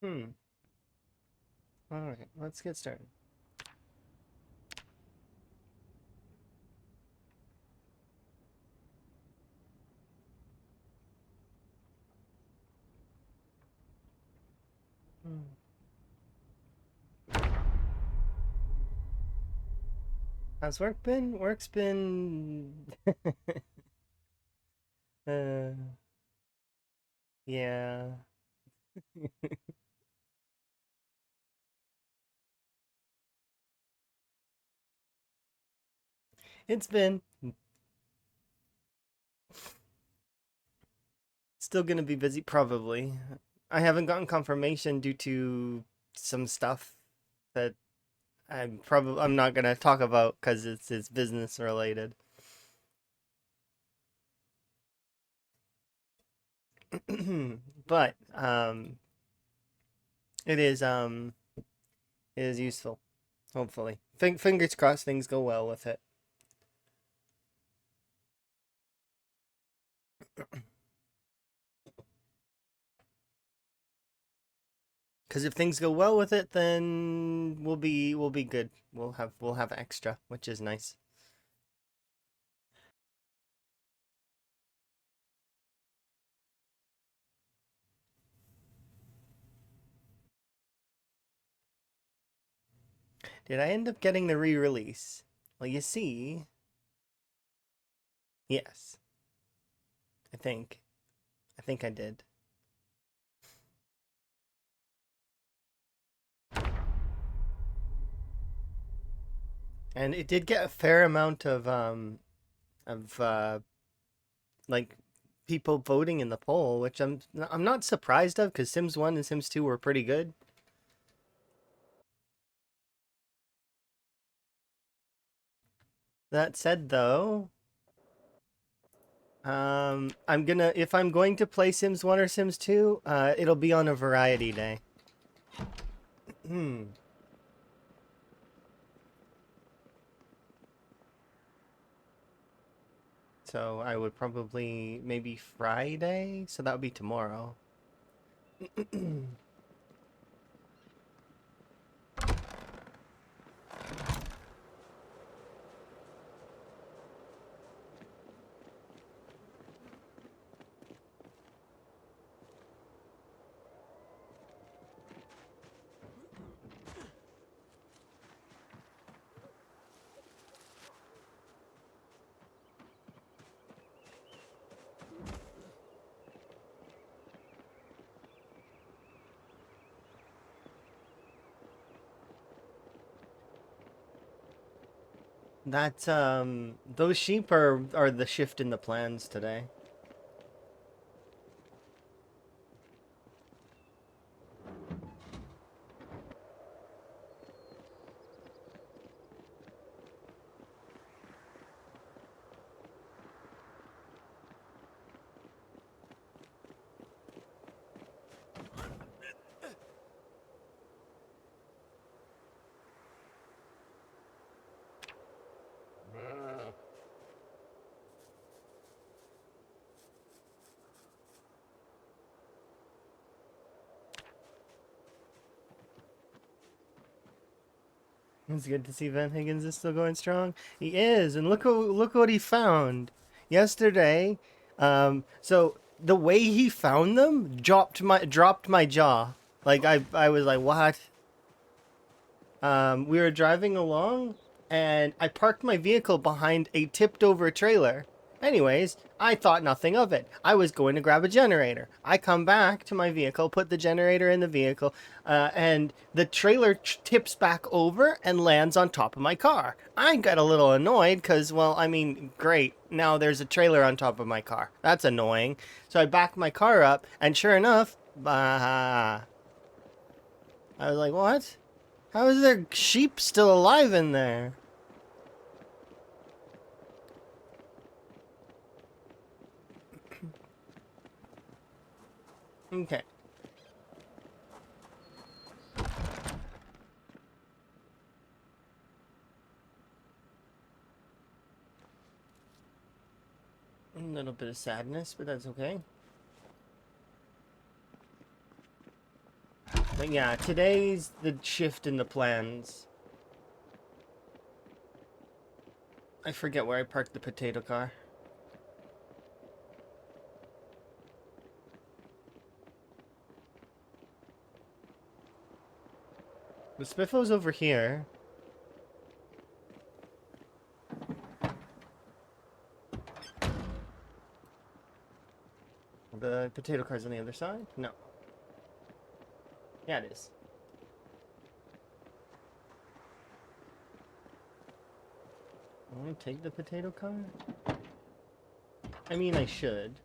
Hmm. All right, let's get started. Hmm. How's work been? Work's been. uh, yeah. It's been still gonna be busy, probably. I haven't gotten confirmation due to some stuff that I'm not gonna talk about because it's business related. But it is it is useful. Hopefully, fingers crossed things go well with it. Because if things go well with it, then we'll be good. We'll have extra, which is nice. Did I end up getting the re-release? Well, you see, yes, I think. I think I did. And it did get a fair amount of like people voting in the poll, which I'm not surprised of because Sims 1 and Sims 2 were pretty good. That said though, I'm gonna if I'm going to play Sims 1 or Sims 2, it'll be on a variety day. Hmm. So I would probably maybe Friday, so that would be tomorrow. That those sheep are the shift in the plans today. It's good to see Van Higgins is still going strong. He is, and look what he found yesterday. So the way he found them dropped my jaw. Like I was like, what? We were driving along, and I parked my vehicle behind a tipped over trailer. Anyways, I thought nothing of it. I was going to grab a generator. I come back to my vehicle, put the generator in the vehicle, and the trailer tips back over and lands on top of my car. I got a little annoyed because, well, I mean, great. Now there's a trailer on top of my car. That's annoying. So I backed my car up, and sure enough, I was like, what? How is there sheep still alive in there? Okay. A little bit of sadness, but that's okay. yeah, today's the shift in the plans. I forget where I parked the potato car. The Spiffo's over here. The potato car's on the other side? No. Yeah, it is. I want to take the potato car? I mean, I should.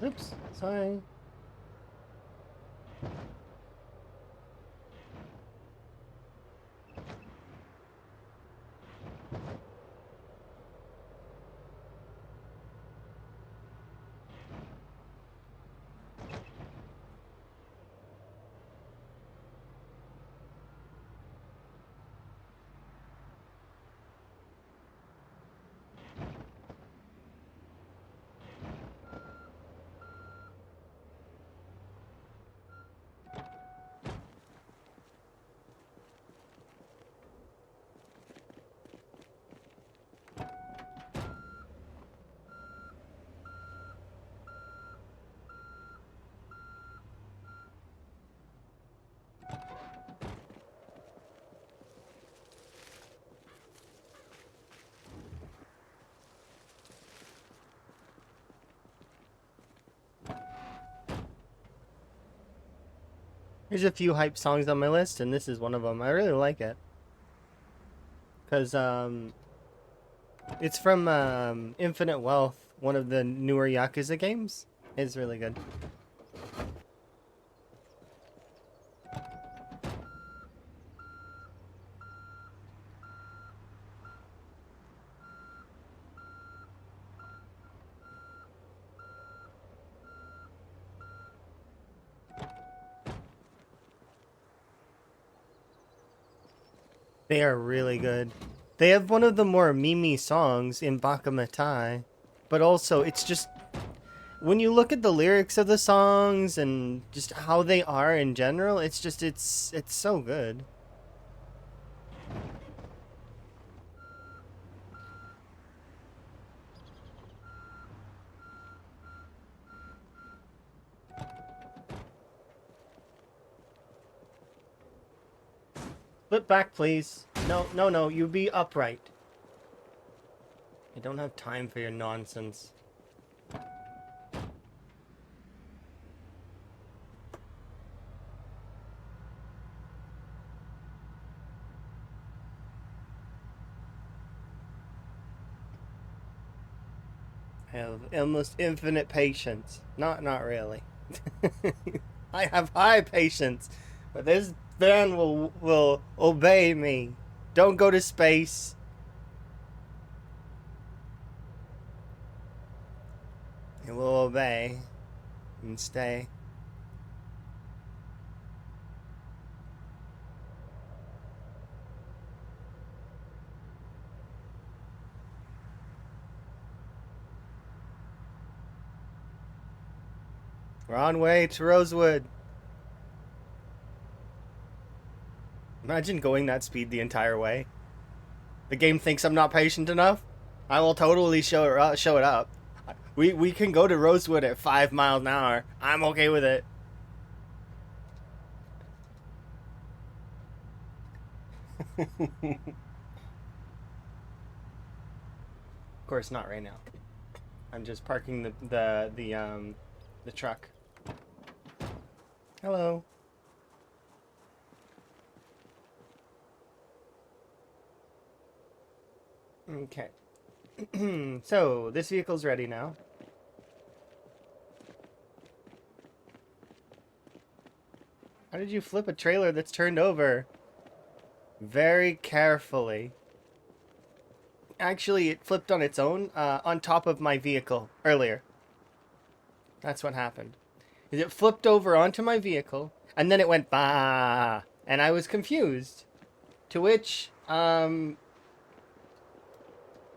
Oops, sorry. There's a few hype songs on my list, and this is one of them. I really like it. Because, it's from, Infinite Wealth, one of the newer Yakuza games. It's really good. They are really good. They have one of the more meme songs in Bakamatai, but also it's just when you look at the lyrics of the songs and just how they are in general, it's just it's so good. Flip back, please. No, no, no, you be upright. I don't have time for your nonsense. I have almost infinite patience. Not really. I have high patience, but this van will obey me. Don't go to space. It will obey and stay. We're on way to Rosewood. Imagine going that speed the entire way. The game thinks I'm not patient enough. I will totally show it up. We can go to Rosewood at 5 miles an hour. I'm okay with it. Of course, not right now. I'm just parking the truck. Hello. Okay. So, this vehicle's ready now. How did you flip a trailer that's turned over? Very carefully. Actually, it flipped on its own, on top of my vehicle earlier. That's what happened. It flipped over onto my vehicle, and then it went bah, and I was confused. To which,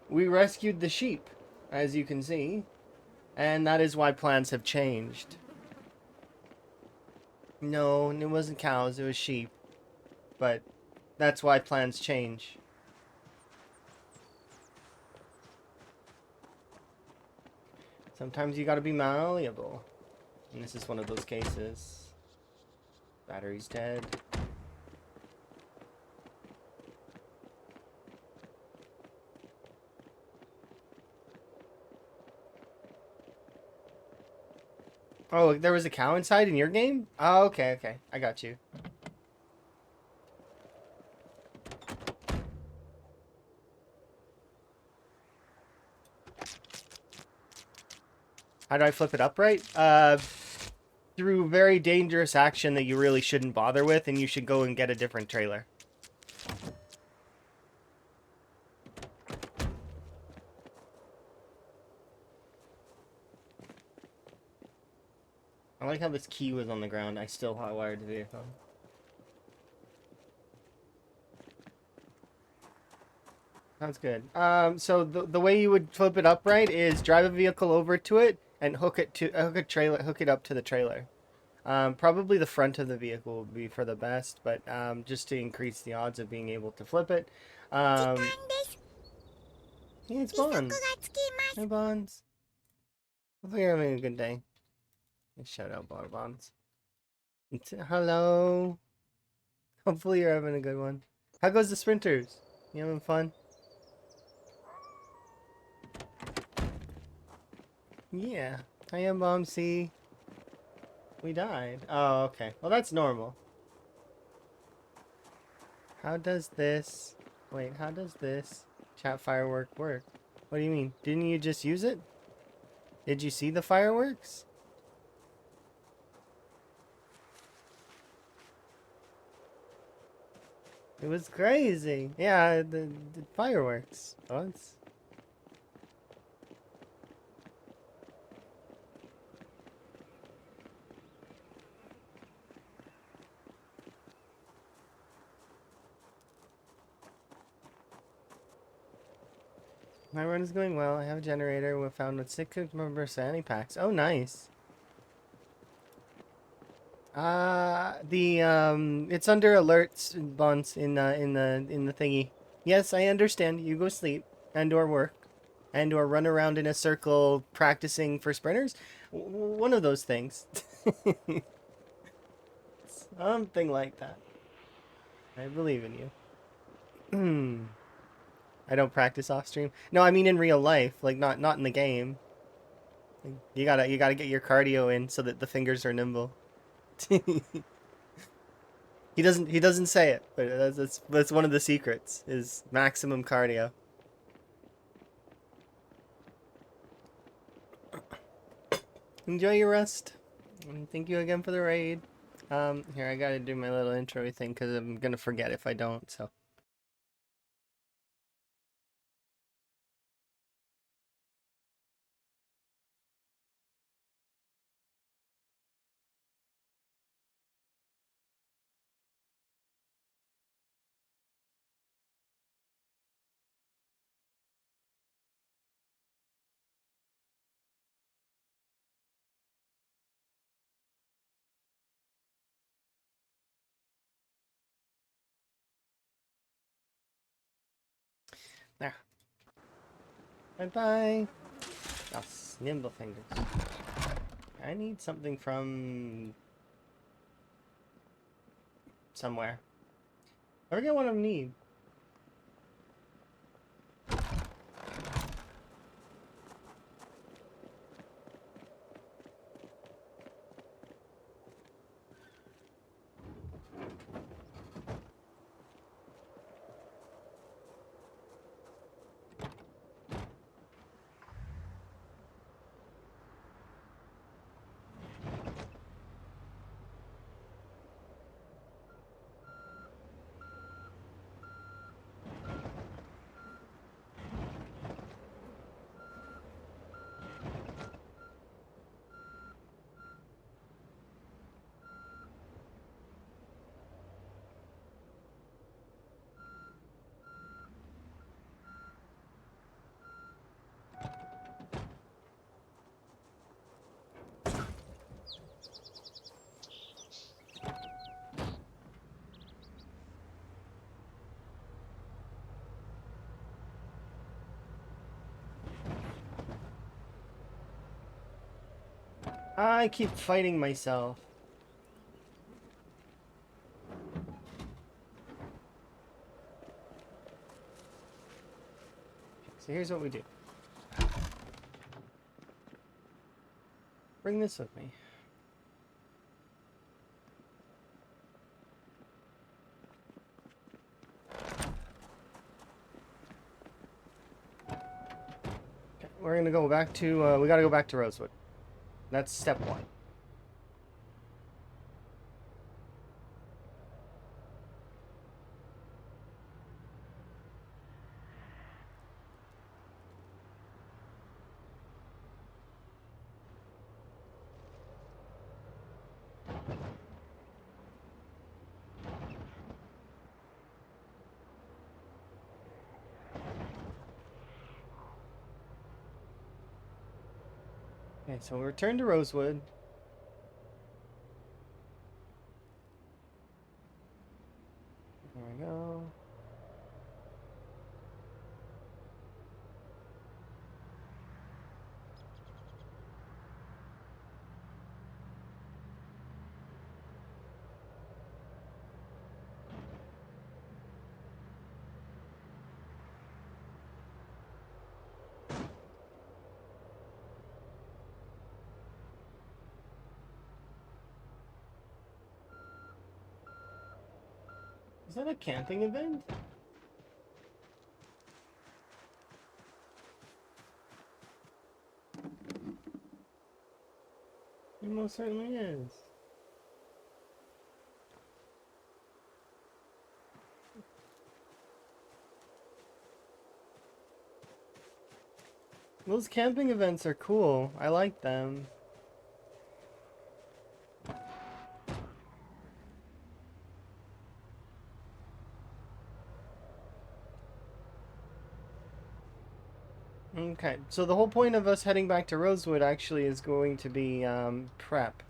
we rescued the sheep, as you can see, and that is why plans have changed. No, it wasn't cows, it was sheep. But that's why plans change. Sometimes you gotta be malleable. And this is one of those cases. Battery's dead. Oh, there was a cow inside in your game? Oh, okay, okay. I got you. How do I flip it upright? Through very dangerous action that you really shouldn't bother with, and you should go and get a different trailer. I like how this key was on the ground. I still hotwired the vehicle. Sounds good. So the way you would flip it upright is drive a vehicle over to it and hook it up to the trailer. Probably the front of the vehicle would be for the best, but just to increase the odds of being able to flip it. Yeah, it's Bonds. Hi, Bonds. Hopefully you're having a good day. Shout out, Bonds. Hello. Hopefully you're having a good one. How goes the sprinters? You having fun? Yeah. I am Bomb C. We died. Oh, okay. Well, that's normal. How does this... Wait, how does this chat firework work? What do you mean? Didn't you just use it? Did you see the fireworks? It was crazy. Yeah, the fireworks. Once. My run is going well. I have a generator. We found with 6 member sanity packs. Oh, nice. It's under alerts bonds in the thingy. Yes, I understand. You go sleep and or work and or run around in a circle practicing for sprinters. One of those things. Something like that. I believe in you. I don't practice off stream. No, I mean in real life, like not in the game. Like, you gotta get your cardio in so that the fingers are nimble. He doesn't say it, but that's one of the secrets is maximum cardio. Enjoy your rest. And thank you again for the raid. Here I gotta do my little intro thing because I'm gonna forget if I don't. So. There. Bye bye. Oh, nimble fingers. I need something from somewhere. I forget what I need. I keep fighting myself. So here's what we do. Bring this with me. Okay, we're gonna go back to, we gotta go back to Rosewood. That's step one. Okay, so we return to Rosewood. There we go. Is that a camping event? It most certainly is. Those camping events are cool. I like them. Okay, so the whole point of us heading back to Rosewood actually is going to be prep.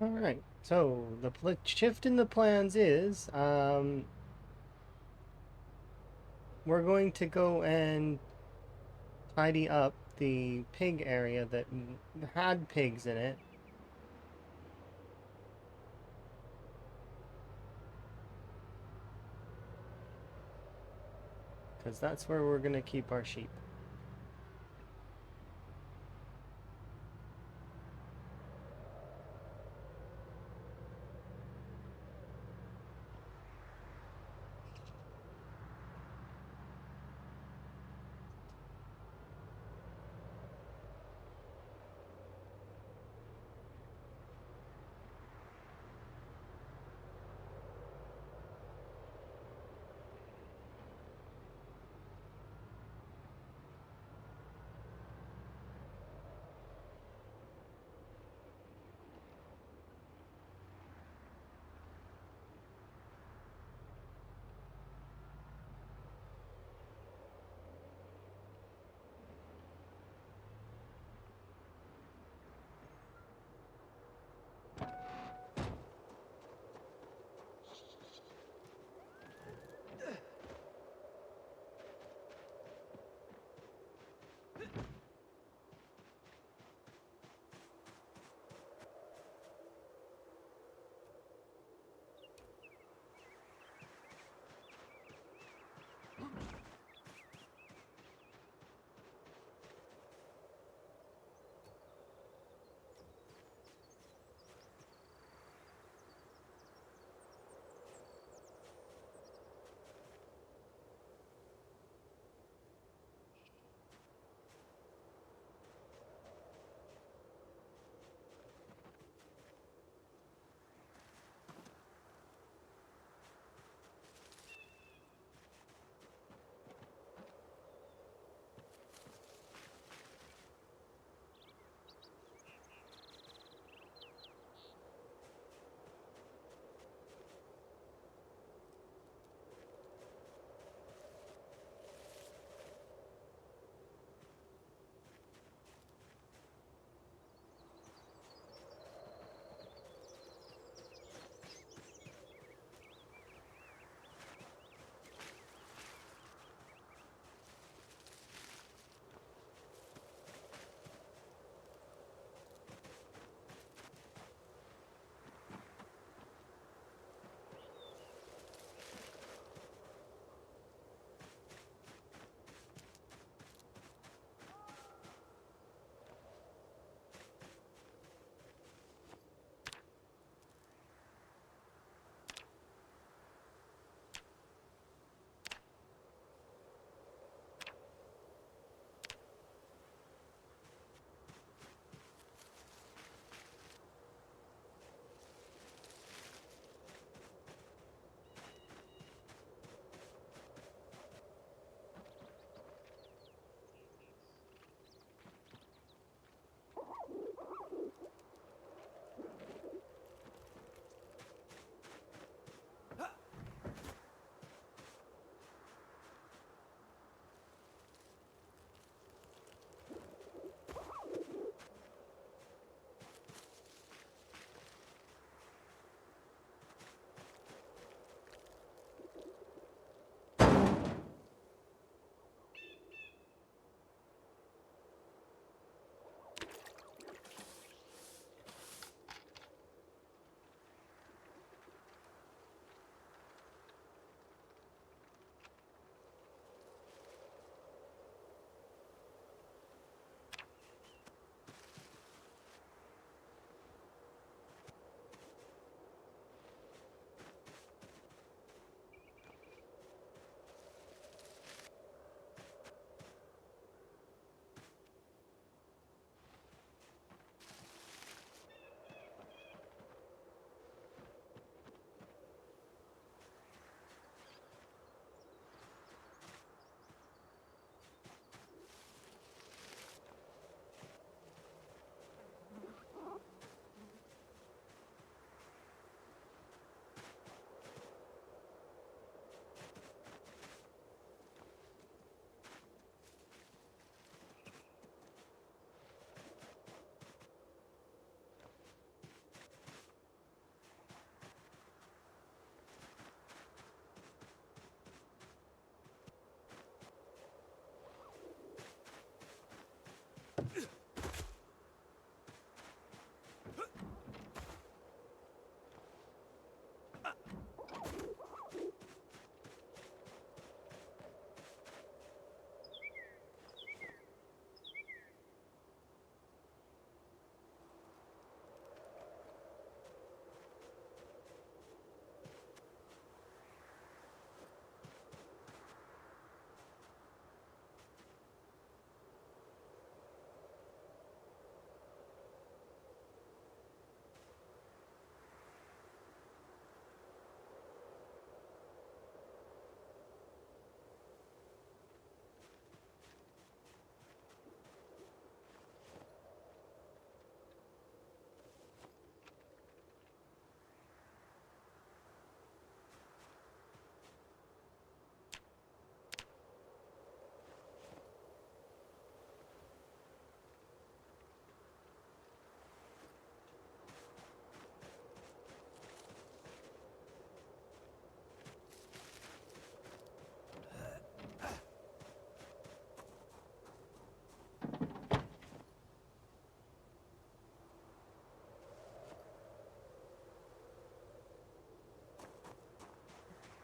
All right. So the shift in the plans is, we're going to go and tidy up the pig area that had pigs in it. Because that's where we're going to keep our sheep.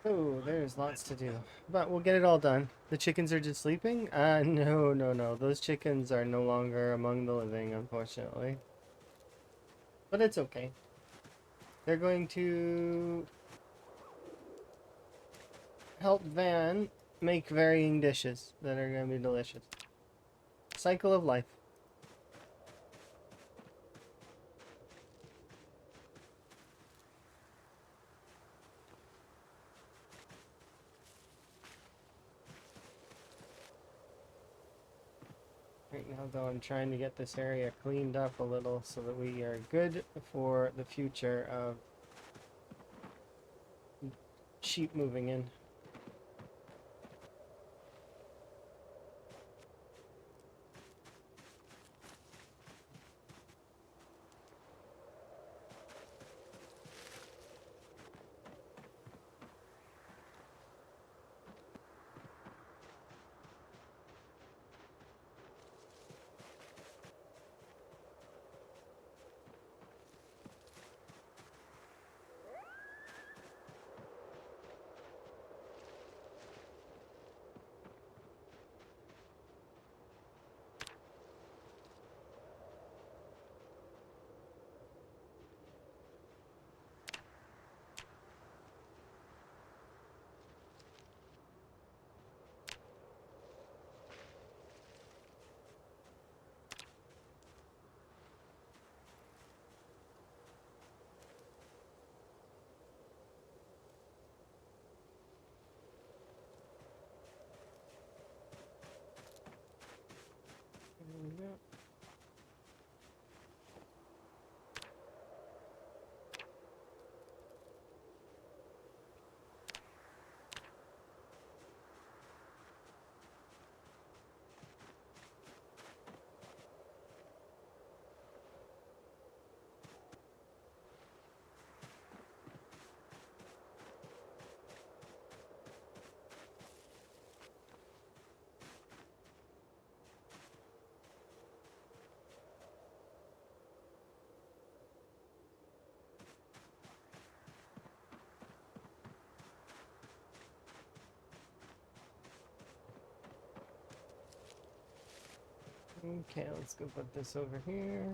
Oh, there's lots to do. But we'll get it all done. The chickens are just sleeping? No, no, no. Those chickens are no longer among the living, unfortunately. But it's okay. They're going to help Van make varying dishes that are going to be delicious. Cycle of life. Right now, though, I'm trying to get this area cleaned up a little so that we are good for the future of sheep moving in. Okay, let's go put this over here.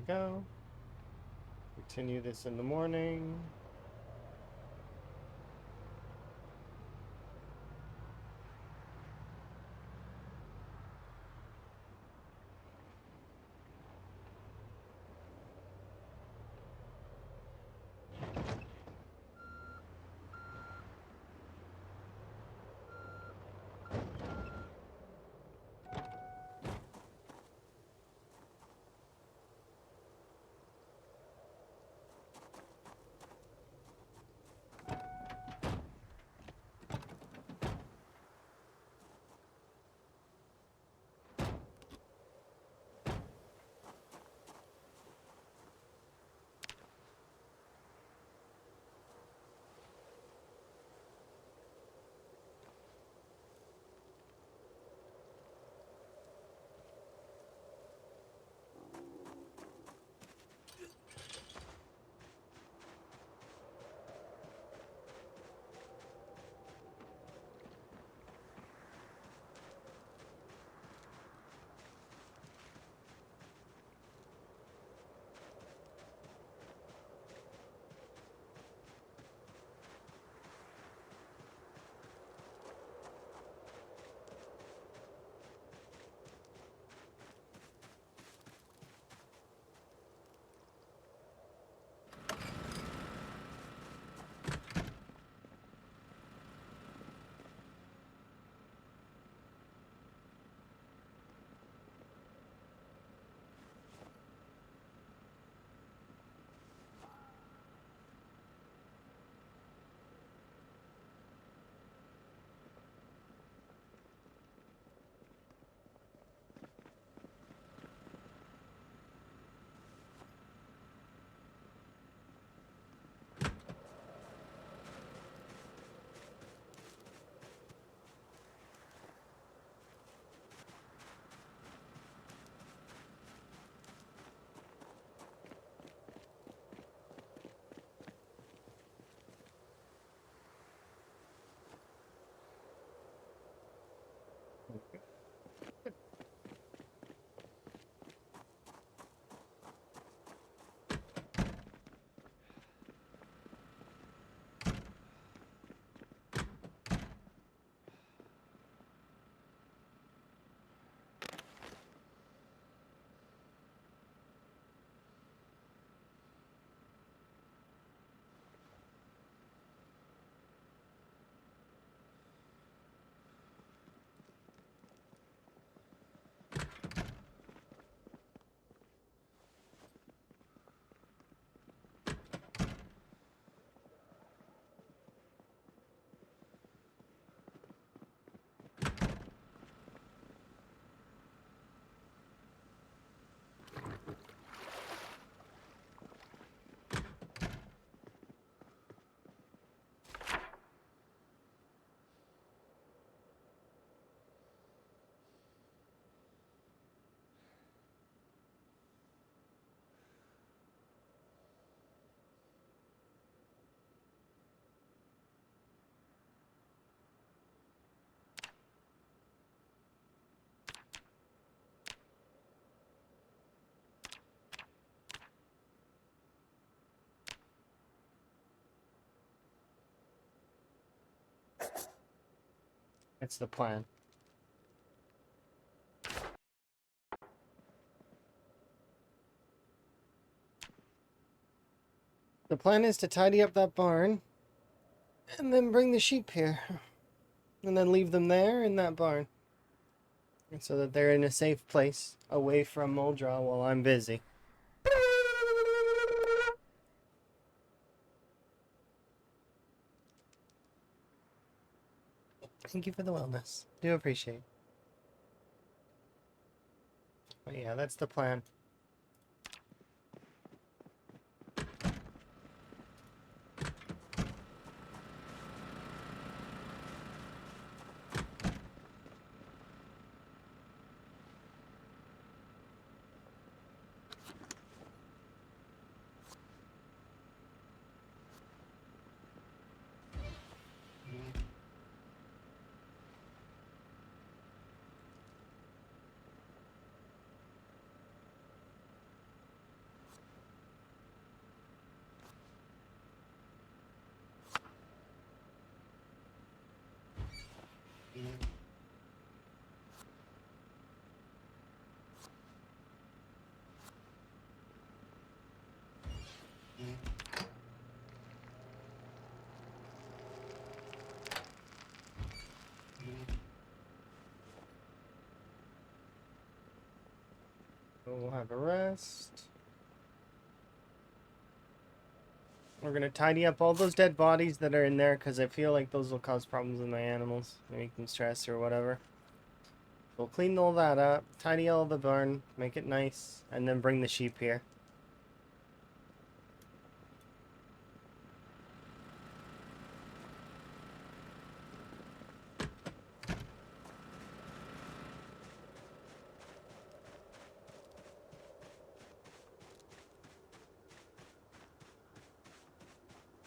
we go. Continue this in the morning. That's the plan. The plan is to tidy up that barn and then bring the sheep here. And then leave them there in that barn. And so that they're in a safe place away from Muldra while I'm busy. Thank you for the wellness. Do appreciate it. But yeah, that's the plan. We'll have a rest. We're gonna tidy up all those dead bodies that are in there because I feel like those will cause problems with my animals, make them stress or whatever. We'll clean all that up, tidy all the barn, make it nice, and then bring the sheep here.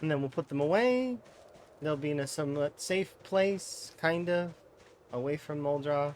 And then we'll put them away. They'll be in a somewhat safe place, kind of, away from Muldra.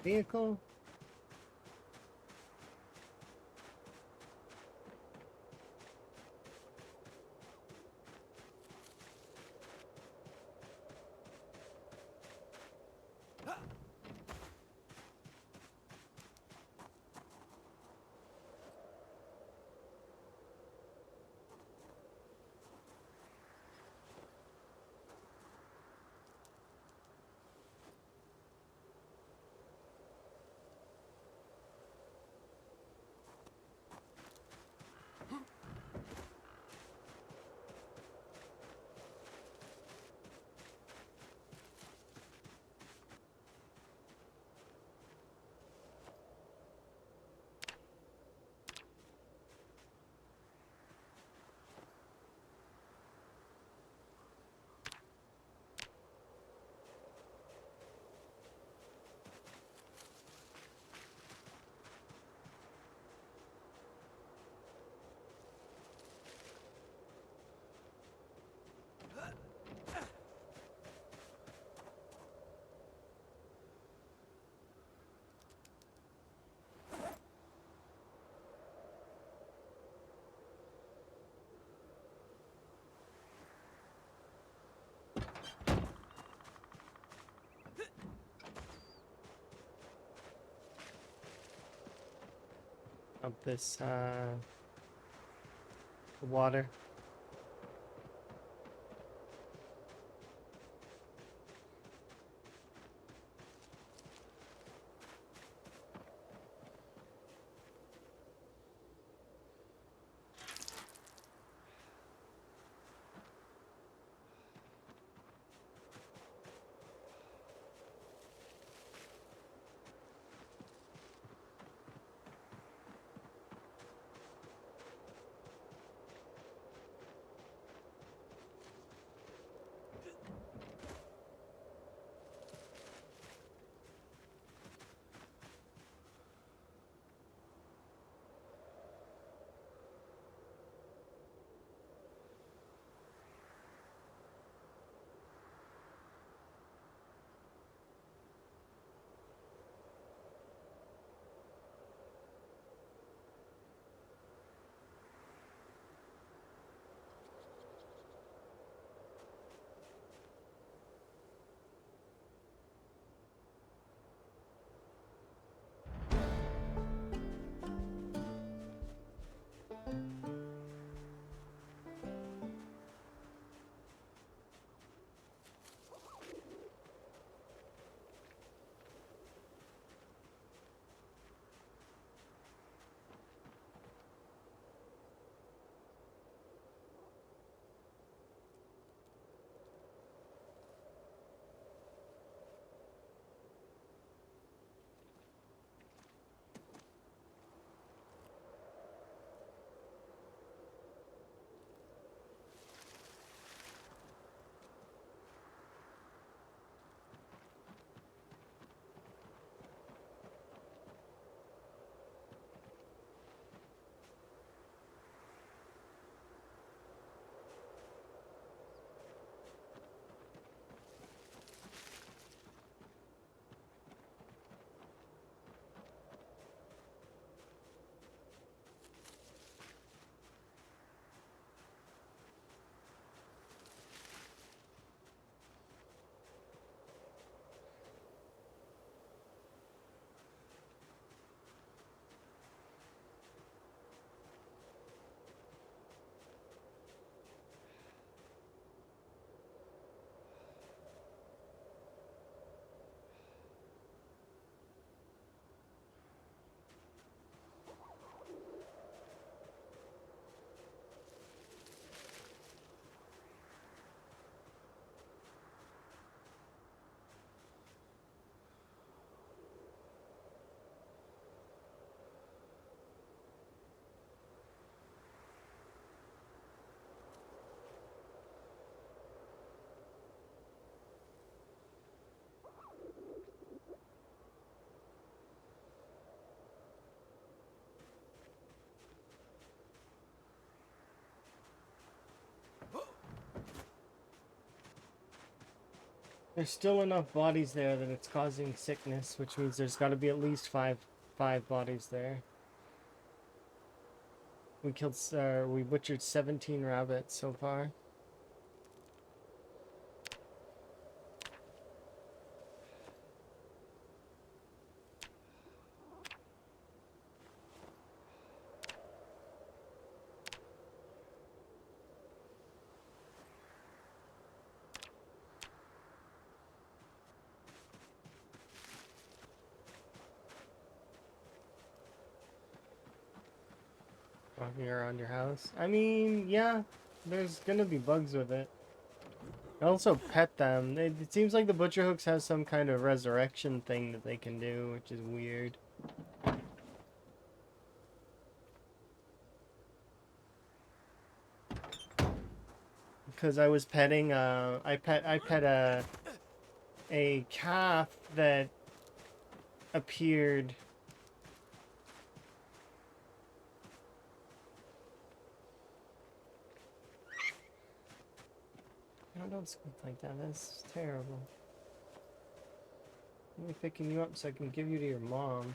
Vehicle. up this water. There's still enough bodies there that it's causing sickness, which means there's got to be at least five bodies there. We butchered 17 rabbits so far. Walking around your house. I mean, yeah, there's gonna be bugs with it. I also pet them. It seems like the butcher hooks has some kind of resurrection thing that they can do, which is weird. Because I was petting, I pet a calf that appeared. No, don't squeak like that. That's terrible. Let me picking you up so I can give you to your mom.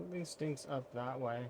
Something stinks up that way.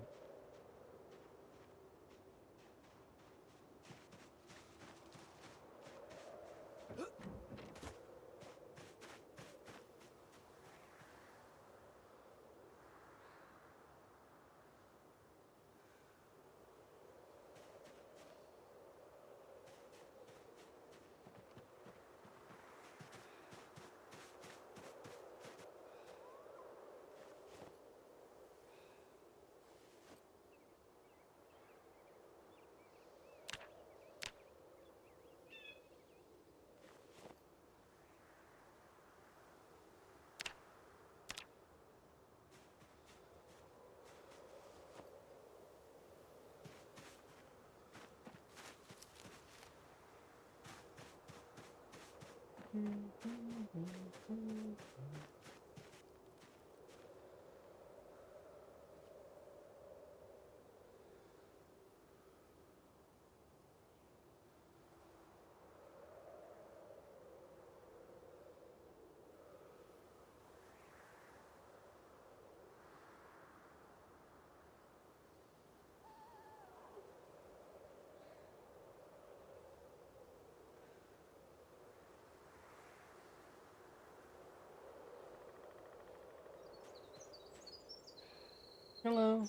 Hello.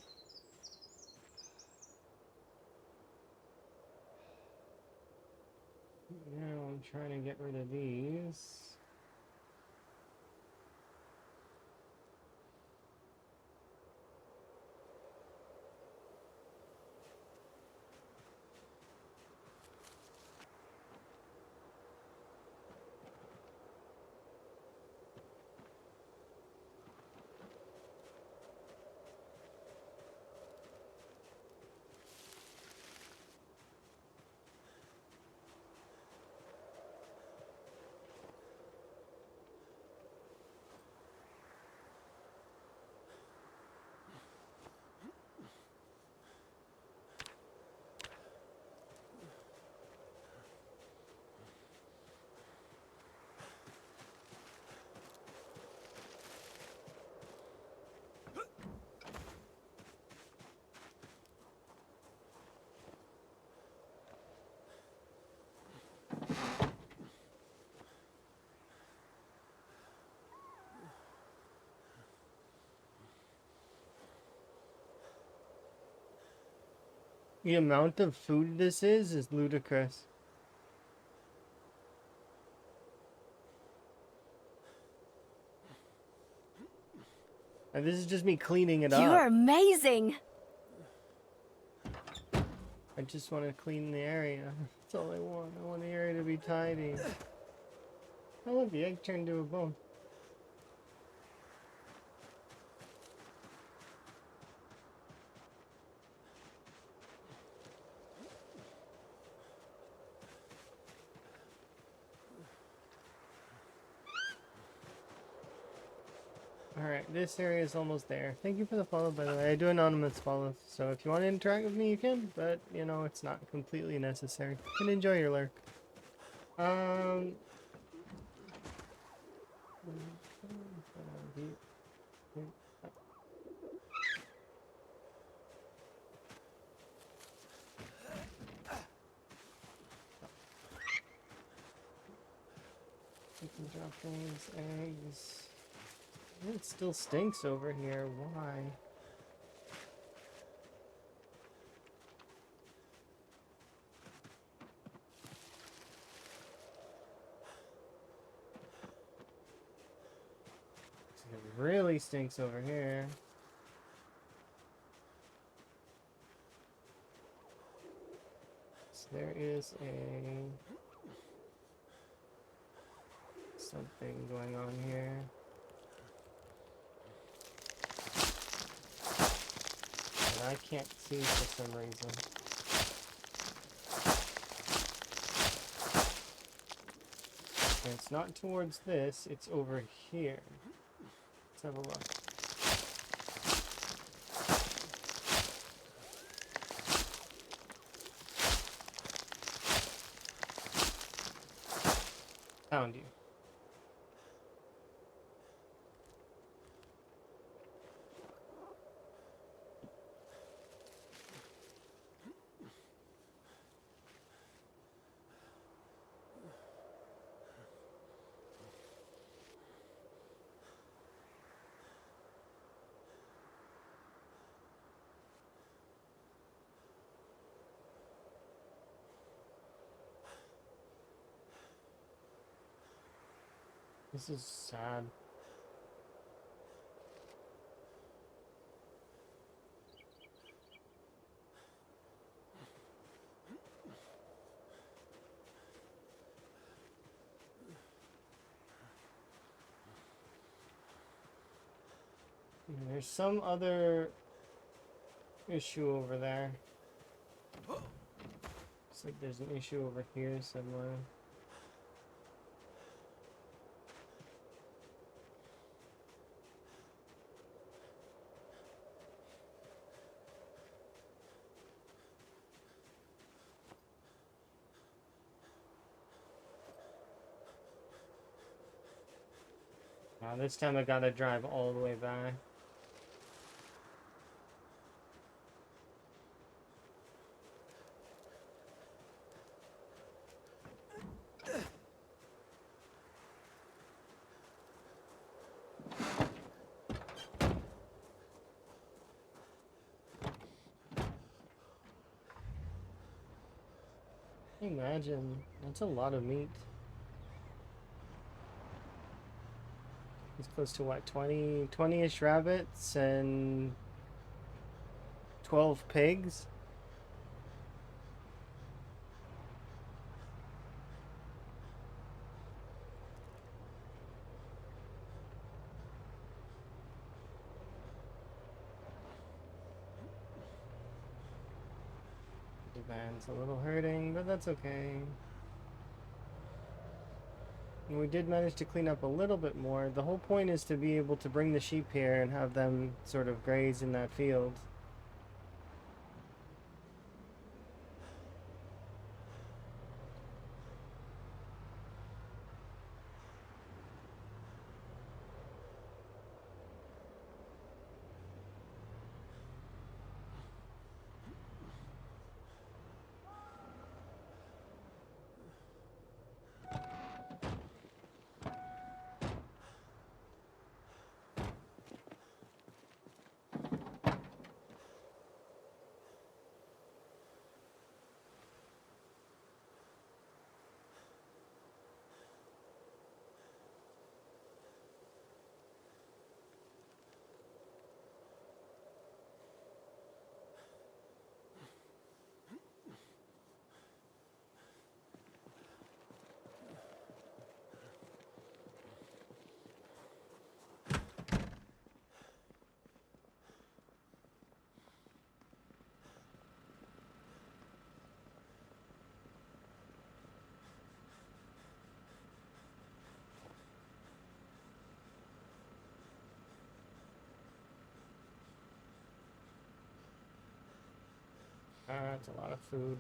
Now I'm trying to get rid of these. The amount of food this is ludicrous. And this is just me cleaning it up. You're amazing! I just want to clean the area. That's all I want. I want the area to be tidy. Oh look, the egg turned to a bone. Alright, this area is almost there. Thank you for the follow, by the way. I do anonymous follows, so if you want to interact with me, you can, but, you know, it's not completely necessary. You can enjoy your lurk. You can drop these eggs. It still stinks over here. Why? It really stinks over here. So there is something going on here. And I can't see for some reason. And it's not towards this, it's over here. Let's have a look. Found you. This is sad. There's some other issue over there. Looks like there's an issue over here somewhere. This time I gotta drive all the way back. Imagine, that's a lot of meat. It's close to what, 20-ish rabbits and 12 pigs? The van's a little hurting, but that's okay. And we did manage to clean up a little bit more. The whole point is to be able to bring the sheep here and have them sort of graze in that field. That's a lot of food.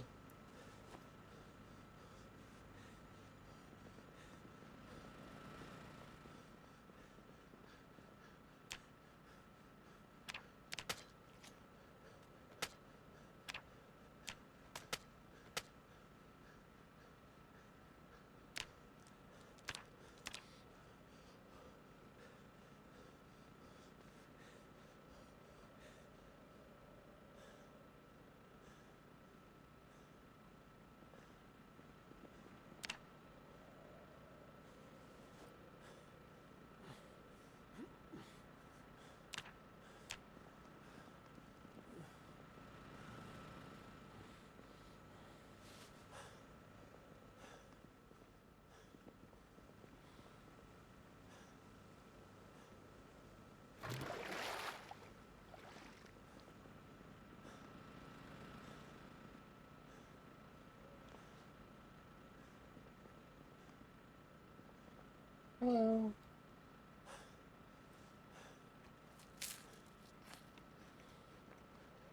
Hello.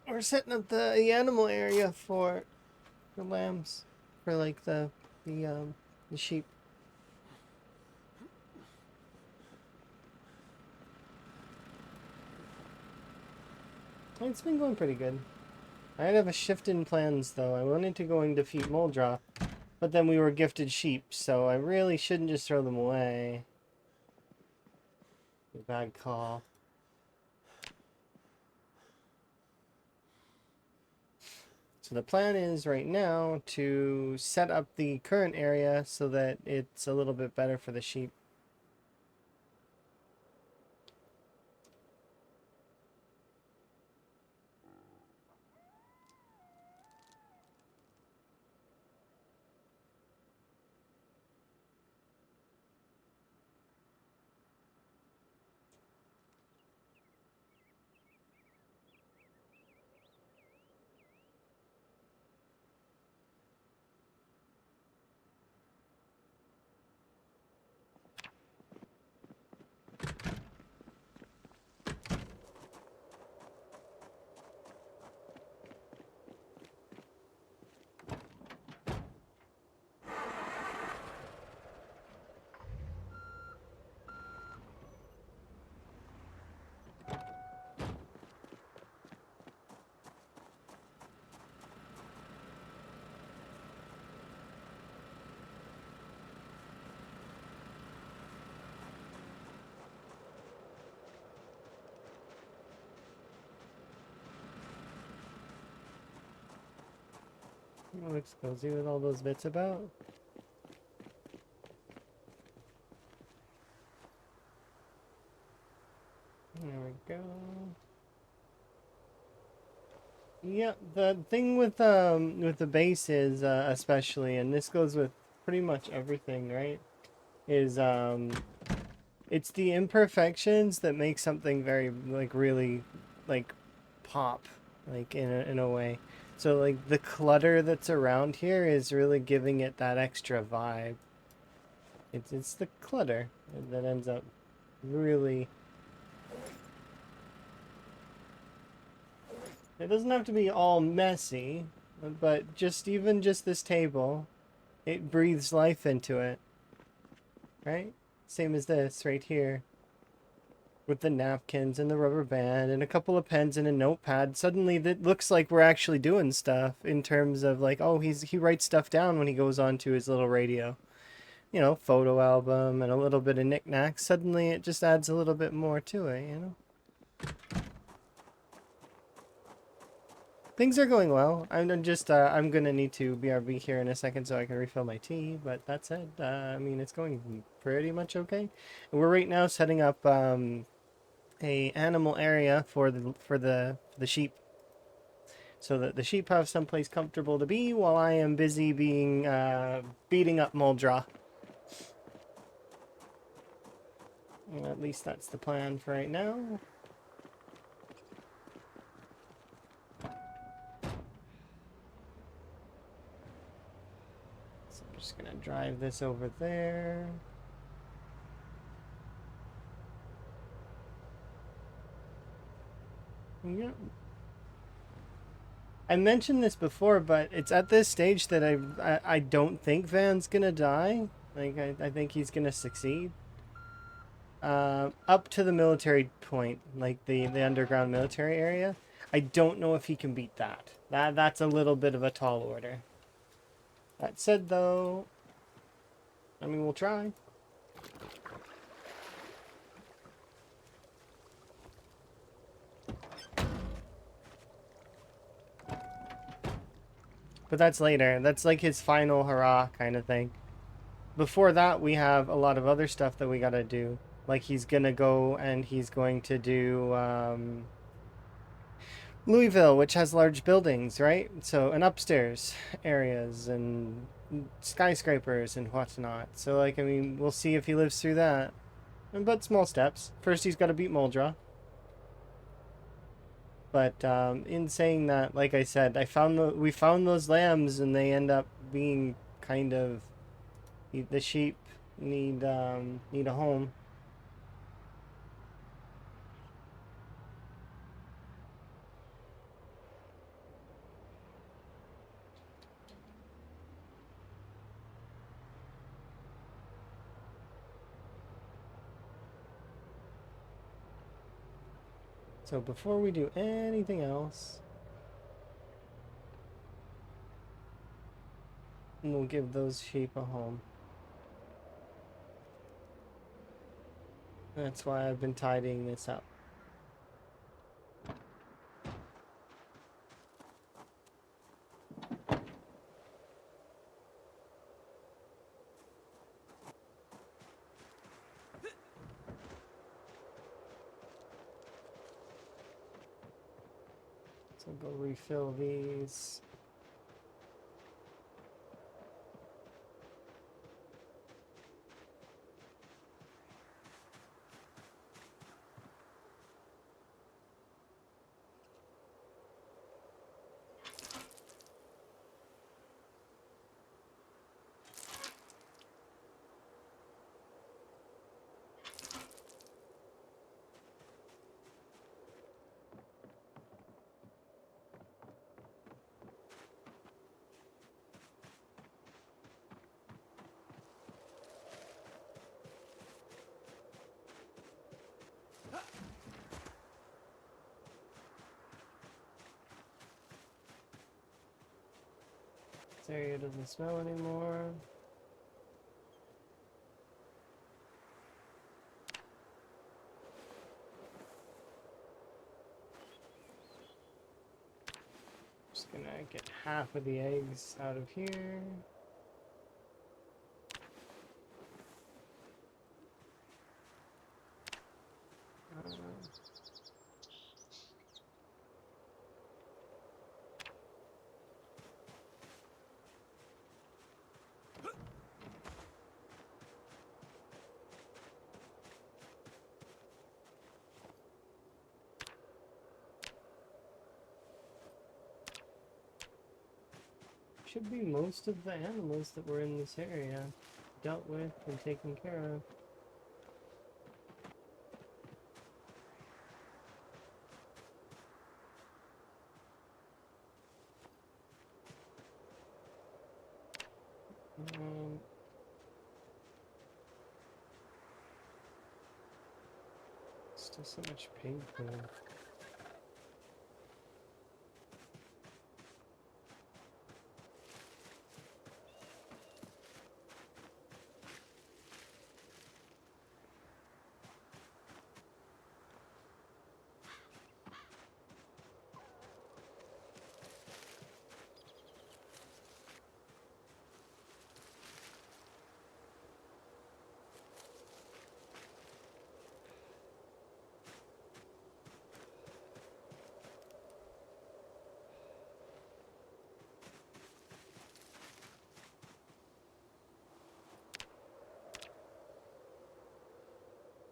We're setting up the animal area for the lambs, for like the sheep. It's been going pretty good. I have a shift in plans though. I wanted to go and defeat Moldra, but then we were gifted sheep, so I really shouldn't just throw them away. Bad call. So the plan is right now to set up the current area so that it's a little bit better for the sheep. It looks cozy with all those bits about. There we go. Yeah, the thing with the base is especially, and this goes with pretty much everything, right? Is it's the imperfections that make something very like really like pop like in a way. So like the clutter that's around here is really giving it that extra vibe. It's the clutter that ends up really. It doesn't have to be all messy, but even just this table, it breathes life into it, right? Same as this right here. With the napkins and the rubber band and a couple of pens and a notepad, suddenly that looks like we're actually doing stuff in terms of like, oh, he writes stuff down when he goes onto his little radio. You know, photo album and a little bit of knickknacks. Suddenly it just adds a little bit more to it, you know? Things are going well. I'm gonna need to BRB here in a second so I can refill my tea. But that said, I mean it's going pretty much okay. We're right now setting up a animal area for the sheep, so that the sheep have someplace comfortable to be while I am busy beating up Muldra. At least that's the plan for right now. So I'm just gonna drive this over there. Yep. I mentioned this before, but it's at this stage that I don't think Van's gonna die. Like I think he's gonna succeed. Up to the military point, like the underground military area. I don't know if he can beat that. That's a little bit of a tall order. That said, though, I mean we'll try. But that's later. That's like his final hurrah kind of thing. Before that, we have a lot of other stuff that we gotta do. Like he's gonna go and he's going to do Louisville, which has large buildings, right? So, and upstairs areas and skyscrapers and whatnot. So, like, I mean, we'll see if he lives through that. But small steps. First, he's got to beat Muldra. But in saying that, like I said, we found those lambs, and they end up being kind of the sheep need a home. So before we do anything else, we'll give those sheep a home. That's why I've been tidying this up. So go refill these. This area doesn't smell anymore. Just gonna Might get half of the eggs out of here. Should be most of the animals that were in this area dealt with and taken care of. Still so much pig food.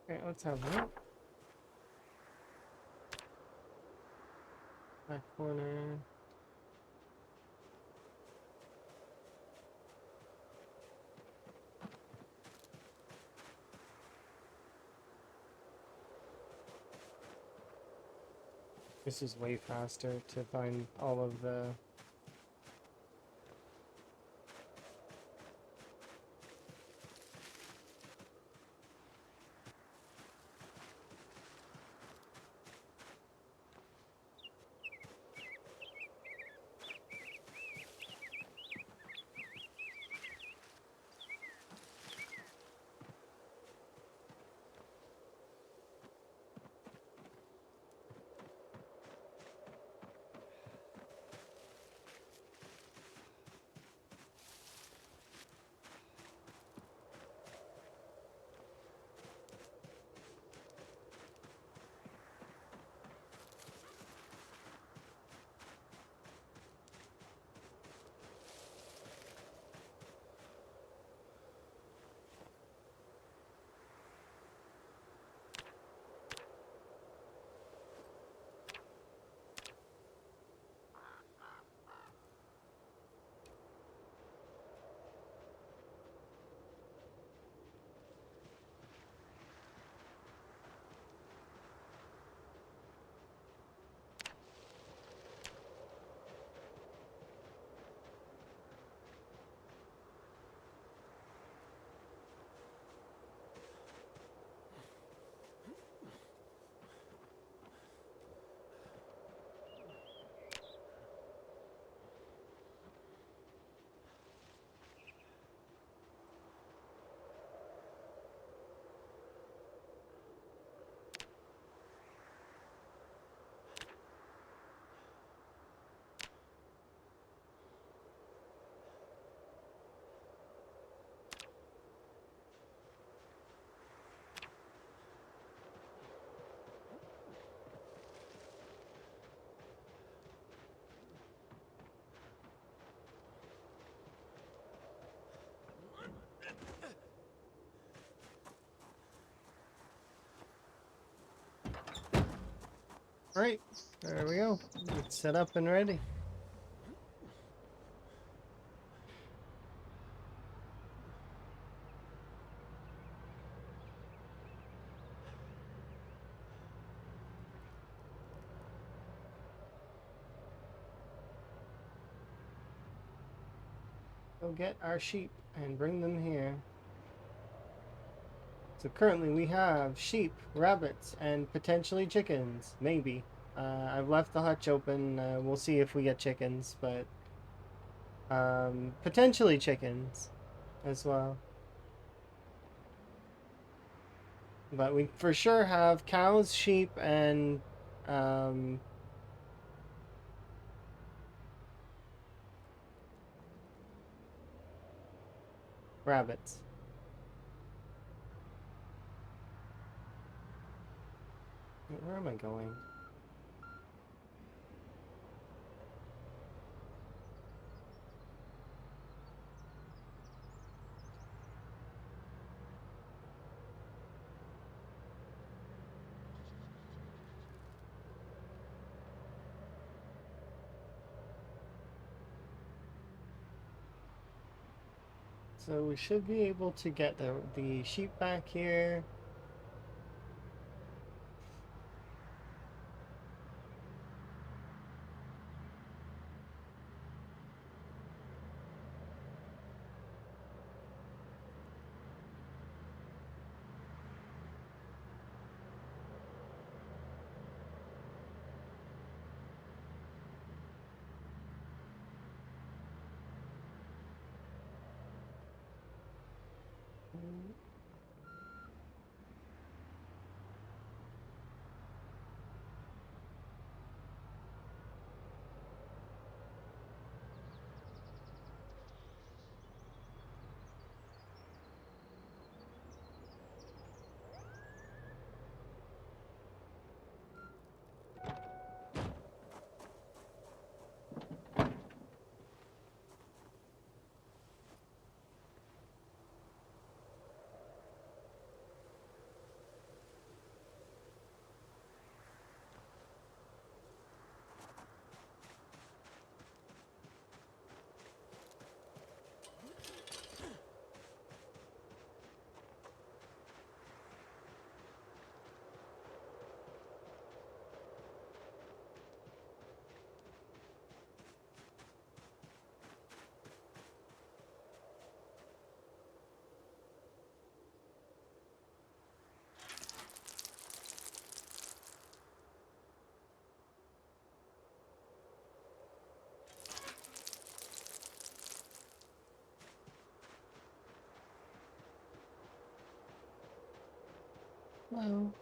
Okay, let's have that. Back corner. This is way faster to find all of the... Alright, there we go. It's set up and ready. Go get our sheep and bring them here. So currently we have sheep, rabbits, and potentially chickens. Maybe. I've left the hutch open. We'll see if we get chickens, but potentially chickens as well. But we for sure have cows, sheep, and Rabbits. Where am I going? So we should be able to get the sheep back here. Hello.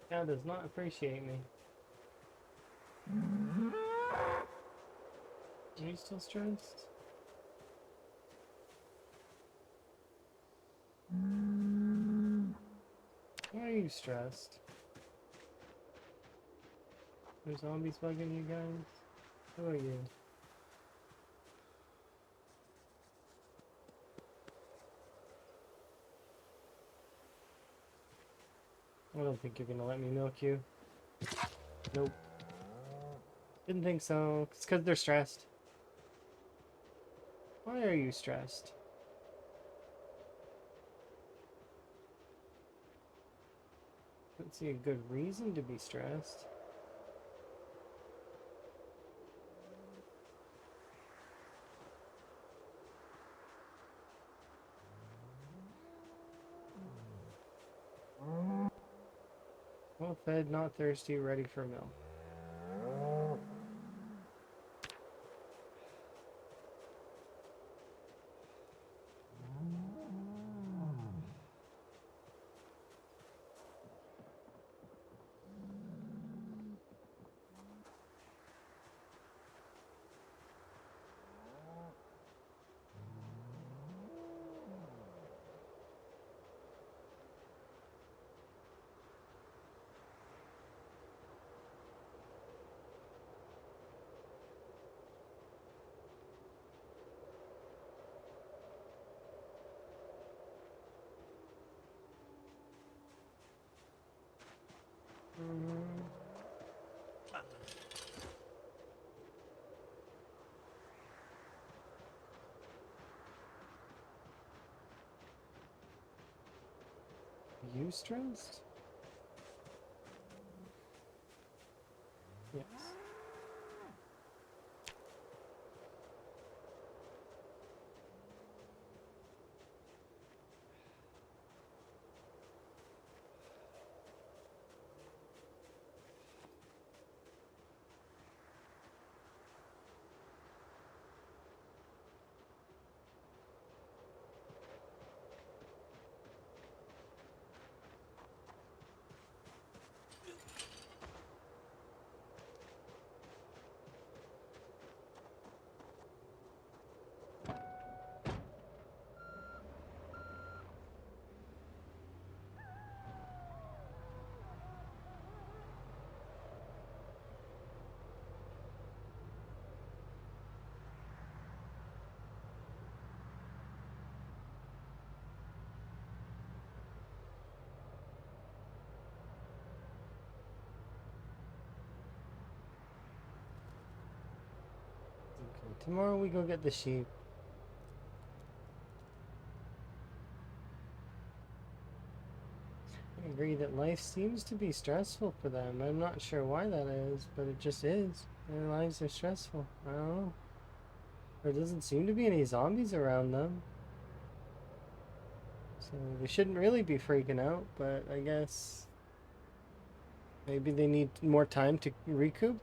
Cow does not appreciate me. Are you still stressed? Why are you stressed? There's zombies bugging you guys? Who are you? I don't think you're gonna let me milk you. Nope. Didn't think so. It's because they're stressed. Why are you stressed? Don't see a good reason to be stressed. Well fed, not thirsty, ready for milk. Mm. You stressed? Yes. Okay, tomorrow we go get the sheep. I agree that life seems to be stressful for them. I'm not sure why that is, but it just is. Their lives are stressful. I don't know. There doesn't seem to be any zombies around them. So they shouldn't really be freaking out, but I guess maybe they need more time to recoup.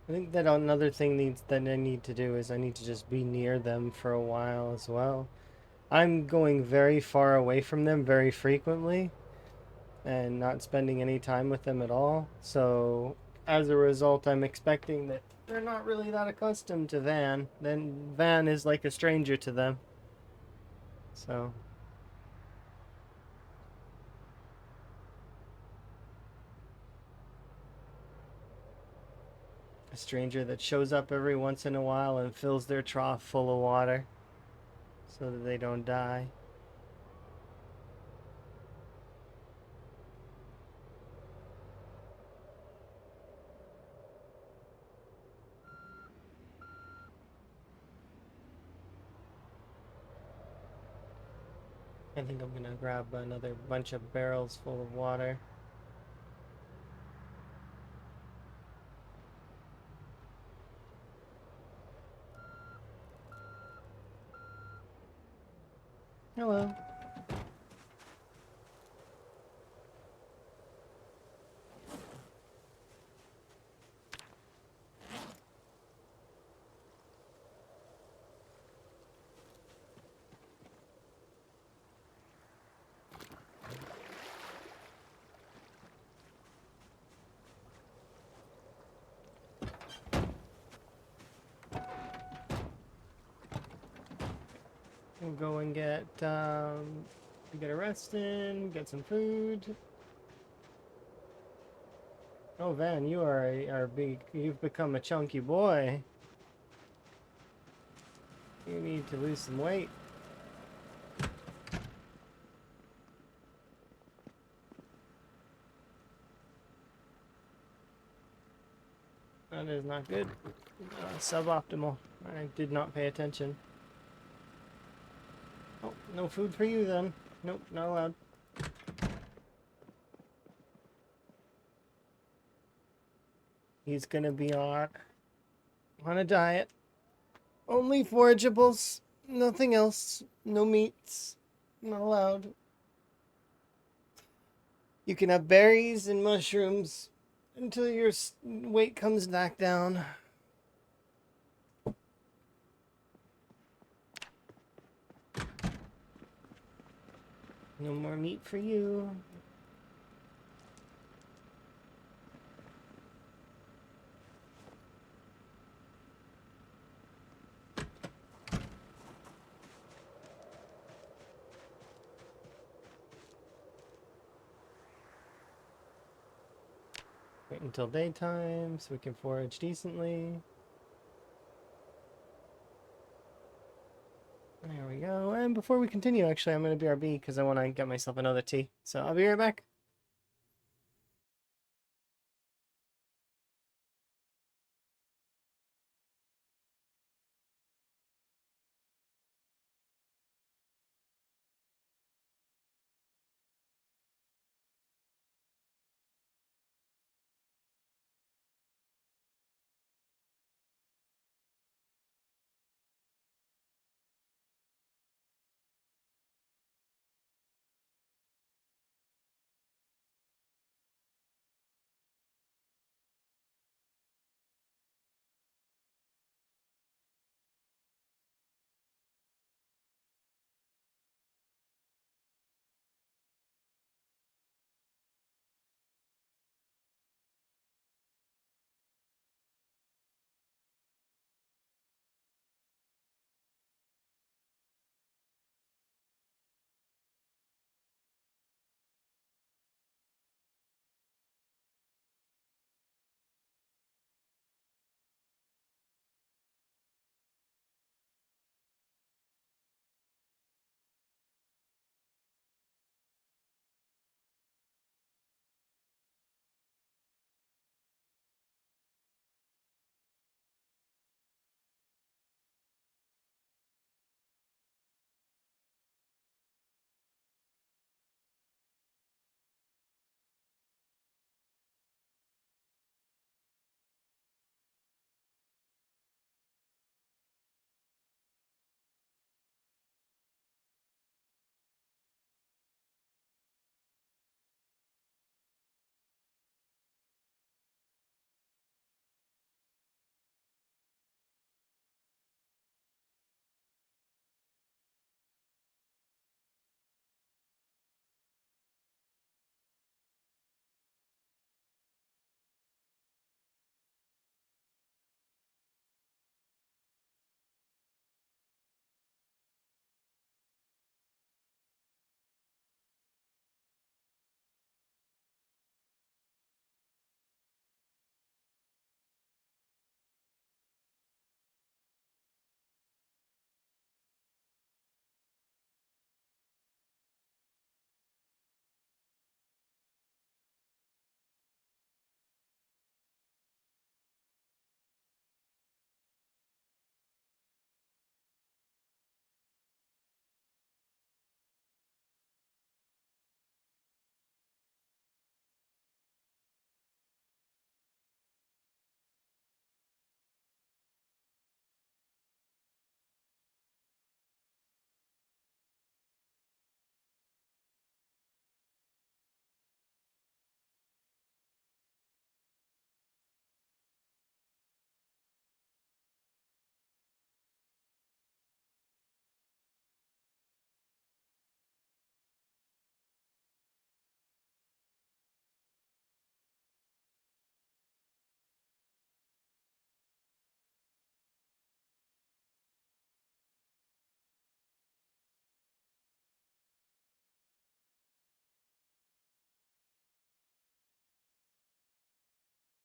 I think that another thing that I need to do is I need to just be near them for a while as well. I'm going very far away from them very frequently and not spending any time with them at all. So as a result, I'm expecting that they're not really that accustomed to Van. Then Van is like a stranger to them. So a stranger that shows up every once in a while and fills their trough full of water so that they don't die. I think I'm gonna grab another bunch of barrels full of water. Hello. We'll go and get a rest in, get some food. Oh, Van, you are big. You've become a chunky boy. You need to lose some weight. That is not good. Suboptimal. I did not pay attention. Oh, no food for you then. Nope, not allowed. He's gonna be on a diet. Only forageables. Nothing else. No meats. Not allowed. You can have berries and mushrooms until your weight comes back down. No more meat for you. wait until daytime so we can forage decently. There we go. And before we continue, actually, I'm going to BRB because I want to get myself another tea. So I'll be right back.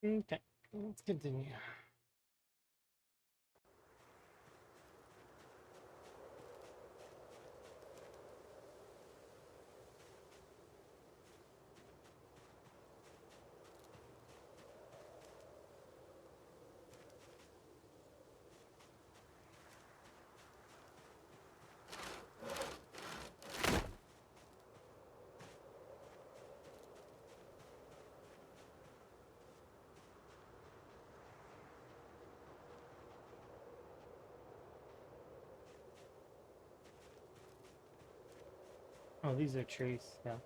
Okay, let's continue. Oh, these are trees, yeah.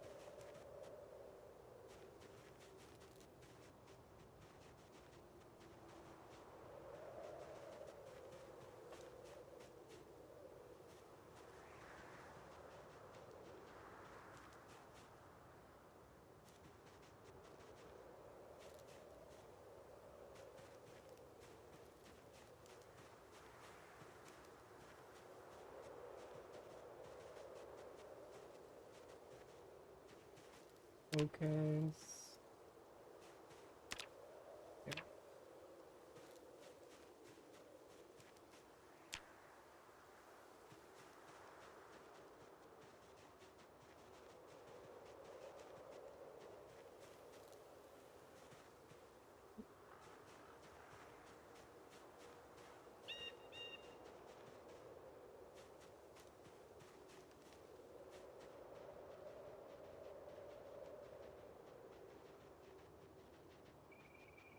Focus.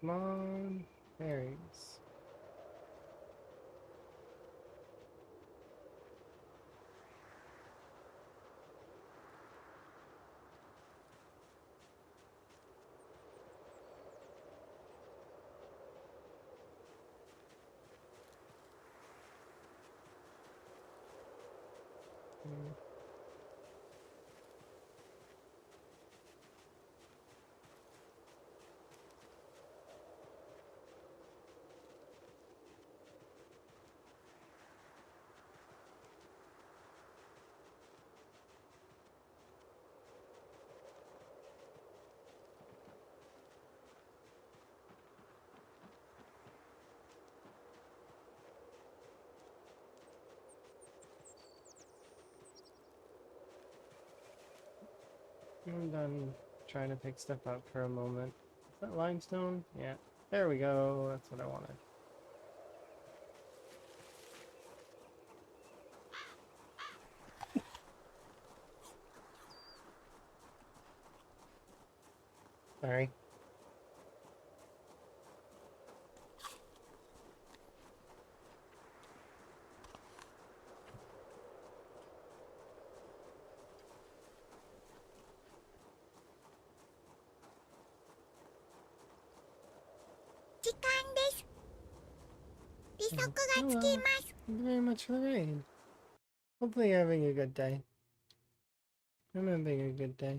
Come on, berries. I'm done trying to pick stuff up for a moment. Is that limestone? Yeah. There we go. That's what I wanted. Sorry. Hello. Thank you very much for the raid. Hopefully you're having a good day. I'm having a good day.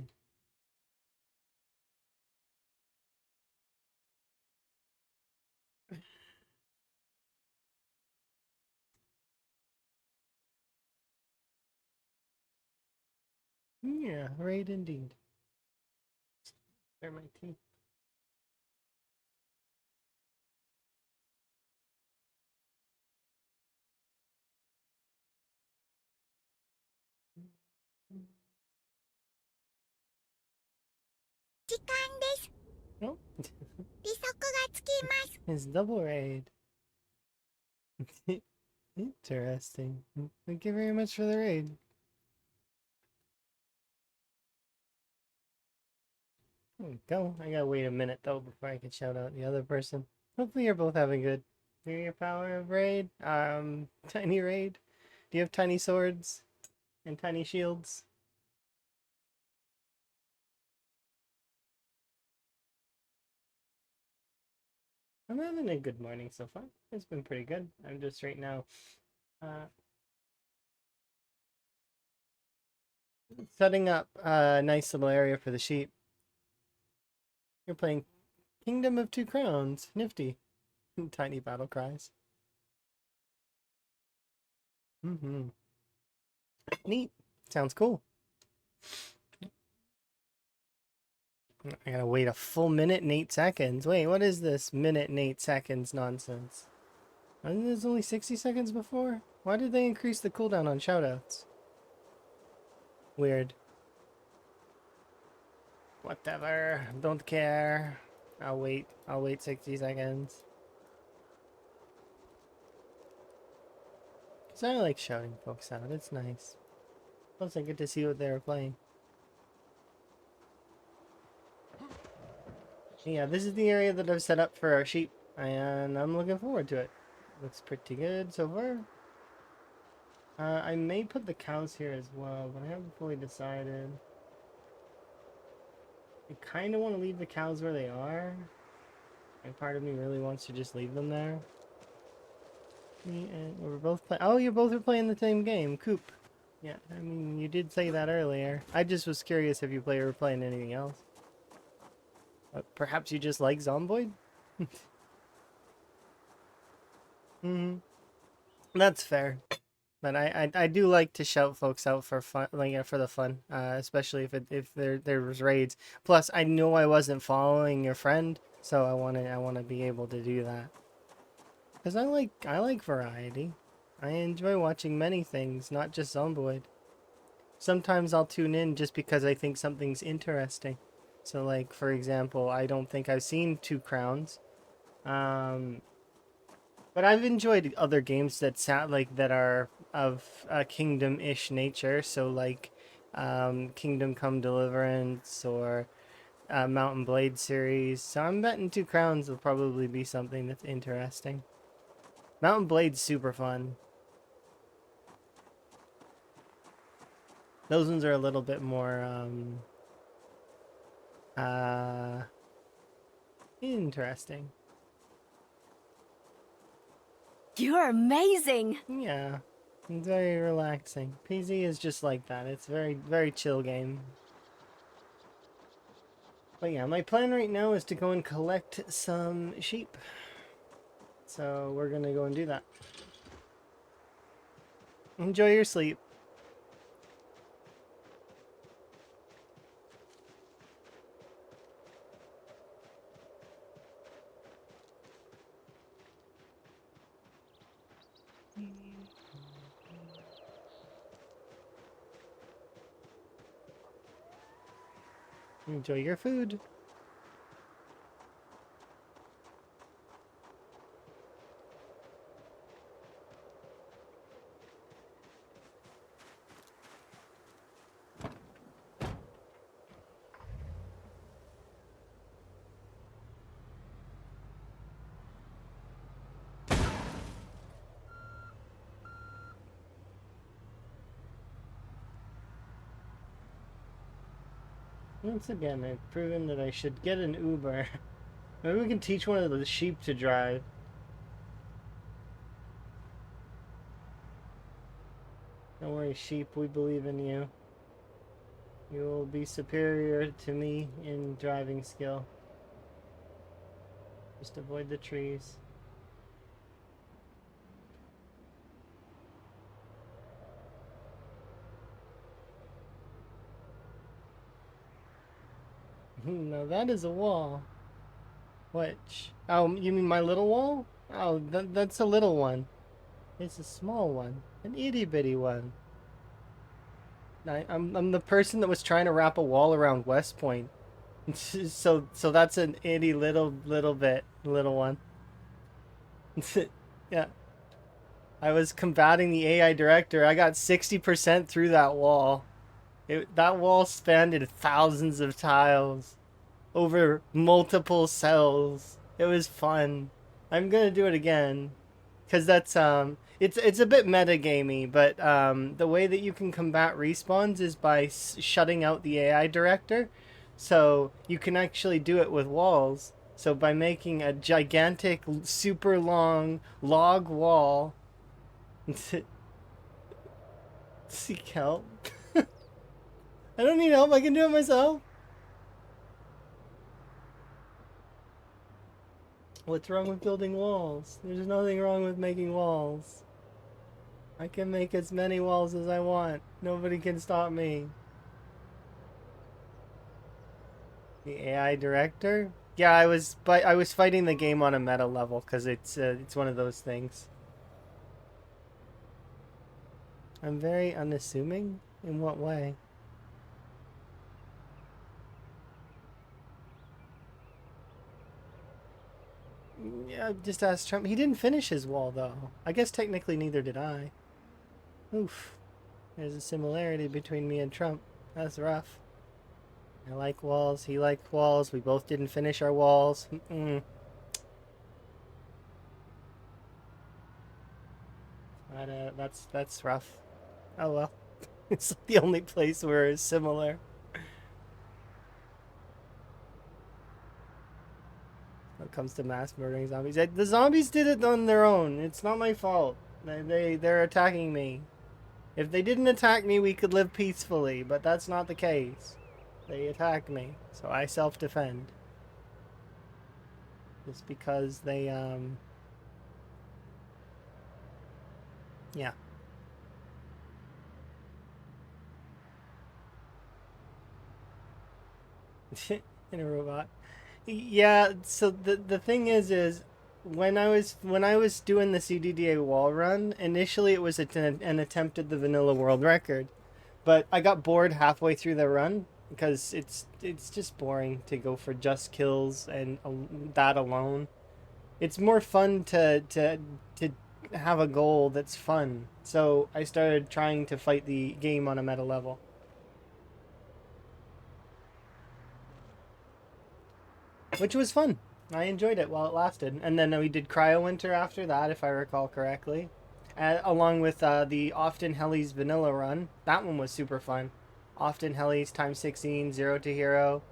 Yeah, raid indeed. They're my teeth. Oh. It's double raid. Interesting. Thank you very much for the raid. There we go. I gotta wait a minute though before I can shout out the other person. Hopefully you're both having good. Your power of raid. Tiny raid. Do you have tiny swords and tiny shields? I'm having a good morning so far. It's been pretty good. I'm just right now setting up a nice little area for the sheep. You're playing Kingdom of Two Crowns. Nifty. Tiny battle cries. Mm-hmm. Neat. Sounds cool. I gotta wait a full minute and 8 seconds. Wait, what is this minute and 8 seconds nonsense? Wasn't this only 60 seconds before? Why did they increase the cooldown on shoutouts? Weird. Whatever. Don't care. I'll wait. I'll wait 60 seconds. Because I like shouting folks out. It's nice. Plus I get to see what they were playing. Yeah, this is the area that I've set up for our sheep. And I'm looking forward to it. Looks pretty good so far. I may put the cows here as well, but I haven't fully decided. I kind of want to leave the cows where they are. And part of me really wants to just leave them there. We're both playing. Oh, you both are playing the same game, Coop. Yeah, I mean, you did say that earlier. I just was curious if you were playing anything else. Perhaps you just like Zomboid? Hmm. That's fair. But I do like to shout folks out for fun, like for the fun, especially if there was raids. Plus, I know I wasn't following your friend, so I want to be able to do that. Because I like variety. I enjoy watching many things, not just Zomboid. Sometimes I'll tune in just because I think something's interesting. So, like for example, I don't think I've seen Two Crowns. Um, But I've enjoyed other games that sound like that are of a kingdom-ish nature. So like Kingdom Come Deliverance or Mountain Blade series, so I'm betting 2 crowns will probably be something that's interesting. Mountain Blade's super fun. Those ones are a little bit more interesting. You're amazing! Yeah, it's very relaxing. PZ is just like that. It's very chill game. But yeah, my plan right now is to go and collect some sheep. So we're gonna go and do that. Enjoy your sleep. Enjoy your food. Once again, I've proven that I should get an Uber. Maybe we can teach one of the sheep to drive. Don't worry, sheep, we believe in you. You will be superior to me in driving skill. Just avoid the trees. No, that is a wall. Which? Oh, you mean my little wall? Oh, that's a little one. It's a small one. An itty bitty one. I'm the person that was trying to wrap a wall around West Point. So that's an itty little little one. Yeah. I was combating the AI director. I got 60% through that wall. That wall spanned thousands of tiles over multiple cells. It was fun. I'm gonna do it again, because that's it's a bit metagamey, but the way that you can combat respawns is by shutting out the AI director, so you can actually do it with walls. So by making a gigantic, super long log wall, seek help. I don't need help. I can do it myself. What's wrong with building walls? There's nothing wrong with making walls. I can make as many walls as I want. Nobody can stop me. The AI director? Yeah, I was fighting the game on a meta level because it's one of those things. I'm very unassuming? In what way? Yeah, just ask Trump. He didn't finish his wall though. I guess technically neither did I. Oof. There's a similarity between me and Trump. That's rough. I like walls. He liked walls. We both didn't finish our walls. But, that's rough. Oh well. It's the only place where it's similar. When it comes to mass murdering zombies, the zombies did it on their own. It's not my fault. They're attacking me. If they didn't attack me, we could live peacefully. But that's not the case. They attacked me, so I self-defend. Just because they yeah. In a robot. Yeah, so the thing is when I was doing the CDDA wall run, initially it was an attempt at the vanilla world record. But I got bored halfway through the run because it's just boring to go for just kills and that alone. It's more fun to have a goal that's fun. So I started trying to fight the game on a meta level. which was fun. I enjoyed it while it lasted. And then we did Cryo Winter after that, if I recall correctly. Along with the Often Helly's Vanilla Run. That one was super fun. Often Helly's Time 16, Zero to Hero.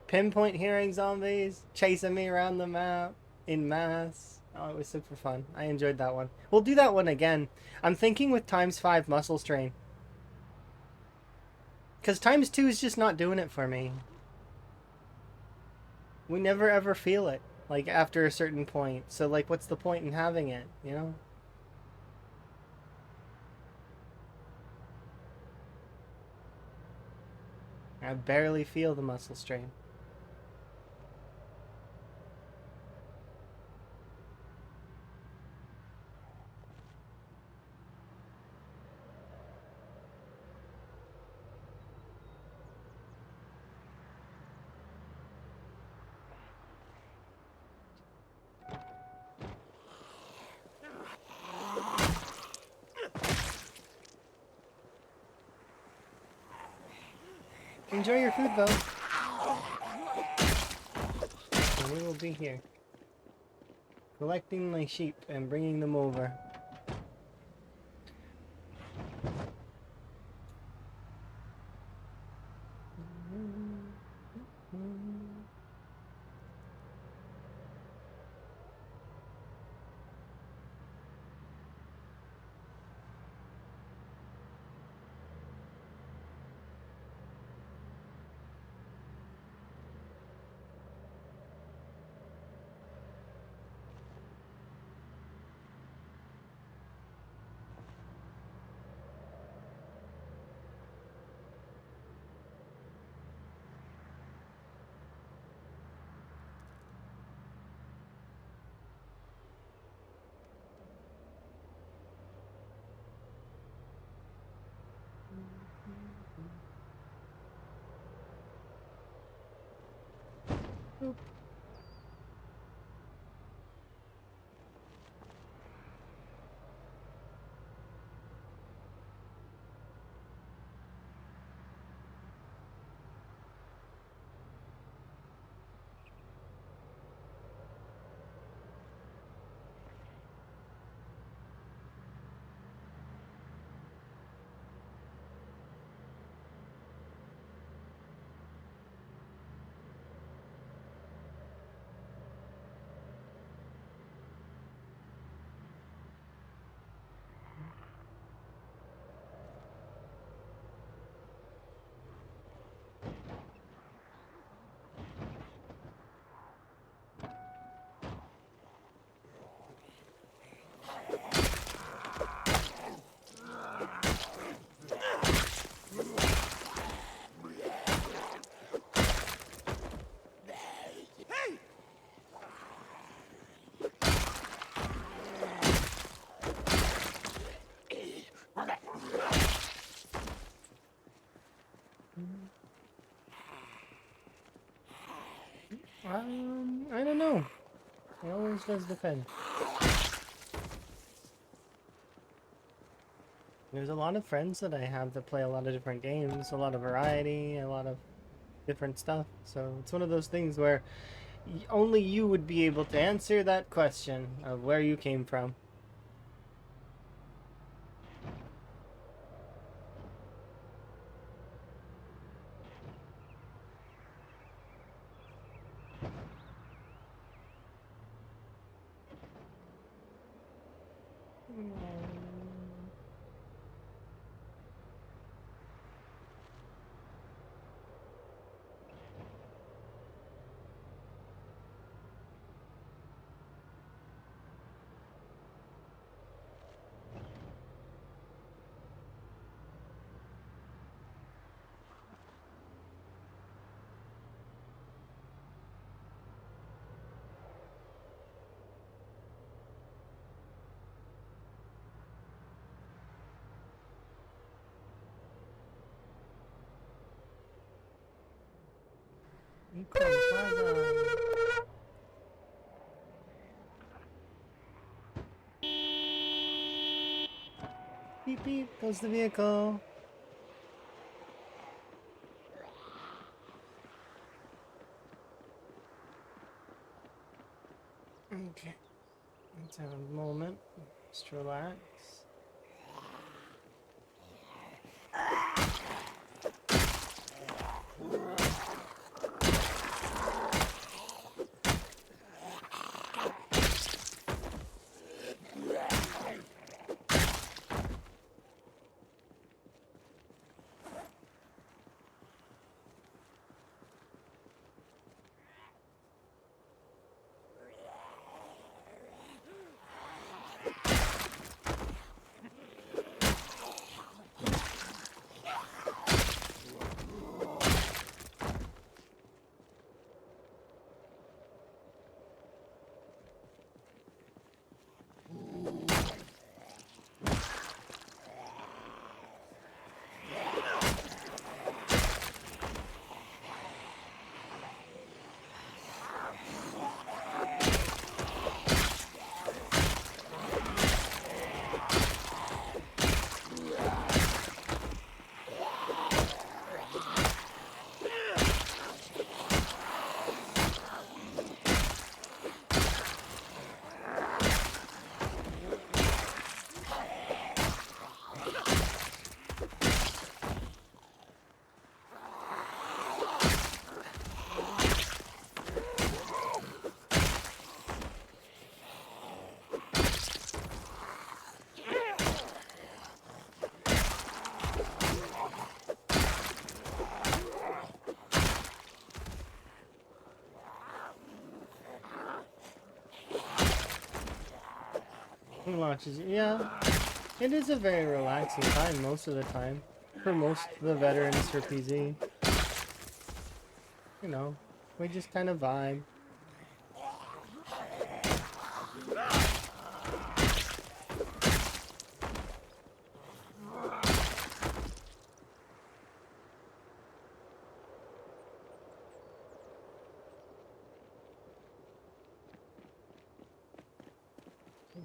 Pinpoint hearing zombies, chasing me around the map in mass. Oh, it was super fun. I enjoyed that one. We'll do that one again. I'm thinking with times 5 muscle strain. Because times 2 is just not doing it for me. We never ever feel it, like after a certain point. So like what's the point in having it, you know? I barely feel the muscle strain. Enjoy your food though. And we will be here, collecting my sheep and bringing them over. Oop. I don't know. It always does depend. There's a lot of friends that I have that play a lot of different games, a lot of variety, a lot of different stuff. So it's one of those things where only you would be able to answer that question of where you came from. Beep beep goes the vehicle. Okay. Let's have a moment. Just relax. Launches. Yeah, it is a very relaxing time most of the time. For most of the veterans for PZ. You know, we just kind of vibe.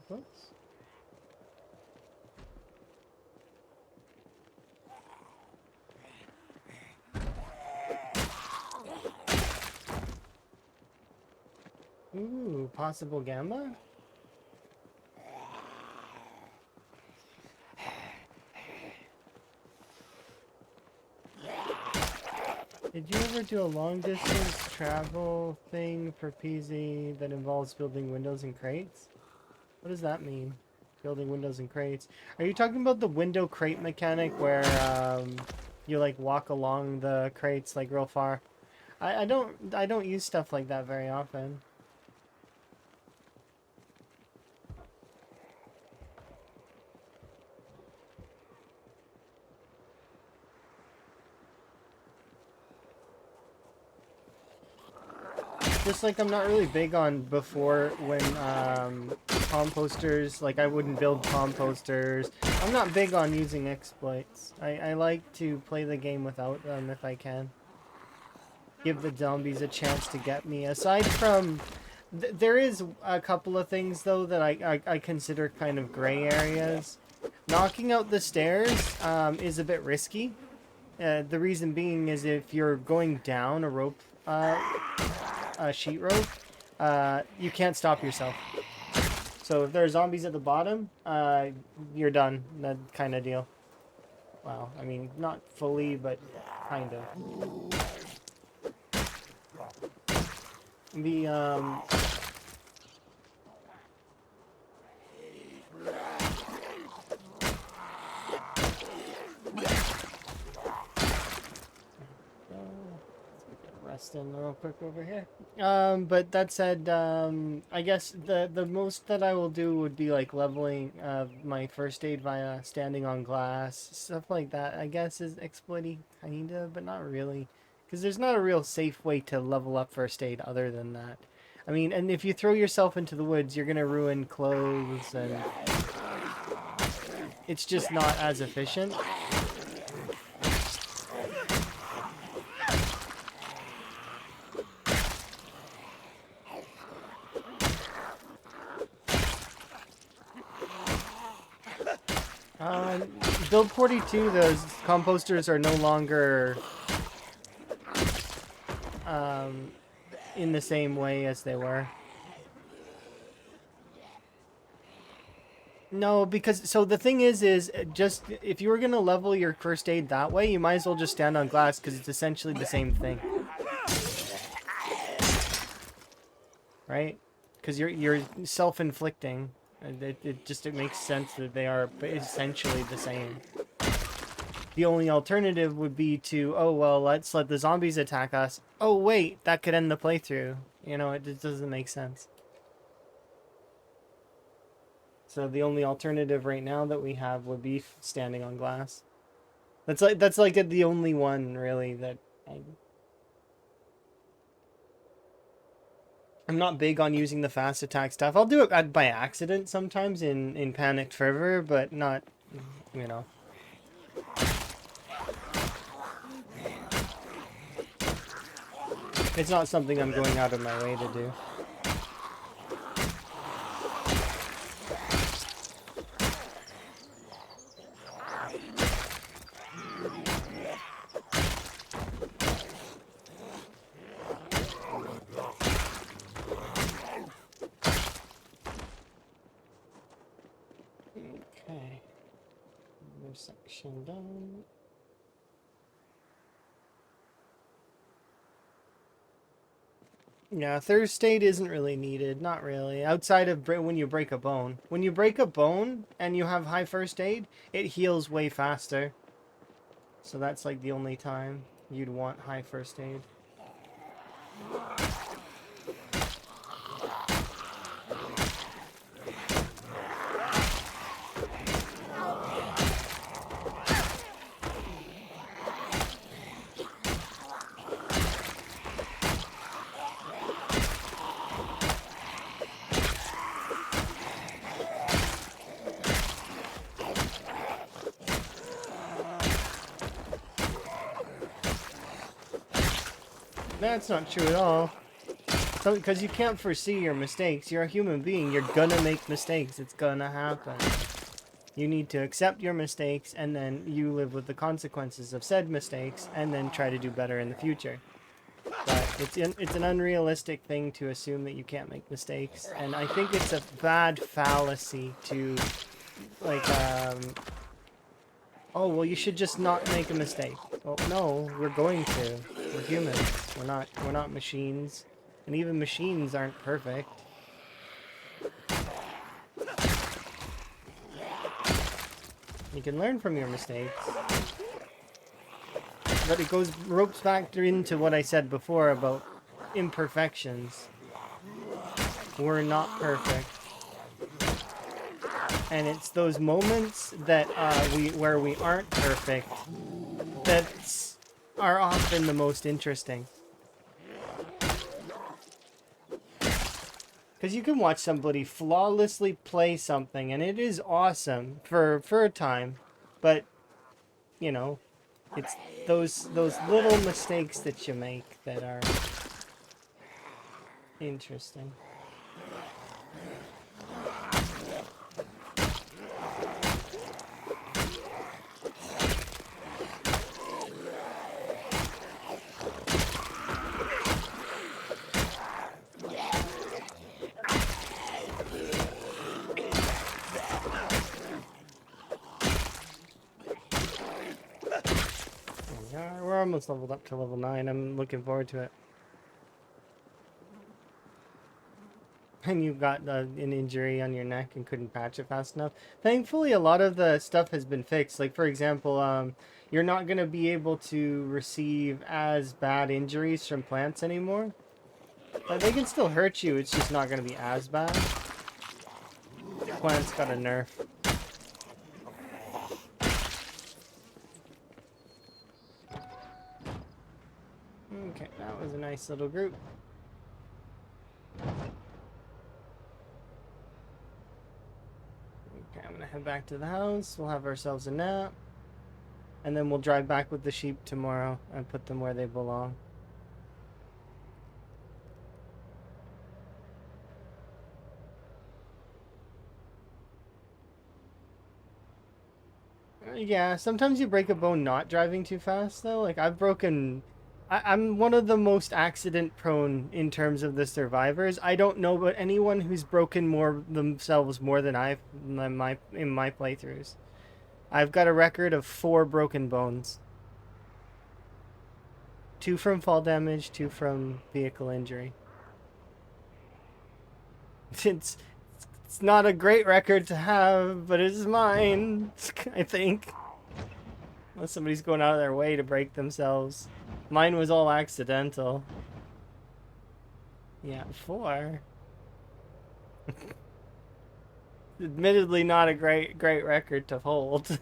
Books. Ooh, possible Gamba? Did you ever do a long distance travel thing for PZ that involves building windows and crates? What does that mean? Building windows and crates. Are you talking about the window crate mechanic where you like walk along the crates like real far? I don't use stuff like that very often. Just like I'm not really big on before when composters, like I wouldn't build composters. I'm not big on using exploits. I like to play the game without them if I can. Give the zombies a chance to get me. Aside from, there is a couple of things though that I consider kind of gray areas. Knocking out the stairs is a bit risky. The reason being is if you're going down a rope, a sheet rope, you can't stop yourself. So if there are zombies at the bottom, you're done. That kind of deal. Wow, I mean, not fully, but kind of. The rest in real quick over here. But that said, I guess the most that I will do would be like leveling my first aid via standing on glass, stuff like that. I guess is exploity kinda, but not really, because there's not a real safe way to level up first aid other than that. I mean, and if you throw yourself into the woods, you're gonna ruin clothes, and it's just not as efficient. Build 42, those composters are no longer in the same way as they were. No, because so the thing is just if you were gonna level your first aid that way, you might as well just stand on glass because it's essentially the same thing, right? Because you're self-inflicting. And it makes sense that they are essentially the same. The only alternative would be to, oh well, let's let the zombies attack us. Oh wait, that could end the playthrough. You know, it just doesn't make sense. So the only alternative right now that we have would be standing on glass. That's like the only one really that I'm not big on using the fast attack stuff. I'll do it by accident sometimes in panicked fervor, but not, you know. It's not something I'm going out of my way to do. Okay. Another section done. Yeah, third state isn't really needed. Not really. Outside of when you break a bone. When you break a bone and you have high first aid, it heals way faster. So that's like the only time you'd want high first aid. That's not true at all. So, because you can't foresee your mistakes. You're a human being. You're gonna make mistakes. It's gonna happen. You need to accept your mistakes, and then you live with the consequences of said mistakes, and then try to do better in the future. But it's an unrealistic thing to assume that you can't make mistakes, and I think it's a bad fallacy to, like, oh, well, you should just not make a mistake. Well, no, we're going to. We're humans. We're not machines. And even machines aren't perfect. You can learn from your mistakes. But it ropes back into what I said before about imperfections. We're not perfect. And it's those moments that where we aren't perfect that are often the most interesting. Because you can watch somebody flawlessly play something, and it is awesome for a time, but you know, it's those little mistakes that you make that are interesting. We're almost leveled up to level 9. I'm looking forward to it. And you got an injury on your neck and couldn't patch it fast enough. Thankfully, a lot of the stuff has been fixed. Like, for example, you're not going to be able to receive as bad injuries from plants anymore. But they can still hurt you, it's just not going to be as bad. Plants got a nerf. Okay, that was a nice little group. Okay, I'm gonna head back to the house. We'll have ourselves a nap. And then we'll drive back with the sheep tomorrow and put them where they belong. Yeah, sometimes you break a bone not driving too fast, though. Like, I've broken I'm one of the most accident prone in terms of the survivors. I don't know about anyone who's broken more themselves more than I've in my playthroughs. I've got a record of 4 broken bones. 2 from fall damage, 2 from vehicle injury. It's it's not a great record to have, but it's mine, I think. Unless somebody's going out of their way to break themselves. Mine was all accidental. Yeah, 4. Admittedly not a great record to hold.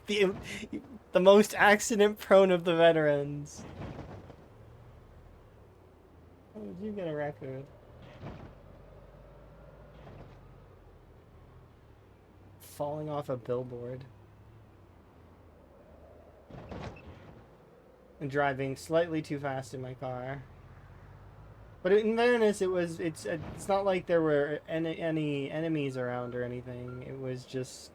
the the most accident prone of the veterans. How did you get a record? Falling off a billboard. And driving slightly too fast in my car. But in fairness, it's not like there were any enemies around or anything. It was just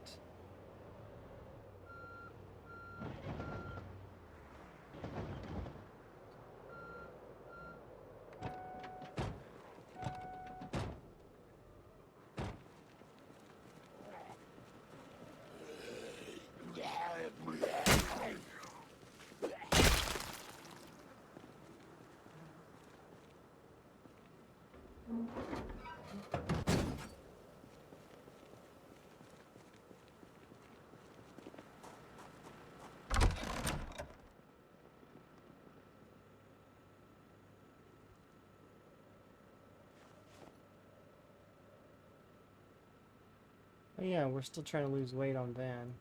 oh yeah, we're still trying to lose weight on Van.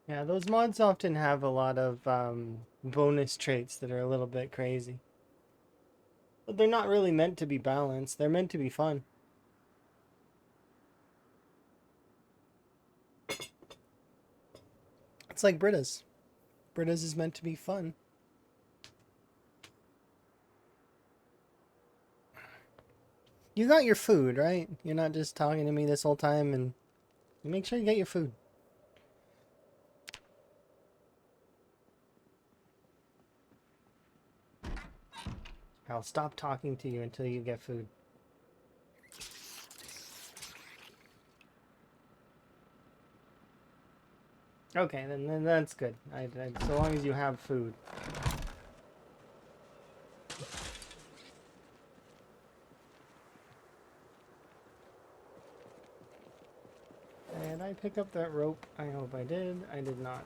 Yeah, those mods often have a lot of bonus traits that are a little bit crazy. But they're not really meant to be balanced. They're meant to be fun. It's like Britta's. Britta's is meant to be fun. You got your food, right? You're not just talking to me this whole time, and make sure you get your food. I'll stop talking to you until you get food. Okay, then that's good. So long as you have food. Did I pick up that rope? I hope I did. I did not.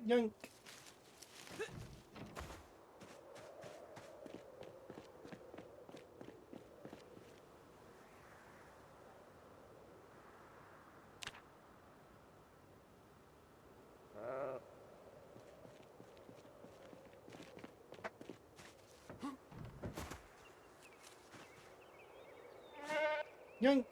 Yoink. Yoink.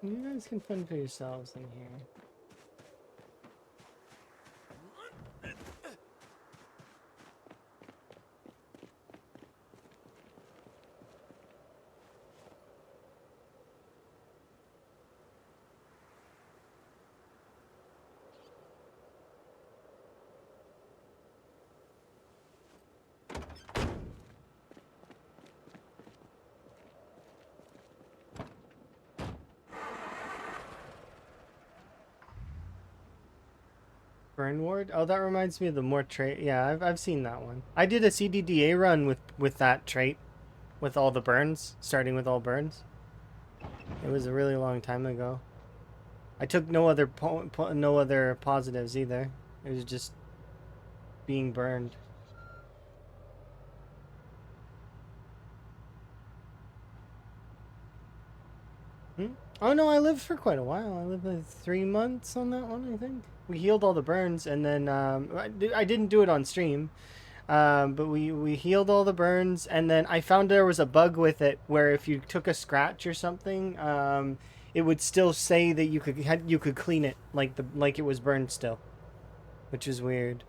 You guys can fend for yourselves in here. Burn Ward? Oh, that reminds me of the more trait. Yeah, I've seen that one. I did a CDDA run with that trait, with all the burns, starting with all burns. It was a really long time ago. I took no other no other positives either. It was just being burned. Hmm? Oh no, I lived for quite a while. I lived like 3 months on that one, I think. We healed all the burns, and then I didn't do it on stream. But we healed all the burns, and then I found there was a bug with it where if you took a scratch or something, it would still say that you could clean it like it was burned still, which is weird.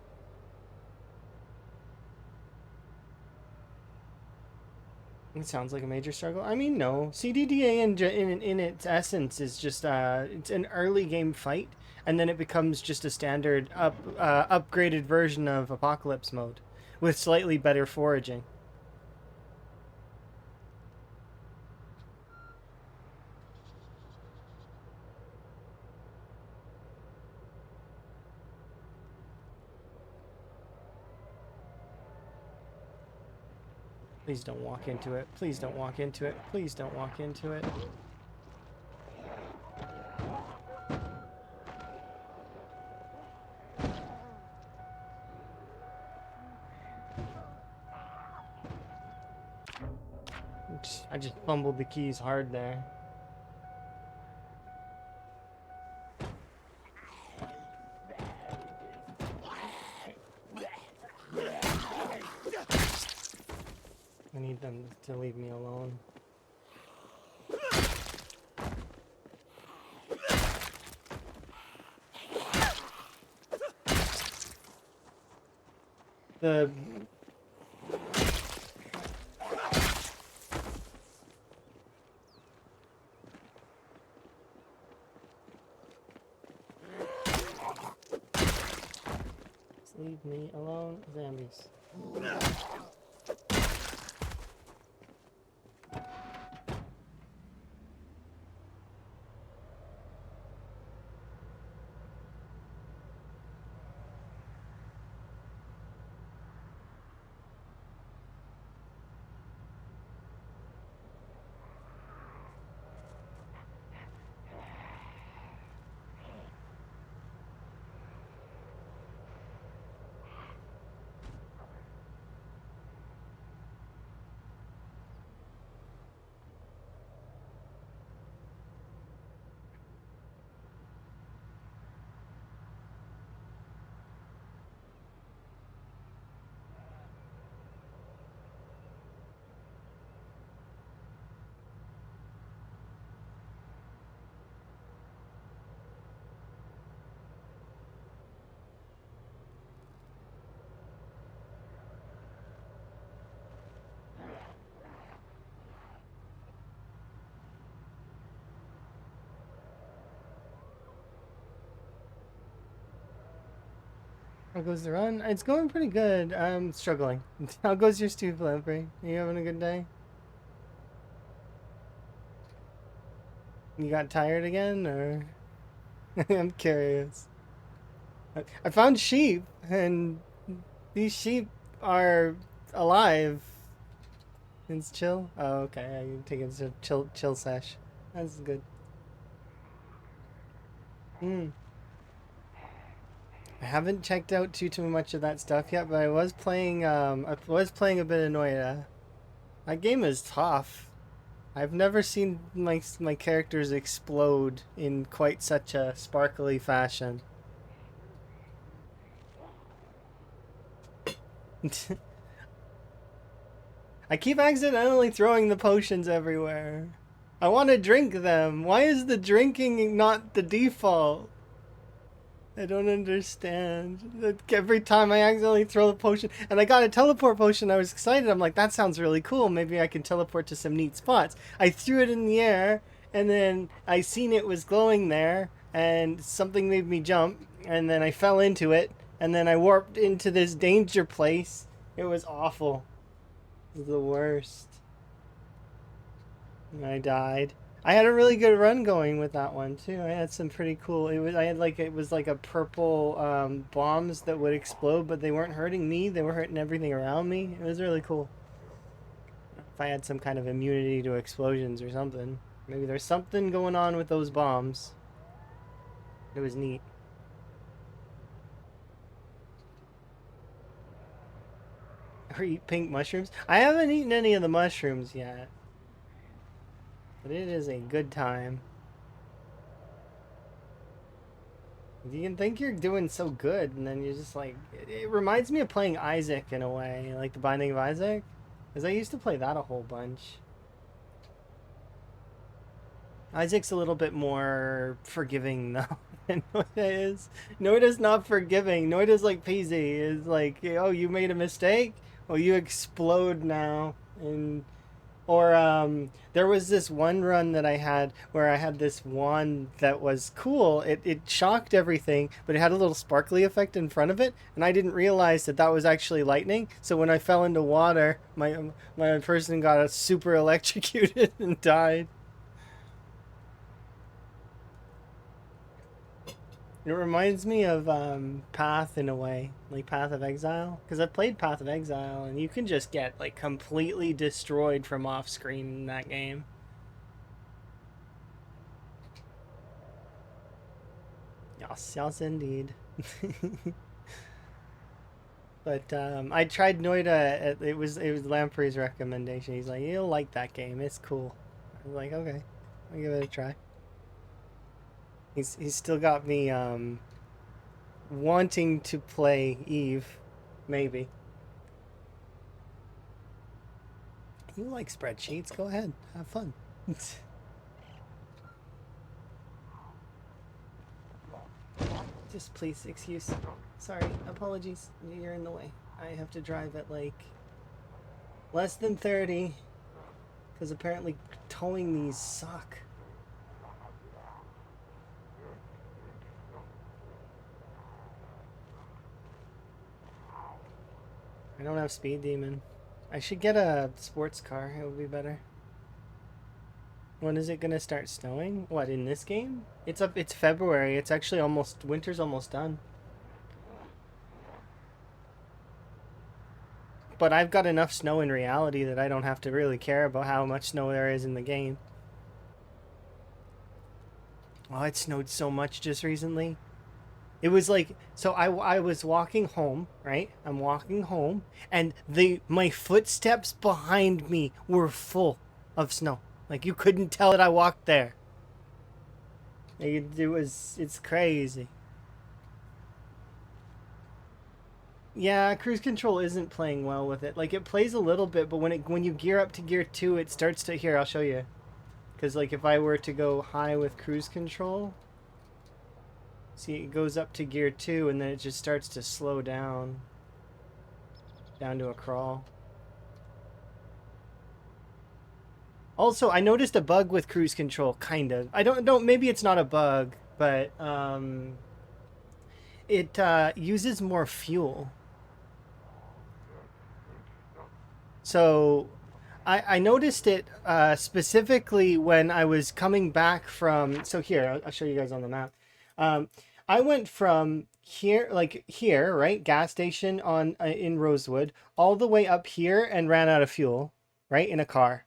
It sounds like a major struggle. I mean, no. CDDA in its essence is just it's an early game fight, and then it becomes just a standard upgraded version of Apocalypse mode, with slightly better foraging. Please don't walk into it. Please don't walk into it. Please don't walk into it. I just fumbled the keys hard there. I need them to leave me alone. The leave me alone, zombies. How goes the run? It's going pretty good. I'm struggling. How goes your stew, Lamprey? Are you having a good day? You got tired again, or? I'm curious. I found sheep, and these sheep are alive. It's chill. Oh, okay. I can take it to chill sesh. That's good. Hmm. I haven't checked out too much of that stuff yet, but I was playing a bit of Noita. That game is tough. I've never seen my characters explode in quite such a sparkly fashion. I keep accidentally throwing the potions everywhere. I want to drink them. Why is the drinking not the default? I don't understand. Every time I accidentally throw the potion, and I got a teleport potion, I was excited. I'm like, that sounds really cool. Maybe I can teleport to some neat spots. I threw it in the air, and then I seen it was glowing there, and something made me jump, and then I fell into it, and then I warped into this danger place. It was awful. It was the worst. And I died. I had a really good run going with that one too. I had some pretty cool. It was like a purple bombs that would explode, but they weren't hurting me. They were hurting everything around me. It was really cool. If I had some kind of immunity to explosions or something, maybe there's something going on with those bombs. It was neat. Or eat pink mushrooms. I haven't eaten any of the mushrooms yet, but it is a good time. You can think you're doing so good, and then you're just like, it reminds me of playing Isaac in a way, like the Binding of Isaac, because I used to play that a whole bunch. Isaac's a little bit more forgiving though than Noida is. Noida's not forgiving. Noida's like peasy. Is like, oh, you made a mistake. Well, you explode now, and or there was this one run that I had where I had this wand that was cool. It shocked everything, but it had a little sparkly effect in front of it, and I didn't realize that that was actually lightning. So when I fell into water, my person got super electrocuted and died. It reminds me of Path in a way, like Path of Exile, because I've played Path of Exile, and you can just get like completely destroyed from off screen in that game. Yes, yes, indeed. But I tried Noida. It was Lamprey's recommendation. He's like, you'll like that game. It's cool. I was like, okay, I'll give it a try. He's still got me wanting to play Eve, maybe. You like spreadsheets? Go ahead, have fun. Just please excuse. Sorry, apologies. You're in the way. I have to drive at like less than 30 because apparently towing these suck. I don't have Speed Demon. I should get a sports car. It would be better. When is it gonna start snowing? What, in this game? It's February. It's actually almost winter's almost done. But I've got enough snow in reality that I don't have to really care about how much snow there is in the game. Oh, it snowed so much just recently. It was like, so I was walking home, right? I'm walking home, and my footsteps behind me were full of snow. Like you couldn't tell that I walked there. It's crazy. Yeah, cruise control isn't playing well with it. Like it plays a little bit, but when you gear up to gear 2, it starts to here, I'll show you. Cuz like if I were to go high with cruise control, see it goes up to gear 2 and then it just starts to slow down to a crawl. Also, I noticed a bug with cruise control kind of. I don't maybe it's not a bug, but it uses more fuel. So I noticed it specifically when I was coming back from. So here, I'll show you guys on the map. I went from here, like here, right, gas station on in Rosewood, all the way up here and ran out of fuel, right, in a car.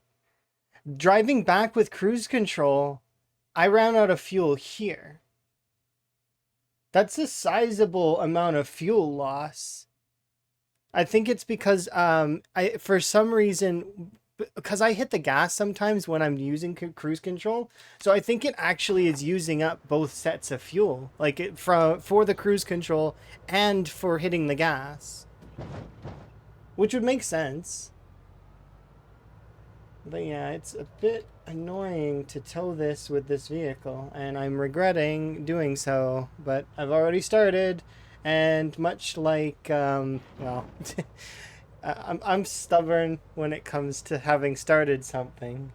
Driving back with cruise control, I ran out of fuel here. That's a sizable amount of fuel loss. I think it's because I for some reason because I hit the gas sometimes when I'm using cruise control, so I think it actually is using up both sets of fuel, like it for the cruise control and for hitting the gas, which would make sense. But yeah, it's a bit annoying to tow this with this vehicle, and I'm regretting doing so, but I've already started, and much like, well, I'm stubborn when it comes to having started something.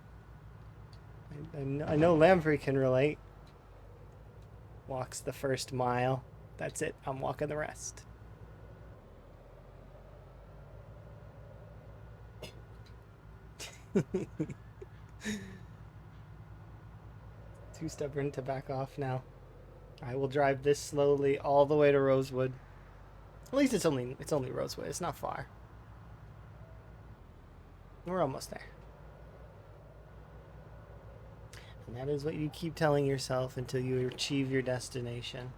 I know Lamprey can relate. Walks the first mile. That's it. I'm walking the rest. Too stubborn to back off now. I will drive this slowly all the way to Rosewood. At least it's only Rosewood. It's not far. We're almost there. And that is what you keep telling yourself until you achieve your destination.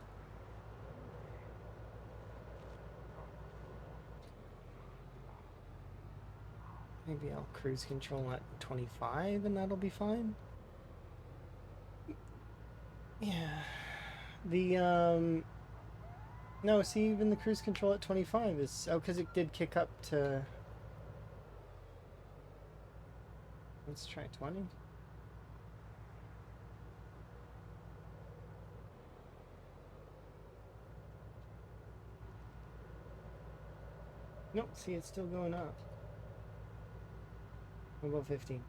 Maybe I'll cruise control at 25 and that'll be fine. Yeah. No, see, even the cruise control at 25 is... Oh, because it did kick up to... Let's try 20. Nope, see, it's still going up. What about 15?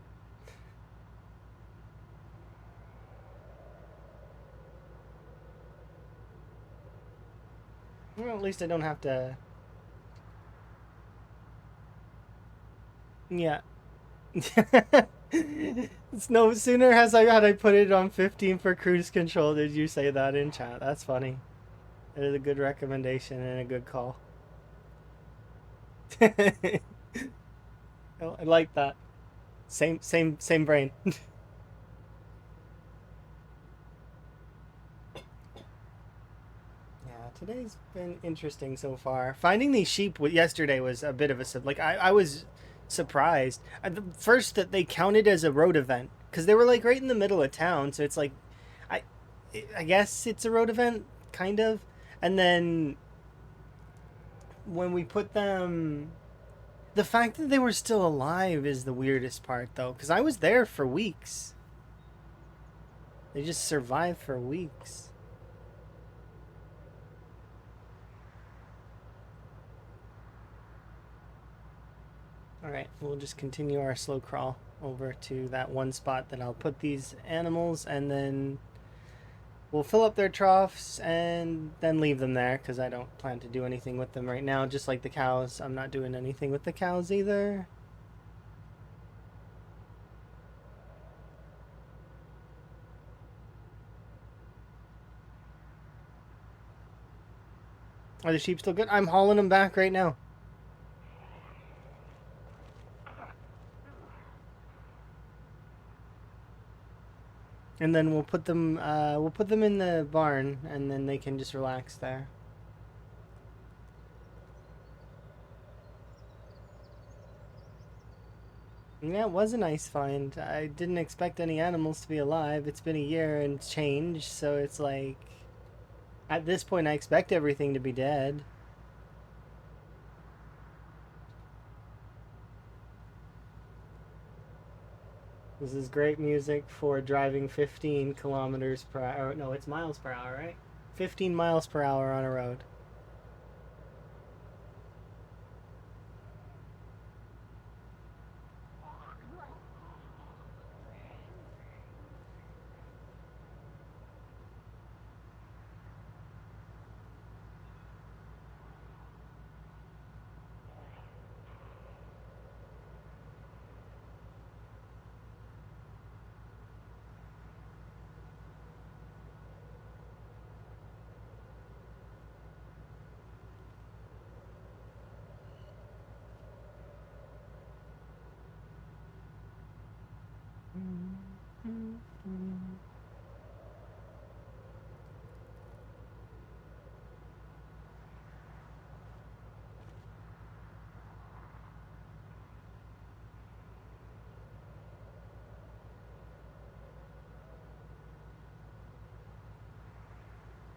Well, at least I don't have to... Yeah. It's no sooner had I put it on 15 for cruise control did you say that in chat. That's funny. That is a good recommendation and a good call. I like that. Same brain. Today's been interesting so far. Finding these sheep yesterday was a bit of a... Like, I was surprised. First, that they counted as a road event. Because they were, like, right in the middle of town. So it's like... I guess it's a road event, kind of. And then... When we put them... The fact that they were still alive is the weirdest part, though. Because I was there for weeks. They just survived for weeks. Alright, we'll just continue our slow crawl over to that one spot that I'll put these animals, and then we'll fill up their troughs and then leave them there because I don't plan to do anything with them right now. Just like the cows, I'm not doing anything with the cows either. Are the sheep still good? I'm hauling them back right now. And then we'll put them in the barn, and then they can just relax there. Yeah, it was a nice find. I didn't expect any animals to be alive. It's been a year and change, so it's like... At this point, I expect everything to be dead. This is great music for driving 15 kilometers per hour. No, it's miles per hour, right? 15 miles per hour on a road.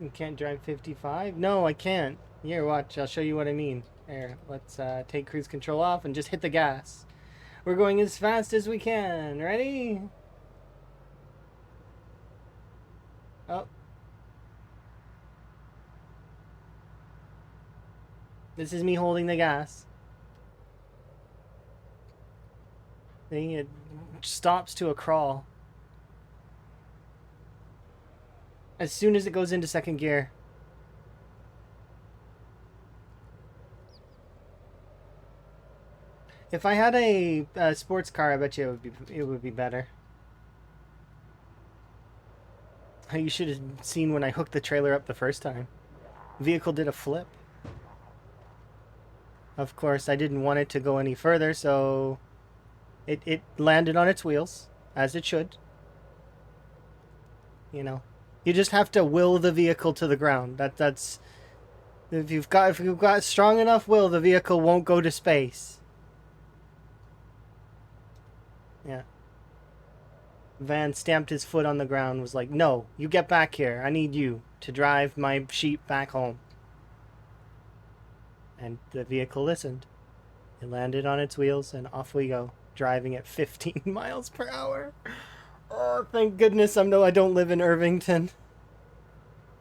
You can't drive 55? No, I can't. Here, watch. I'll show you what I mean. Here, let's take cruise control off and just hit the gas. We're going as fast as we can. Ready? Oh. This is me holding the gas. See, it stops to a crawl. As soon as it goes into second gear. If I had a sports car, I bet you it would be better. You should have seen when I hooked the trailer up the first time. Vehicle did a flip. Of course, I didn't want it to go any further, so it landed on its wheels, as it should. You know, you just have to will the vehicle to the ground. That's if you've got strong enough will, the vehicle won't go to space. Yeah. Van stamped his foot on the ground, was like, "No, you get back here. I need you to drive my sheep back home." And the vehicle listened. It landed on its wheels, and off we go, driving at 15 miles per hour. Oh, thank goodness I don't live in Irvington.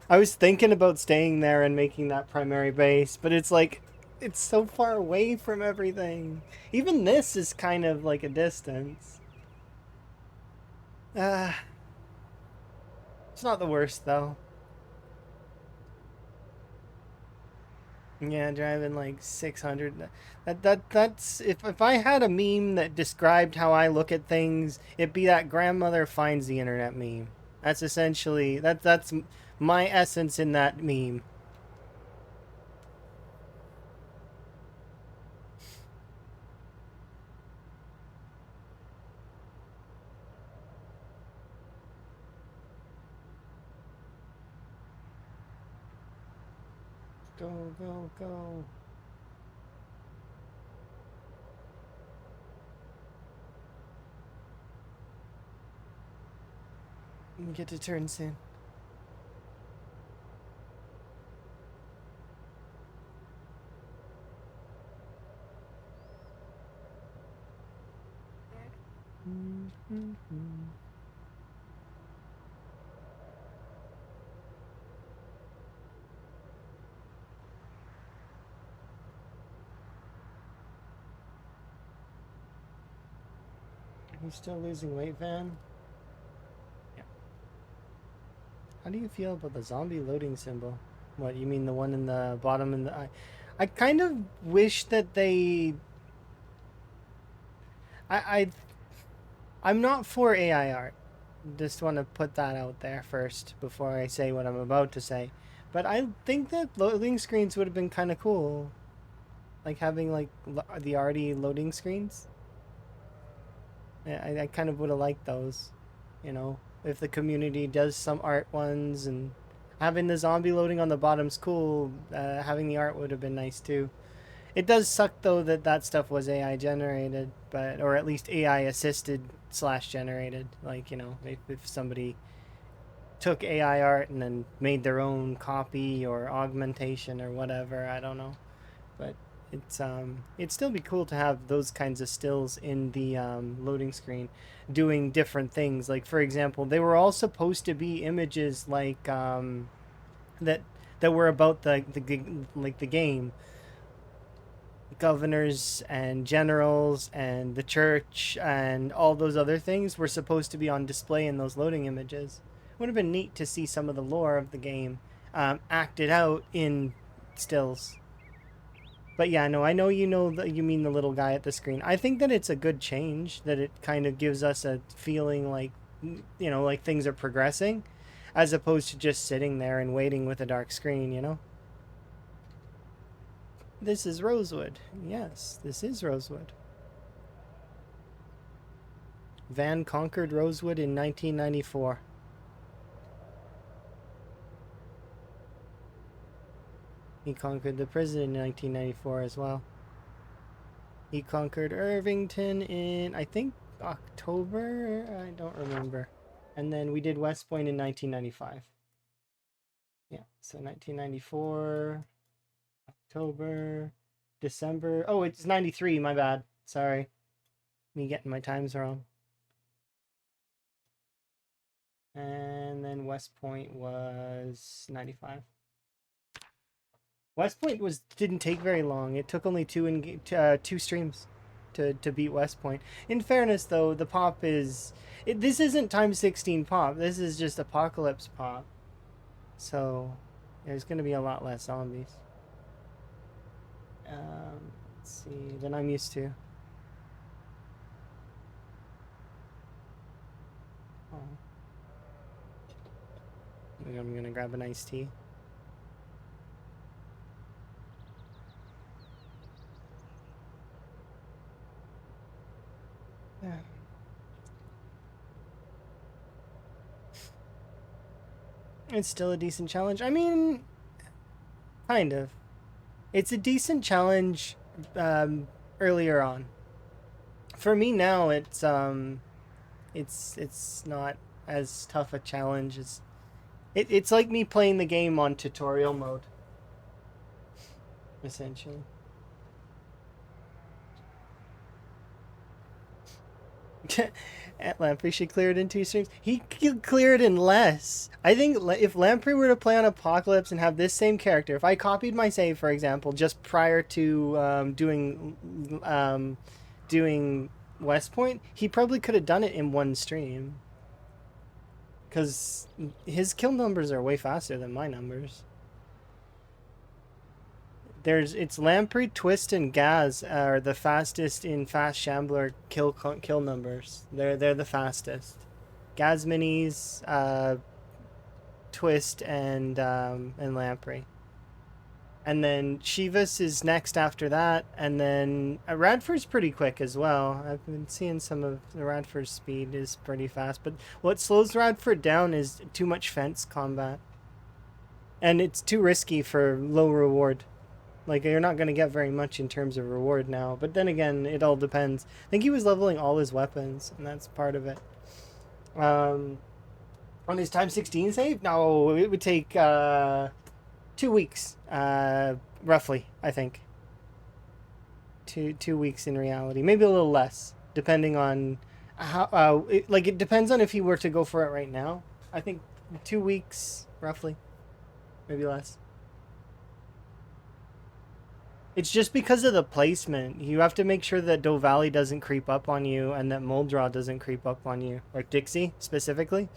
I was thinking about staying there and making that primary base, but it's like, it's so far away from everything. Even this is kind of like a distance. It's not the worst though. Yeah, driving like 600. That's if I had a meme that described how I look at things, it'd be that grandmother finds the internet meme. That's essentially that's my essence in that meme. Go, go, go. We get to turn soon. Are you still losing weight, Van? Yeah. How do you feel about the zombie loading symbol? What, you mean the one in the bottom in the I kind of wish that they I I'm not for AI art. Just want to put that out there first before I say what I'm about to say. But I think that loading screens would have been kind of cool. Like having like the arty loading screens. I kind of would have liked those. You know, if the community does some art ones and having the zombie loading on the bottom's cool. Having the art would have been nice too. It does suck though that that stuff was AI generated, but or at least AI assisted slash generated. Like you know, if somebody took AI art and then made their own copy or augmentation or whatever, I don't know. But it'd still be cool to have those kinds of stills in the loading screen doing different things. Like for example, they were all supposed to be images like that that were about the game governors and generals and the church and all those other things were supposed to be on display in those loading images. Would have been neat to see some of the lore of the game acted out in stills. But yeah, no, I know you mean the little guy at the screen. I think that it's a good change that it kind of gives us a feeling like like things are progressing as opposed to just sitting there and waiting with a dark screen, you know? This is Rosewood. Yes, this is Rosewood. Van conquered Rosewood in 1994. He conquered the prison in 1994 as well. He conquered Irvington in, I think, October? I don't remember. And then we did West Point in 1995. Yeah, so 1994, October, December. Oh, it's 93, my bad. Sorry. Me getting my times wrong. And then West Point was 95. West Point didn't take very long. It took only two streams to beat West Point. In fairness, though, the pop this isn't times 16 pop. This is just apocalypse pop. So there's going to be a lot less zombies. Let's see. Than I'm used to. Oh. I'm gonna grab an iced tea. Yeah. It's still a decent challenge. I mean, kind of. It's a decent challenge earlier on. For me now, it's not as tough a challenge as it's like me playing the game on tutorial mode, essentially. Lamprey should clear it in 2 streams. He could clear it in less. I think if Lamprey were to play on Apocalypse and have this same character, if I copied my save, for example, just prior to doing West Point, he probably could have done it in 1 stream. Because his kill numbers are way faster than my numbers. It's Lamprey, Twist, and Gaz are the fastest in Fast Shambler kill numbers. They're the fastest. Gaz minis, Twist, and Lamprey. And then Shivas is next after that, and then Radford's pretty quick as well. I've been seeing some of the Radford's speed is pretty fast, but what slows Radford down is too much fence combat. And it's too risky for low reward. Like, you're not going to get very much in terms of reward now. But then again, it all depends. I think he was leveling all his weapons, and that's part of it. On his time 16 save? No, it would take 2 weeks, roughly, I think. Two weeks in reality. Maybe a little less, depending on how... it depends on if he were to go for it right now. I think 2 weeks, roughly. Maybe less. It's just because of the placement. You have to make sure that Doe Valley doesn't creep up on you and that Muldra doesn't creep up on you. Or Dixie, specifically.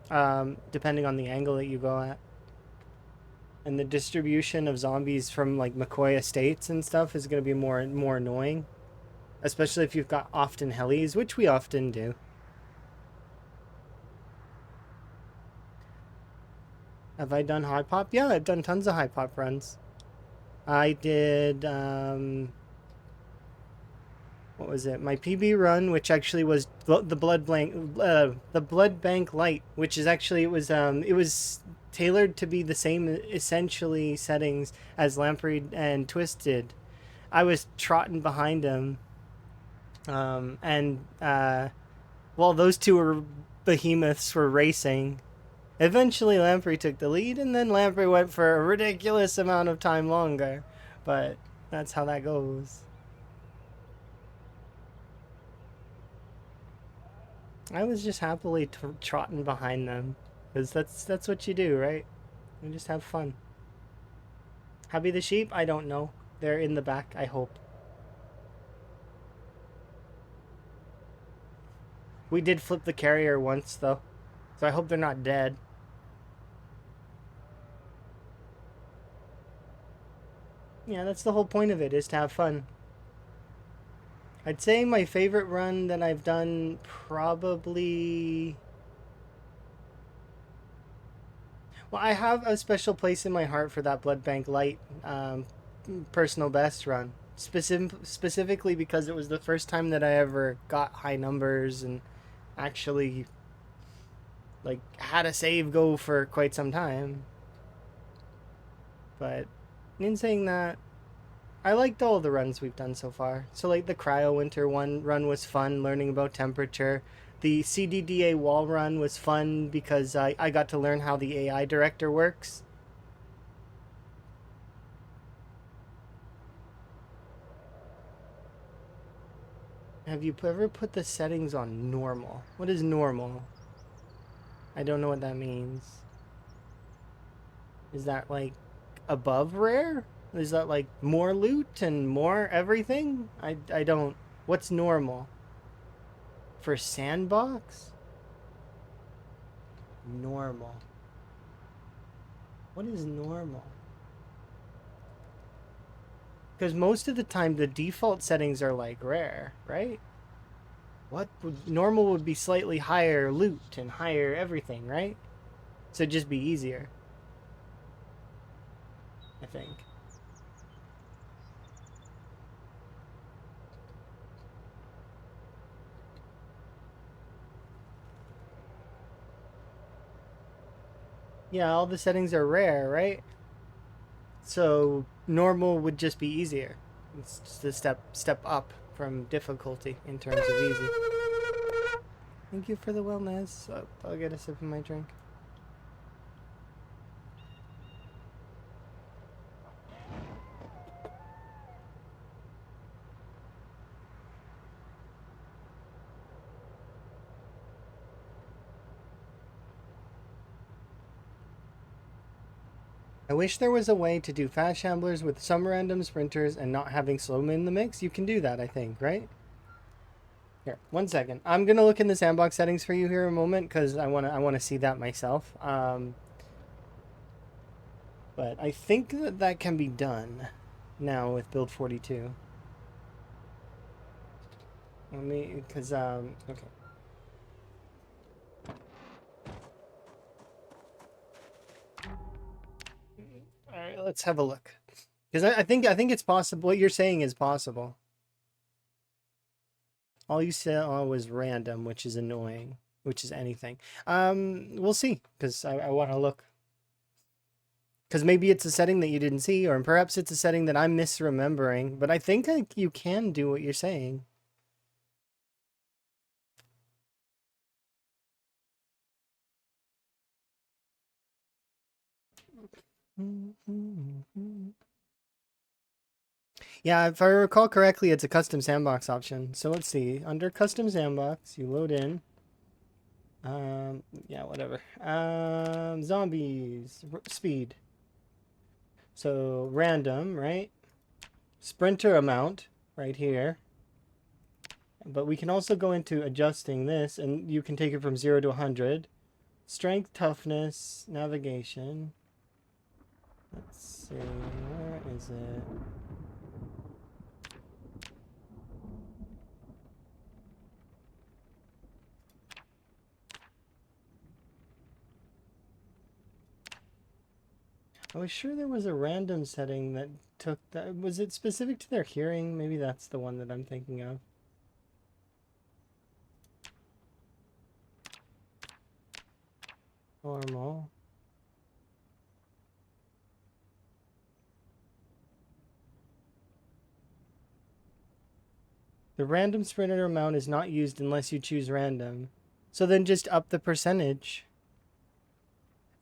Depending on the angle that you go at. And the distribution of zombies from, like, McCoy Estates and stuff is going to be more annoying. Especially if you've got often helis, which we often do. Have I done high pop? Yeah, I've done tons of high pop runs. I did, what was it? My PB run, which actually was the Blood Bank Light, which is actually, it was tailored to be the same, essentially, settings as Lamprey and Twist did. I was trotting behind him, while those two behemoths were racing, eventually, Lamprey took the lead, and then Lamprey went for a ridiculous amount of time longer. But that's how that goes. I was just happily trotting behind them. Because that's what you do, right? You just have fun. Happy the sheep? I don't know. They're in the back, I hope. We did flip the carrier once, though. So I hope they're not dead. Yeah, that's the whole point of it, is to have fun. I'd say my favorite run that I've done probably... Well, I have a special place in my heart for that Blood Bank Light personal best run. Specifically because it was the first time that I ever got high numbers and actually, like, had a save go for quite some time. But in saying that, I liked all the runs we've done so far. So, like, the Cryo Winter run was fun, learning about temperature. The CDDA wall run was fun because I got to learn how the AI director works. Have you ever put the settings on normal? What is normal? I don't know what that means. Is that, like, above rare? Is that, like, more loot and more everything? I don't... What's normal? For sandbox? Normal. What is normal? Because most of the time the default settings are like rare, right? Normal would be slightly higher loot and higher everything, right? So it'd just be easier, I think. Yeah, all the settings are rare, right? So normal would just be easier. It's just a step up from difficulty in terms of easy. Thank you for the wellness. I'll get a sip of my drink. I wish there was a way to do fast shamblers with some random sprinters and not having slowmen in the mix. You can do that, I think, right? Here, 1 second. I'm gonna look in the sandbox settings for you here a moment because I wanna see that myself. But I think that can be done now with build 42. Let me, because okay. All right, let's have a look. Because I think it's possible. What you're saying is possible. All you saw was random, which is annoying, which is anything. We'll see, because I want to look. Because maybe it's a setting that you didn't see, or perhaps it's a setting that I'm misremembering. But I think you can do what you're saying. Yeah, if I recall correctly, it's a custom sandbox option. So let's see. Under custom sandbox, you load in. Yeah, whatever. Zombies, speed. So random, right? Sprinter amount right here. But we can also go into adjusting this, and you can take it from 0 to 100. Strength, toughness, navigation. Let's see, where is it? I was sure there was a random setting that took that. Was it specific to their hearing? Maybe that's the one that I'm thinking of. Normal. The random sprinter amount is not used unless you choose random. So then just up the percentage.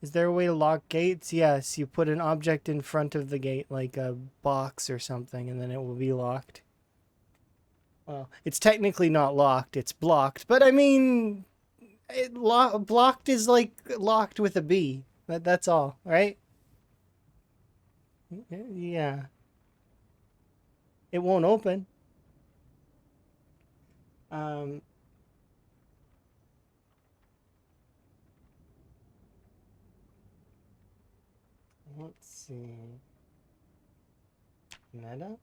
Is there a way to lock gates? Yes, you put an object in front of the gate, like a box or something, and then it will be locked. Well, it's technically not locked, it's blocked, but I mean, blocked is like locked with a B. That's all, right? Yeah. It won't open. Um, let's see. Meta?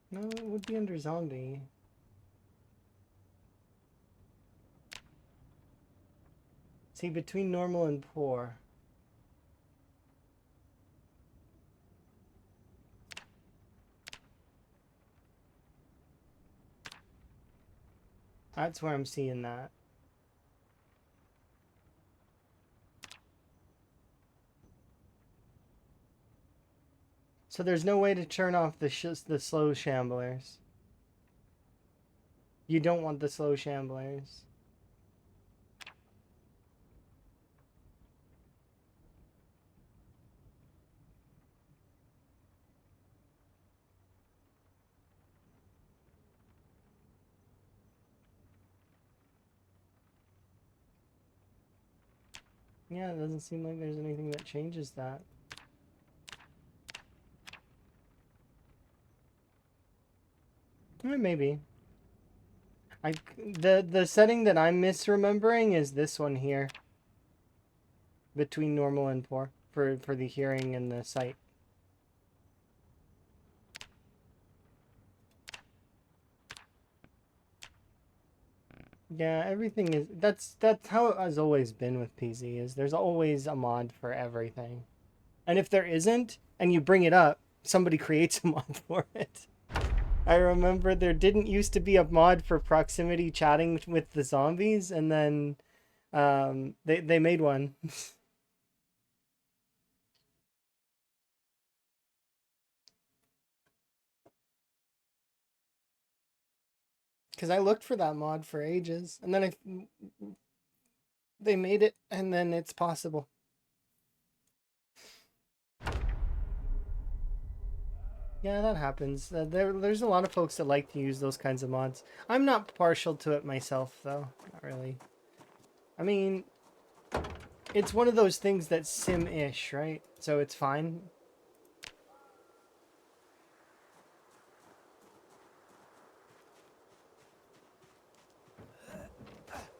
No, it would be under zombie. See, between normal and poor. That's where I'm seeing that. So there's no way to turn off the slow shamblers. You don't want the slow shamblers. Yeah, it doesn't seem like there's anything that changes that. Maybe. The setting that I'm misremembering is this one here. Between normal and poor for the hearing and the sight. Yeah, everything is that's how it has always been with PZ is there's always a mod for everything. And if there isn't and you bring it up, somebody creates a mod for it. I remember there didn't used to be a mod for proximity chatting with the zombies and then they made one. Cuz I looked for that mod for ages and then they made it and then it's possible. Yeah, that happens. There's a lot of folks that like to use those kinds of mods. I'm not partial to it myself, though. Not really. I mean, it's one of those things that's sim-ish, right? So it's fine.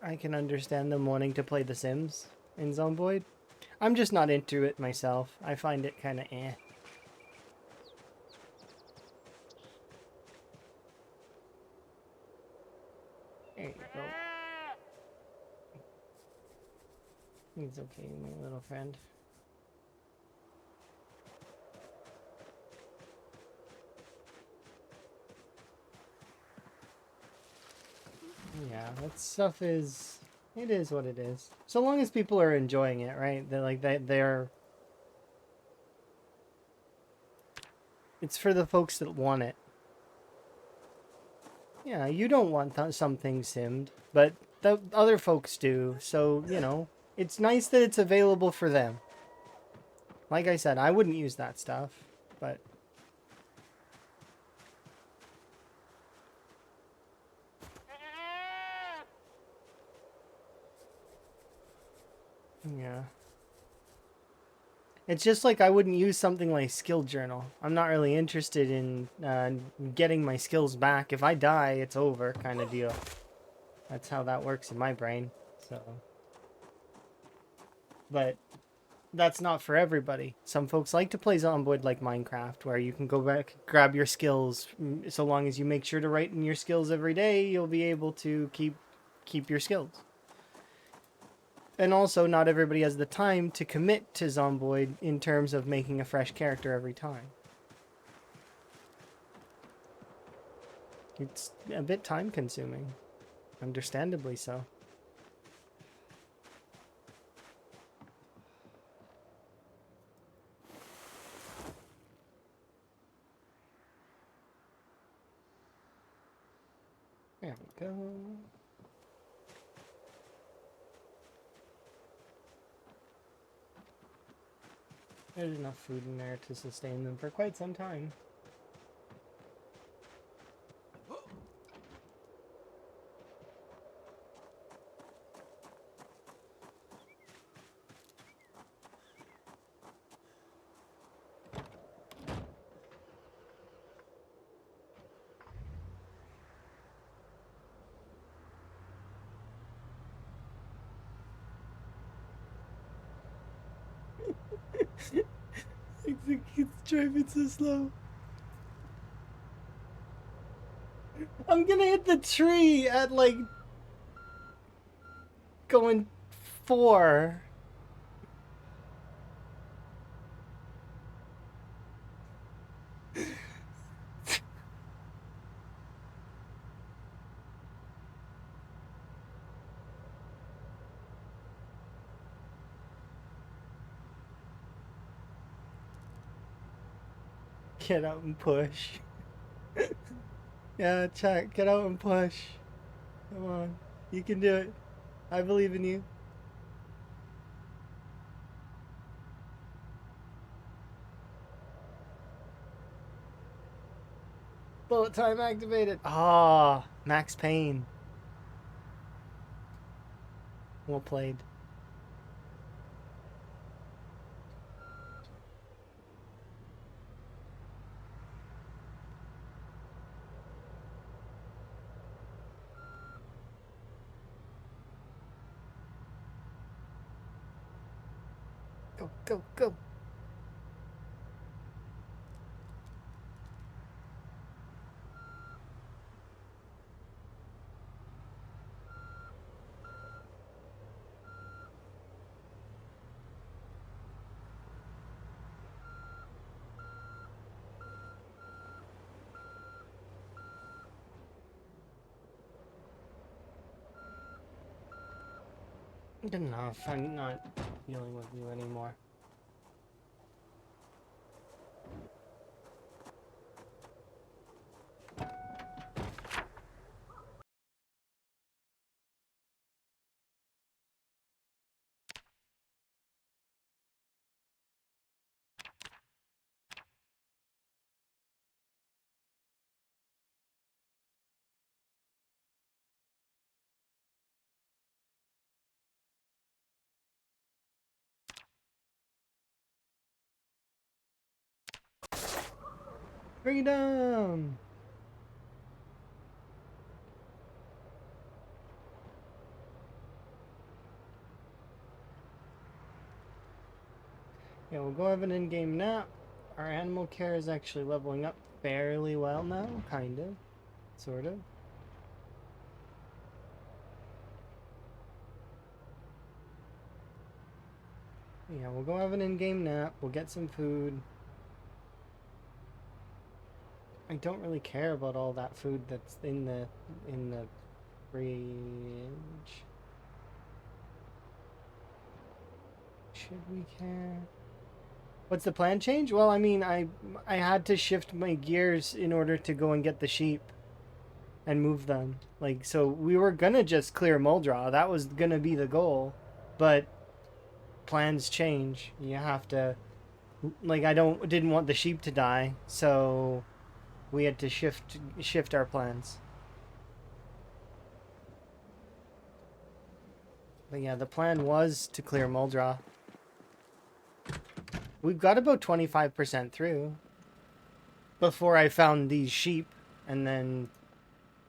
I can understand them wanting to play The Sims in Zomboid. I'm just not into it myself. I find it kind of eh. There you go. He's okay, my little friend. Yeah, that stuff is... It is what it is. So long as people are enjoying it, right? They're like, they're... It's for the folks that want it. Yeah, you don't want something simmed, but the other folks do. So, you know, it's nice that it's available for them. Like I said, I wouldn't use that stuff, but yeah. It's just like I wouldn't use something like Skill Journal. I'm not really interested in getting my skills back. If I die, it's over kind of deal. That's how that works in my brain. So, but that's not for everybody. Some folks like to play Zomboid like Minecraft, where you can go back, grab your skills. So long as you make sure to write in your skills every day, you'll be able to keep your skills. And also, not everybody has the time to commit to Zomboid in terms of making a fresh character every time. It's a bit time consuming, understandably so. There we go. There's enough food in there to sustain them for quite some time. It's driving so slow. I'm gonna hit the tree at like going 4. Get out and push. Yeah, check. Get out and push. Come on. You can do it. I believe in you. Bullet time activated. Ah, Max Payne. Well played. Go, go, go. Good enough. I'm not dealing with you anymore. Freedom! Yeah, we'll go have an in-game nap. Our animal care is actually leveling up fairly well now, kind of. Sort of. Yeah, we'll go have an in-game nap. We'll get some food. I don't really care about all that food that's in the fridge. Should we care? What's the plan change? Well, I mean, I had to shift my gears in order to go and get the sheep and move them. Like, so we were gonna just clear Muldra. That was gonna be the goal. But plans change. You have to, like, didn't want the sheep to die, so we had to shift our plans. But yeah, the plan was to clear Muldra. We've got about 25% through before I found these sheep, and then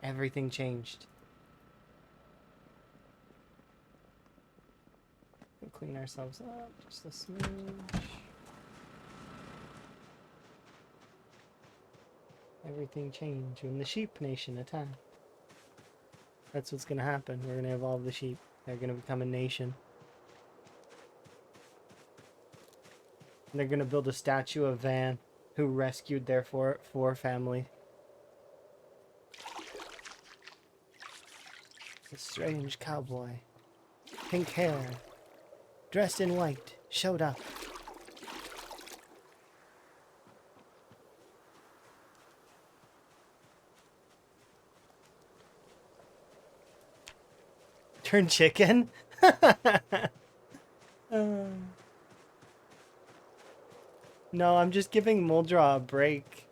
everything changed. We'll clean ourselves up just a smidge. Everything changed when the sheep nation attacked. That's what's gonna happen. We're gonna evolve the sheep. They're gonna become a nation. And they're gonna build a statue of Van, who rescued their four family. A strange cowboy, pink hair, dressed in white, showed up. Turn chicken? No, I'm just giving Muldra a break.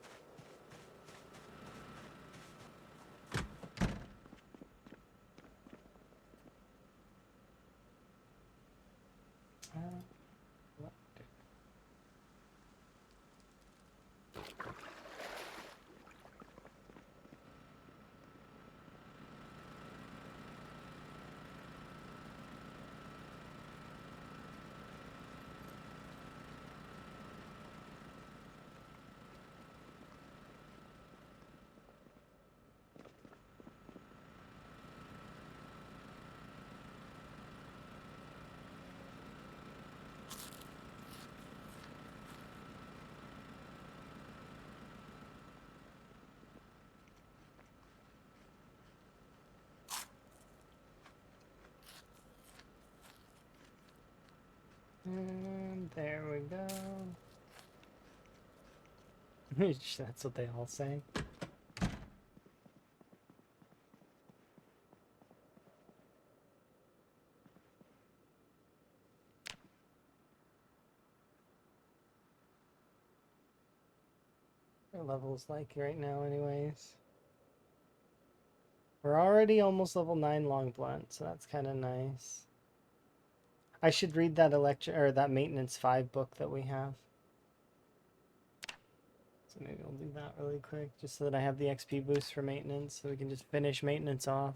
And there we go. That's what they all say. Our level's like right now anyways. We're already almost level 9 long blunt, so that's kind of nice. I should read that that maintenance 5 book that we have. So maybe we'll do that really quick, just so that I have the XP boost for maintenance, so we can just finish maintenance off.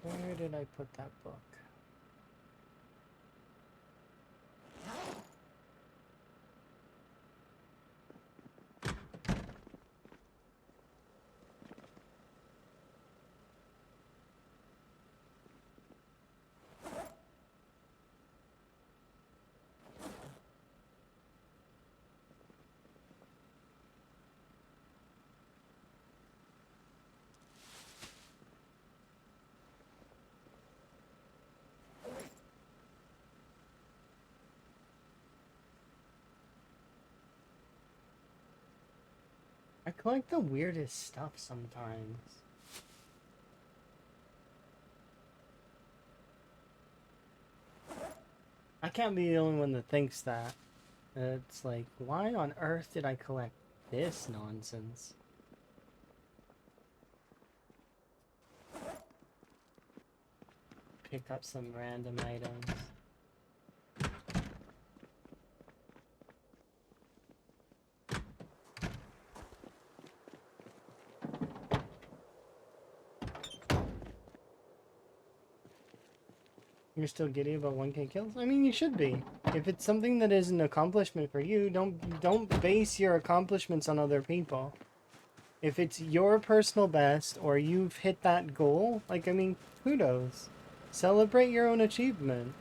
Where did I put that book? collect the weirdest stuff sometimes. I can't be the only one that thinks that. It's like, why on earth did I collect this nonsense? Pick up some random items. You're still giddy about 1K kills? I mean, you should be. If it's something that is an accomplishment for you, don't base your accomplishments on other people. If it's your personal best or you've hit that goal, like, I mean, kudos. Celebrate your own achievement.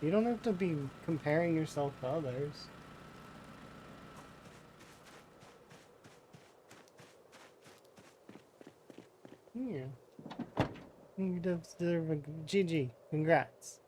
You don't have to be comparing yourself to others. Yeah. You deserve a GG. Congrats.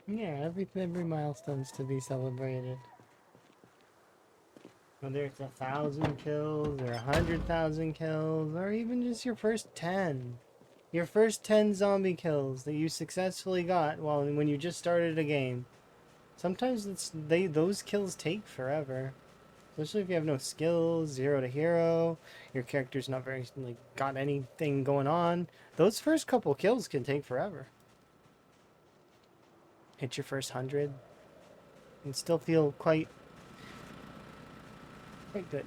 Yeah, every milestone's to be celebrated. Whether it's 1,000 kills or 100,000 kills or even just your first 10. Your first 10 zombie kills that you successfully got when you just started a game. Sometimes those kills take forever. Especially if you have no skills, 0 to hero, your character's not very like got anything going on. Those first couple kills can take forever. Hit your first 100 and still feel quite good.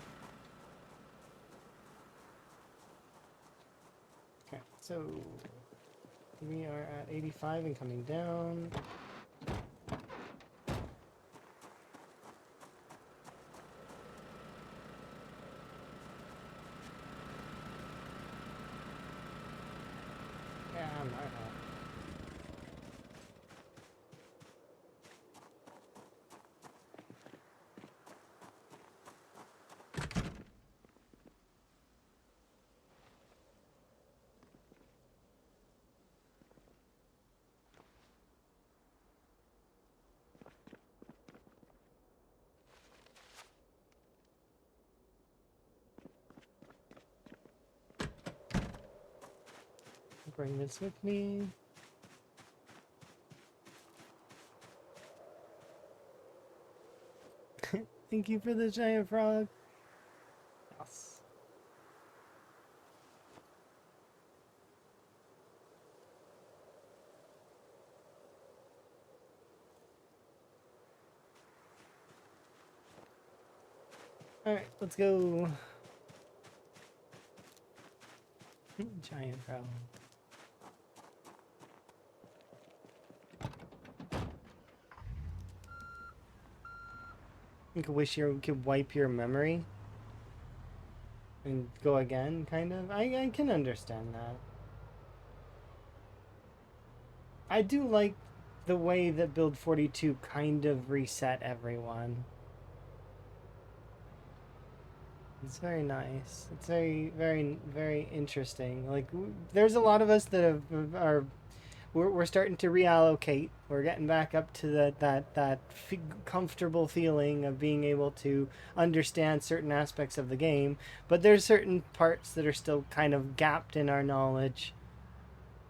Okay, so we are at 85 and coming down. Yeah, I'm not. Bring this with me. Thank you for the giant frog. Yes. Alright, let's go. Giant frog. You could wish you could wipe your memory and go again, kind of. I can understand that. I do like the way that Build 42 kind of reset everyone. It's very nice. It's very interesting. Like, there's a lot of us that we're starting to reallocate. We're getting back up to that comfortable feeling of being able to understand certain aspects of the game. But there's certain parts that are still kind of gapped in our knowledge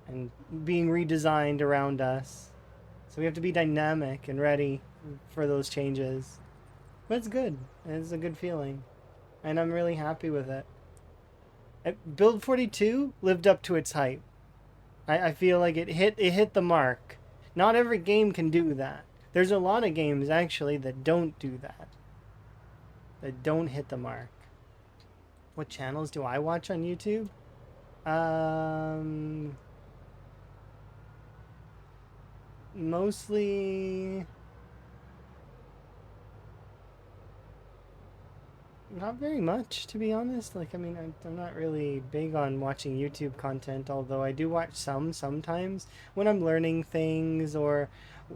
and being redesigned around us. So we have to be dynamic and ready for those changes. But it's good. It's a good feeling. And I'm really happy with it. Build 42 lived up to its hype. I feel like it hit the mark. Not every game can do that. There's a lot of games actually that don't do that. That don't hit the mark. What channels do I watch on YouTube? Mostly Not very much, to be honest. Like, I mean, I'm not really big on watching YouTube content, although I do watch some sometimes when I'm learning things, or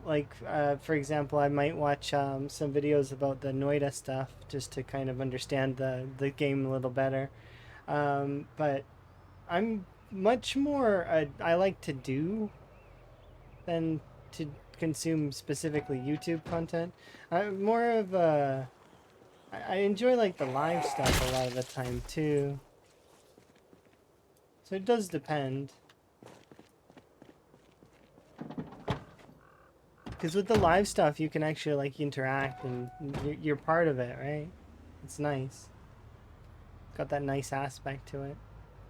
like, for example, I might watch some videos about the Noida stuff just to kind of understand the game a little better. But I'm much more, I like to do than to consume specifically YouTube content. I'm more of a I enjoy like the live stuff a lot of the time too. So it does depend. Because with the live stuff, you can actually like interact and you're part of it, right? It's nice. Got that nice aspect to it.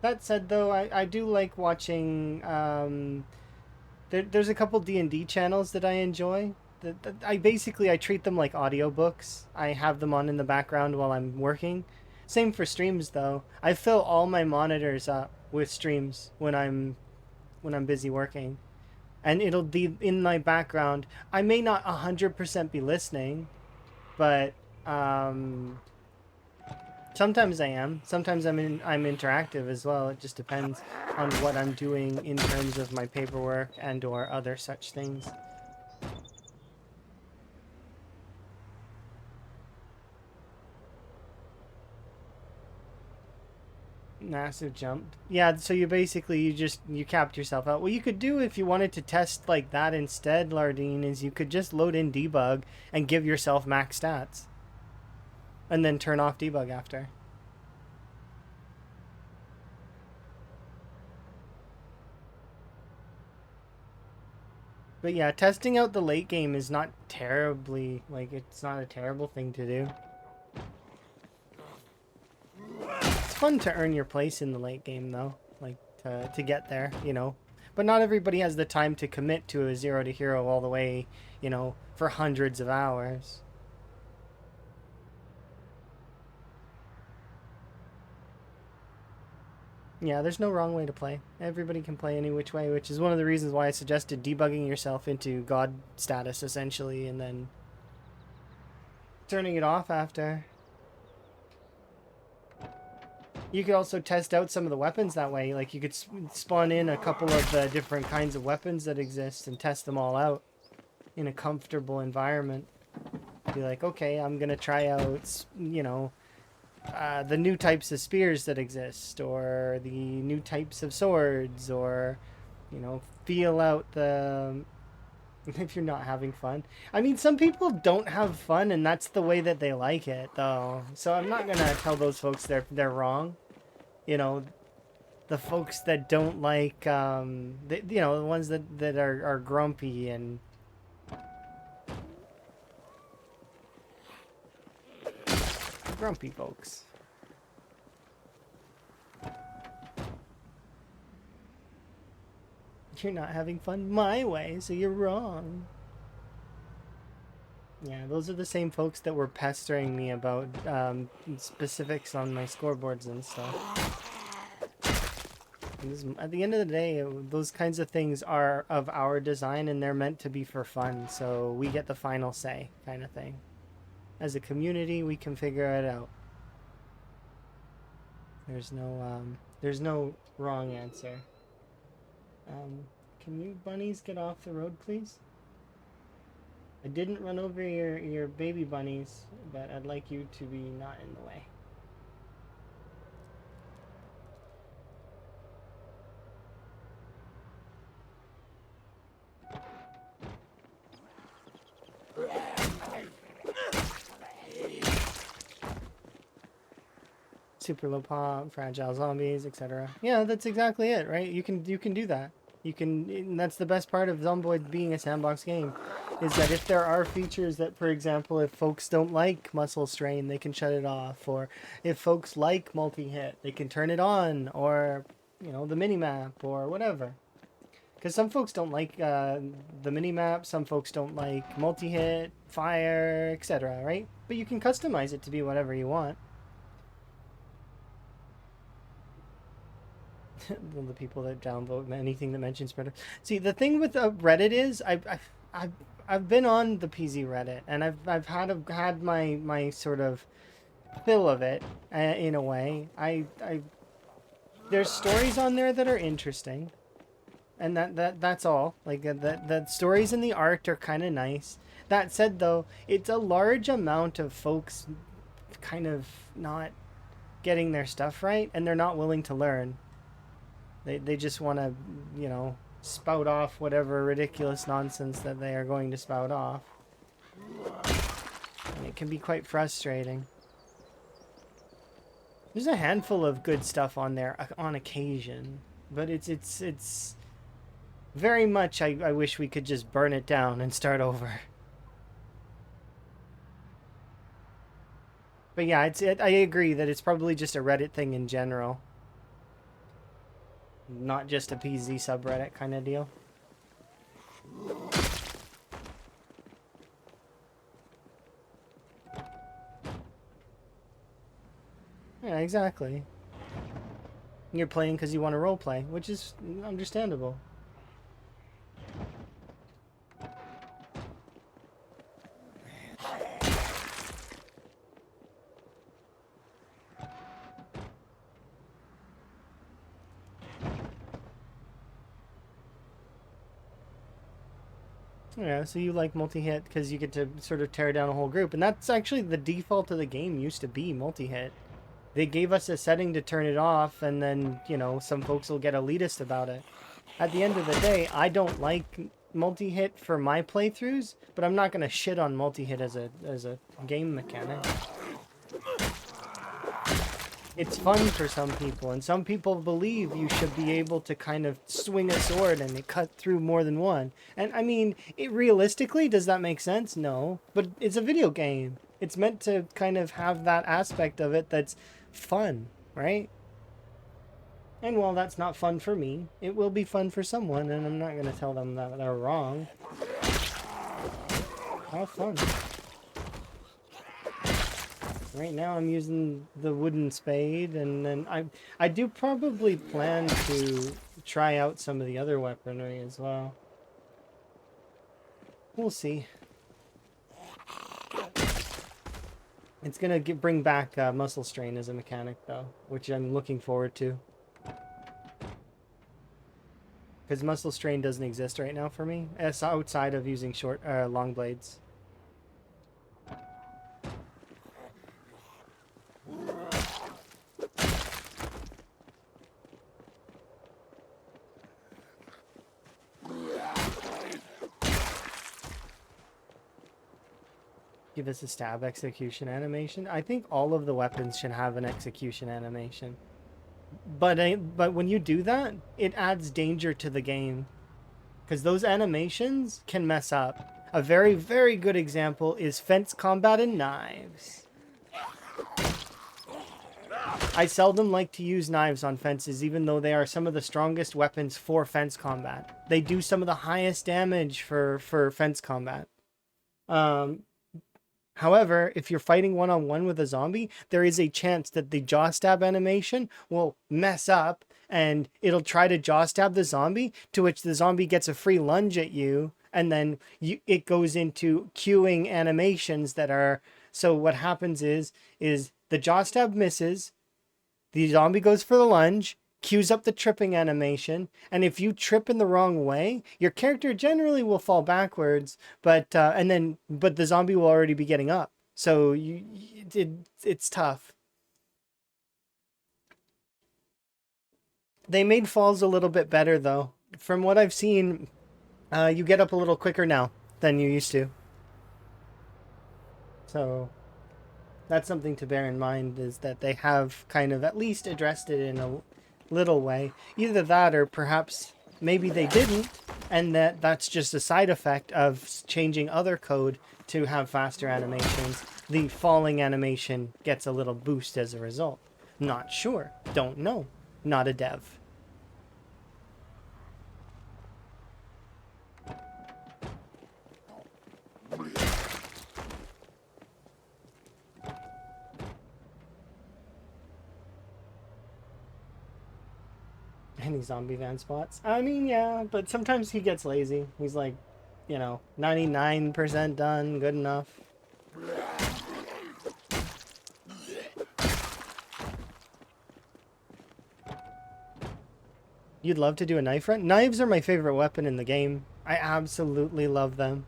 That said, though, I do like watching. There's a couple D&D channels that I enjoy. I treat them like audiobooks. I have them on in the background while I'm working. Same for streams though. I fill all my monitors up with streams when I'm busy working. And it'll be in my background. I may not 100% be listening, but um sometimes I am. Sometimes I'm interactive as well. It just depends on what I'm doing in terms of my paperwork and or other such things. Massive jump. Yeah, so you capped yourself out. What you could do if you wanted to test like that instead, Lardine, is you could just load in debug and give yourself max stats. And then turn off debug after. But yeah, testing out the late game is not terribly, like, it's not a terrible thing to do. It's fun to earn your place in the late game, though. Like, to get there, you know. But not everybody has the time to commit to a 0 to hero all the way, you know, for hundreds of hours. Yeah, there's no wrong way to play. Everybody can play any which way, which is one of the reasons why I suggested debugging yourself into God status, essentially, and then turning it off after. You could also test out some of the weapons that way. Like, you could spawn in a couple of the different kinds of weapons that exist and test them all out in a comfortable environment. Be like, okay, I'm going to try out, you know, the new types of spears that exist, or the new types of swords, or, you know, feel out the... if you're not having fun. I mean, some people don't have fun, and that's the way that they like it, though. So I'm not gonna tell those folks they're wrong. You know, the folks that don't like, you know, the ones that are grumpy and... grumpy folks. You're not having fun my way, so you're wrong. Yeah, those are the same folks that were pestering me about specifics on my scoreboards and stuff. At the end of the day, those kinds of things are of our design and they're meant to be for fun, so we get the final say, kind of thing. As a community, we can figure it out. There's no wrong answer. Can you bunnies get off the road, please? I didn't run over your baby bunnies, but I'd like you to be not in the way. Super low pop, fragile zombies, etc. Yeah, that's exactly it, right? You can do that. You can, and that's the best part of Zomboid being a sandbox game, is that if there are features that, for example, if folks don't like muscle strain, they can shut it off, or if folks like multi-hit, they can turn it on, or, you know, the mini-map, or whatever. Because some folks don't like the mini-map, some folks don't like multi-hit, fire, etc., right? But you can customize it to be whatever you want. The people that downvote anything that mentions Predator. See, the thing with Reddit is I've been on the PZ Reddit, and I've had my sort of fill of it, in a way. There's stories on there that are interesting, and that's all. Like the stories and the art are kind of nice. That said, though, it's a large amount of folks kind of not getting their stuff right, and they're not willing to learn. They just want to, spout off whatever ridiculous nonsense that they are going to spout off. And it can be quite frustrating. There's a handful of good stuff on there on occasion, but it's very much I wish we could just burn it down and start over. But yeah, I agree that it's probably just a Reddit thing in general. Not just a PZ subreddit kind of deal. Yeah, exactly. You're playing because you want to roleplay, which is understandable. Yeah, so you like multi-hit because you get to sort of tear down a whole group. And that's actually the default of the game used to be multi-hit. They gave us a setting to turn it off, and then, some folks will get elitist about it. At the end of the day, I don't like multi-hit for my playthroughs, but I'm not going to shit on multi-hit as a game mechanic. It's fun for some people, and some people believe you should be able to kind of swing a sword and it cut through more than one. And I mean, realistically, does that make sense? No. But it's a video game. It's meant to kind of have that aspect of it that's fun, right? And while that's not fun for me, it will be fun for someone, and I'm not going to tell them that they're wrong. Have fun. Right now I'm using the wooden spade, and then I do probably plan to try out some of the other weaponry as well. We'll see. It's gonna bring back muscle strain as a mechanic, though, which I'm looking forward to. Because muscle strain doesn't exist right now for me, outside of using long blades. Give us a stab execution animation. I think all of the weapons should have an execution animation. But when you do that, it adds danger to the game. Because those animations can mess up. A very, very good example is fence combat and knives. I seldom like to use knives on fences, even though they are some of the strongest weapons for fence combat. They do some of the highest damage for fence combat. However, if you're fighting one-on-one with a zombie, there is a chance that the jaw stab animation will mess up and it'll try to jaw stab the zombie, to which the zombie gets a free lunge at you, and then it goes into queuing animations that are... So what happens is the jaw stab misses, the zombie goes for the lunge, queues up the tripping animation, and if you trip in the wrong way, your character generally will fall backwards, but the zombie will already be getting up. So it's tough. They made falls a little bit better, though. From what I've seen, you get up a little quicker now than you used to. So that's something to bear in mind, is that they have kind of at least addressed it in a little way. Either that, or perhaps maybe they didn't, and that's just a side effect of changing other code to have faster animations. The falling animation gets a little boost as a result. Not sure. Don't know. Not a dev. Any zombie van spots? I mean, yeah, but sometimes he gets lazy. He's like, 99% done, good enough. You'd love to do a knife run? Knives are my favorite weapon in the game. I absolutely love them.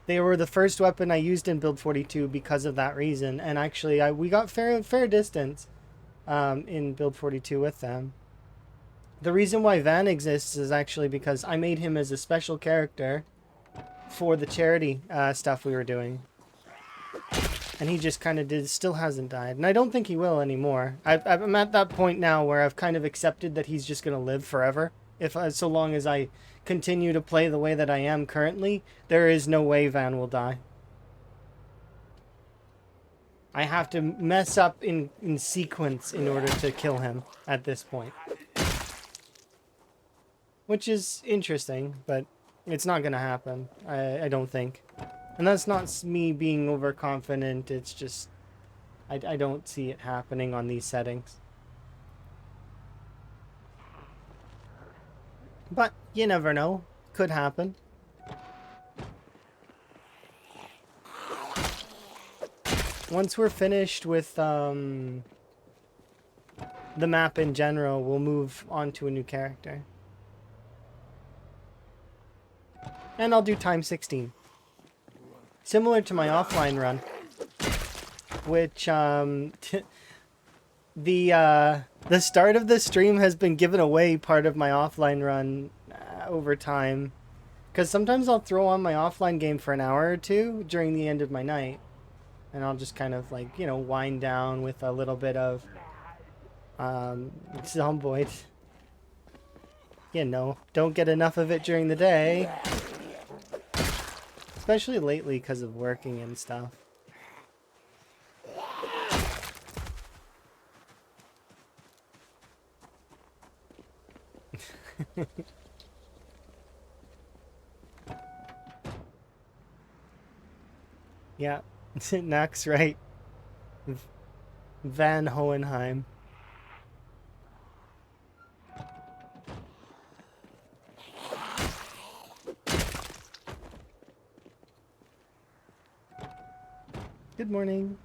They were the first weapon I used in Build 42 because of that reason. And actually, we got fair distance in Build 42 with them. The reason why Van exists is actually because I made him as a special character for the charity stuff we were doing. And he just kind of still hasn't died. And I don't think he will anymore. I'm at that point now where I've kind of accepted that he's just going to live forever. So long as I continue to play the way that I am currently, there is no way Van will die. I have to mess up in sequence in order to kill him at this point. Which is interesting, but it's not going to happen. I don't think. And that's not me being overconfident, it's just I don't see it happening on these settings. But you never know. Could happen. Once we're finished with the map in general, we'll move on to a new character. And I'll do time 16. Similar to my offline run, which the start of the stream has been given away part of my offline run over time, because sometimes I'll throw on my offline game for an hour or two during the end of my night, and I'll just kind of like, you know, wind down with a little bit of Zomboid. You know, don't get enough of it during the day. Especially lately because of working and stuff. Yeah, Nax right. Van Hohenheim. Good morning.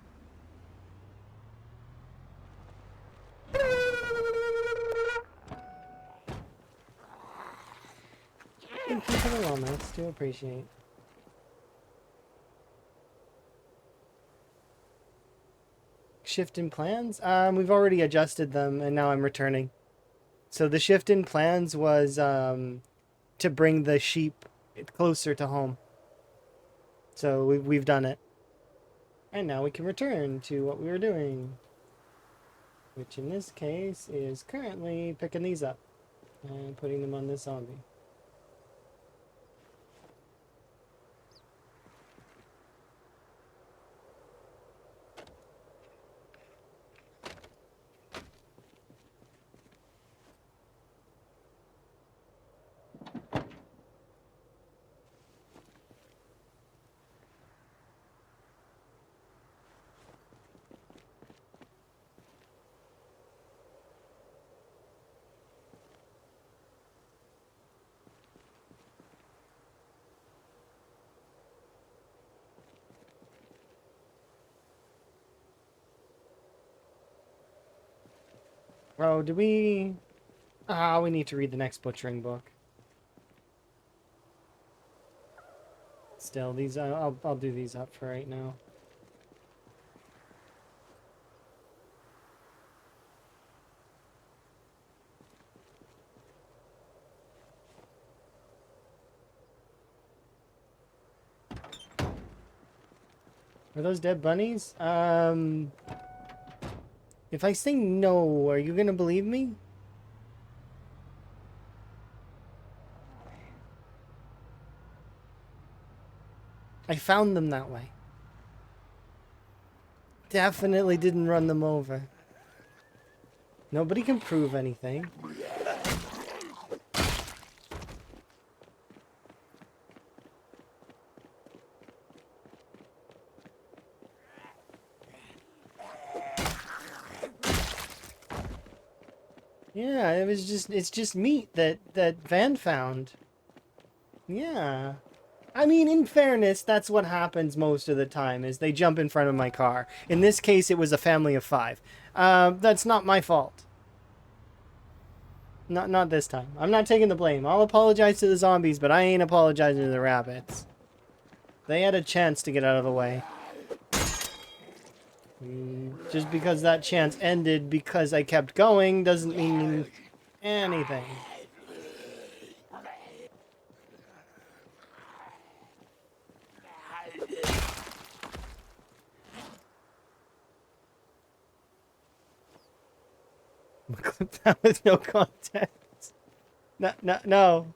Thank you for the wellness. Do appreciate. Shift in plans? We've already adjusted them, and now I'm returning. So the shift in plans was to bring the sheep closer to home. So we've done it. And now we can return to what we were doing. Which in this case is currently picking these up and putting them on this zombie. Oh, do we... we need to read the next butchering book. Still, these I'll do these up for right now. Are those dead bunnies? If I say no, are you gonna believe me? I found them that way. Definitely didn't run them over. Nobody can prove anything. Yeah, it's just meat that Van found. Yeah. I mean, in fairness, that's what happens most of the time, is they jump in front of my car. In this case, it was a family of 5. That's not my fault. Not this time. I'm not taking the blame. I'll apologize to the zombies, but I ain't apologizing to the rabbits. They had a chance to get out of the way. Just because that chance ended because I kept going doesn't mean anything. Clip that with no context. No, no, no.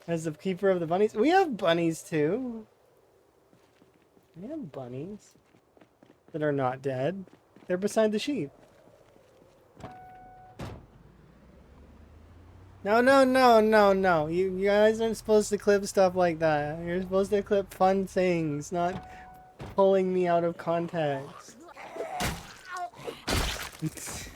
As the keeper of the bunnies, we have bunnies too. We have bunnies that are not dead. They're beside the sheep. No, no, no, no, no. You guys aren't supposed to clip stuff like that. You're supposed to clip fun things, not pulling me out of context. Because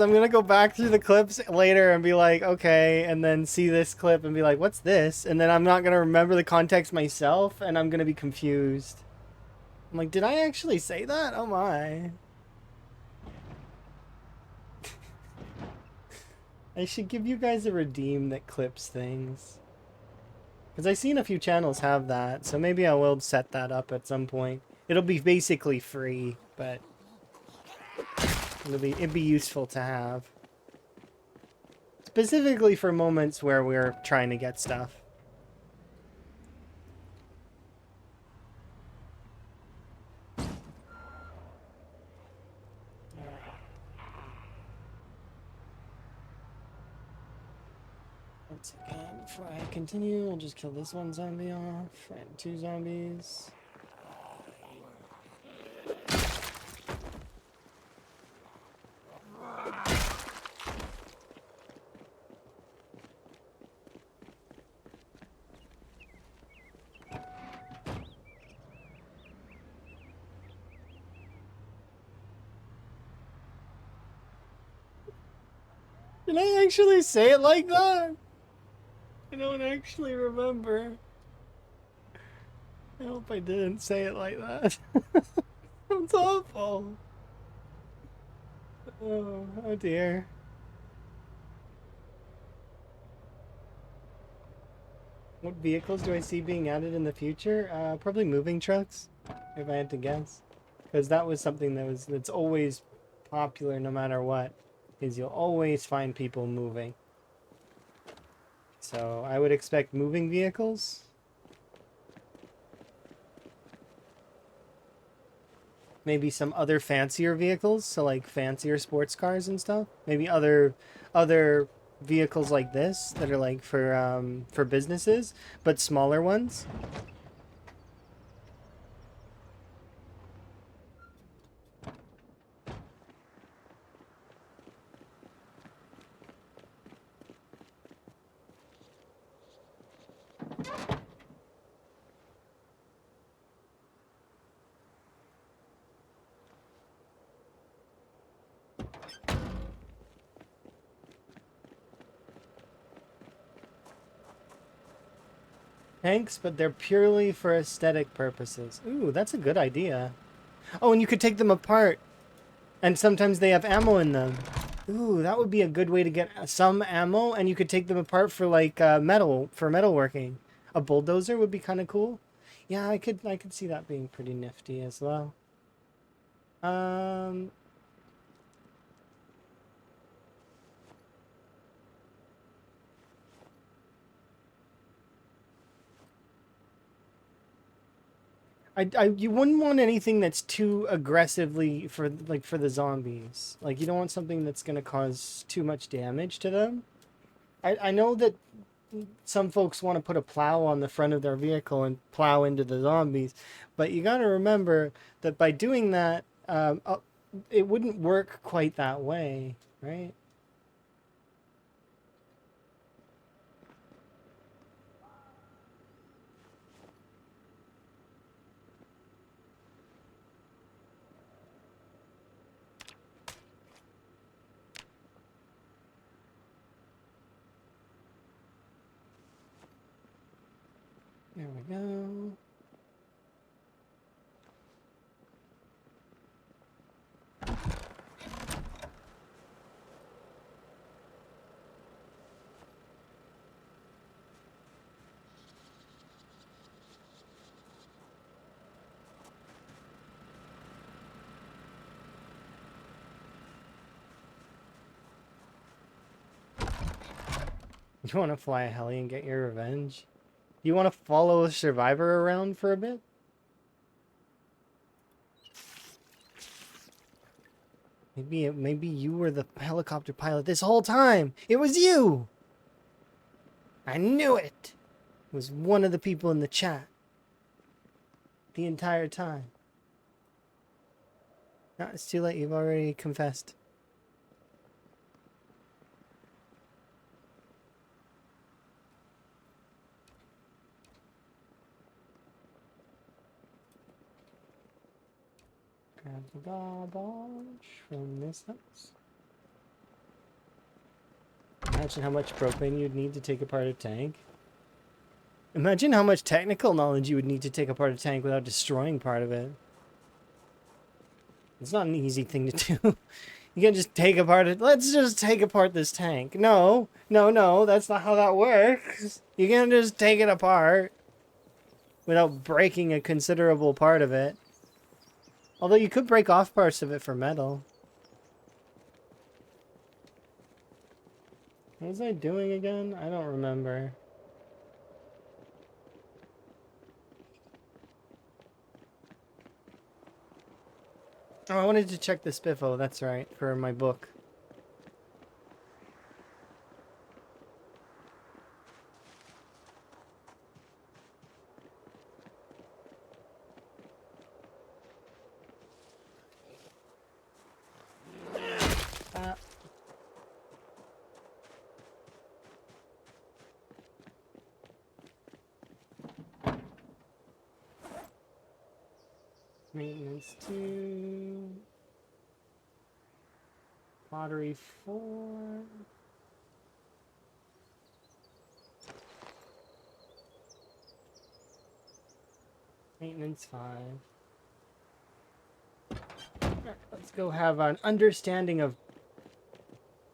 I'm going to go back through the clips later and be like, okay, and then see this clip and be like, what's this? And then I'm not going to remember the context myself, and I'm going to be confused. I'm like, did I actually say that? Oh my. I should give you guys a redeem that clips things. Because I've seen a few channels have that, so maybe I will set that up at some point. It'll be basically free, but it'd be useful to have. Specifically for moments where we're trying to get stuff. Once again, before I continue, I'll just kill this one zombie off and 2 zombies. Did I actually say it like that? I don't actually remember. I hope I didn't say it like that. That's awful. Oh dear. What vehicles do I see being added in the future? Probably moving trucks, if I had to guess. Because that was something that's always popular no matter what. Is you'll always find people moving. So I would expect moving vehicles. Maybe some other fancier vehicles, so like fancier sports cars and stuff. Maybe other vehicles like this that are like for businesses, but smaller ones. Tanks, but they're purely for aesthetic purposes. Ooh, that's a good idea. Oh, and you could take them apart. And sometimes they have ammo in them. Ooh, that would be a good way to get some ammo, and you could take them apart for like metalworking. A bulldozer would be kind of cool. Yeah, I could see that being pretty nifty as well. You wouldn't want anything that's too aggressively for the zombies. Like you don't want something that's gonna cause too much damage to them. I know that some folks want to put a plow on the front of their vehicle and plow into the zombies, but you got to remember that by doing that, it wouldn't work quite that way, right? There we go. You want to fly a heli and get your revenge? You want to follow a survivor around for a bit? Maybe you were the helicopter pilot this whole time. It was you. I knew it. It was one of the people in the chat. The entire time. No, it's too late. You've already confessed. Grab the garbage from this house. Imagine how much propane you'd need to take apart a tank. Imagine how much technical knowledge you would need to take apart a tank without destroying part of it. It's not an easy thing to do. You can't just take apart it. Let's just take apart this tank. No, that's not how that works. You can't just take it apart without breaking a considerable part of it. Although you could break off parts of it for metal. What was I doing again? I don't remember. Oh, I wanted to check the spiffo, that's right, for my book. Maintenance 2. Pottery 4. Maintenance 5. Let's go have an understanding of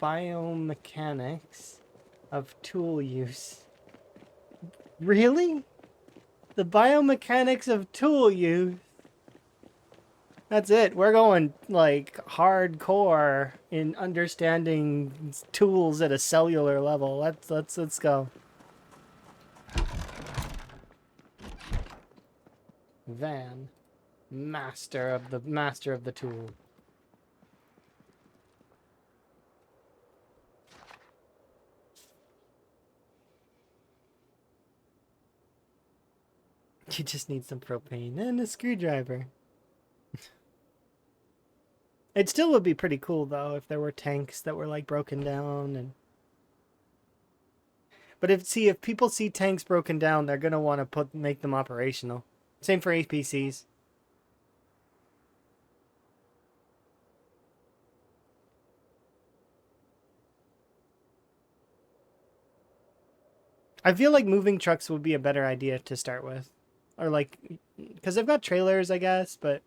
biomechanics of tool use. Really? The biomechanics of tool use? That's it. We're going, like, hardcore in understanding tools at a cellular level. Let's go. Van. Master of the tool. You just need some propane and a screwdriver. It still would be pretty cool, though, if there were tanks that were, like, broken down and... But if people see tanks broken down, they're gonna want to make them operational. Same for APCs. I feel like moving trucks would be a better idea to start with. Or, like, because they've got trailers, I guess, but...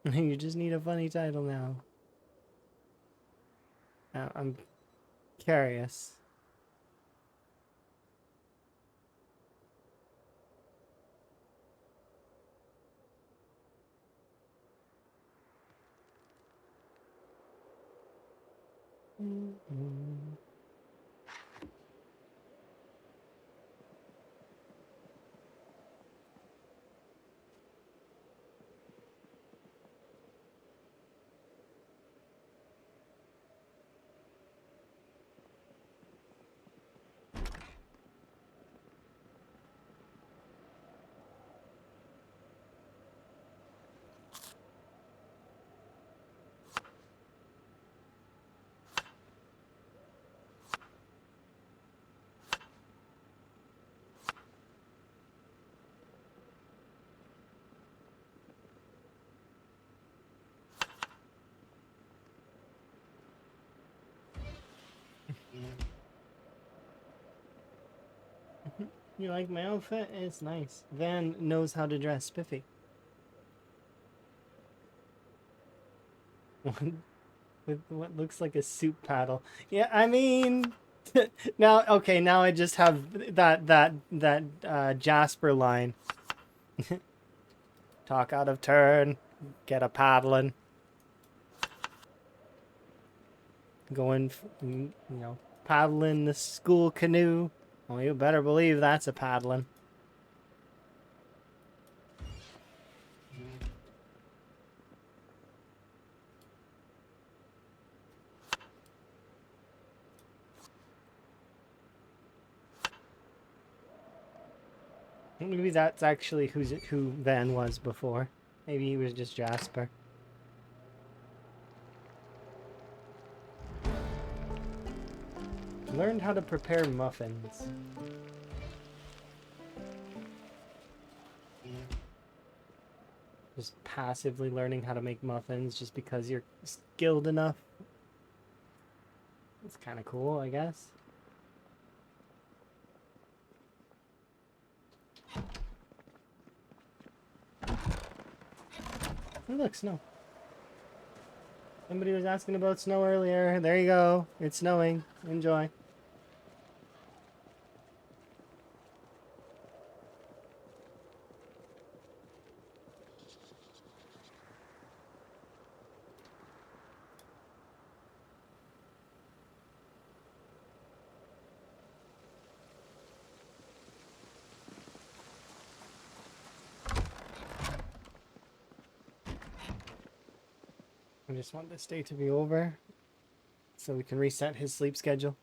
You just need a funny title now. I'm curious. You like my outfit? It's nice. Van knows how to dress spiffy. With what looks like a soup paddle. Yeah, I mean, now okay, now I just have that Jasper line. Talk out of turn, get a paddling, going, paddling the school canoe. Well, you better believe that's a paddling. Maybe that's actually who Van was before. Maybe he was just Jasper. Learned how to prepare muffins. Just passively learning how to make muffins just because you're skilled enough. It's kind of cool, I guess. Oh, look, snow. Somebody was asking about snow earlier. There you go. It's snowing. Enjoy. I just want this day to be over so we can reset his sleep schedule.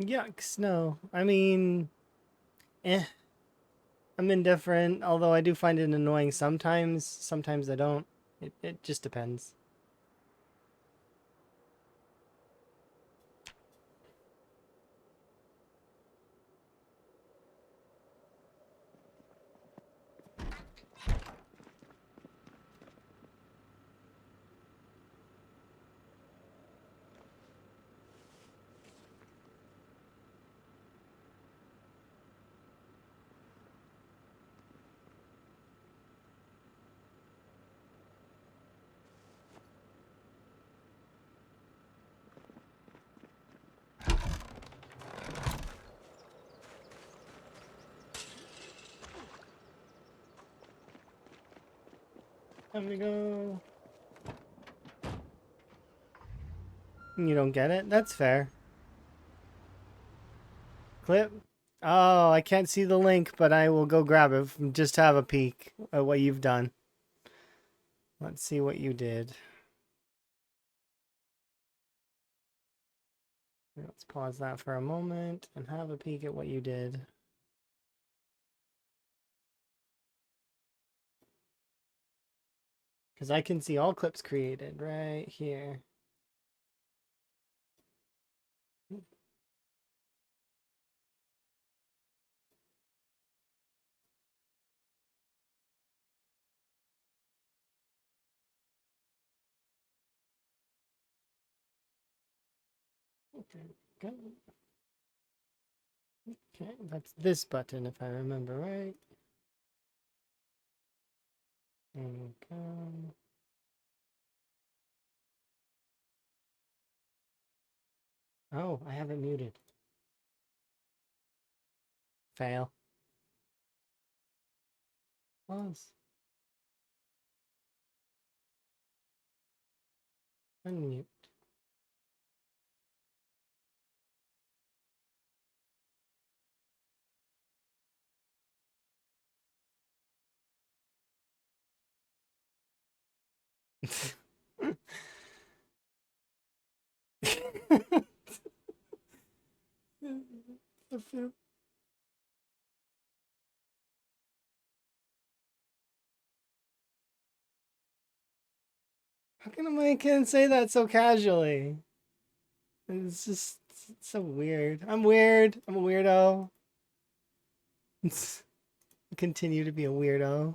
Yuck, snow. I mean, eh. I'm indifferent, although I do find it annoying sometimes. Sometimes I don't. It just depends. Time to go. You don't get it? That's fair. Clip. Oh, I can't see the link, but I will go grab it. Just have a peek at what you've done. Let's see what you did. Let's pause that for a moment and have a peek at what you did. Because I can see all clips created right here. Okay, go. Okay, that's this button if I remember right. There we go. Oh, I have it muted. Fail. Pause. Unmute. How can I can't say that so casually? It's just it's so weird. I'm weird. I'm a weirdo. Continue to be a weirdo.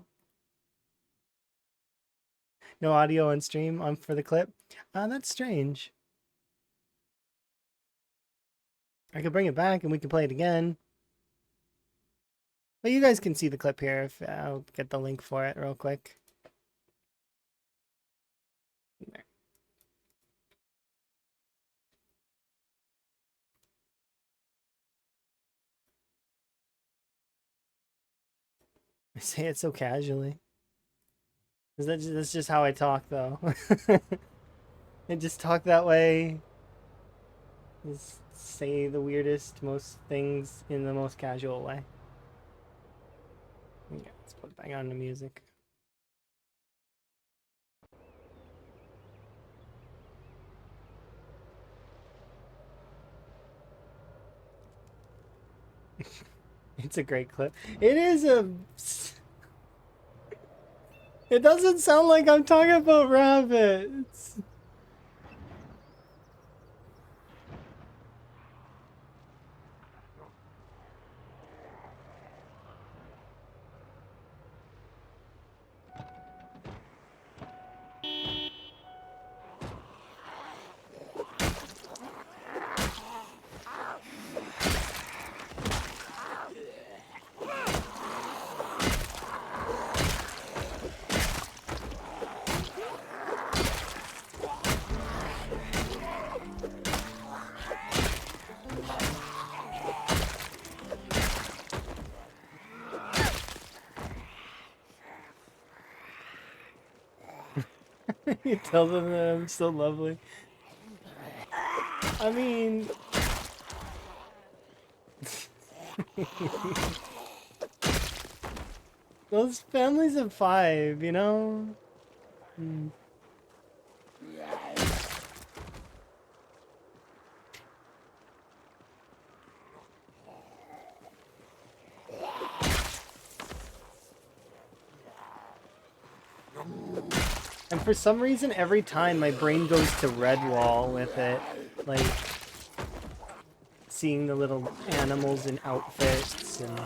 No audio on stream on for the clip. That's strange. I could bring it back and we can play it again. But you guys can see the clip here if I'll get the link for it real quick. There. I say it so casually. That's just how I talk, though. I just talk that way. Just say the weirdest, most things in the most casual way. Yeah, let's put it back on the music. It's a great clip. It is a... It doesn't sound like I'm talking about rabbits. You tell them that I'm so lovely. I mean... Those families of 5, you know? Mm. And for some reason, every time my brain goes to Redwall with it. Like, seeing the little animals in outfits and...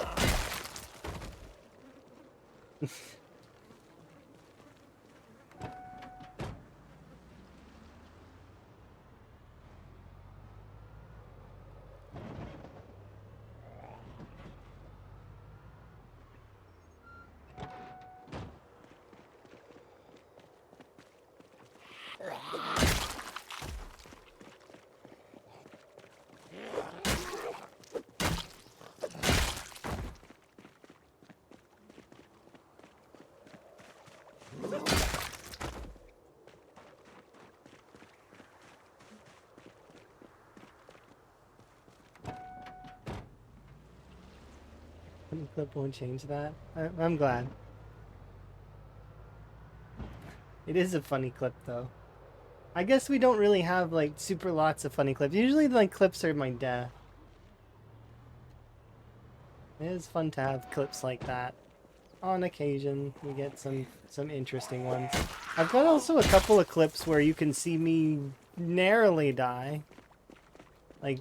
The clip won't change that. I'm glad. It is a funny clip, though. I guess we don't really have, like, super lots of funny clips. Usually, like, clips are my death. It is fun to have clips like that. On occasion, we get some interesting ones. I've got also a couple of clips where you can see me narrowly die. Like,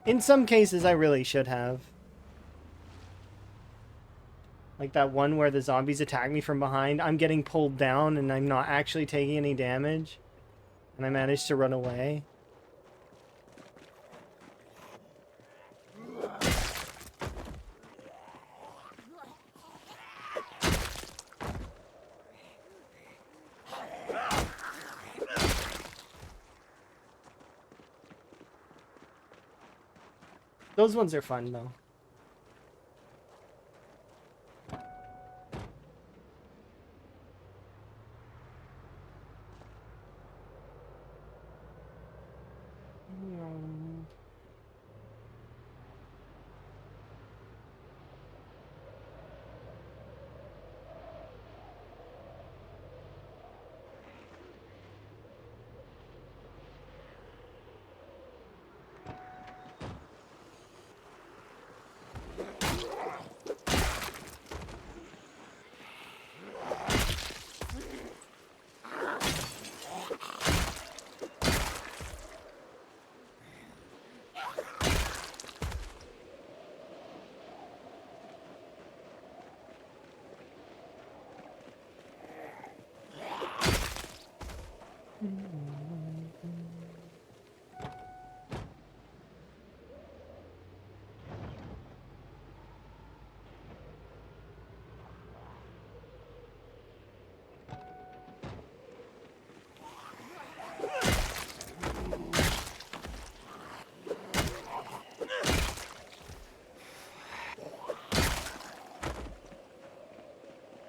in some cases, I really should have. Like that one where the zombies attack me from behind. I'm getting pulled down and I'm not actually taking any damage. And I managed to run away. Those ones are fun, though.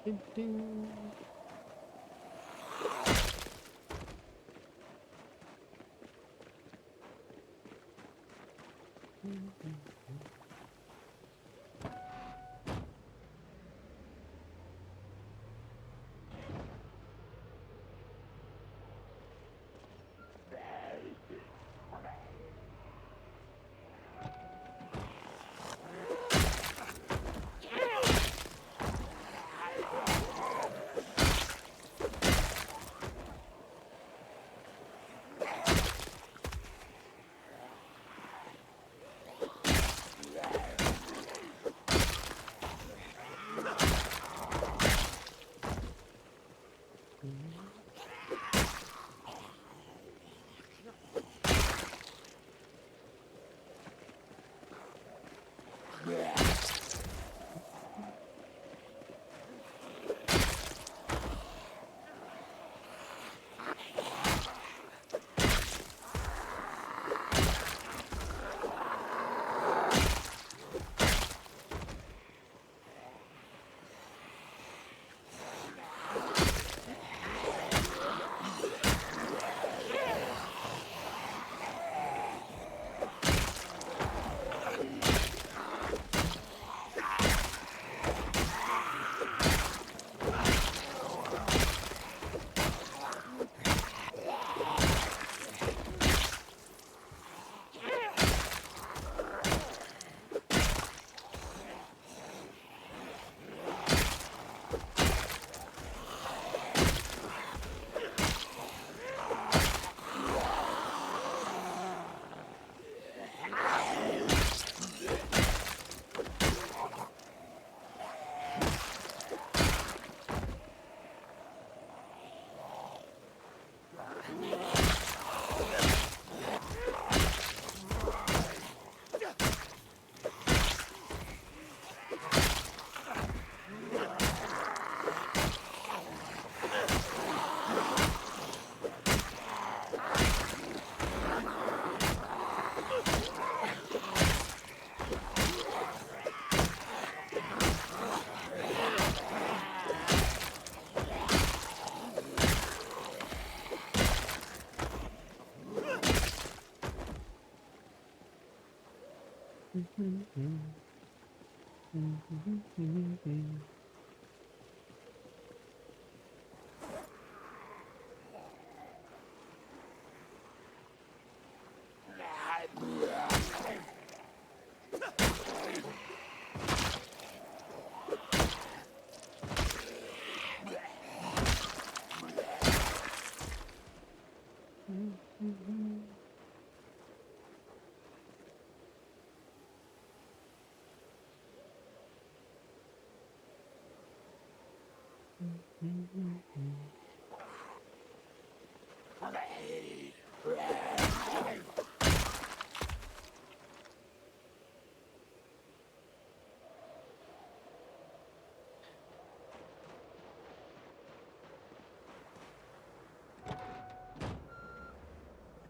Do-do.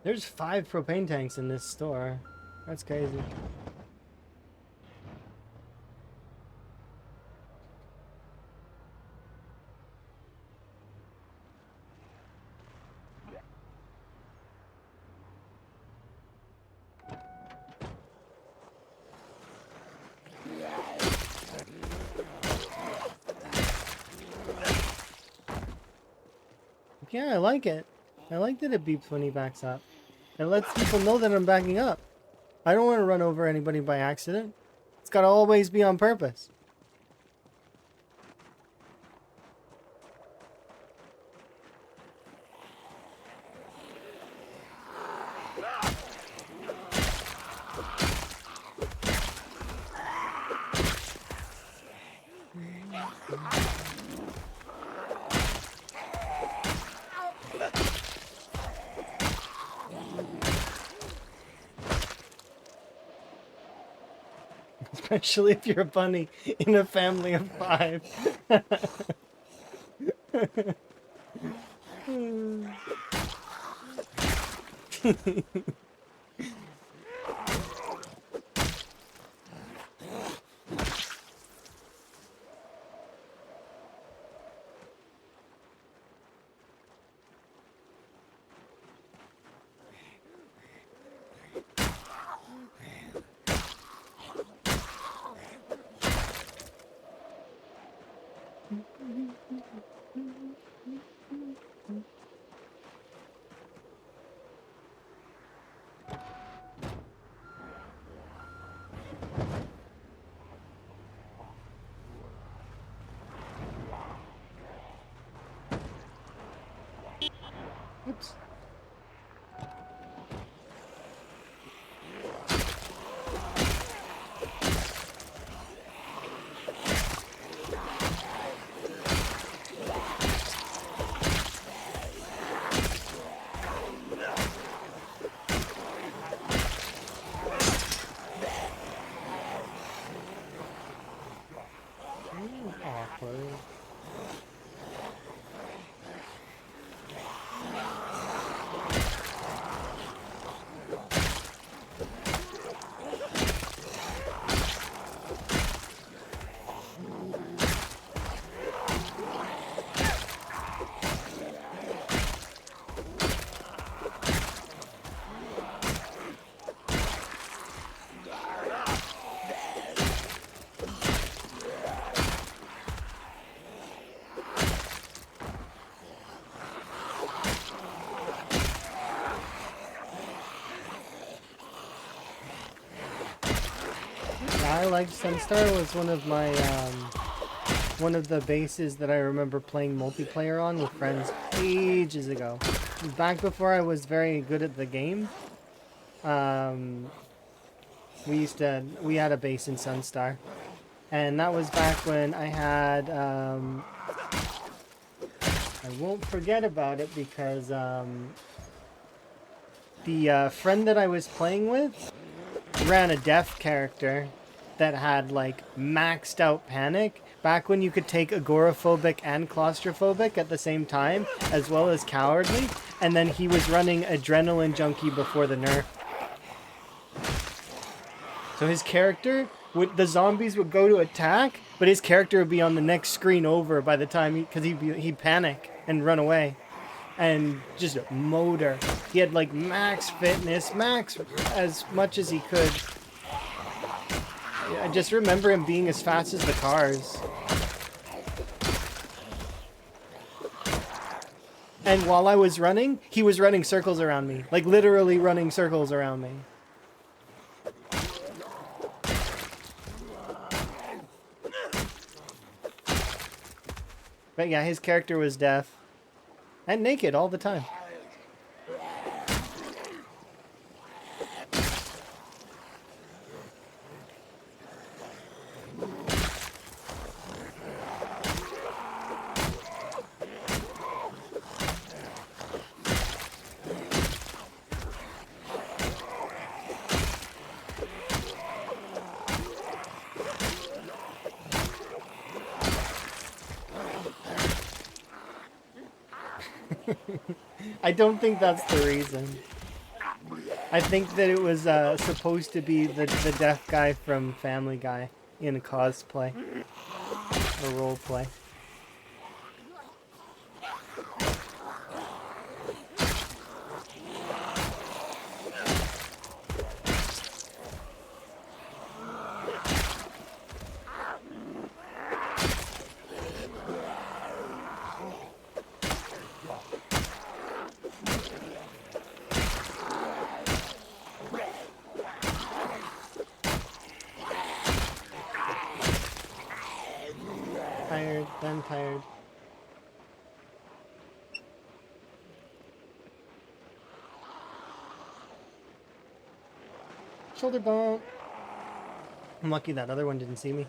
There's 5 propane tanks in this store. That's crazy. Yeah, I like it. I like that it beeps when he backs up. It lets people know that I'm backing up. I don't want to run over anybody by accident. It's got to always be on purpose. Especially if you're a bunny in a family of 5. Oops. Awkward. I liked Sunstar was one of the bases that I remember playing multiplayer on with friends ages ago. Back before I was very good at the game. We had a base in Sunstar. And that was back when I had I won't forget about it because the friend that I was playing with ran a deaf character that had like maxed out panic back when you could take agoraphobic and claustrophobic at the same time, as well as cowardly, and then he was running adrenaline junkie before the nerf. So his character the zombies would go to attack, but his character would be on the next screen over by the time he'd panic and run away. And just a motor. He had like max fitness, max as much as he could. I just remember him being as fast as the cars. And while I was running, he was running circles around me. Like literally running circles around me. But yeah, his character was deaf. And naked all the time. I don't think that's the reason. I think that it was supposed to be the deaf guy from Family Guy in a cosplay or role play. Tired, then tired. Shoulder bump. I'm lucky that other one didn't see me.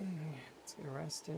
Let's get rested.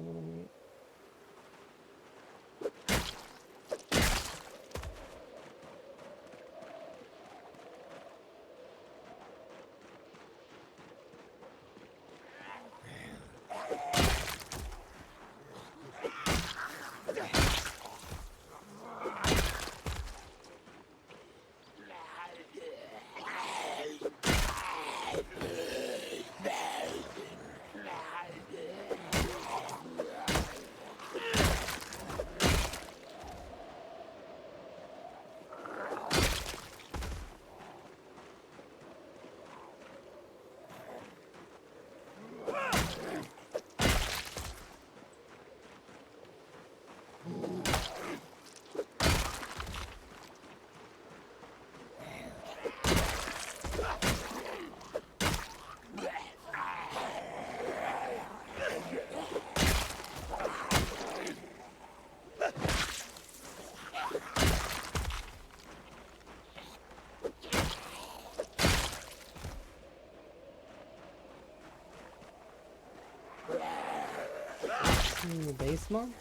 Base monk?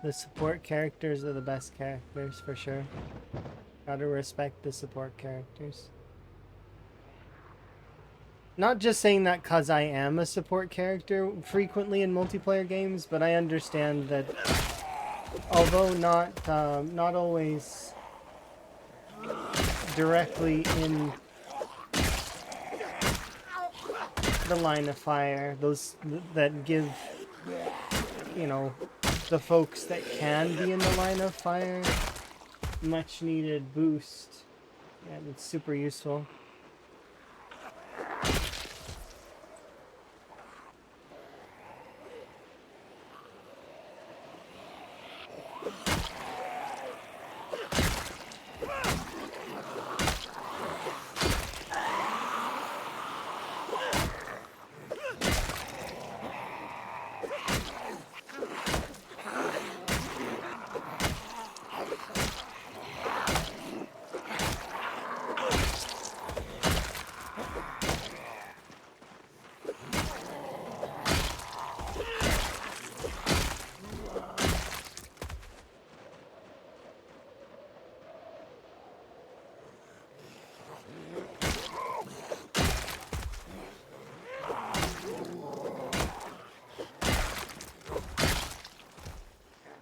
The support characters are the best characters for sure. Gotta respect the support characters. Not just saying that cause I am a support character frequently in multiplayer games, but I understand that although not always directly in the line of fire, those that give, you know, the folks that can be in the line of fire much needed boost, and it's super useful.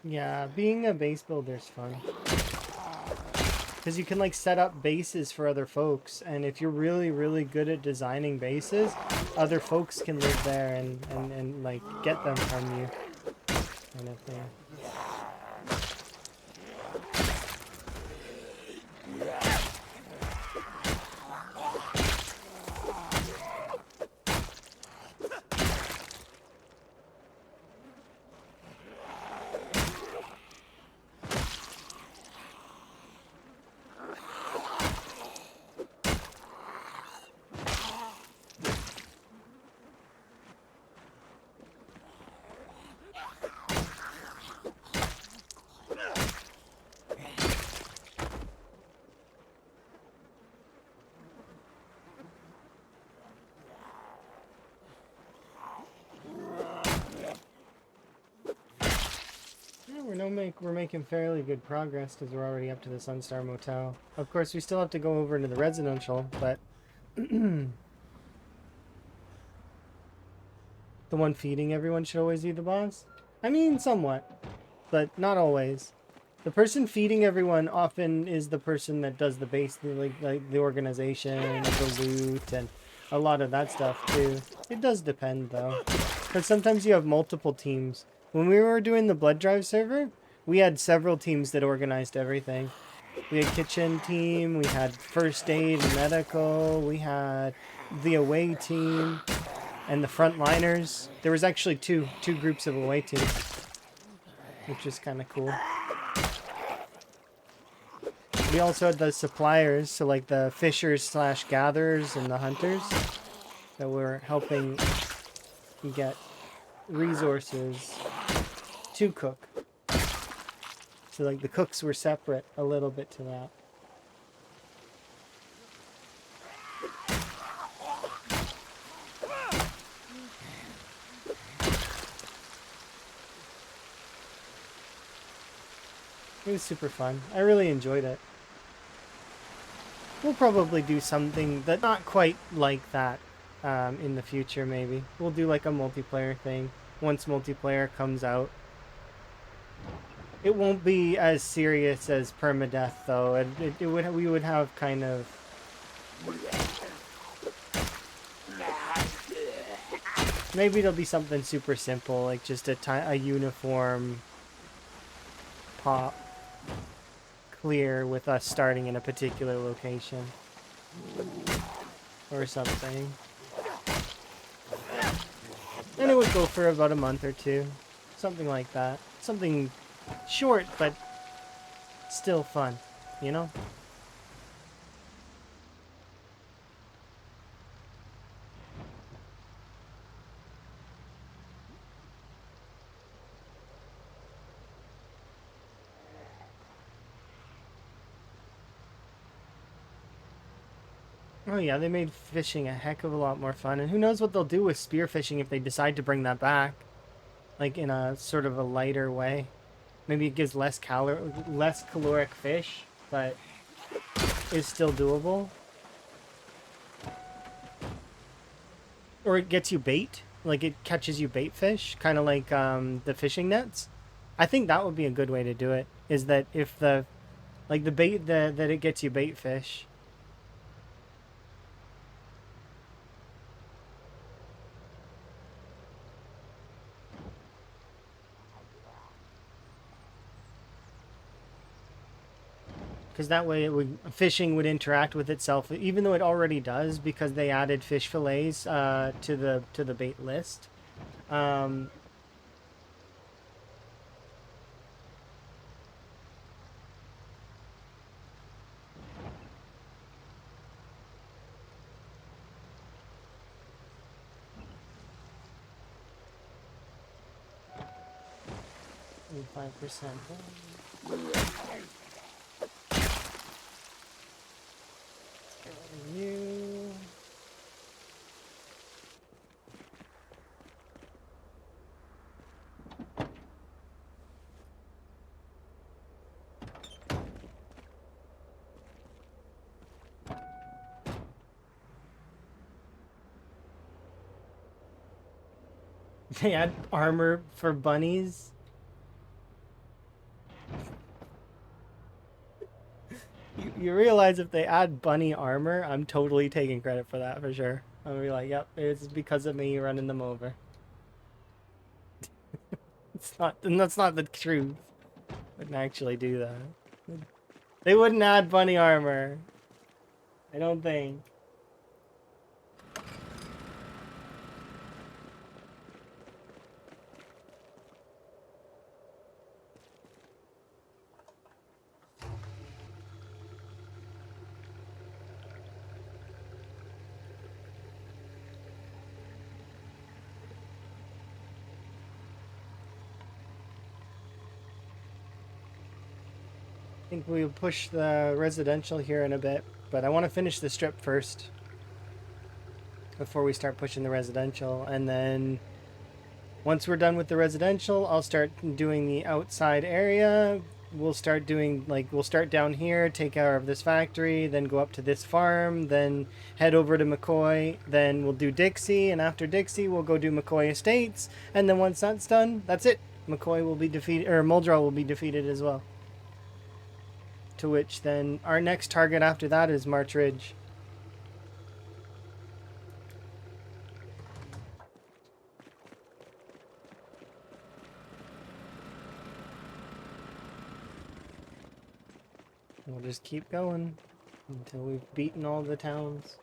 Yeah, being a base builder is fun. Because you can like set up bases for other folks, and if you're really, really good at designing bases, other folks can live there and like get them from you. Kind of thing. We're making fairly good progress because we're already up to the Sunstar Motel. Of course, we still have to go over into the residential, but the one feeding everyone should always be the boss. I mean, somewhat, but not always. The person feeding everyone often is the person that does the base, like the organization, the loot, and a lot of that stuff too. It does depend though, because sometimes you have multiple teams. When we were doing the blood drive server, we had several teams that organized everything. We had kitchen team, we had first aid and medical, we had the away team, and the frontliners. There was actually two groups of away teams, which is kind of cool. We also had the suppliers, so like the fishers / gatherers and the hunters that were helping get resources to cook. So like the cooks were separate a little bit to that. It was super fun. I really enjoyed it. We'll probably do something that's not quite like that in the future, maybe. We'll do like a multiplayer thing once multiplayer comes out. It won't be as serious as permadeath, though. We would have kind of... Maybe it'll be something super simple, like just a uniform pop clear with us starting in a particular location. Or something. And it would go for about a month or two. Something like that. Something short, but still fun, you know? Oh yeah, they made fishing a heck of a lot more fun, and who knows what they'll do with spearfishing if they decide to bring that back, like in a sort of a lighter way. Maybe it gives less caloric fish, but is still doable. Or it gets you bait, like it catches you bait fish, kind of like the fishing nets. I think that would be a good way to do it. Is that if the like the bait that it gets you bait fish. Because that way fishing would interact with itself, even though it already does, because they added fish fillets to the bait list. Um, 5%. You. They add armor for bunnies. You realize if they add bunny armor, I'm totally taking credit for that for sure. I'll be like, yep, it's because of me running them over. It's not, and that's not the truth. Wouldn't actually do that. They wouldn't add bunny armor. I don't think. I think we'll push the residential here in a bit, but I want to finish the strip first before we start pushing the residential, and then once we're done with the residential, I'll start doing the outside area. We'll start doing, like, we'll start down here, take care of this factory, then go up to this farm, then head over to McCoy, then we'll do Dixie, and after Dixie, we'll go do McCoy Estates, and then once that's done, that's it. McCoy will be defeated, or Muldrow will be defeated as well. To which then our next target after that is March Ridge. We'll just keep going until we've beaten all the towns.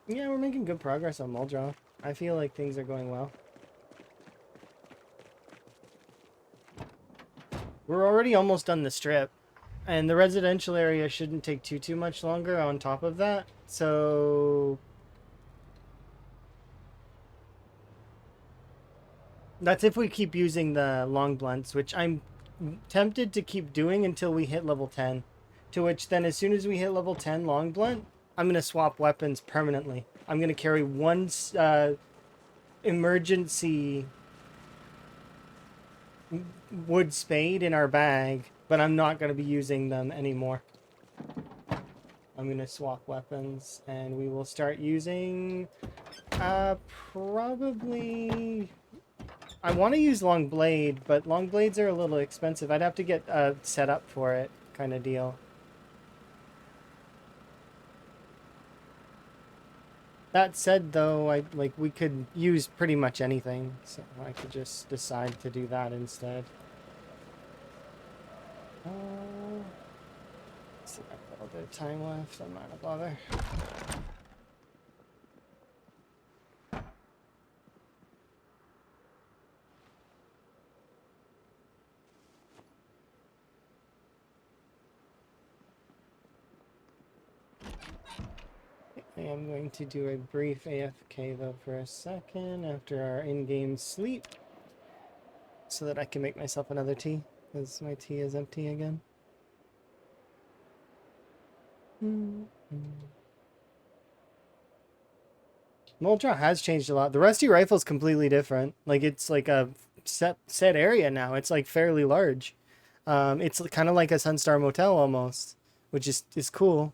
Yeah, we're making good progress on Muldrow. I feel like things are going well. We're already almost done the strip, and the residential area shouldn't take too much longer on top of that. So that's if we keep using the long blunts, which I'm tempted to keep doing until we hit level 10. To which then as soon as we hit level 10 long blunt, I'm going to swap weapons permanently. I'm going to carry one emergency wood spade in our bag, but I'm not going to be using them anymore. I'm going to swap weapons, and we will start using probably... I want to use long blade, but long blades are a little expensive. I'd have to get set up for it, kind of deal. That said, though, we could use pretty much anything, so I could just decide to do that instead. See, I've got a little bit of time left. I'm not gonna bother. I am going to do a brief AFK though for a second after our in-game sleep, so that I can make myself another tea. because my tea is empty again. Moldraw has changed a lot. The Rusty Rifle is completely different. Like it's like a set area now. It's like fairly large. It's kind of like a Sunstar Motel almost, which is cool.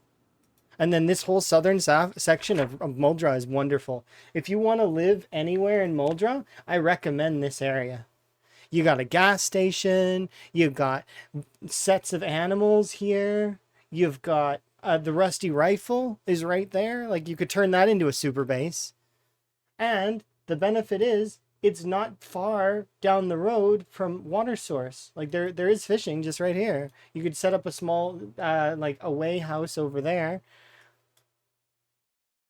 And then this whole southern section of Muldra is wonderful. If you want to live anywhere in Muldra, I recommend this area. You got a gas station. You've got sets of animals here. You've got the Rusty Rifle is right there. Like you could turn that into a super base. And the benefit is it's not far down the road from water source. Like there is fishing just right here. You could set up a small like away house over there.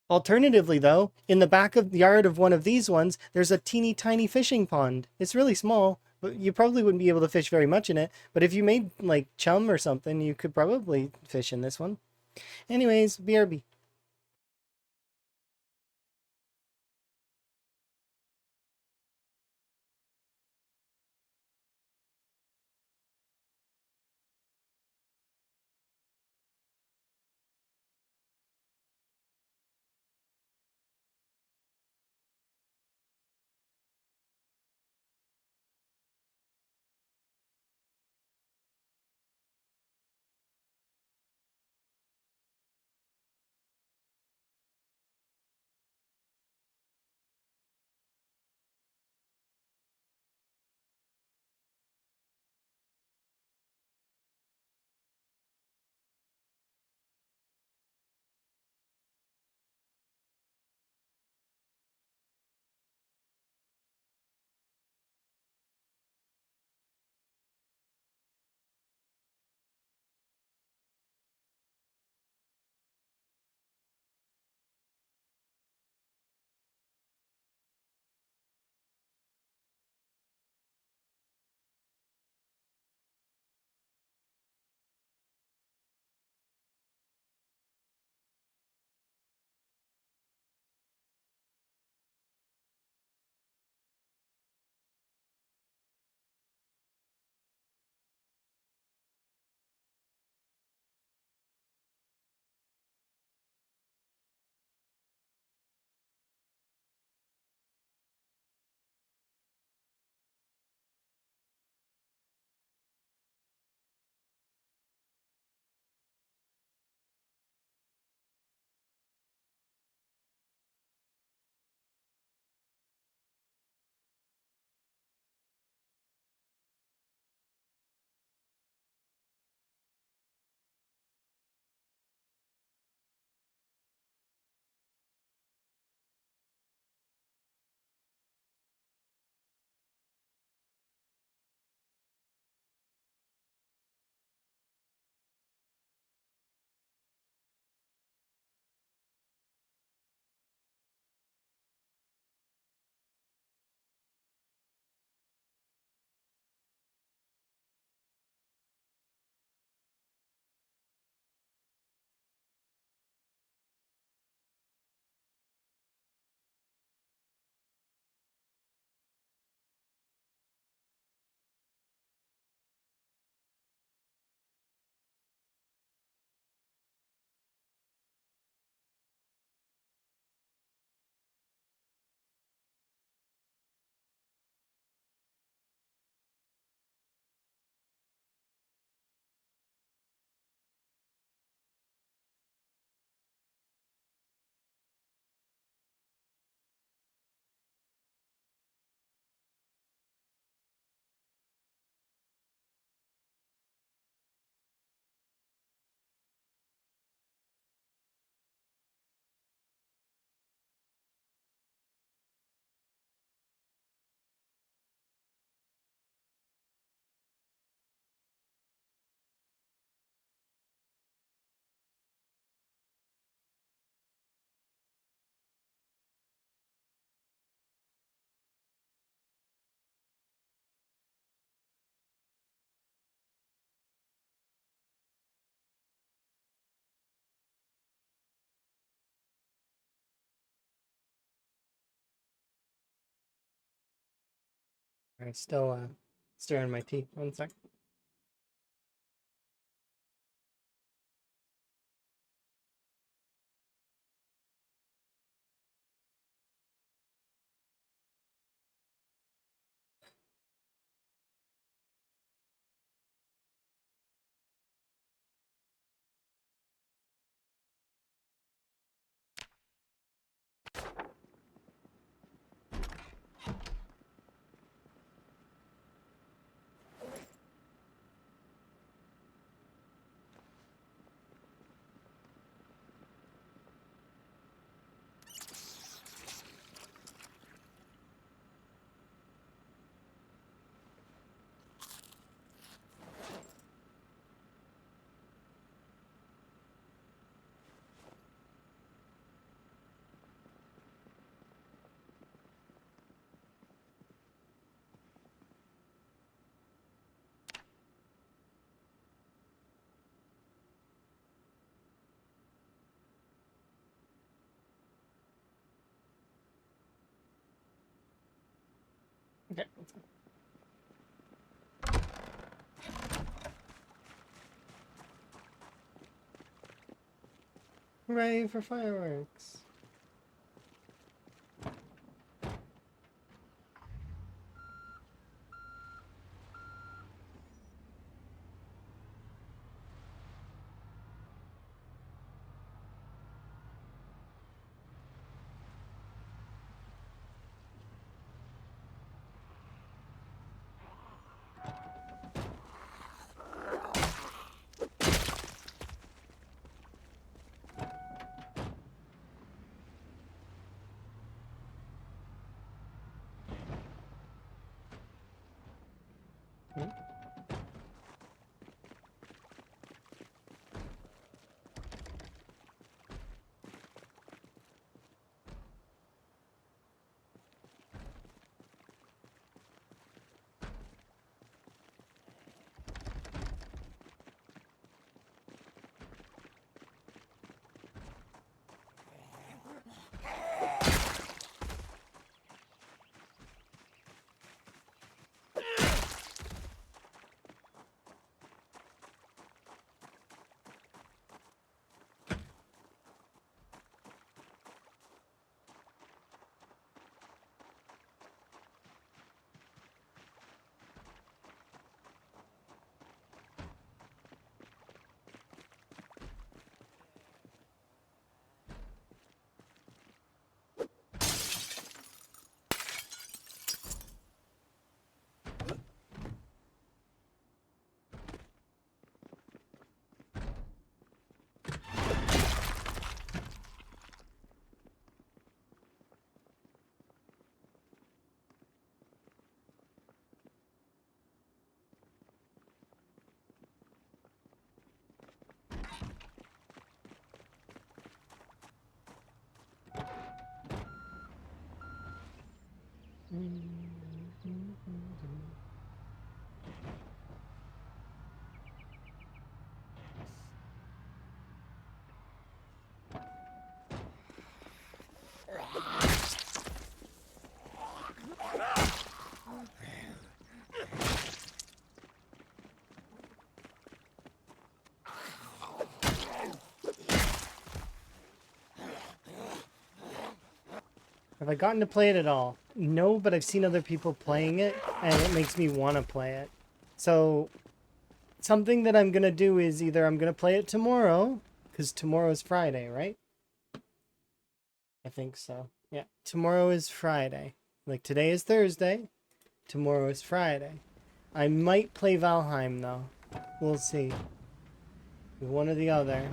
Alternatively, though, in the back of the yard of one of these ones, there's a teeny tiny fishing pond. It's really small, but you probably wouldn't be able to fish very much in it. But if you made like chum or something, you could probably fish in this one. Anyways, BRB. All right, still stirring my tea. One sec. Okay, let's go. Hooray for fireworks. Hmm? Have I gotten to play it at all? No, but I've seen other people playing it, and it makes me want to play it. So, something that I'm going to do is either I'm going to play it tomorrow, because tomorrow is Friday, right? I think so. Yeah, tomorrow is Friday. Like, today is Thursday, tomorrow is Friday. I might play Valheim, though. We'll see. One or the other.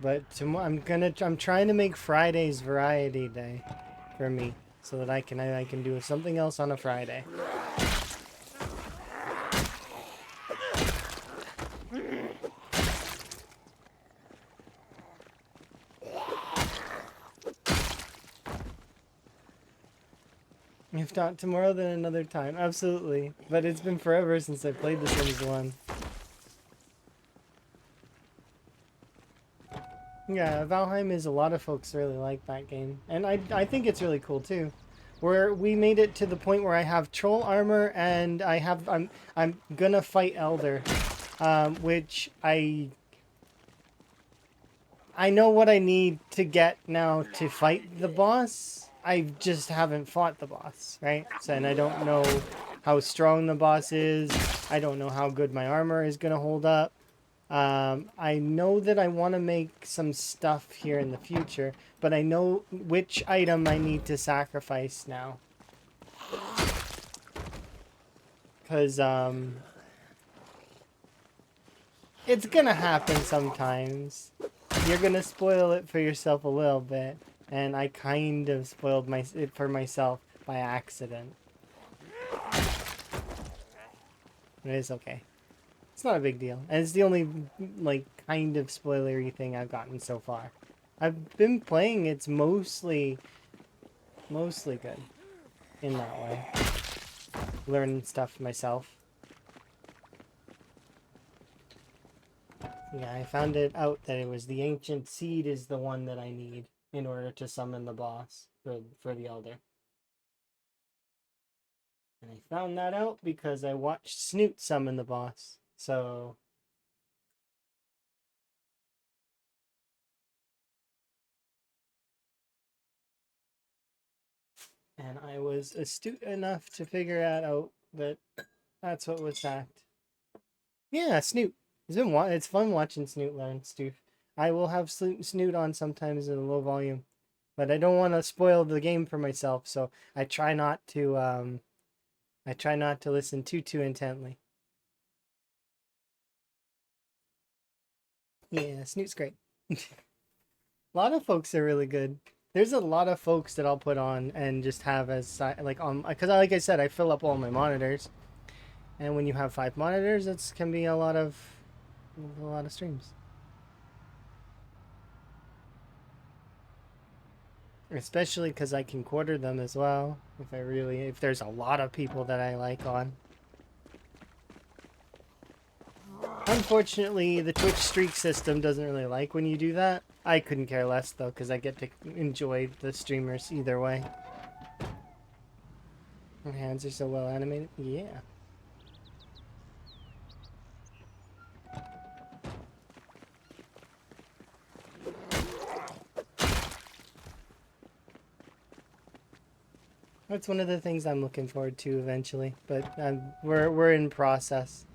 But I'm trying to make Fridays variety day for me, so that I can do something else on a Friday. If not tomorrow, then another time. Absolutely. But it's been forever since I played The Sims 1. Yeah, Valheim is, a lot of folks really like that game. And I think it's really cool too. Where we made it to the point where I have troll armor and I'm gonna fight Elder. Which I know what I need to get now to fight the boss. I just haven't fought the boss, right? So, and I don't know how strong the boss is. I don't know how good my armor is gonna hold up. I know that I want to make some stuff here in the future, but I know which item I need to sacrifice now. Because, it's gonna happen sometimes. You're gonna spoil it for yourself a little bit, and I kind of spoiled it for myself by accident. It is okay. It's not a big deal, and it's the only, like, kind of spoilery thing I've gotten so far. I've been playing, it's mostly good in that way. Learning stuff myself. Yeah, I found it out that it was the ancient seed is the one that I need in order to summon the boss for the elder. And I found that out because I watched Snoot summon the boss. So and I was astute enough to figure out that that's what was hacked. Yeah, Snoot. It's fun watching Snoot learn stuff. I will have Snoot on sometimes in a low volume, but I don't want to spoil the game for myself, so I try not to listen too intently. Yeah, Snoot's great. A lot of folks are really good. There's a lot of folks that I'll put on and just have as like on because like I said, I fill up all my monitors, and when you have 5 monitors, it can be a lot of streams. Especially because I can quarter them as well. If there's a lot of people that I like on. Unfortunately, the Twitch streak system doesn't really like when you do that. I couldn't care less though, because I get to enjoy the streamers either way. Her hands are so well animated. Yeah. That's one of the things I'm looking forward to eventually, but we're in process.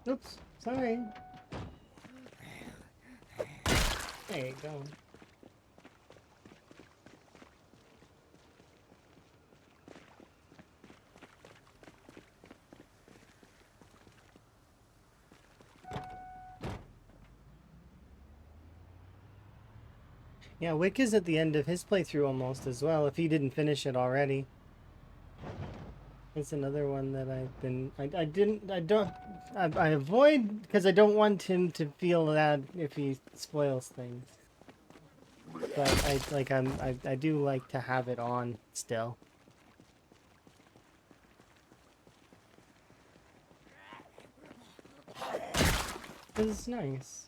Oops, sorry. There you go. Yeah, Wick is at the end of his playthrough almost as well, if he didn't finish it already. It's another one that I avoid because I don't want him to feel that if he spoils things. But I do like to have it on still. It's nice.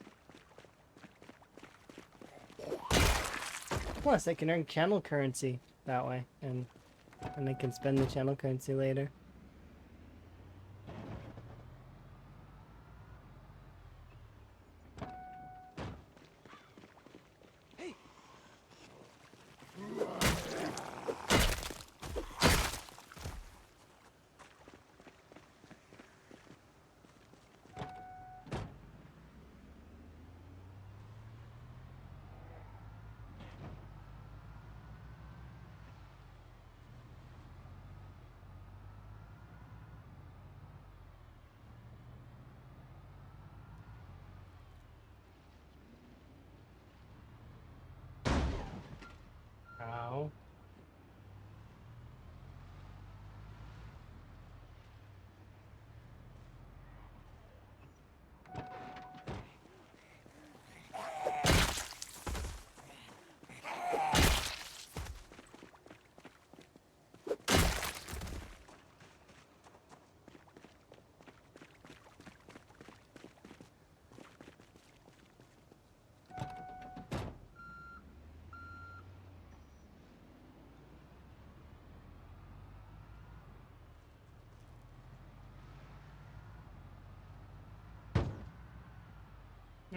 Plus, I can earn channel currency that way, and I can spend the channel currency later.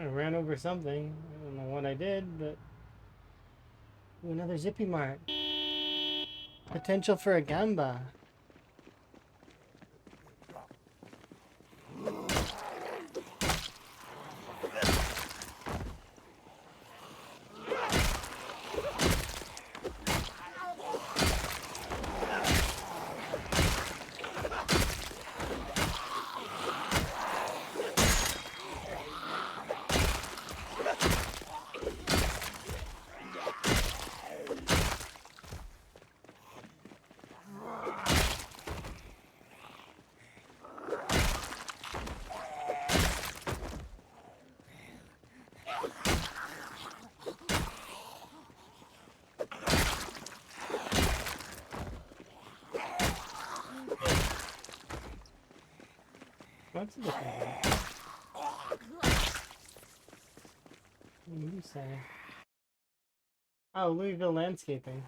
I ran over something. I don't know what I did, but... Ooh, another Zippy Mart. Potential for a Gamba. What's the difference? What do you say? Oh, Louisville Landscaping.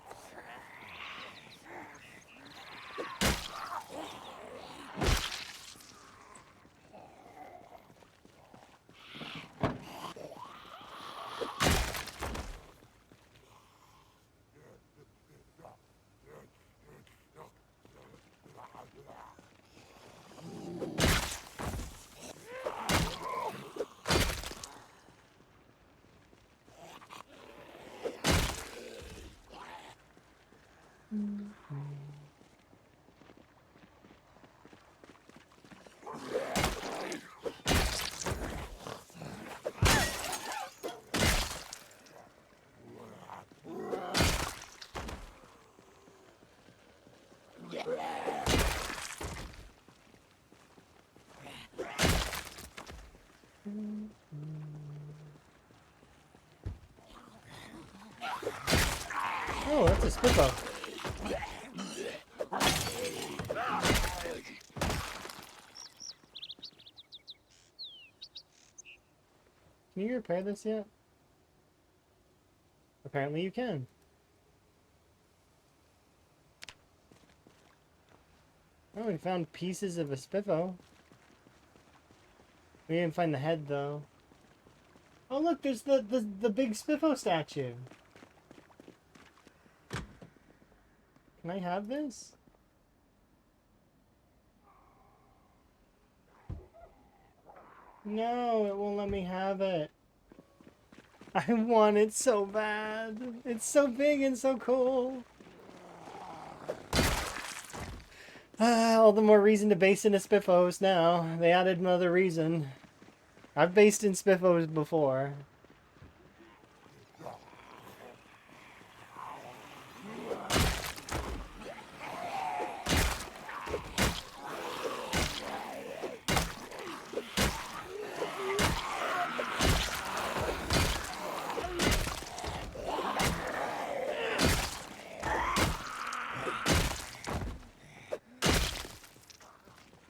Oh, that's a Spitball. Can you repair this yet? Apparently you can. Oh, we found pieces of a Spiffo. We didn't find the head, though. Oh, look, there's the big Spiffo statue. Can I have this? No, it won't let me have it. I want it so bad. It's so big and so cool. All the more reason to base in a Spiffos now. They added another reason. I've based in Spiffos before.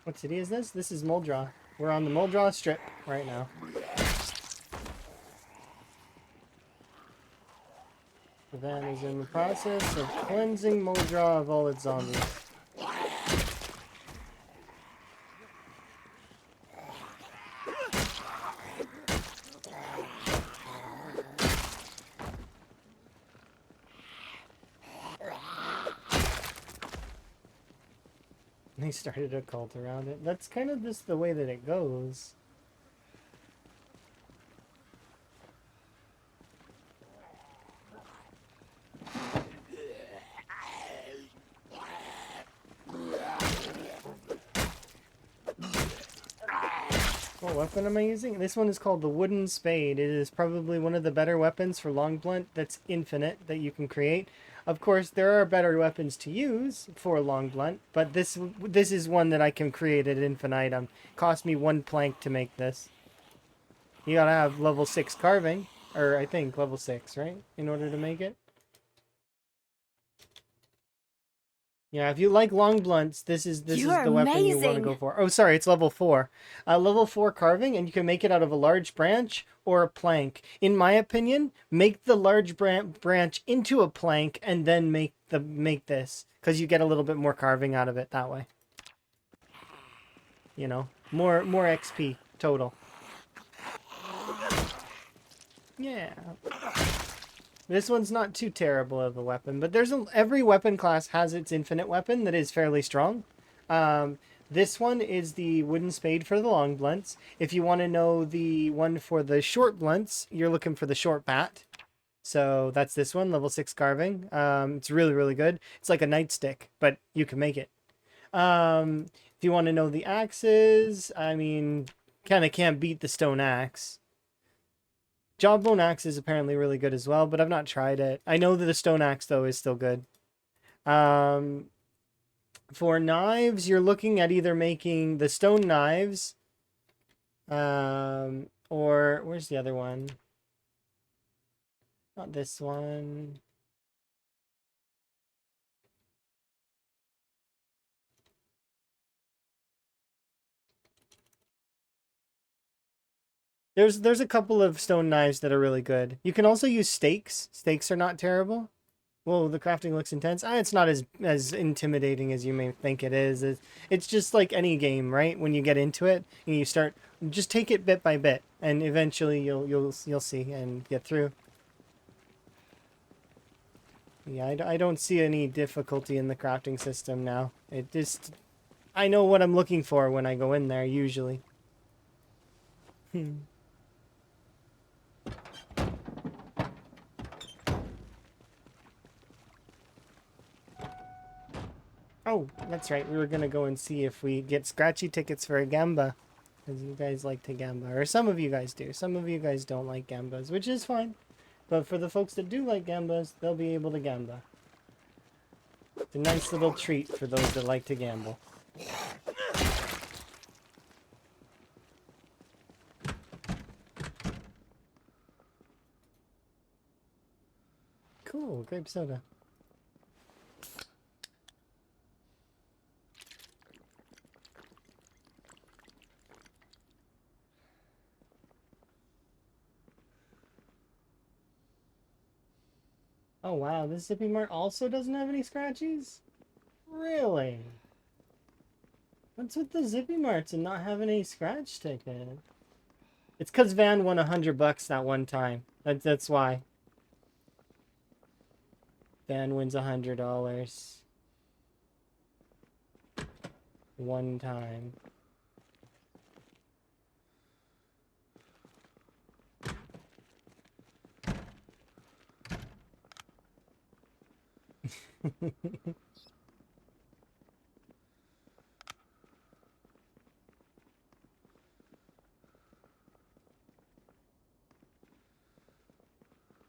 What city is this? This is Muldraw. We're on the Muldraw strip right now. The van is in the process of cleansing Muldraw of all its zombies. They started a cult around it. That's kind of just the way that it goes. What weapon am I using? This one is called the Wooden Spade. It is probably one of the better weapons for long blunt that's infinite that you can create. Of course, there are better weapons to use for long blunt, but this is one that I can create at infinitum. Cost me 1 plank to make this. You gotta have level 6 carving, or I think level 6, right? In order to make it. Yeah, if you like long blunts, this is the weapon you want to go for. Oh, sorry, it's level 4. Level 4 carving, and you can make it out of a large branch or a plank. In my opinion, make the large branch into a plank and then make this, because you get a little bit more carving out of it that way. You know, more XP total. Yeah. This one's not too terrible of a weapon, but every weapon class has its infinite weapon that is fairly strong. This one is the wooden spade for the long blunts. If you want to know the one for the short blunts, you're looking for the short bat. So that's this one, level 6 carving. It's really, really good. It's like a nightstick, but you can make it. If you want to know the axes, I mean, kind of can't beat the stone axe. Jawbone axe is apparently really good as well, but I've not tried it. I know that the stone axe, though, is still good. For knives, you're looking at either making the stone knives, or where's the other one? Not this one. There's a couple of stone knives that are really good. You can also use stakes. Stakes are not terrible. Well, the crafting looks intense. It's not as intimidating as you may think it is. It's just like any game, right? When you get into it and you start, just take it bit by bit, and eventually you'll see and get through. Yeah, I don't see any difficulty in the crafting system now. I know what I'm looking for when I go in there usually. Oh, that's right. We were going to go and see if we get scratchy tickets for a gamba. Because you guys like to gamba. Or some of you guys do. Some of you guys don't like gambas, which is fine. But for the folks that do like gambas, they'll be able to gamba. It's a nice little treat for those that like to gamble. Cool, grape soda. Oh wow, this Zippy Mart also doesn't have any scratchies? Really? What's with the Zippy Marts and not having any scratch ticket? It's because Van won $100 that one time. That's why. Van wins $100. One time.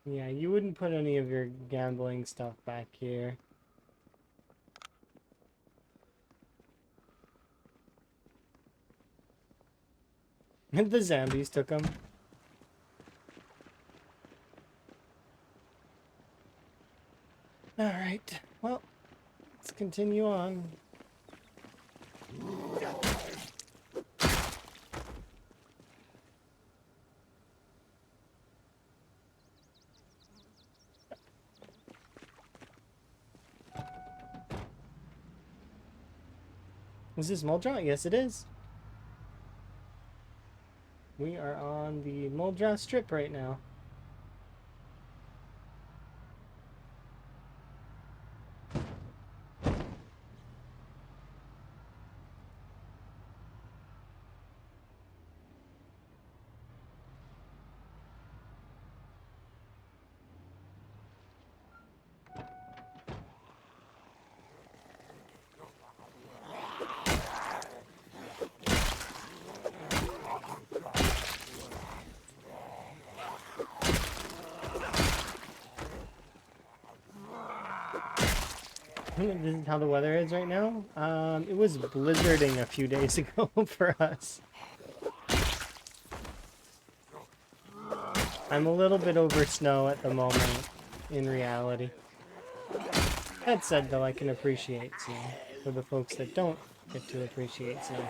Yeah, you wouldn't put any of your gambling stuff back here. The zombies took them. Alright, well, let's continue on. Is this Muldra? Yes, it is. We are on the Muldra strip right now. This is how the weather is right now. It was blizzarding a few days ago for us. I'm a little bit over snow at the moment, in reality. That said, though, I can appreciate snow for the folks that don't get to appreciate snow.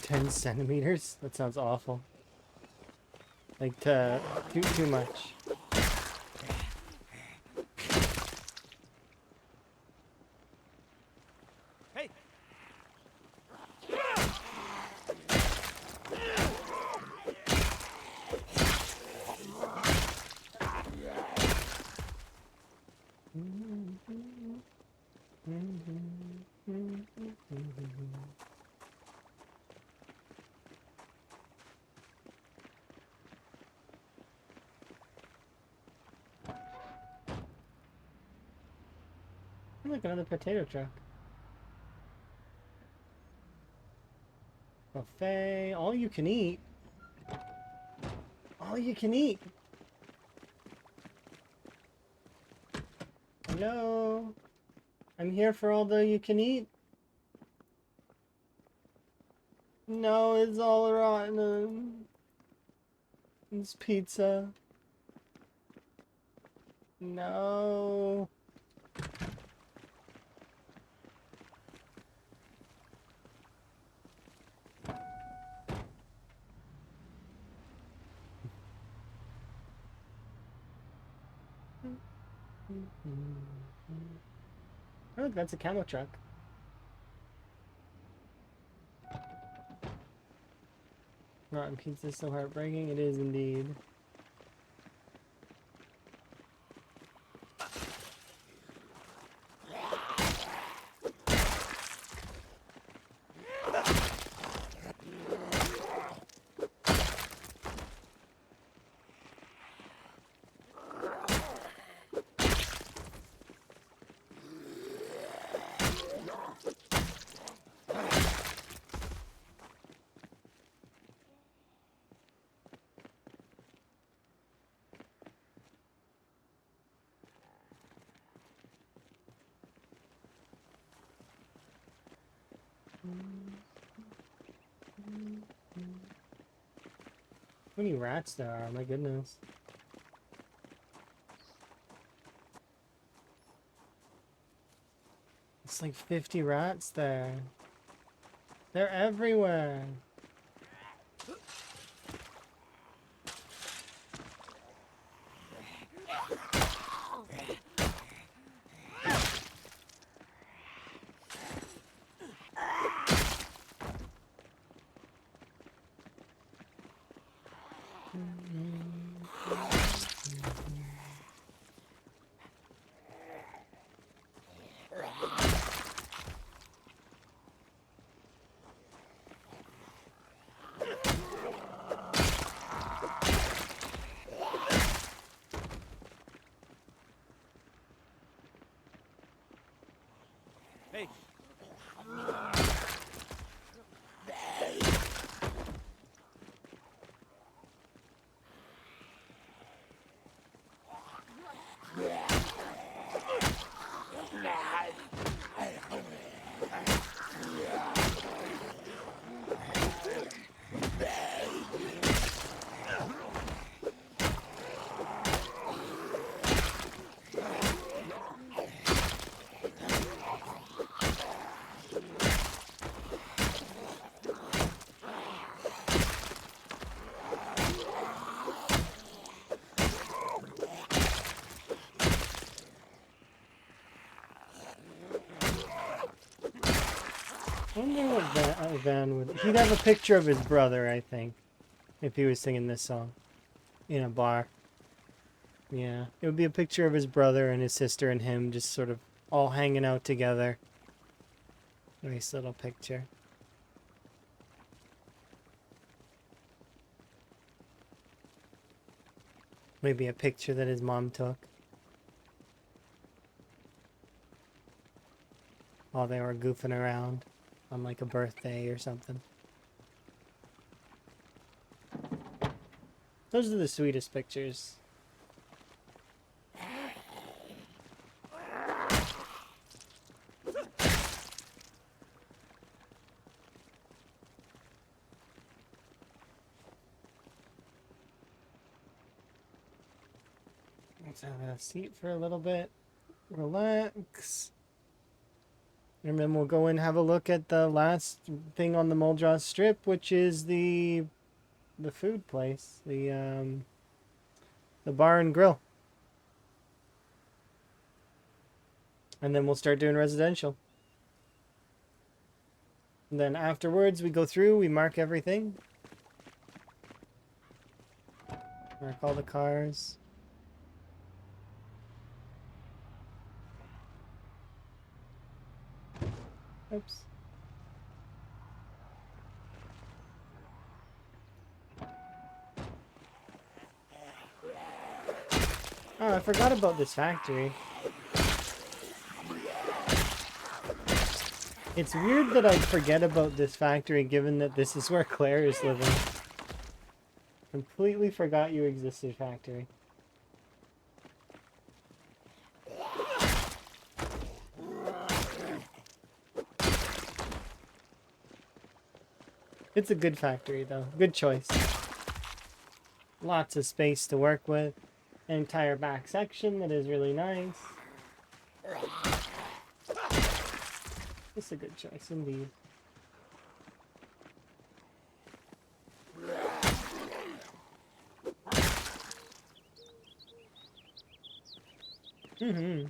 Ten centimeters? That sounds awful. Like, too much. Hey! Look, another potato truck. Buffet, all you can eat. All you can eat. Hello? I'm here for all the you can eat. No, it's all rotten. It's pizza. No. Oh, look, that's a camo truck. Rotten pizza is so heartbreaking. It is indeed. How many rats there are, my goodness. It's like 50 rats there. They're everywhere. Hey! I wonder what Van would... He'd have a picture of his brother, I think, if he was singing this song in a bar. Yeah, it would be a picture of his brother and his sister and him just sort of all hanging out together. Nice little picture. Maybe a picture that his mom took while they were goofing around on like a birthday or something. Those are the sweetest pictures. Let's have a seat for a little bit. Relax. And then we'll go and have a look at the last thing on the Muldrow Strip, which is the food place, the bar and grill. And then we'll start doing residential. And then afterwards we go through, we mark everything. Mark all the cars. Oops. Oh, I forgot about this factory. It's weird that I'd forget about this factory given that this is where Claire is living. Completely forgot you existed, factory. It's a good factory, though. Good choice. Lots of space to work with. An entire back section that is really nice. It's a good choice, indeed. Mm-hmm.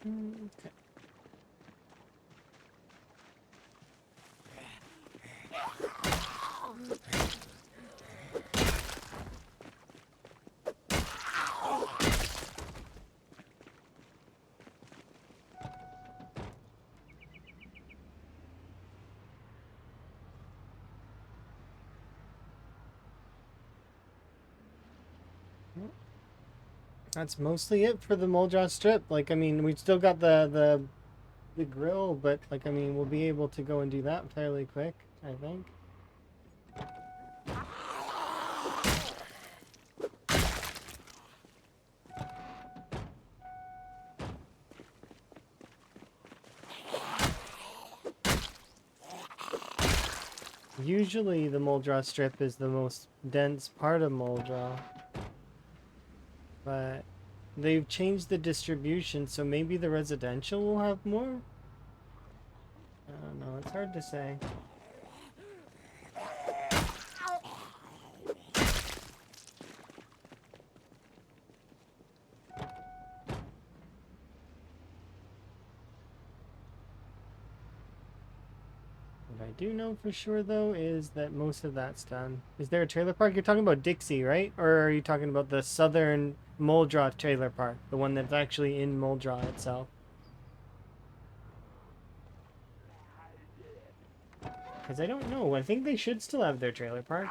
Okay. That's mostly it for the Muldrow Strip. Like, I mean, we've still got the grill, but like, I mean, we'll be able to go and do that fairly quick, I think. Usually the Muldrow Strip is the most dense part of Muldrow, but they've changed the distribution, so maybe the residential will have more? I don't know, it's hard to say. I do know for sure, though, is that most of that's done. Is there a trailer park? You're talking about Dixie, right? Or are you talking about the southern Muldraugh trailer park? The one that's actually in Muldraugh itself? Because I don't know. I think they should still have their trailer park.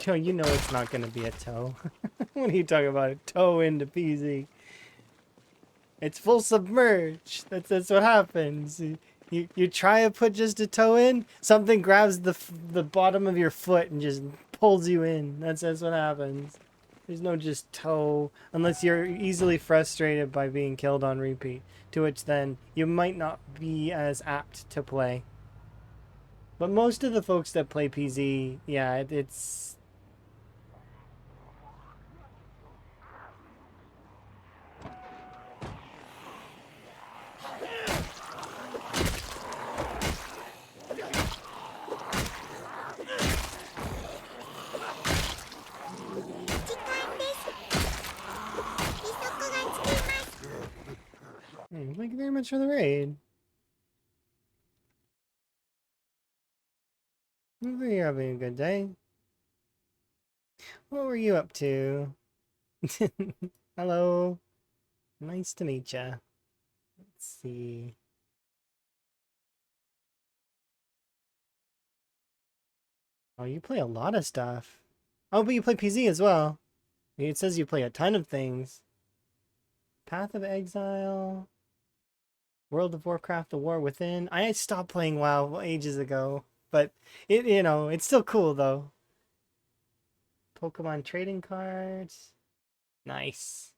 Joe, you know it's not going to be a tow. What are you talking about? A tow into PZ. It's full submerged. That's what happens. You try to put just a toe in, something grabs the bottom of your foot and just pulls you in. That's what happens. There's no just toe, unless you're easily frustrated by being killed on repeat, to which then you might not be as apt to play. But most of the folks that play PZ, yeah, it's... Thank you very much for the raid. Hopefully you're having a good day. What were you up to? Hello. Nice to meet ya. Let's see. Oh, you play a lot of stuff. Oh, but you play PZ as well. It says you play a ton of things. Path of Exile. World of Warcraft, The War Within. I stopped playing WoW ages ago. But, it's still cool, though. Pokemon trading cards. Nice.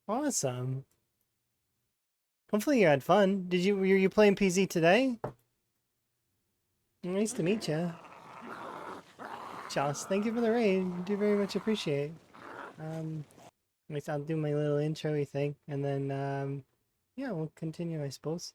Awesome. Hopefully you had fun. Were you playing PZ today? Nice to meet you. Joss, thank you for the raid. Do very much appreciate. I guess I'll do my little intro-y thing, and then yeah, we'll continue, I suppose.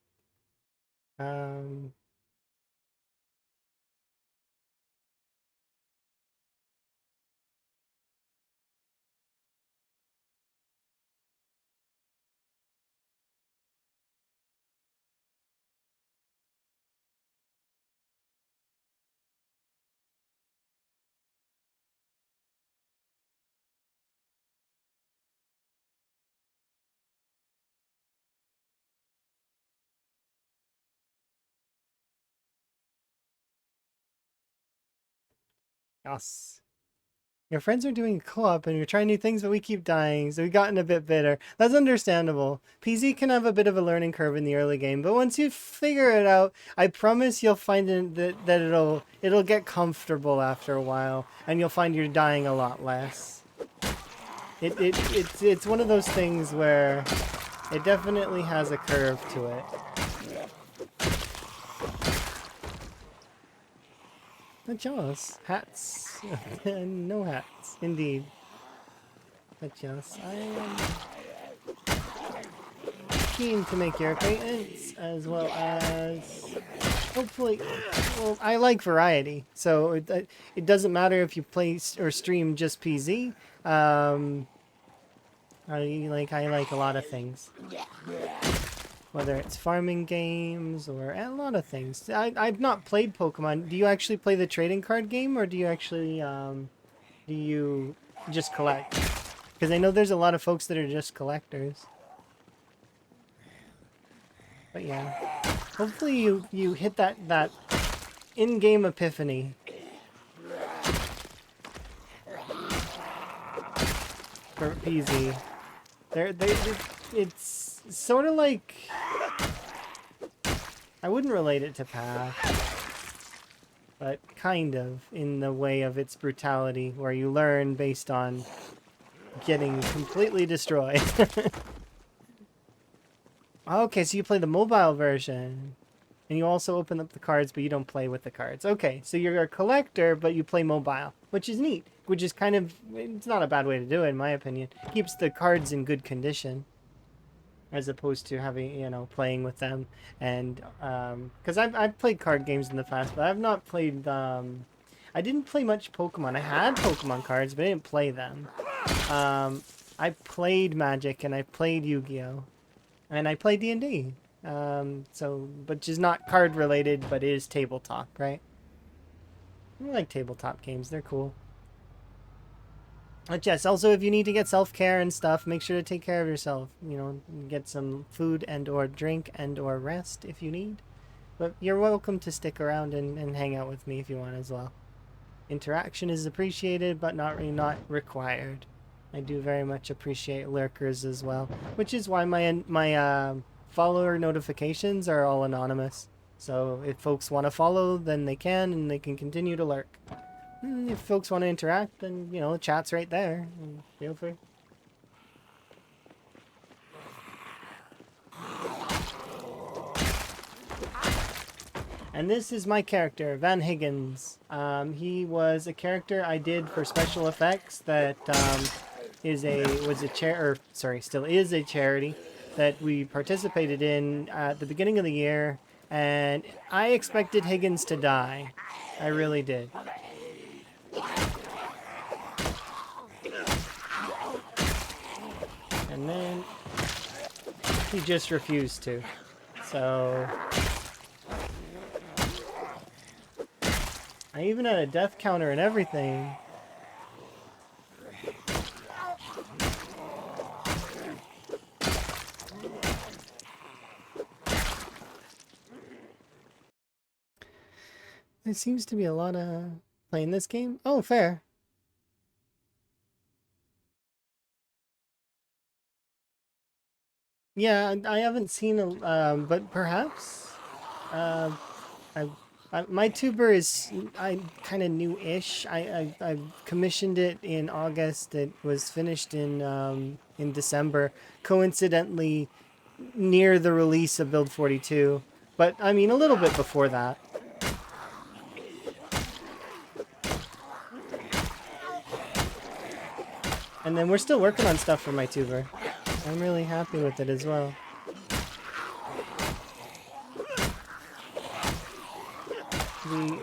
Yes. Your friends are doing co-op and you're trying new things, but we keep dying, so we've gotten a bit bitter. That's understandable. PZ can have a bit of a learning curve in the early game, but once you figure it out, I promise you'll find that it'll get comfortable after a while, and you'll find you're dying a lot less. It's one of those things where it definitely has a curve to it. Not jealous. Hats. No hats. Indeed. Not jealous. I am keen to make your acquaintance, as well as hopefully... Well, I like variety, so it doesn't matter if you play or stream just PZ. I like a lot of things. Whether it's farming games or a lot of things. I've not played Pokemon. Do you actually play the trading card game, or do you actually do you just collect? Because I know there's a lot of folks that are just collectors. But yeah, hopefully you hit that in-game epiphany. For PZ. It's sort of like... I wouldn't relate it to Path, but kind of, in the way of its brutality, where you learn based on getting completely destroyed. Okay, so you play the mobile version. And you also open up the cards, but you don't play with the cards. Okay, so you're a collector, but you play mobile, which is neat. Which is kind of, it's not a bad way to do it, in my opinion. Keeps the cards in good condition, as opposed to having, playing with them. And, because I've played card games in the past, but I've not played, I didn't play much Pokemon. I had Pokemon cards, but I didn't play them. I played Magic, and I played Yu-Gi-Oh! And I played D&D. So, which is not card related, but is tabletop, right? I like tabletop games. They're cool. But yes, also if you need to get self-care and stuff, make sure to take care of yourself. Get some food and or drink and or rest if you need. But you're welcome to stick around and hang out with me if you want as well. Interaction is appreciated, but not required. I do very much appreciate lurkers as well, which is why my follower notifications are all anonymous. So if folks want to follow, then they can, and they can continue to lurk. If folks want to interact, then, the chat's right there. Feel free. And this is my character, Van Higgins. He was a character I did for special effects that still is a charity that we participated in at the beginning of the year, and I expected Higgins to die. I really did. And then he just refused to. So I even had a death counter and everything. There seems to be a lot of playing this game. Oh, fair. Yeah, I haven't seen but perhaps. Uh, my tuber is kind of new-ish. I commissioned it in August. It was finished in December, coincidentally near the release of Build 42. But I mean a little bit before that. And then we're still working on stuff for my tuber. I'm really happy with it as well. Okay.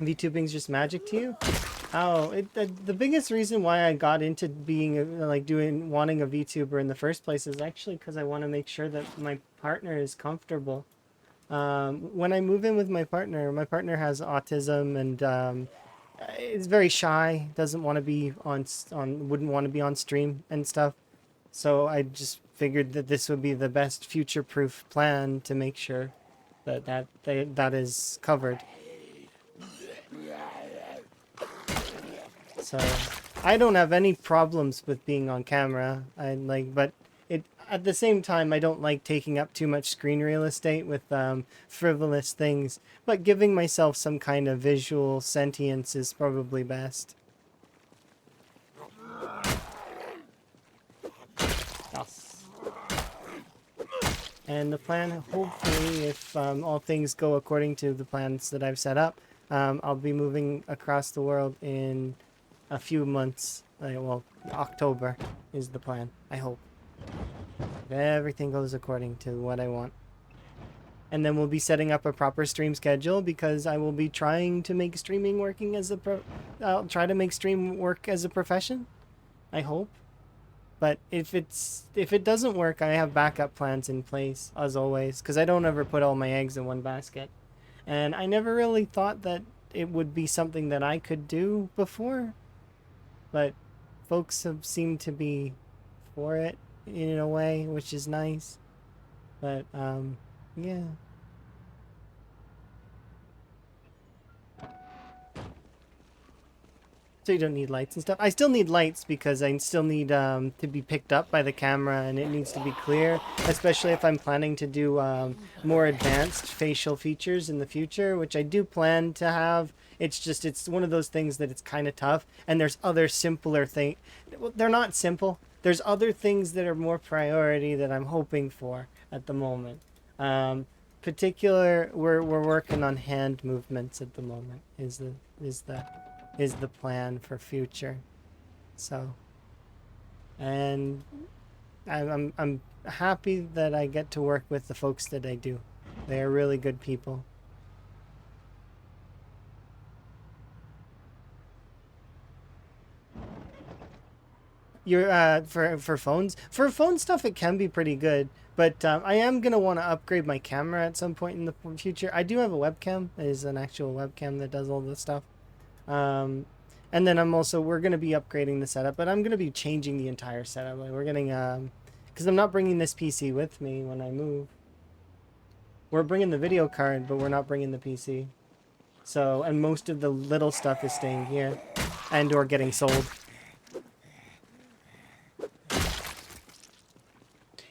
VTubing's just magic to you? Oh, the biggest reason why I got into being wanting a VTuber in the first place is actually because I want to make sure that my partner is comfortable. When I move in with my partner has autism and is very shy. Doesn't want to be wouldn't want to be on stream and stuff. So I just figured that this would be the best future-proof plan to make sure that is covered. So I don't have any problems with being on camera. But at the same time, I don't like taking up too much screen real estate with frivolous things. But giving myself some kind of visual sentience is probably best. Yes. And the plan, hopefully, if all things go according to the plans that I've set up, I'll be moving across the world in a few months. October is the plan, I hope. If everything goes according to what I want. And then we'll be setting up a proper stream schedule because I will be trying to make streaming working as I'll try to make stream work as a profession. I hope. But if it doesn't work, I have backup plans in place, as always, because I don't ever put all my eggs in one basket. And I never really thought that it would be something that I could do before. But folks have seemed to be for it in a way, which is nice. But, yeah. So you don't need lights and stuff. I still need lights because I still need to be picked up by the camera, and it needs to be clear, especially if I'm planning to do more advanced facial features in the future, which I do plan to have. It's just, it's one of those things that it's kind of tough, and there's other simpler things. Well, they're not simple. There's other things that are more priority that I'm hoping for at the moment. We're working on hand movements at the moment. Is the plan for future. So, and I'm happy that I get to work with the folks that I do. They are really good people. You're for phones, for phone stuff it can be pretty good, but I am gonna want to upgrade my camera at some point in the future. I do have a webcam. It is an actual webcam that does all this stuff. And then we're going to be upgrading the setup, but I'm going to be changing the entire setup. Like we're getting, because I'm not bringing this PC with me when I move. We're bringing the video card, but we're not bringing the PC. So, and most of the little stuff is staying here and or getting sold.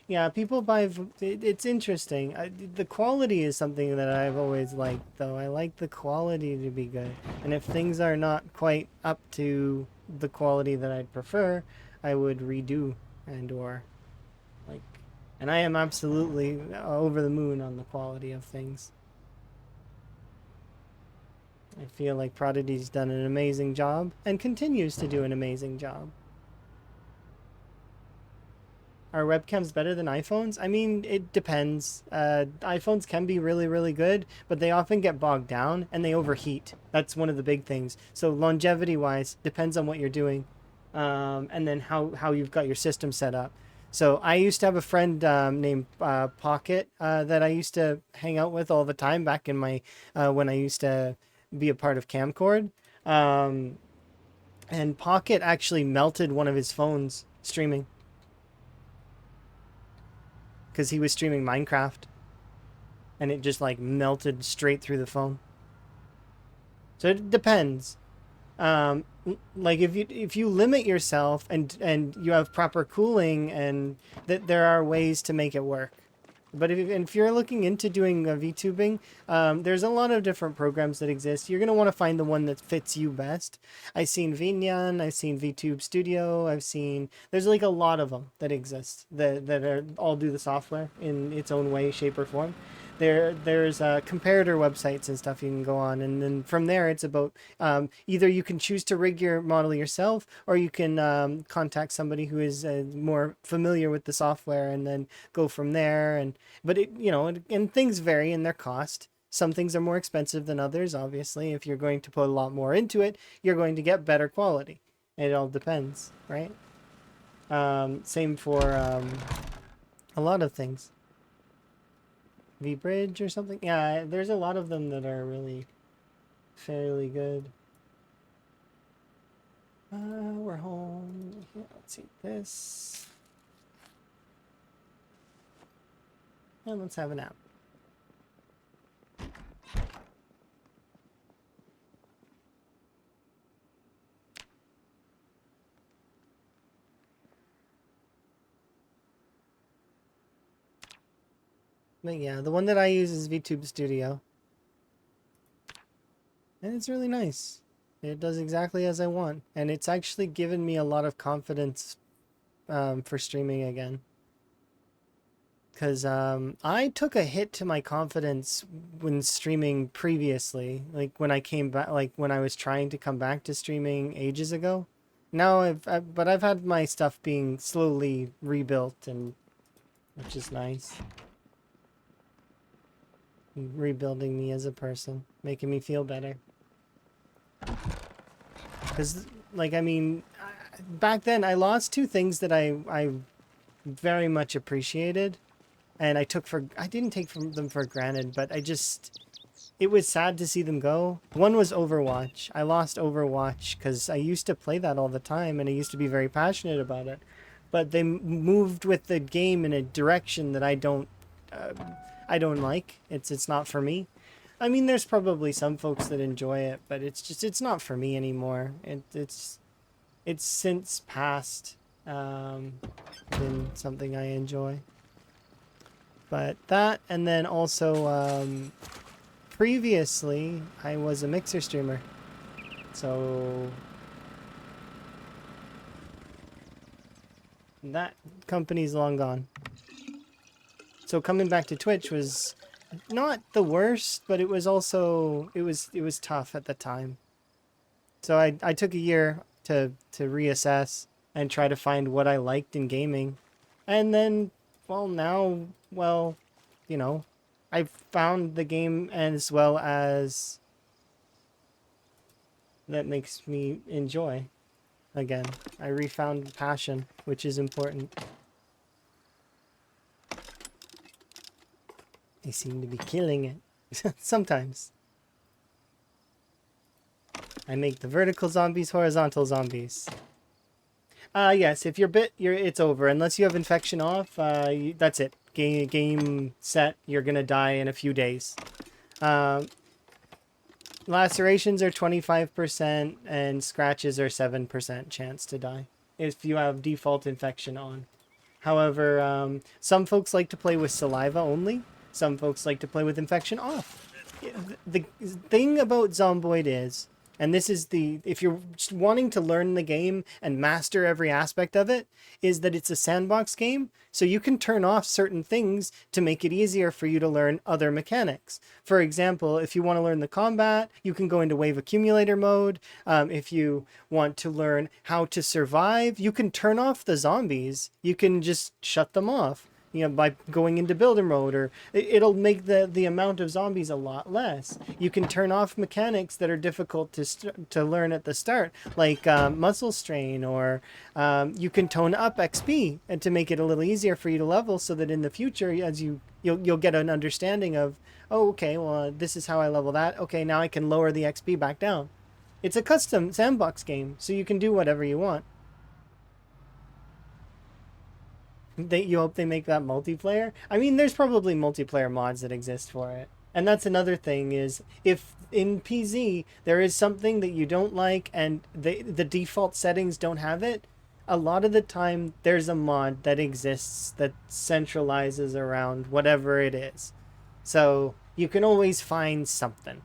Yeah, people buy. It's interesting. The quality is something that I've always liked, though. I like the quality to be good, and if things are not quite up to the quality that I'd prefer, I would redo and or like. And I am absolutely over the moon on the quality of things. I feel like Prodigy's done an amazing job and continues to do an amazing job. Are webcams better than iPhones? I mean, it depends. iPhones can be really, really good, but they often get bogged down and they overheat. That's one of the big things. So longevity-wise, depends on what you're doing, and then how you've got your system set up. So I used to have a friend named Pocket that I used to hang out with all the time back in my when I used to be a part of Camcord. And Pocket actually melted one of his phones streaming. Because he was streaming Minecraft and it just like melted straight through the phone. So it depends. Like if you limit yourself and you have proper cooling, and that there are ways to make it work. But if you're looking into doing VTubing, there's a lot of different programs that exist. You're going to want to find the one that fits you best. I've seen Vinyan, I've seen VTube Studio, there's like a lot of them that exist that are all do the software in its own way, shape, or form. There's comparator websites and stuff you can go on, and then from there it's about either you can choose to rig your model yourself, or you can contact somebody who is more familiar with the software, and then go from there. And things vary in their cost. Some things are more expensive than others. Obviously, if you're going to put a lot more into it, you're going to get better quality. It all depends, right? Same for a lot of things. V-Bridge or something. Yeah, there's a lot of them that are really fairly good. We're home. Let's eat this. And let's have a nap. But yeah, the one that I use is VTube Studio. And it's really nice. It does exactly as I want. And it's actually given me a lot of confidence for streaming again. Because I took a hit to my confidence when streaming previously. Like when I came back, like when I was trying to come back to streaming ages ago. Now but I've had my stuff being slowly rebuilt, and which is nice. Rebuilding me as a person, making me feel better. Because, like, I mean, back then I lost two things that I very much appreciated, and I didn't take them for granted, but it was sad to see them go. One was Overwatch. I lost Overwatch because I used to play that all the time, and I used to be very passionate about it. But they moved with the game in a direction that I don't like. It's not for me. I mean, there's probably some folks that enjoy it, but it's not for me anymore. It's since passed, been something I enjoy. But that, and then also, previously, I was a mixer streamer. So that company's long gone. So coming back to Twitch was not the worst, but it was also it was tough at the time. So I took a year to reassess and try to find what I liked in gaming. And then now you know, I found the game as well as that makes me enjoy again. I refound passion, which is important. They seem to be killing it. Sometimes. I make the vertical zombies horizontal zombies. Yes, if you're bit, it's over. Unless you have infection off, that's it. Game set, you're gonna die in a few days. Lacerations are 25% and scratches are 7% chance to die if you have default infection on. However, some folks like to play with saliva only. Some folks like to play with infection off. The thing about Zomboid is, and this is if you're wanting to learn the game and master every aspect of it, is that it's a sandbox game, so you can turn off certain things to make it easier for you to learn other mechanics. For example, if you want to learn the combat, you can go into wave accumulator mode. If you want to learn how to survive, you can turn off the zombies. You can just shut them off, by going into builder mode, or it'll make the amount of zombies a lot less. You can turn off mechanics that are difficult to learn at the start, like muscle strain, or you can tone up XP and to make it a little easier for you to level, so that in the future, as you'll get an understanding of, oh, okay, well, this is how I level that. Okay, now I can lower the XP back down. It's a custom sandbox game, so you can do whatever you want. You hope they make that multiplayer? I mean, there's probably multiplayer mods that exist for it. And that's another thing, is if in PZ there is something that you don't like and the default settings don't have it, a lot of the time there's a mod that exists that centralizes around whatever it is. So you can always find something.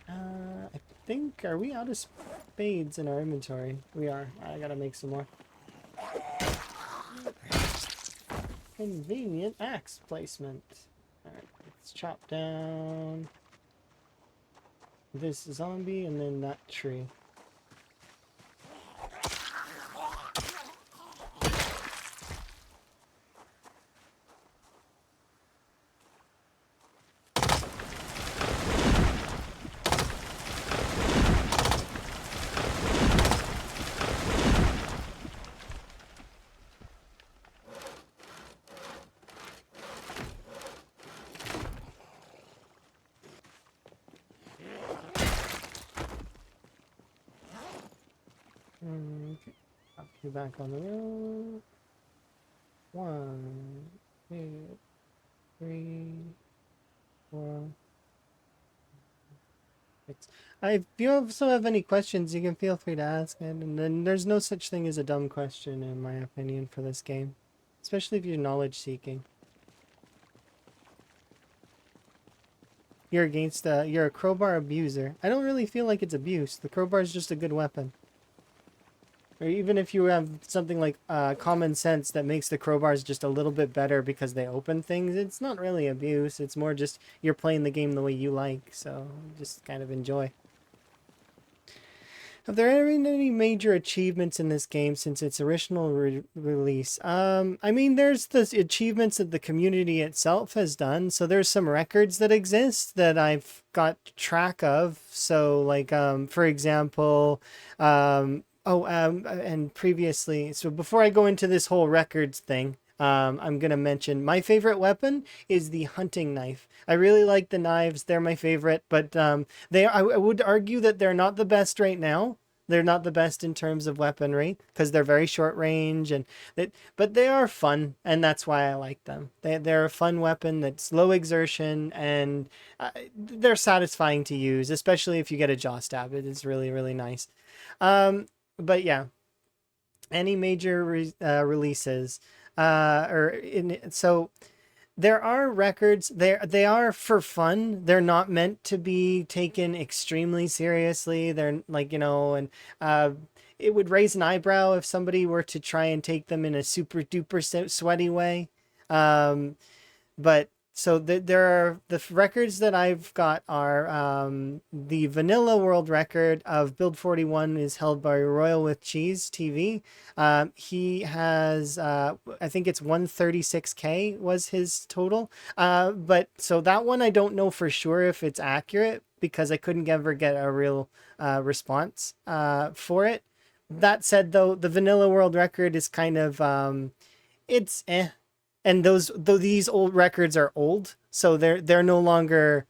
I think, are we out of spades in our inventory? We are. I gotta make some more. Convenient axe placement. Alright, let's chop down this zombie and then that tree. Okay, up you back on the road. 1, 2, 3, 4, 6. If you also have any questions, you can feel free to ask it. And then there's no such thing as a dumb question, in my opinion, for this game, especially if you're knowledge seeking. You're you're a crowbar abuser. I don't really feel like it's abuse. The crowbar is just a good weapon. Or even if you have something like common sense that makes the crowbars just a little bit better because they open things, it's not really abuse. It's more just you're playing the game the way you like, so just kind of enjoy. Have there been any major achievements in this game since its original release? I mean, there's the achievements that the community itself has done. So there's some records that exist that I've got track of. So like, for example, and previously, so before I go into this whole records thing, I'm going to mention my favorite weapon is the hunting knife. I really like the knives. They're my favorite, but I would argue that they're not the best right now. They're not the best in terms of weaponry because they're very short range but they are fun, and that's why I like them. They're a fun weapon that's low exertion, and they're satisfying to use, especially if you get a jaw stab. It is really, really nice. But yeah, any major releases, so there are records. They are for fun. They're not meant to be taken extremely seriously. They're like, and uh it would raise an eyebrow if somebody were to try and take them in a super duper sweaty way. But so there are the records that I've got are the vanilla world record of Build 41 is held by Royal with Cheese TV. He has I think it's 136K was his total. But so that one I don't know for sure if it's accurate because I couldn't ever get a real response for it. That said, though, the vanilla world record is kind of it's and these old records are old, so they're no longer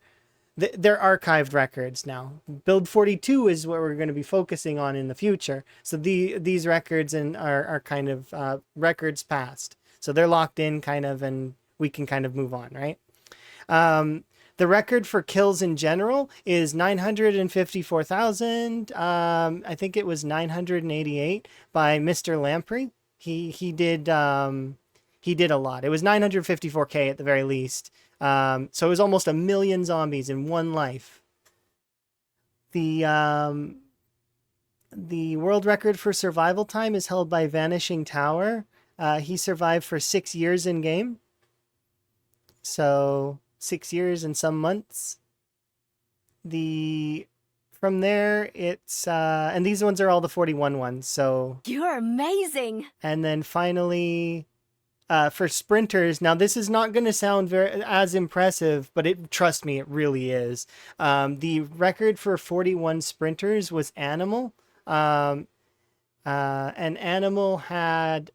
they're archived records now. Build 42 is what we're going to be focusing on in the future. So these records are kind of records past. So they're locked in kind of, and we can kind of move on, right? The record for kills in general is 954,000. I think it was 988 by Mr. Lamprey. He did he did a lot. It was 954K at the very least. So it was almost 1 million zombies in one life. The world record for survival time is held by Vanishing Tower. He survived for 6 years in game. So 6 years and some months. From there it's and these ones are all the 41 ones. So You're amazing. And then finally for sprinters, now this is not going to sound very as impressive, but trust me, it really is. The record for 41 sprinters was Animal. And Animal had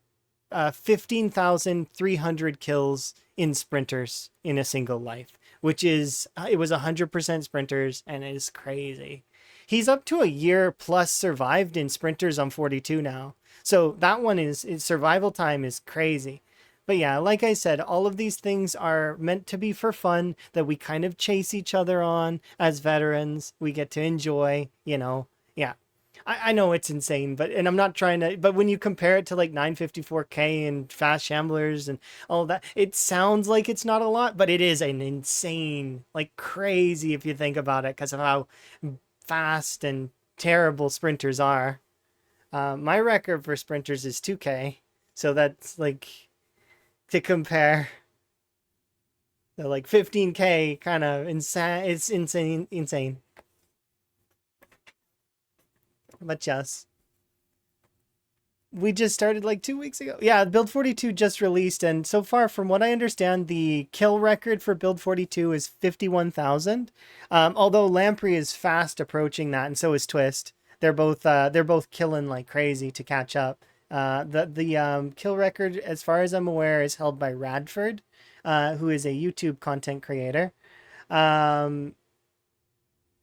15,300 kills in sprinters in a single life, which is it was 100% sprinters, and it is crazy. He's up to a year plus survived in sprinters on 42 now. So that one is survival time is crazy. But yeah, like I said, all of these things are meant to be for fun, that we kind of chase each other on as veterans. We get to enjoy, yeah. I know it's insane, and I'm not trying to, but when you compare it to like 954K and Fast Shamblers and all that, it sounds like it's not a lot, but it is an insane, like crazy if you think about it, because of how fast and terrible sprinters are. My record for sprinters is 2K, so that's like, to compare, the like 15K kind of insane. It's insane. But yes, we just started like 2 weeks ago. Yeah, Build 42 just released, and so far, from what I understand, the kill record for Build 42 is 51,000. Although Lamprey is fast approaching that, and so is Twist. They're both killing like crazy to catch up. The kill record, as far as I'm aware, is held by Radford, who is a YouTube content creator.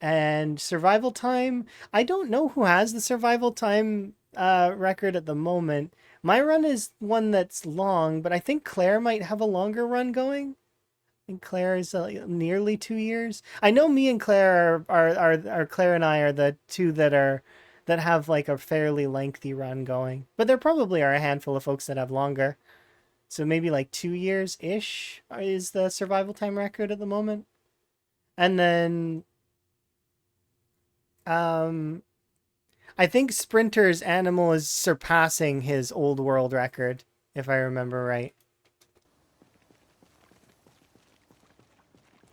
And survival time, I don't know who has the survival time record at the moment. My run is one that's long, but I think Claire might have a longer run going. I think Claire is nearly 2 years. I know me and Claire are Claire and I are the two that have like a fairly lengthy run going, but there probably are a handful of folks that have longer. So maybe like 2 years ish is the survival time record at the moment. And then I think Sprinter's Animal is surpassing his old world record, if I remember right.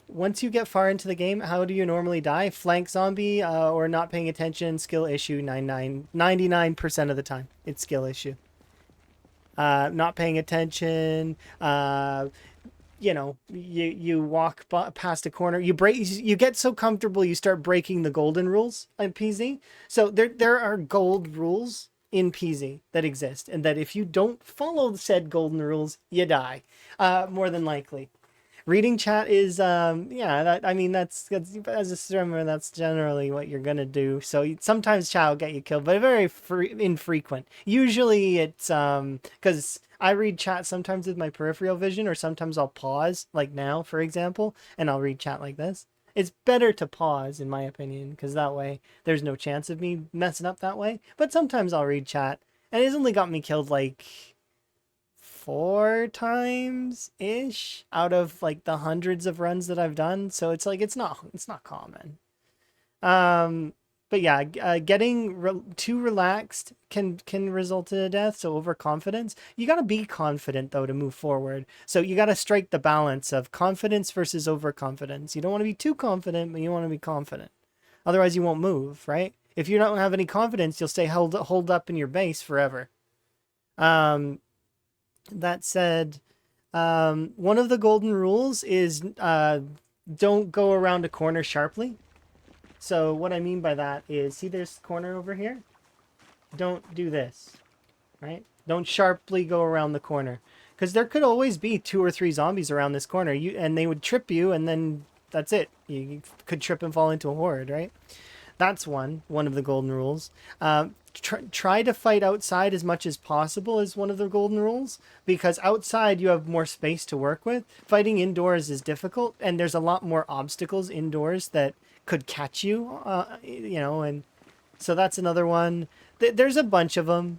Once you get far into the game, how do you normally die? Flank zombie or not paying attention, skill issue 99% of the time. It's skill issue. Not paying attention, you walk past a corner, you get so comfortable you start breaking the golden rules in PZ. So there are gold rules in PZ that exist, and that if you don't follow said golden rules, you die, more than likely. Reading chat is yeah, that I mean that's as a streamer that's generally what you're gonna do. So sometimes chat will get you killed, but very infrequent. Usually it's because I read chat sometimes with my peripheral vision, or sometimes I'll pause, like now for example, and I'll read chat like this. It's better to pause in my opinion, because that way there's no chance of me messing up that way. But sometimes I'll read chat, and it's only got me killed like 4 times ish out of like the hundreds of runs that I've done. So it's like it's not common. Um, but yeah, getting too relaxed can result in a death. So overconfidence, you got to be confident though to move forward. So you got to strike the balance of confidence versus overconfidence. You don't want to be too confident, but you want to be confident. Otherwise, you won't move, right? If you don't have any confidence, you'll stay holed up in your base forever. Um, that said, one of the golden rules is don't go around a corner sharply. So what I mean by that is, see this corner over here? Don't do this, right? Don't sharply go around the corner, because there could always be 2 or 3 zombies around this corner, and they would trip you, and then that's it. You could trip and fall into a horde, right? That's one of the golden rules. Try to fight outside as much as possible is one of the golden rules, because outside you have more space to work with. Fighting indoors is difficult, and there's a lot more obstacles indoors that could catch you, and so that's another one. There's a bunch of them.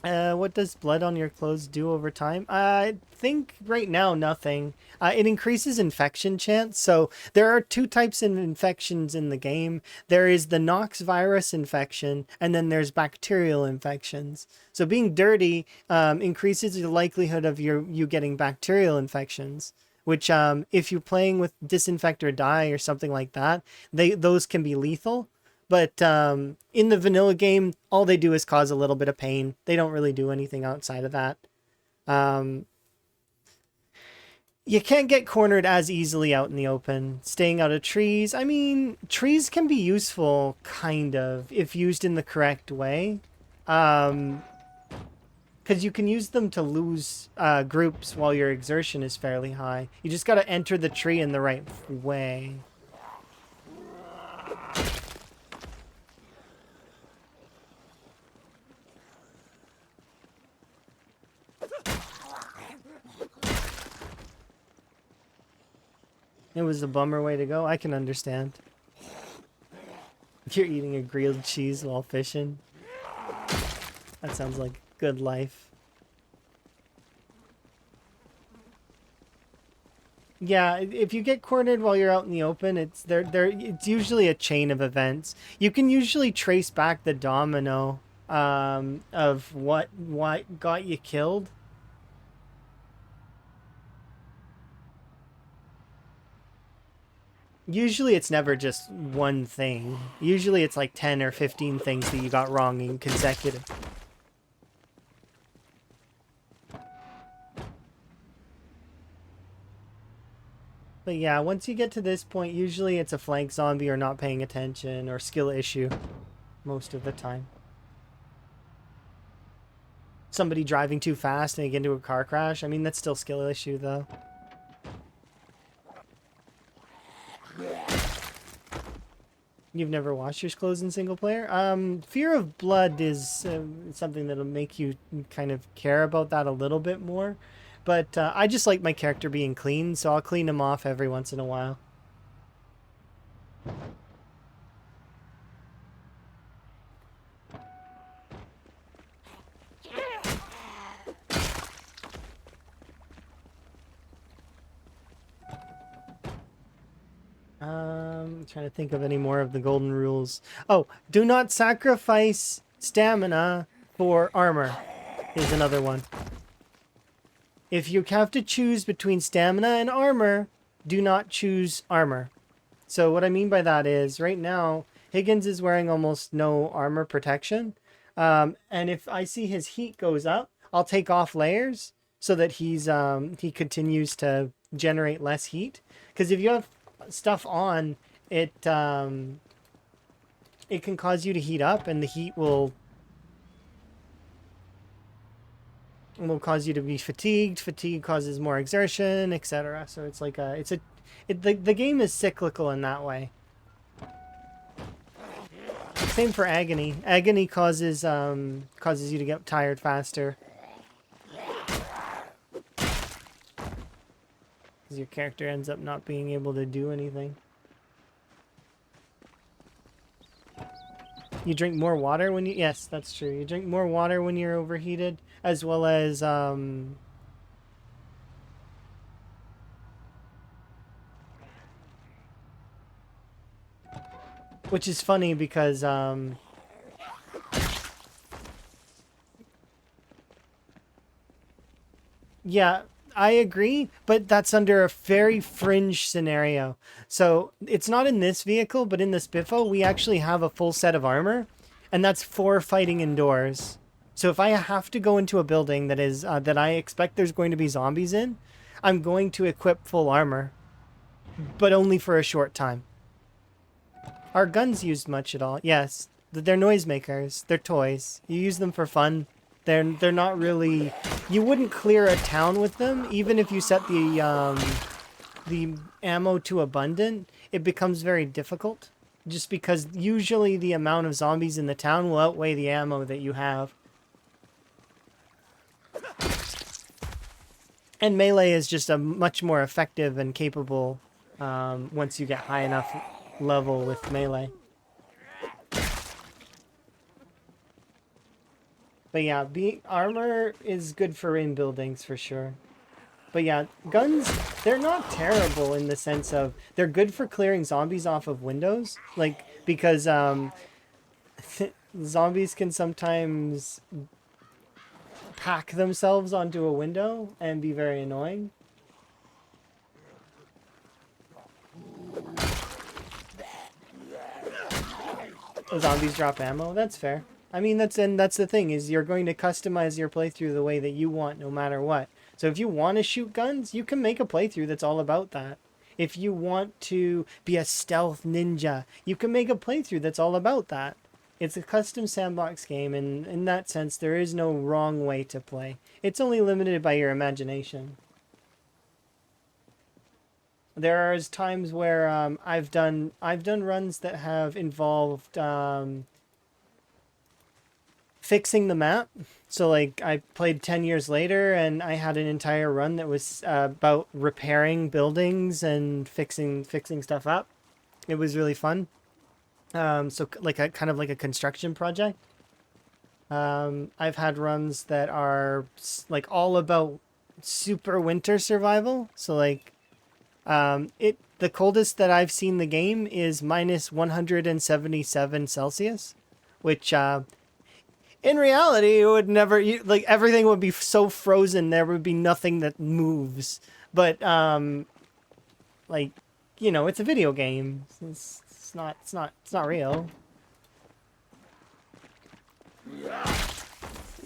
What does blood on your clothes do over time? I think right now nothing. It increases infection chance. So there are 2 types of infections in the game. There is the Nox virus infection, and then there's bacterial infections. So being dirty increases the likelihood of you getting bacterial infections, which if you're playing with disinfect or die or something like that, those can be lethal. But in the vanilla game, all they do is cause a little bit of pain. They don't really do anything outside of that. You can't get cornered as easily out in the open. Staying out of trees. I mean, trees can be useful, kind of, if used in the correct way. Because you can use them to lose groups while your exertion is fairly high. You just got to enter the tree in the right way. It was a bummer way to go. I can understand. You're eating a grilled cheese while fishing. That sounds like good life. Yeah, if you get cornered while you're out in the open, it's usually a chain of events. You can usually trace back the domino of what got you killed. Usually it's never just one thing. Usually it's like 10 or 15 things that you got wrong in consecutive. But yeah, once you get to this point, usually it's a flank zombie or not paying attention or skill issue most of the time. Somebody driving too fast and they get into a car crash. I mean, that's still skill issue though. You've never washed your clothes in single player? Fear of blood is something that'll make you kind of care about that a little bit more. But I just like my character being clean, so I'll clean him off every once in a while. I'm trying to think of any more of the golden rules. Oh, do not sacrifice stamina for armor is another one. If you have to choose between stamina and armor, do not choose armor. So what I mean by that is, right now, Higgins is wearing almost no armor protection. And if I see his heat goes up, I'll take off layers so that he continues to generate less heat. Because if you have stuff on, it can cause you to heat up, and the heat will... will cause you to be fatigued. Fatigue causes more exertion, etc. So it's like the game is cyclical in that way. Same for agony. Agony causes you to get tired faster. Because your character ends up not being able to do anything. You drink more water when you... Yes, that's true. You drink more water when you're overheated, as well as... Which is funny because... Yeah, I agree, but that's under a very fringe scenario. So it's not in this vehicle, but in the Spiffo, we actually have a full set of armor, and that's for fighting indoors. So if I have to go into a building that is that I expect there's going to be zombies in, I'm going to equip full armor, but only for a short time. Are guns used much at all? Yes, they're noisemakers. They're toys. You use them for fun. They're not really... You wouldn't clear a town with them, even if you set the ammo to abundant. It becomes very difficult, just because usually the amount of zombies in the town will outweigh the ammo that you have. And melee is just a much more effective and capable once you get high enough level with melee. But yeah, armor is good for in buildings for sure. But yeah, guns, they're not terrible in the sense of they're good for clearing zombies off of windows. Like, because zombies can sometimes pack themselves onto a window and be very annoying. Zombies drop ammo, that's fair. I mean, that's the thing, is you're going to customize your playthrough the way that you want no matter what. So if you want to shoot guns, you can make a playthrough that's all about that. If you want to be a stealth ninja, you can make a playthrough that's all about that. It's a custom sandbox game, and in that sense, there is no wrong way to play. It's only limited by your imagination. There are times where I've done runs that have involved fixing the map. So like I played 10 years later and I had an entire run that was about repairing buildings and fixing stuff up. It was really fun. So like a kind of like a construction project. I've had runs that are like all about super winter survival. So like the coldest that I've seen the game is minus 177 Celsius, which in reality, it would never, like, everything would be so frozen, there would be nothing that moves. But, like, you know, it's a video game. It's not real.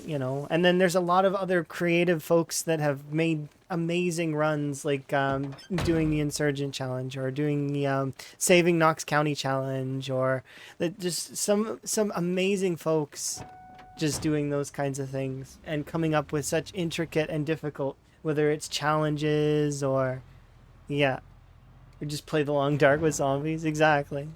You know, and then there's a lot of other creative folks that have made amazing runs, like doing the Insurgent Challenge or doing the Saving Knox County Challenge, or just some amazing folks just doing those kinds of things and coming up with such intricate and difficult, whether it's challenges or, yeah, or just play the long dark with zombies. Exactly.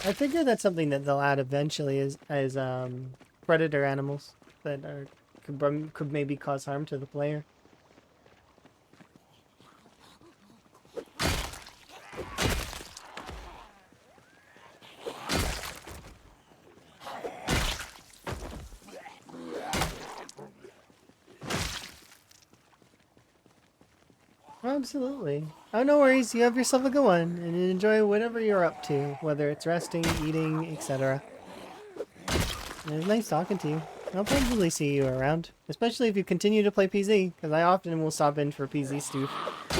I figure that's something that they'll add eventually as predator animals that could maybe cause harm to the player. Absolutely. Oh, no worries. You have yourself a good one and enjoy whatever you're up to, whether it's resting, eating, etc. It was nice talking to you. I'll probably see you around, especially if you continue to play PZ, because I often will stop in for PZ stoof.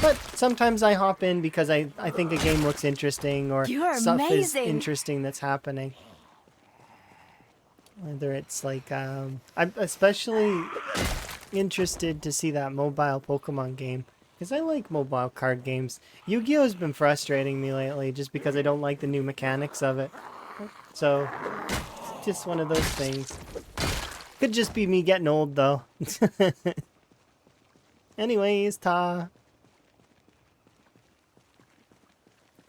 But sometimes I hop in because I think a game looks interesting or stuff is interesting that's happening. Whether it's like, especially interested to see that mobile Pokemon game. Because I like mobile card games. Yu-Gi-Oh's been frustrating me lately just because I don't like the new mechanics of it. So, it's just one of those things. Could just be me getting old, though. Anyways, But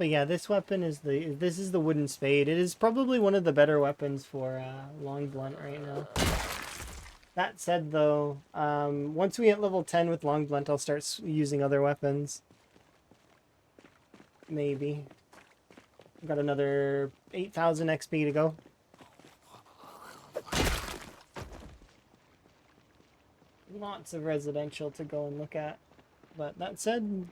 yeah, this weapon is this is the wooden spade. It is probably one of the better weapons for long blunt right now. That said, though, once we hit level 10 with long blunt, I'll start using other weapons. Maybe. Got another 8,000 XP to go. Lots of residential to go and look at. But that said,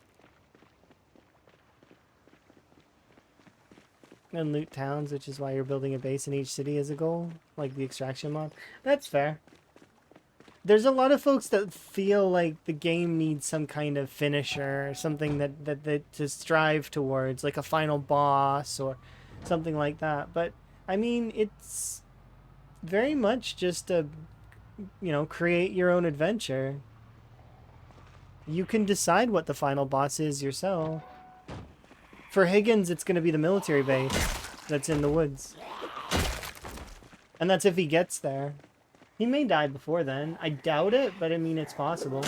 and loot towns, which is why you're building a base in each city as a goal, like the extraction mod. That's fair. There's a lot of folks that feel like the game needs some kind of finisher, something that to strive towards, like a final boss or something like that. But I mean, it's very much just a, create your own adventure. You can decide what the final boss is yourself. For Higgins, it's going to be the military base that's in the woods. And that's if he gets there. He may die before then. I doubt it, but I mean, it's possible.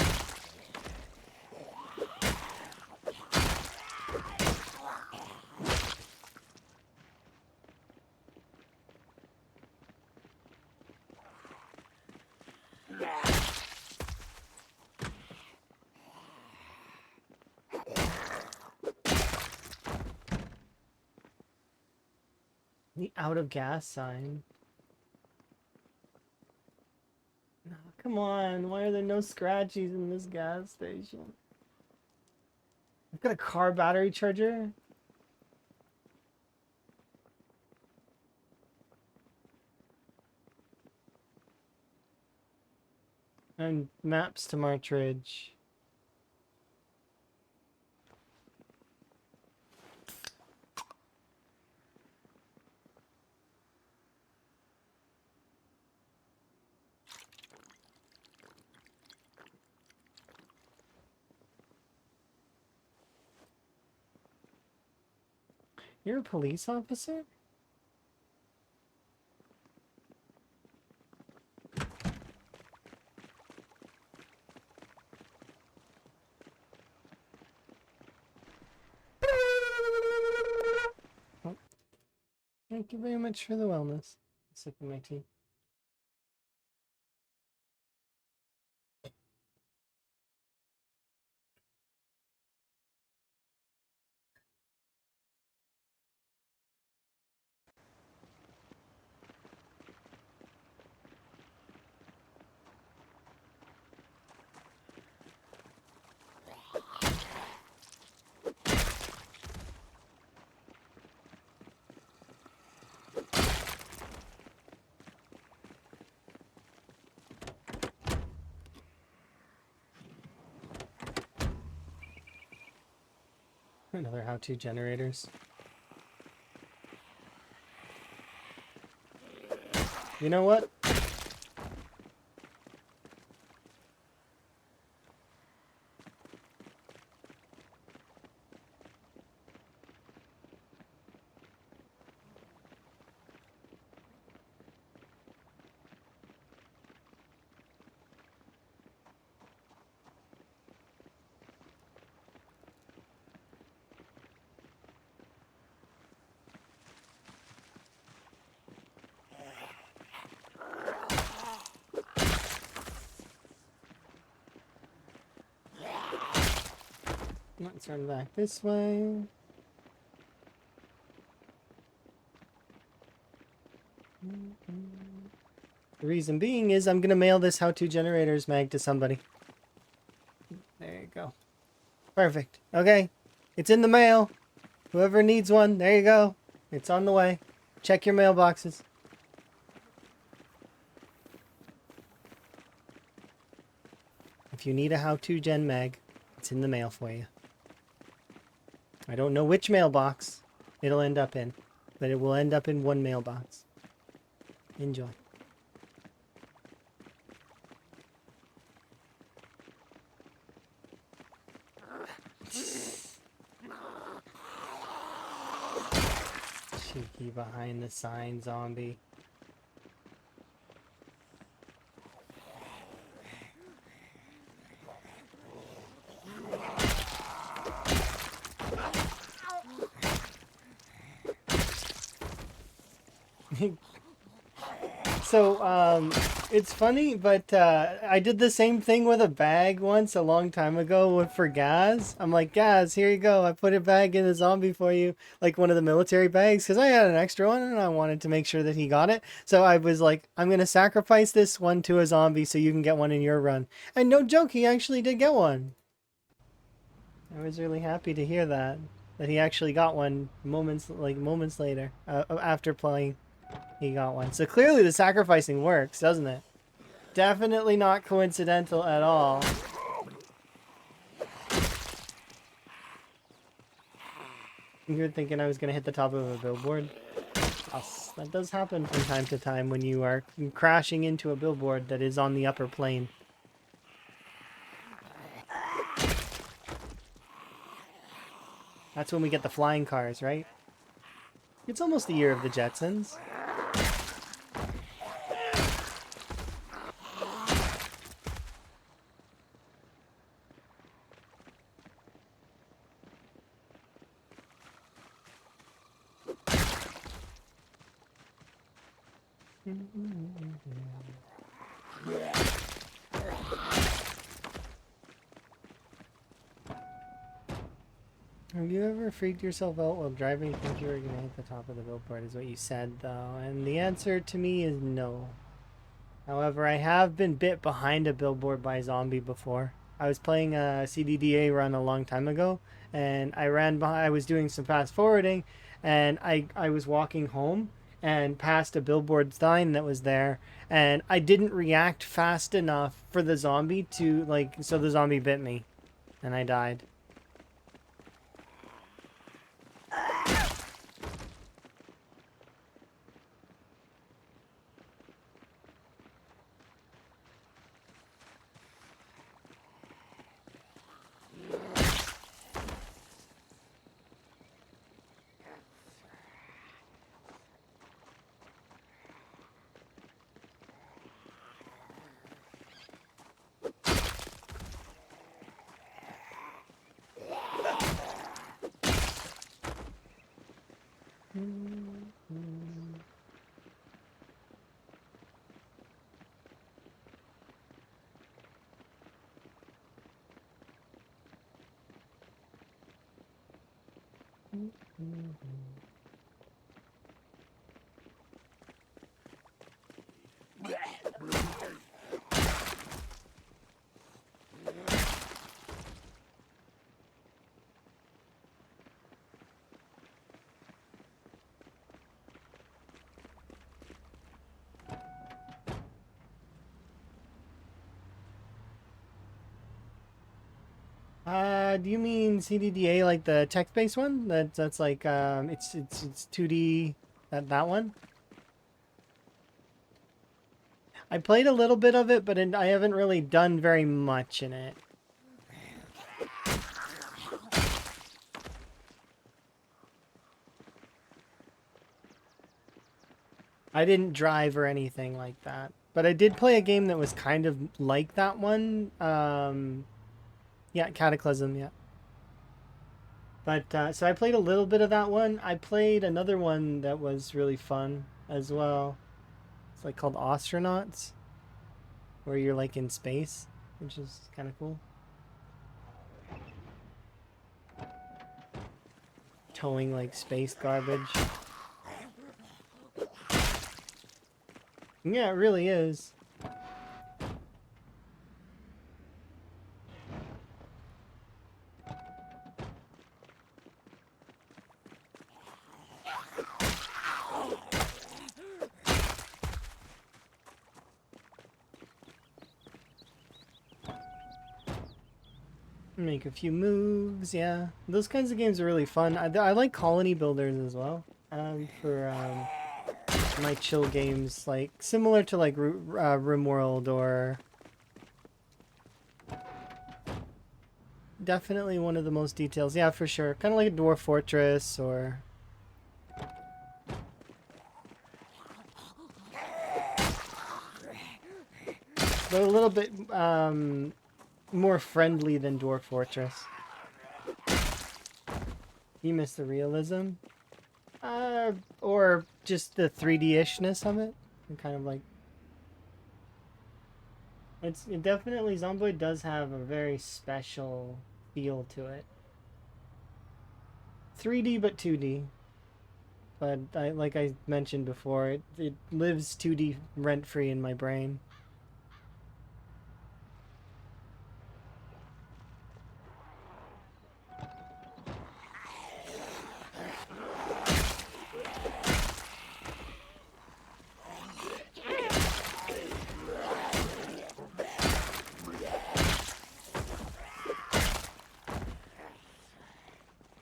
The out of gas sign. No, come on, why are there no scratchies in this gas station? I've got a car battery charger. And maps to March Ridge. You're a police officer? Oh, thank you very much for the wellness. Sipping my tea. Another how-to generators. You know what? Let's run back this way. The reason being is I'm going to mail this how-to generators mag to somebody. There you go. Perfect. Okay. It's in the mail. Whoever needs one, there you go. It's on the way. Check your mailboxes. If you need a how-to gen mag, it's in the mail for you. I don't know which mailbox it'll end up in, but it will end up in one mailbox. Enjoy. Cheeky behind the sign zombie. So, it's funny, but I did the same thing with a bag once a long time ago for Gaz. I'm like, Gaz, here you go. I put a bag in the zombie for you, like one of the military bags, because I had an extra one and I wanted to make sure that he got it. So I was like, I'm going to sacrifice this one to a zombie so you can get one in your run. And no joke, he actually did get one. I was really happy to hear that he actually got one moments later after playing. He got one. So clearly the sacrificing works, doesn't it? Definitely not coincidental at all. You're thinking I was going to hit the top of a billboard? Yes, that does happen from time to time when you are crashing into a billboard that is on the upper plane. That's when we get the flying cars, right? It's almost the year of the Jetsons. Have you ever freaked yourself out while driving? Think you were gonna hit the top of the billboard is what you said, though. And the answer to me is no. However, I have been bit behind a billboard by a zombie before. I was playing a CDDA run a long time ago, and I ran behind, I was doing some fast forwarding, and I was walking home and past a billboard sign that was there, and I didn't react fast enough for the zombie to, like, so the zombie bit me, and I died. Do you mean CDDA like the text-based one? That's like it's 2D, that one? I played a little bit of it, but I haven't really done very much in it. I didn't drive or anything like that. But I did play a game that was kind of like that one. Yeah, Cataclysm, yeah. But, so I played a little bit of that one. I played another one that was really fun as well. It's like called Astronauts, where you're like in space, which is kind of cool. Towing like space garbage. Yeah, it really is. Make a few moves, yeah. Those kinds of games are really fun. I like colony builders as well. For my chill games, like similar to like RimWorld or definitely one of the most details. Yeah, for sure. Kind of like a Dwarf Fortress or They're a little bit more friendly than Dwarf Fortress. You miss the realism? Or just the 3D-ishness of it? And kind of like... It definitely, Zomboid does have a very special feel to it. 3D but 2D. But like I mentioned before, it lives 2D rent-free in my brain.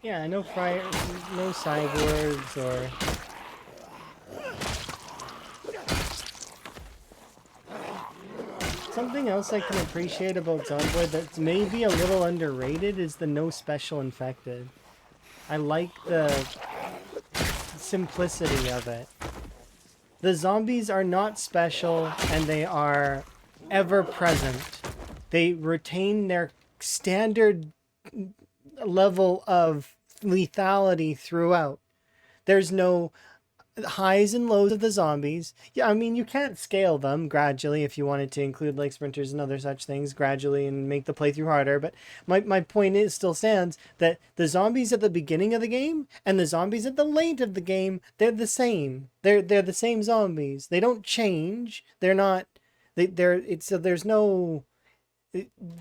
Yeah, no cyborgs or... Something else I can appreciate about Zomboid that's maybe a little underrated is the no special infected. I like the simplicity of it. The zombies are not special and they are ever present. They retain their standard level of lethality throughout. There's no highs and lows of the zombies. Yeah, I mean, you can't scale them gradually if you wanted to include like sprinters and other such things gradually and make the playthrough harder. But my point is still stands that the zombies at the beginning of the game and the zombies at the late of the game, they're the same. They're the same zombies. They don't change. They're not. So there's no.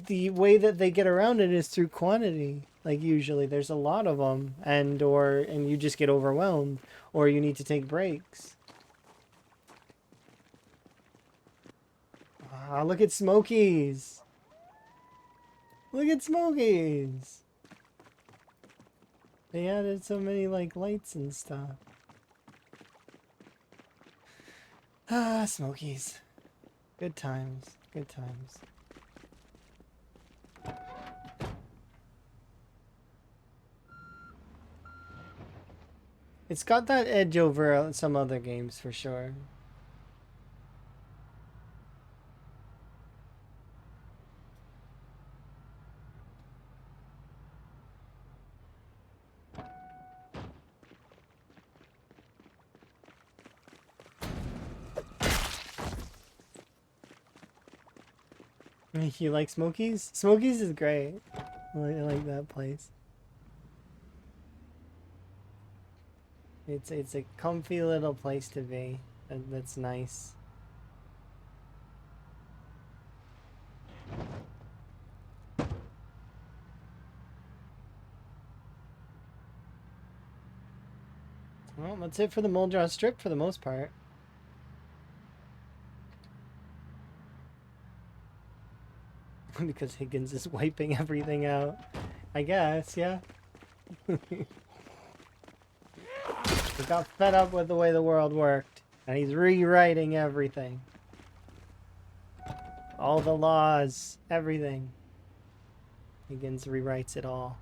The way that they get around it is through quantity. Like usually there's a lot of them and you just get overwhelmed or you need to take breaks. Ah, look at Smokies. Look at Smokies. They added so many like lights and stuff. Ah, Smokies. Good times. Good times. It's got that edge over some other games for sure. You like Smokies? Smokies is great. I like that place. It's a comfy little place to be. That's nice. Well, that's it for the Moldra strip for the most part. Because Higgins is wiping everything out. I guess, yeah. He got fed up with the way the world worked, and he's rewriting everything. All the laws, everything. Higgins rewrites it all.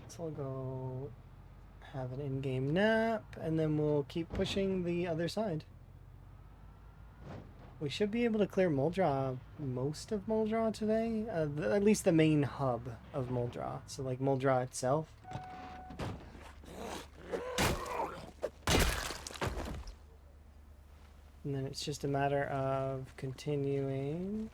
So we'll go have an in-game nap, and then we'll keep pushing the other side. We should be able to clear Moldra, most of Moldra today. At least the main hub of Moldra. So like Moldra itself. And then it's just a matter of continuing.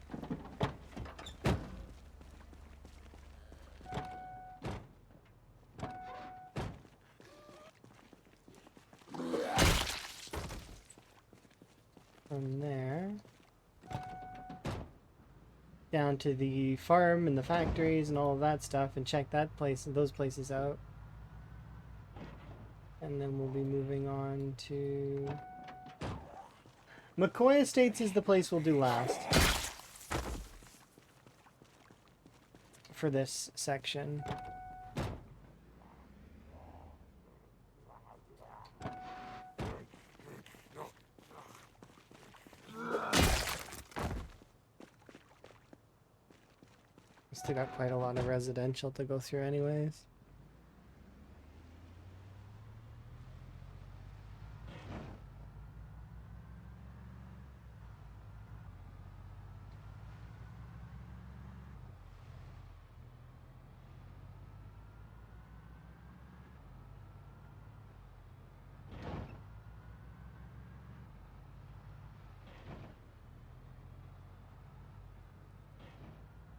From there down to the farm and the factories and all of that stuff and check those places out. And then we'll be moving on to McCoy Estates is the place we'll do last. for this section. Still got quite a lot of residential to go through anyways.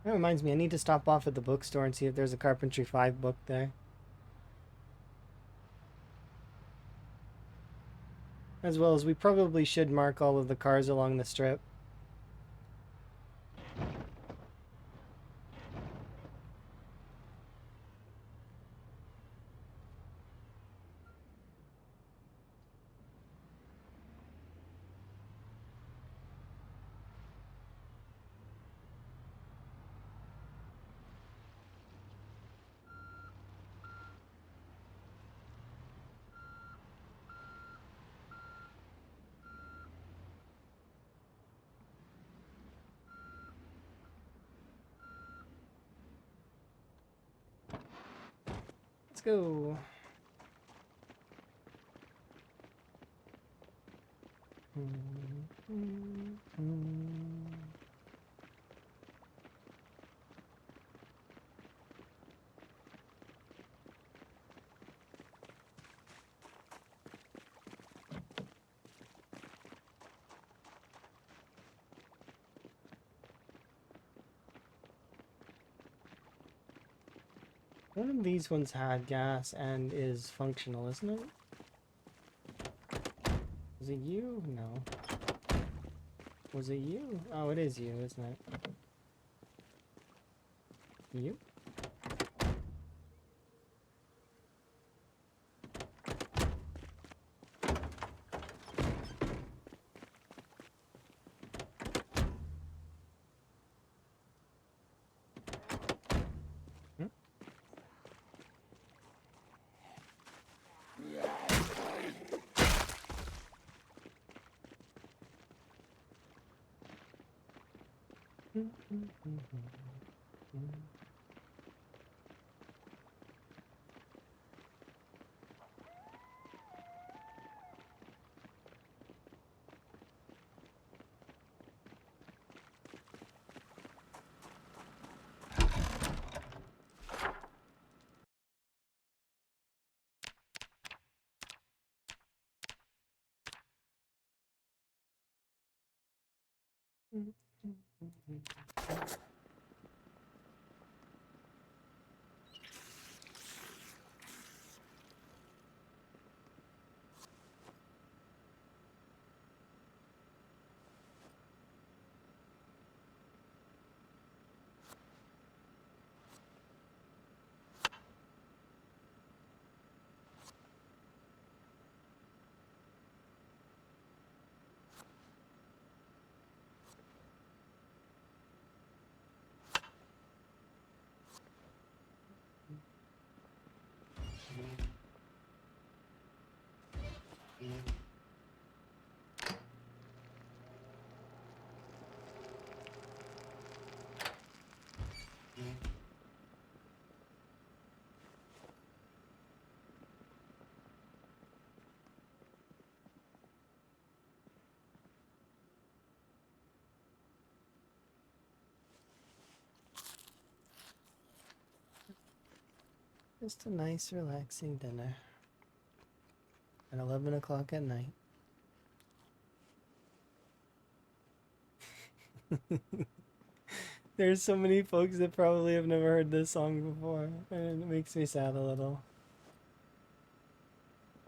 That reminds me, I need to stop off at the bookstore and see if there's a Carpentry 5 book there. As well as we probably should mark all of the cars along the strip. Let's go. One of these ones had gas and is functional, isn't it? Is it you? No. Was it you? Oh, it is you, isn't it? You? Just a nice, relaxing dinner at 11 o'clock at night. There's so many folks that probably have never heard this song before, and it makes me sad a little.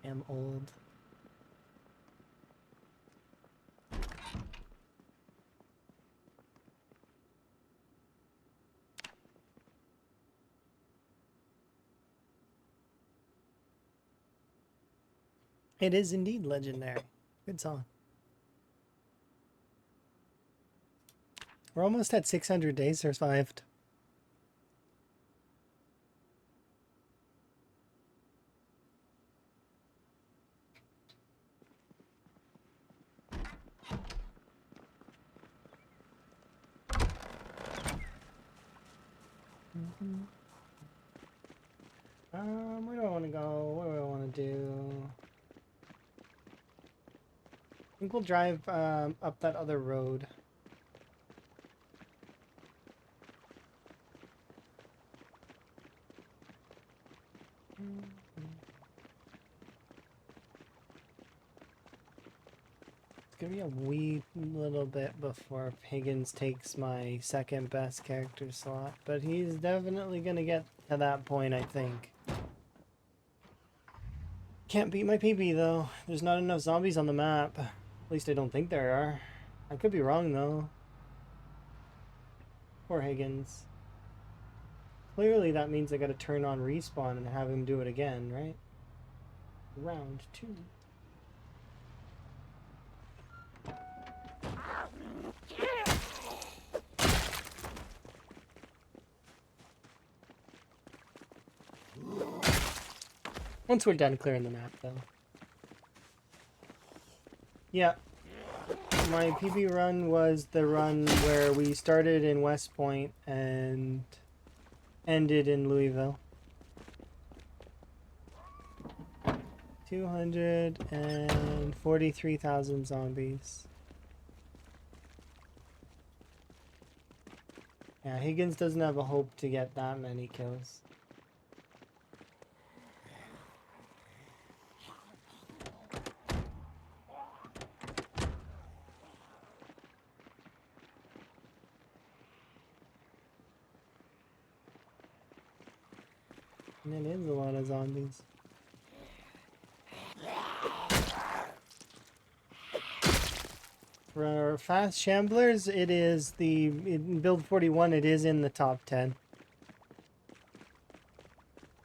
I'm old. It is indeed legendary. Good song. We're almost at 600 days survived. Where do I want to go? What do I want to do? I think we'll drive up that other road. It's gonna be a wee little bit before Higgins takes my second best character slot, but he's definitely gonna get to that point, I think. Can't beat my PB though. There's not enough zombies on the map. At least I don't think there are. I could be wrong though. Poor Higgins. Clearly that means I gotta turn on respawn and have him do it again, right? Round 2. Once we're done clearing the map though. Yeah. My PB run was the run where we started in West Point and ended in Louisville. 243,000 zombies. Yeah, Higgins doesn't have a hope to get that many kills. And it is a lot of zombies. For our fast shamblers, it is in build 41, it is in the top 10.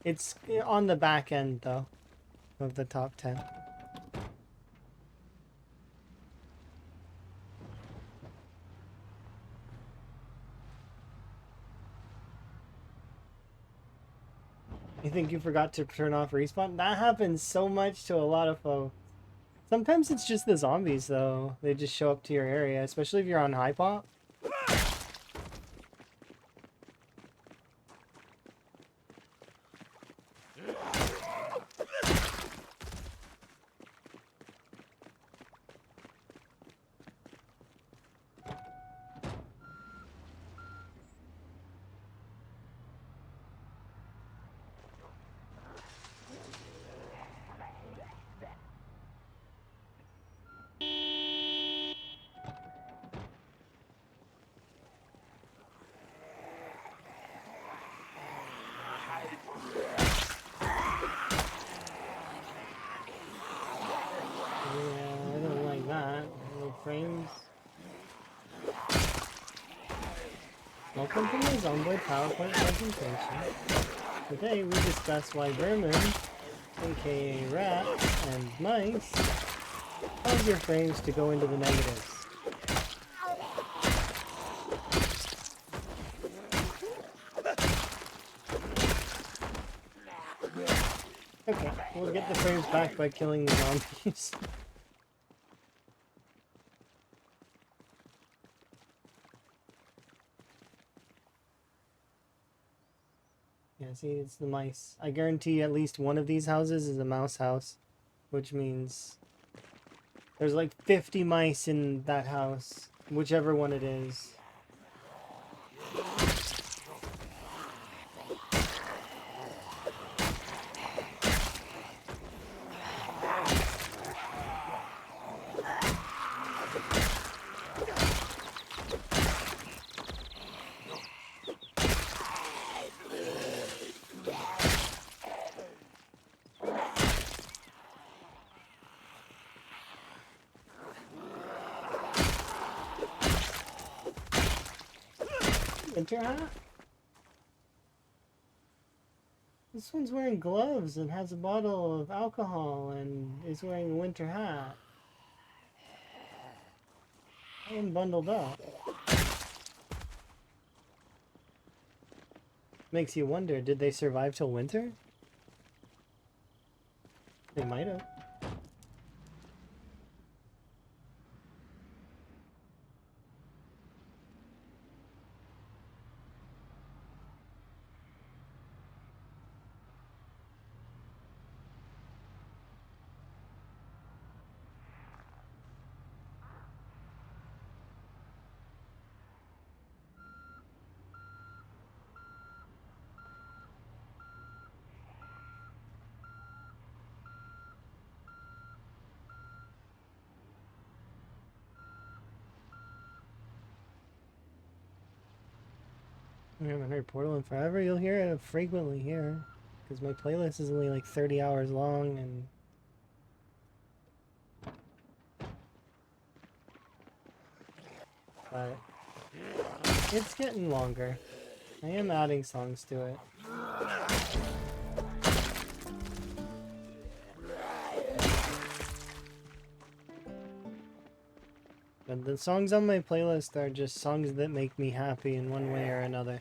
It's on the back end though of the top 10. You think you forgot to turn off respawn? That happens so much to a lot of folks. Sometimes it's just the zombies though. They just show up to your area, especially if you're on high pop. Frames. Welcome to my Zomboid PowerPoint presentation. Today we discuss why vermin, aka rats and mice, cause your frames to go into the negatives. Okay, we'll get the frames back by killing the zombies. Yeah, see, it's the mice. I guarantee at least one of these houses is a mouse house, which means there's like 50 mice in that house, whichever one it is. Winter hat? This one's wearing gloves and has a bottle of alcohol and is wearing a winter hat. I am bundled up. Makes you wonder, did they survive till winter? They might have. I haven't heard Portal in forever. You'll hear it frequently here. Because my playlist is only like 30 hours long and... But... it's getting longer. I am adding songs to it. But the songs on my playlist are just songs that make me happy in one way or another.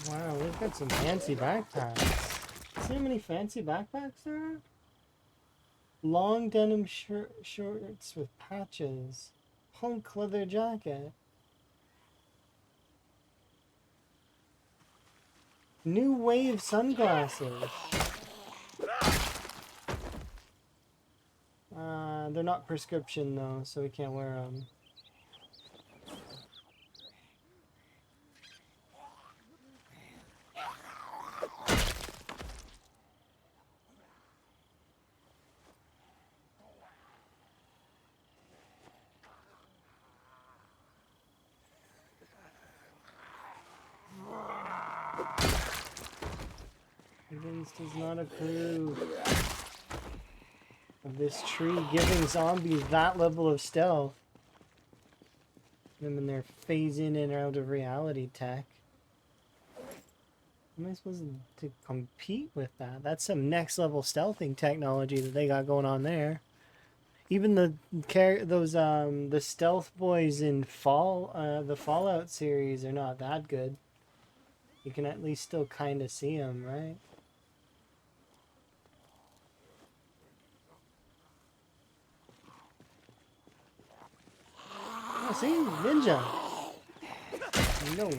Wow, we've got some fancy backpacks. See how many fancy backpacks there are? Long denim shorts with patches. Punk leather jacket. New wave sunglasses. They're not prescription though, so we can't wear them. Higgins does not approve of this tree giving zombies that level of stealth. Them and their phase in and out of reality tech. How am I supposed to compete with that? That's some next level stealthing technology that they got going on there. Even the stealth boys in the Fallout series are not that good. You can at least still kind of see them, right? Oh, see? Ninja! No.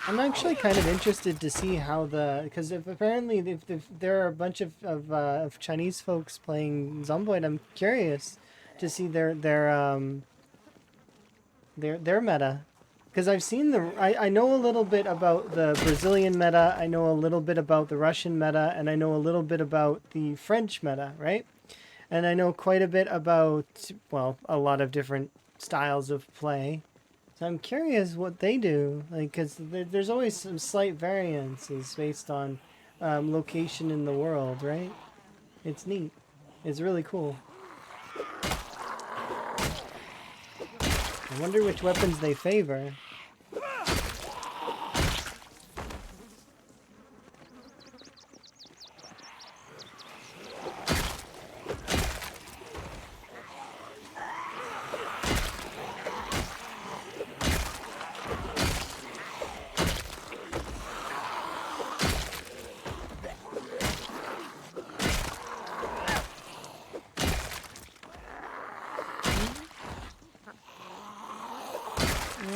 I'm actually kind of interested to see how because if there are a bunch of Chinese folks playing Zomboid, I'm curious to see their meta, because I've seen I know a little bit about the Brazilian meta, I know a little bit about the Russian meta, and I know a little bit about the French meta, right? And I know quite a bit about, well, a lot of different styles of play. So I'm curious what they do, like, because there's always some slight variances based on location in the world, right? It's neat. It's really cool. I wonder which weapons they favor.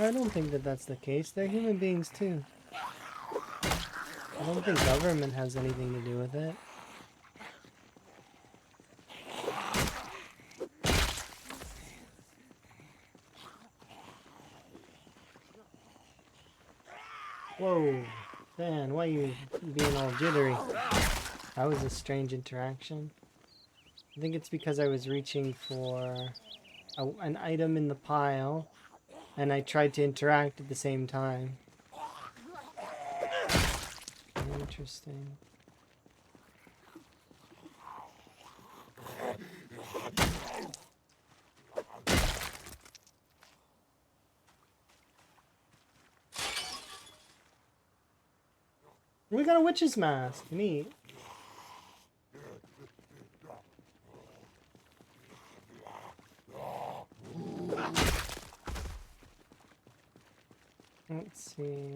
I don't think that that's the case. They're human beings too. I don't think government has anything to do with it. Whoa, man, why are you being all jittery? That was a strange interaction. I think it's because I was reaching for an item in the pile, and I tried to interact at the same time. Interesting. We got a witch's mask. Neat. Let's see.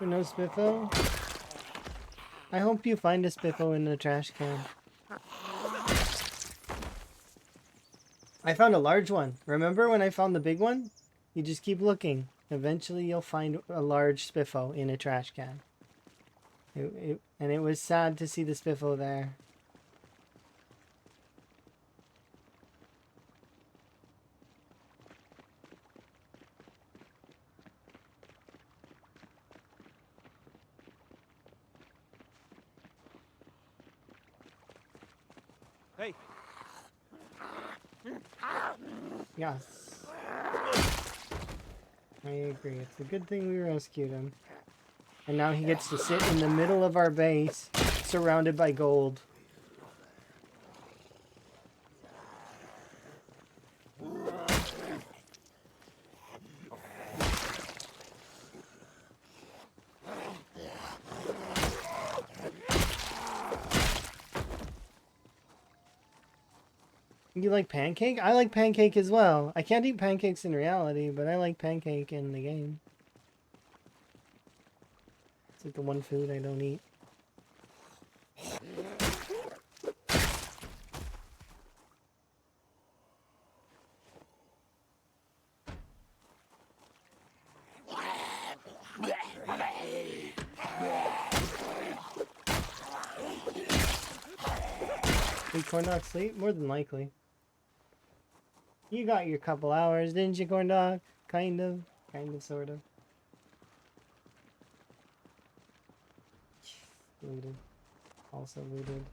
No Spiffo? I hope you find a Spiffo in the trash can. I found a large one. Remember when I found the big one? You just keep looking. Eventually you'll find a large Spiffo in a trash can. And it was sad to see the Spiffo there. Hey. Yes. I agree. It's a good thing we rescued him. And now he gets to sit in the middle of our base, surrounded by gold. You like pancake? I like pancake as well. I can't eat pancakes in reality, but I like pancake in the game. It's like the one food I don't eat. Did corn dog sleep? More than likely. You got your couple hours, didn't you, corn dog? Kind of, sort of. Looted. Also looted.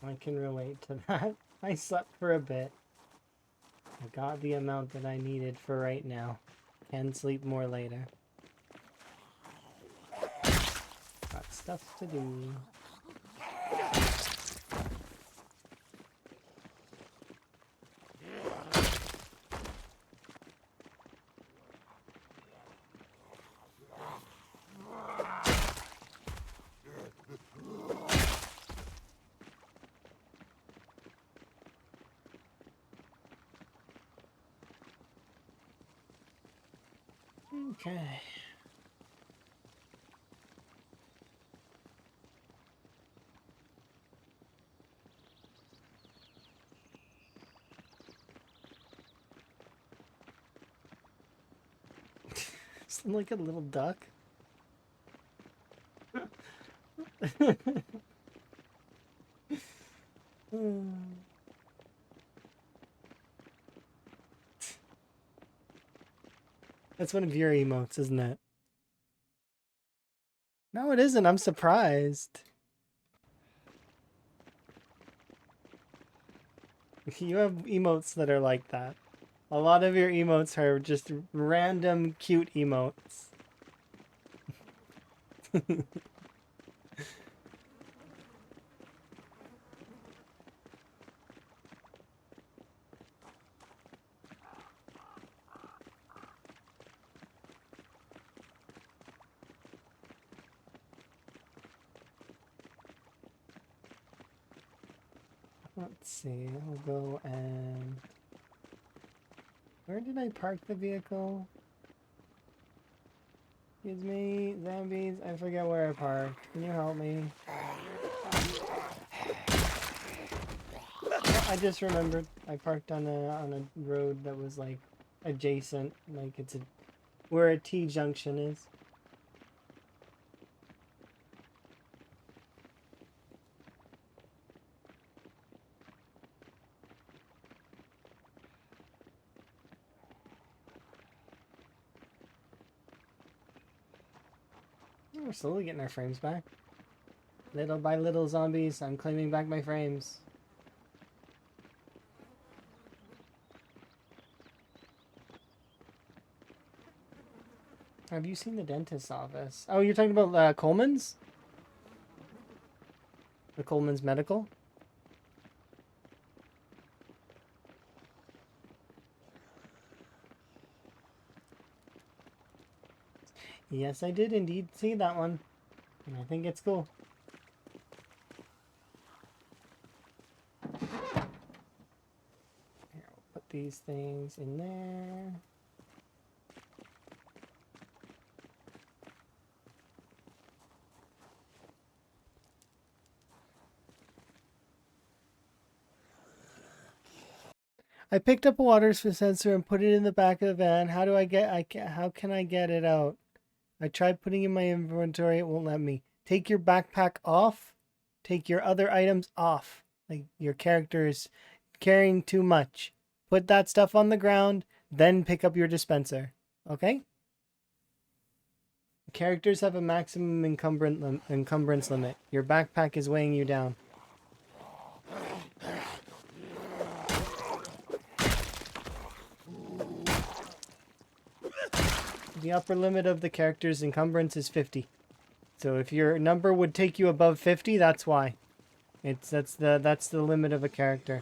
I can relate to that. I slept for a bit. I got the amount that I needed for right now. Can sleep more later. Got stuff to do. Okay. Sound like a little duck. That's one of your emotes, isn't it? No, it isn't. I'm surprised. You have emotes that are like that. A lot of your emotes are just random cute emotes. Let's see, I'll go and... Where did I park the vehicle? Excuse me, zombies, I forget where I parked. Can you help me? Oh, I just remembered. I parked on a road that was like adjacent, like it's a where a T-junction is. We're slowly getting our frames back. Little by little, zombies, I'm claiming back my frames. Have you seen the dentist's office? Oh, you're talking about Coleman's? The Coleman's Medical? Yes, I did indeed see that one. And I think it's cool. Here, we'll put these things in there. I picked up a water sensor and put it in the back of the van. How can I get it out? I tried putting it in my inventory, it won't let me. Take your backpack off. Take your other items off. Like your character is carrying too much. Put that stuff on the ground, then pick up your dispenser. Okay? Characters have a maximum encumbrance limit. Your backpack is weighing you down. The upper limit of the character's encumbrance is 50. So if your number would take you above 50, that's why. That's the limit of a character.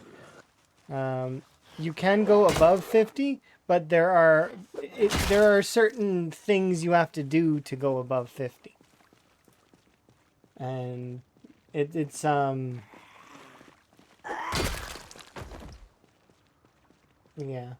You can go above 50, but there are certain things you have to do to go above 50. And it's yeah.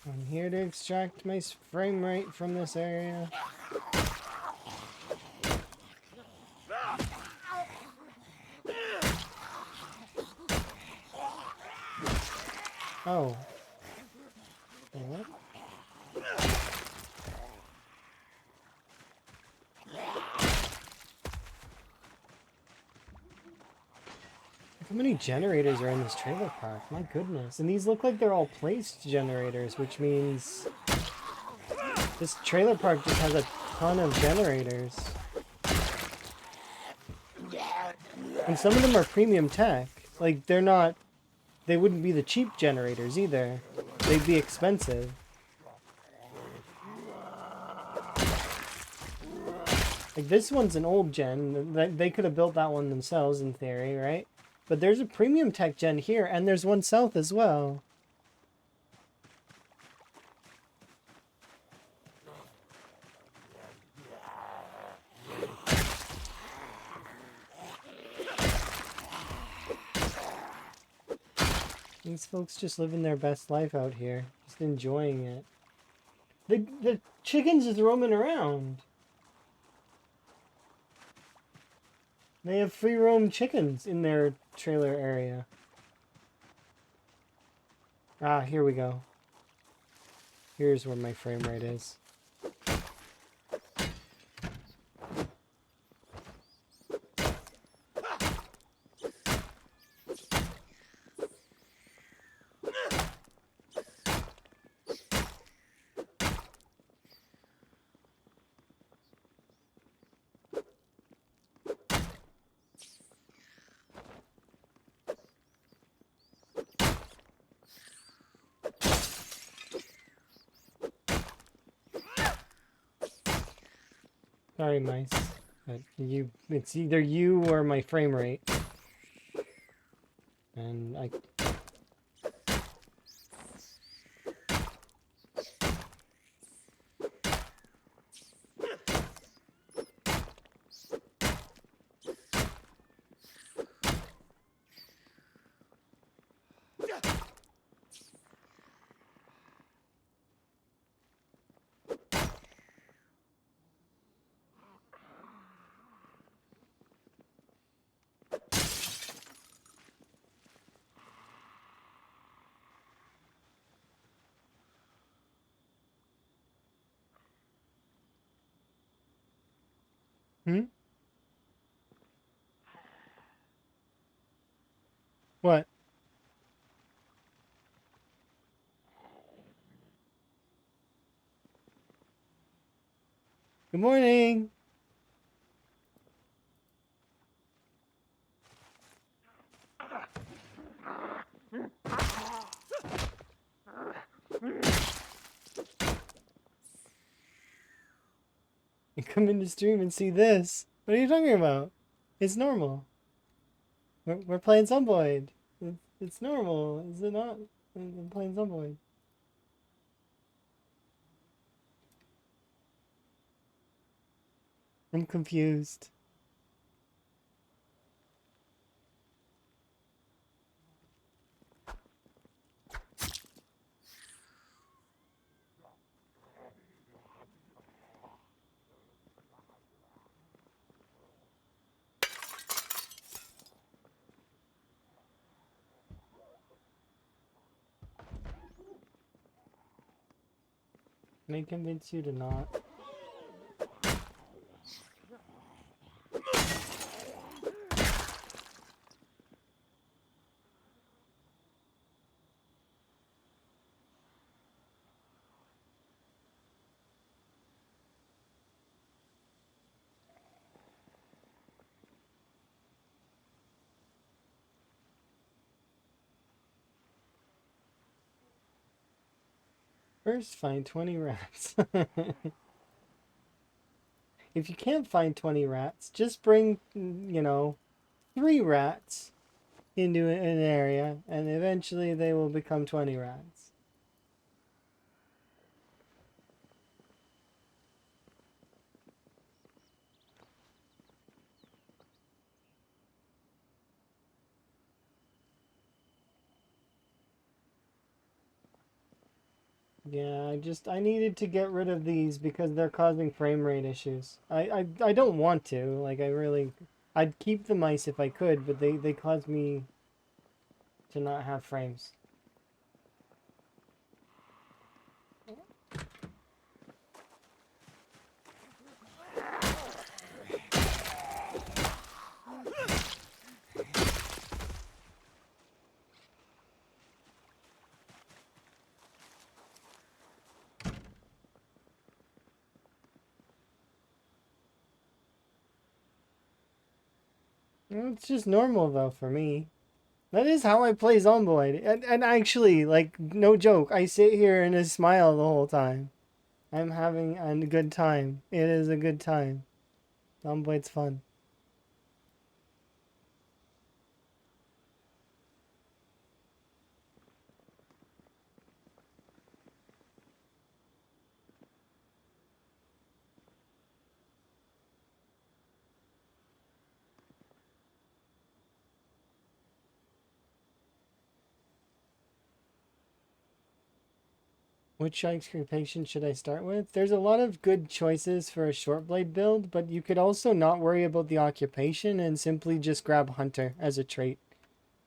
I'm here to extract my frame rate from this area. Oh. What? How many generators are in this trailer park? My goodness. And these look like they're all placed generators, which means this trailer park just has a ton of generators. And some of them are premium tech. Like, they wouldn't be the cheap generators either. They'd be expensive. Like, this one's an old gen. They could have built that one themselves in theory, right? But there's a premium tech gen here, and there's one south as well. These folks just living their best life out here. Just enjoying it. The chickens is roaming around. They have free roam chickens in their trailer area. Ah, here we go. Here's where my frame rate is. Sorry, mice. But it's either you or my frame rate. And I... Hmm? What? Good morning. You come in the stream and see this. What are you talking about? It's normal. We're playing Zomboid. It's normal, is it not? I'm playing Zomboid. I'm confused. Can I convince you to not? First, find 20 rats. If you can't find 20 rats, just bring, 3 rats into an area, and eventually they will become 20 rats. Yeah, I needed to get rid of these because they're causing frame rate issues. I don't want to, like I'd keep the mice if I could, but they cause me to not have frames. Well, it's just normal though for me. That is how I play Zomboid. And actually, like, no joke, I sit here and just smile the whole time. I'm having a good time. It is a good time. Zomboid's fun. Which occupation should I start with? There's a lot of good choices for a short blade build, but you could also not worry about the occupation and simply just grab Hunter as a trait.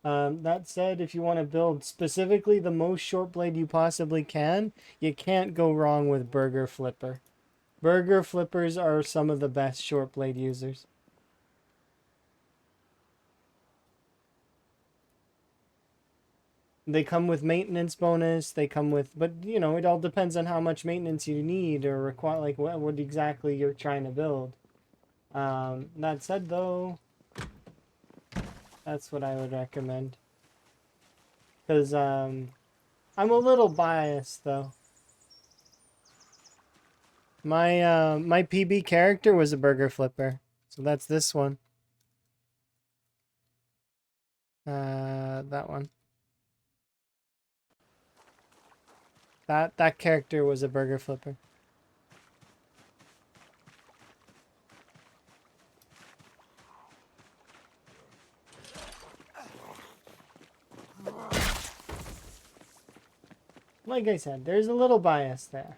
That said, if you want to build specifically the most short blade you possibly can, you can't go wrong with Burger Flipper. Burger Flippers are some of the best short blade users. They come with maintenance bonus. They come with, but it all depends on how much maintenance you need or require, like what exactly you're trying to build. That said, though, that's what I would recommend. Because I'm a little biased though. My PB character was a burger flipper, so that's this one. That one. That character was a burger flipper. Like I said, there's a little bias there.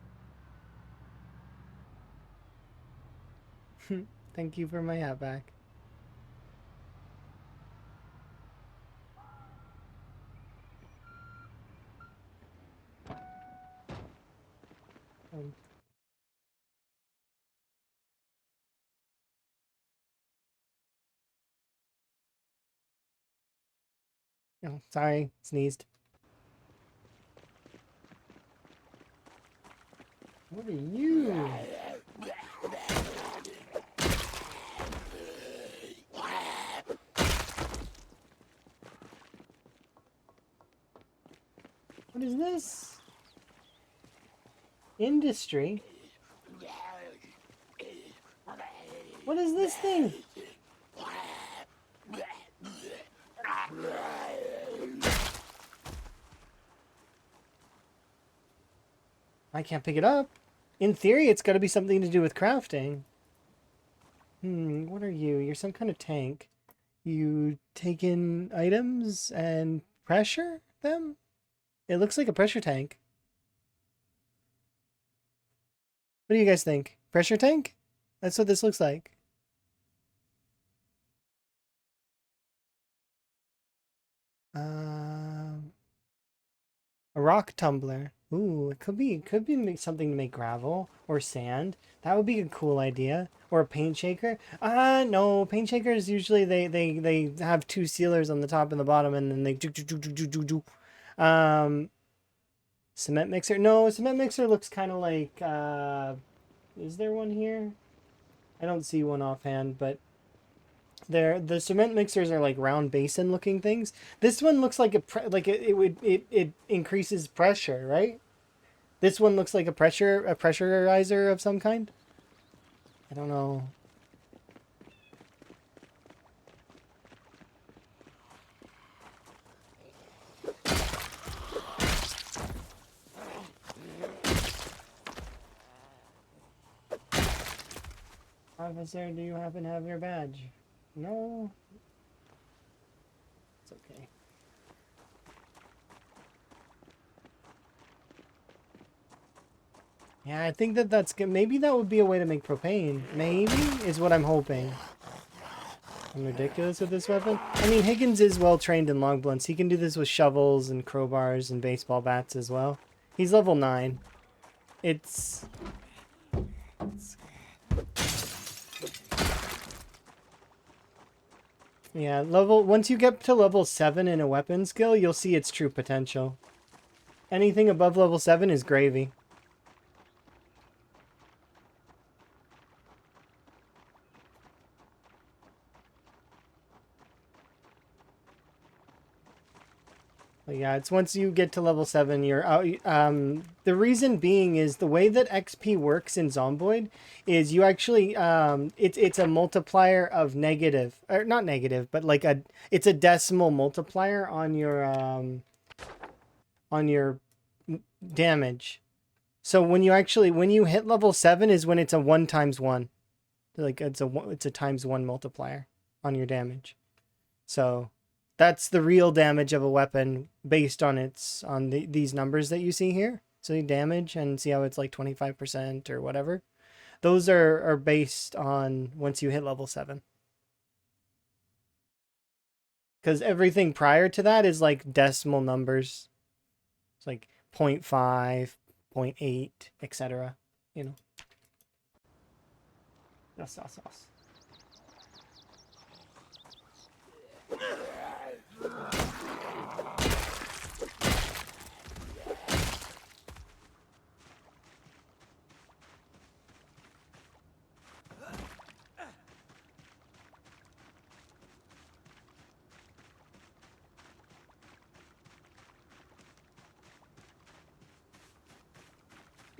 Thank you for my hat back. Um, oh, sorry, sneezed. What are you? What is this? Industry? What is this thing? I can't pick it up. In theory, it's got to be something to do with crafting. What are you? You're some kind of tank. You take in items and pressure them? It looks like a pressure tank. What do you guys think? Pressure tank? That's what this looks like. Um, a rock tumbler. Ooh, it could be something to make gravel or sand. That would be a cool idea. Or a paint shaker. No, paint shakers usually they have two sealers on the top and the bottom, and then they do. Cement mixer. No, cement mixer looks kind of like. Is there one here? I don't see one offhand, but the cement mixers are like round basin looking things. This one looks like it increases pressure, right? This one looks like a pressurizer of some kind. I don't know. Officer, do you happen to have your badge? No. It's okay. Yeah, I think that's good. Maybe that would be a way to make propane. Maybe is what I'm hoping. I'm ridiculous with this weapon. I mean, Higgins is well trained in long blunts. He can do this with shovels and crowbars and baseball bats as well. He's level 9. It's yeah, once you get to level 7 in a weapon skill, you'll see its true potential. Anything above level 7 is gravy. But yeah, it's once you get to level 7, you're out. The reason being is the way that XP works in Zomboid is you actually it's a multiplier of negative, or not negative, but like it's a decimal multiplier on your damage. So when you hit level 7 is when it's a 1 times 1. Like it's a times 1 multiplier on your damage. So that's the real damage of a weapon based on these numbers that you see here. So you damage and see how it's like 25% or whatever. Those are based on once you hit level 7. Because everything prior to that is like decimal numbers. It's like 0.5, 0.8, etc. You know. Sauce.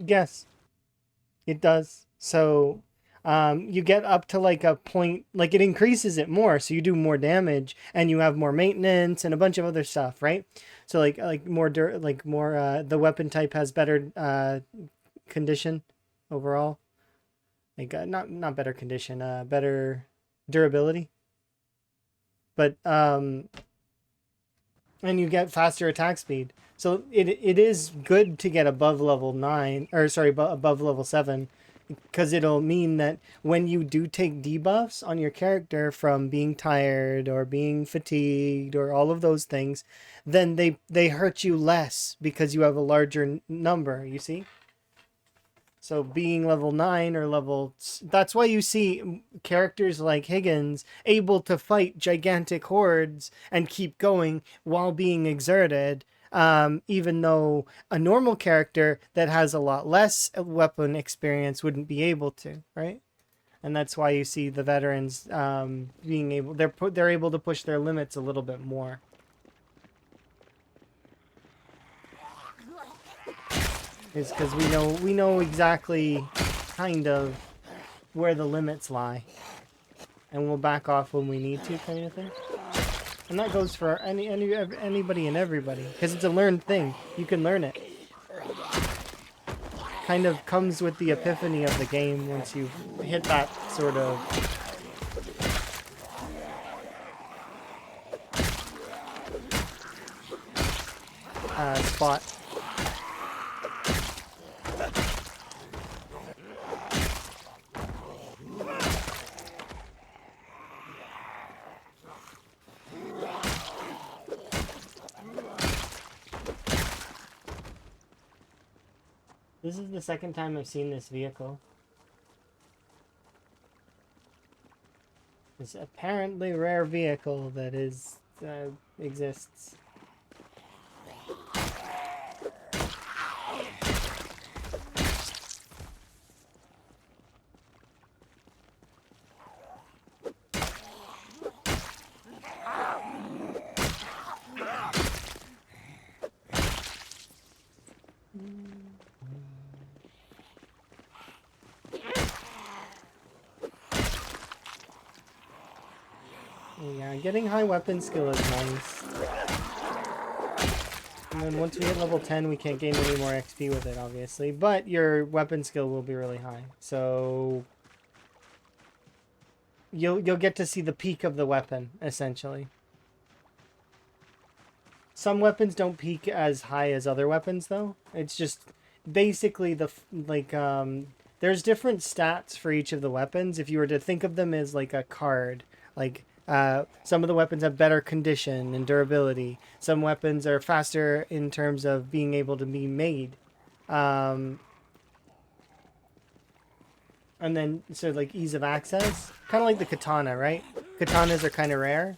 Yes, it does. So you get up to like a point, like it increases it more, so you do more damage and you have more maintenance and a bunch of other stuff, right? So like more the weapon type has better condition overall. Like not better condition, better durability. But and you get faster attack speed. So it is good to get above level 9, or sorry, above level 7. because it'll mean that when you do take debuffs on your character from being tired or being fatigued or all of those things, then they hurt you less because you have a larger number, you see? So being level 9 or that's why you see characters like Higgins able to fight gigantic hordes and keep going while being exerted, even though a normal character that has a lot less weapon experience wouldn't be able to, right? And that's why you see the veterans being able, they're able to push their limits a little bit more. Is because we know exactly kind of where the limits lie, and we'll back off when we need to, kind of thing. And that goes for anybody and everybody, because it's a learned thing. You can learn it. Kind of comes with the epiphany of the game once you hit that sort of spot. This is the second time I've seen this vehicle. This apparently rare vehicle that exists. Yeah, getting high weapon skill is nice. And then once we hit level 10, we can't gain any more XP with it, obviously. But your weapon skill will be really high. So you'll get to see the peak of the weapon, essentially. Some weapons don't peak as high as other weapons, though. It's just basically there's different stats for each of the weapons. If you were to think of them as like a card, like some of the weapons have better condition and durability. Some weapons are faster in terms of being able to be made. And then, so like ease of access. Kind of like the katana, right? Katanas are kind of rare.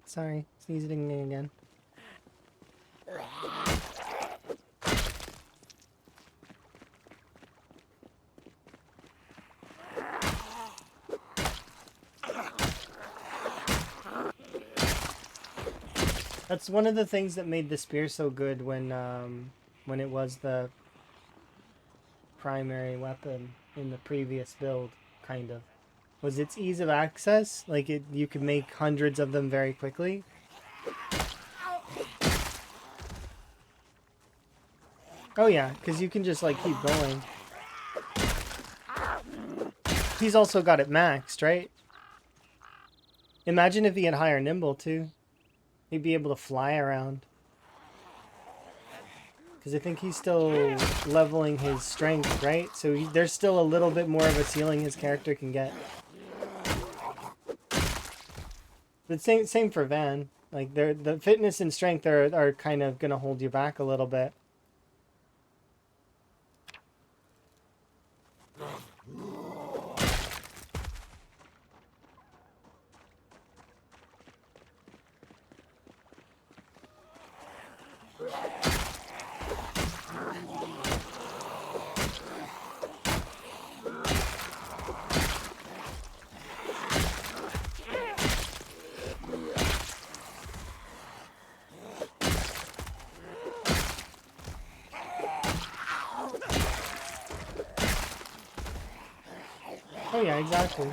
Sorry, sneezing again. That's one of the things that made the spear so good when it was the primary weapon in the previous build, kind of. Was its ease of access. Like, you could make hundreds of them very quickly. Oh yeah, because you can just like keep going. He's also got it maxed, right? Imagine if he had higher nimble too. He'd be able to fly around. Because I think he's still leveling his strength, right? So there's still a little bit more of a ceiling his character can get. But same for Van. Like, the fitness and strength are kind of going to hold you back a little bit. Oh yeah, exactly.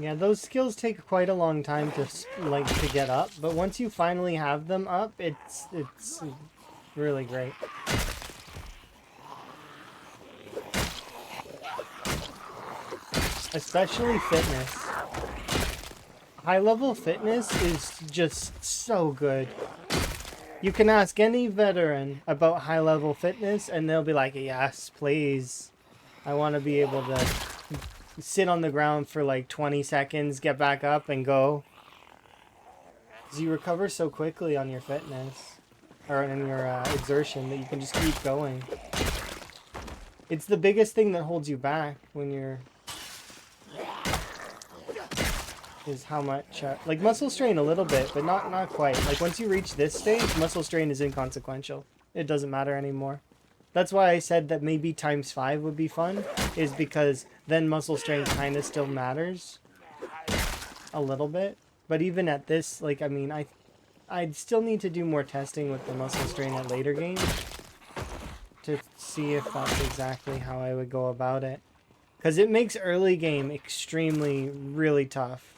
Yeah, those skills take quite a long time to like to get up, but once you finally have them up, it's really great. Especially fitness. High level fitness is just so good. You can ask any veteran about high level fitness and they'll be like, yes, please. I want to be able to sit on the ground for like 20 seconds, get back up and go. Because you recover so quickly on your fitness. Or in your exertion that you can just keep going. It's the biggest thing that holds you back when you're... is how much... like muscle strain a little bit, but not quite. Like once you reach this stage, muscle strain is inconsequential. It doesn't matter anymore. That's why I said that maybe ×5 would be fun, is because then muscle strain kind of still matters a little bit. But even at this, like, I mean, I'd still need to do more testing with the muscle strain at later games to see if that's exactly how I would go about it. Because it makes early game extremely, really tough.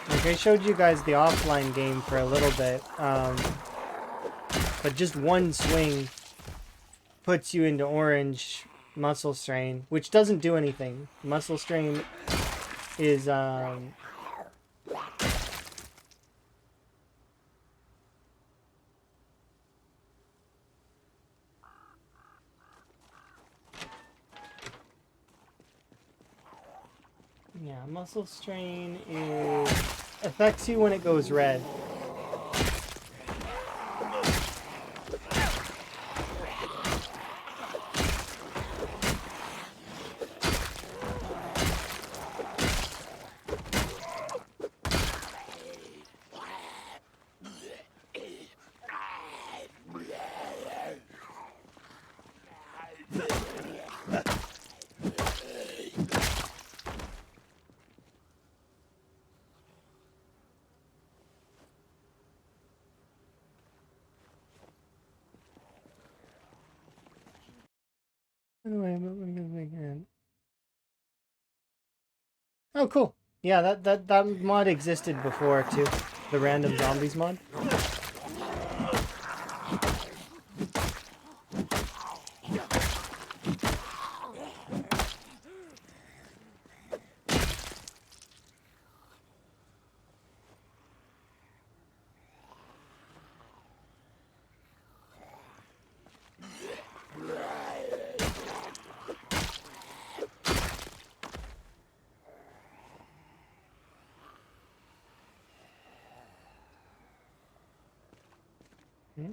Like I showed you guys the offline game for a little bit, but just one swing puts you into orange muscle strain, which doesn't do anything. Muscle strain is yeah, muscle strain is affects you when it goes red. Oh, cool. Yeah, that mod existed before too. The random zombies mod. Hmm?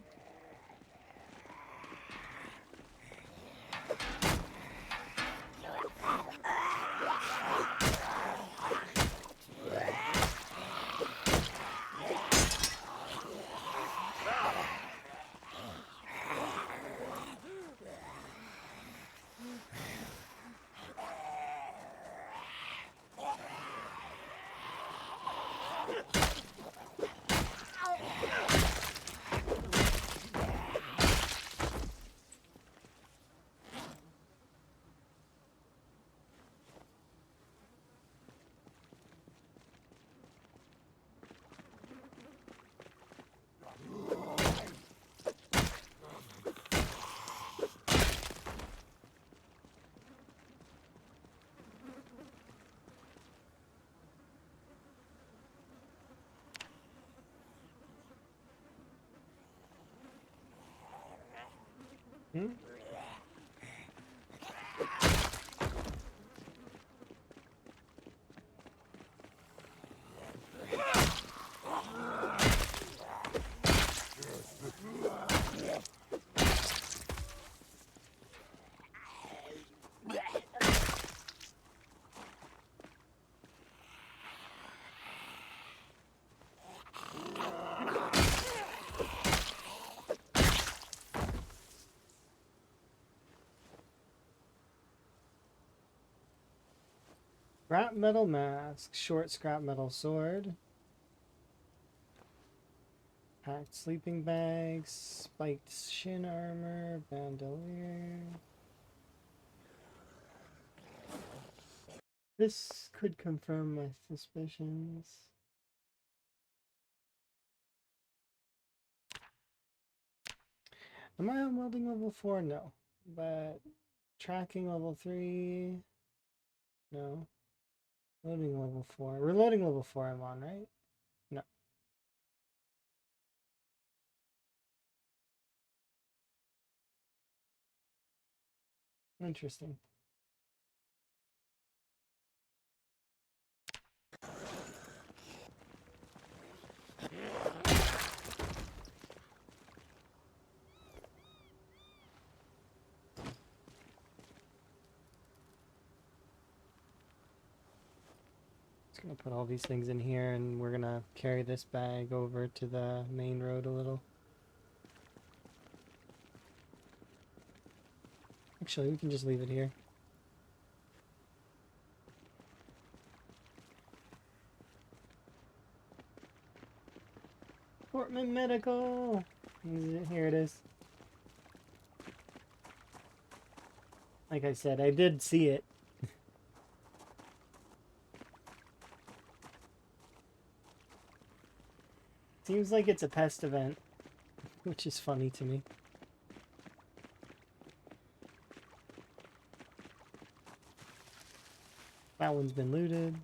Hmm? Scrap metal mask, short scrap metal sword, packed sleeping bags, spiked shin armor, bandolier. This could confirm my suspicions. Am I on welding level 4? No. But tracking level 3? No. Loading level 4. Reloading level 4 I'm on, right? No. Interesting. Just gonna put all these things in here and we're gonna carry this bag over to the main road a little. Actually, we can just leave it here. Portman Medical! Here it is. Like I said, I did see it. Seems like it's a pest event, which is funny to me. That one's been looted.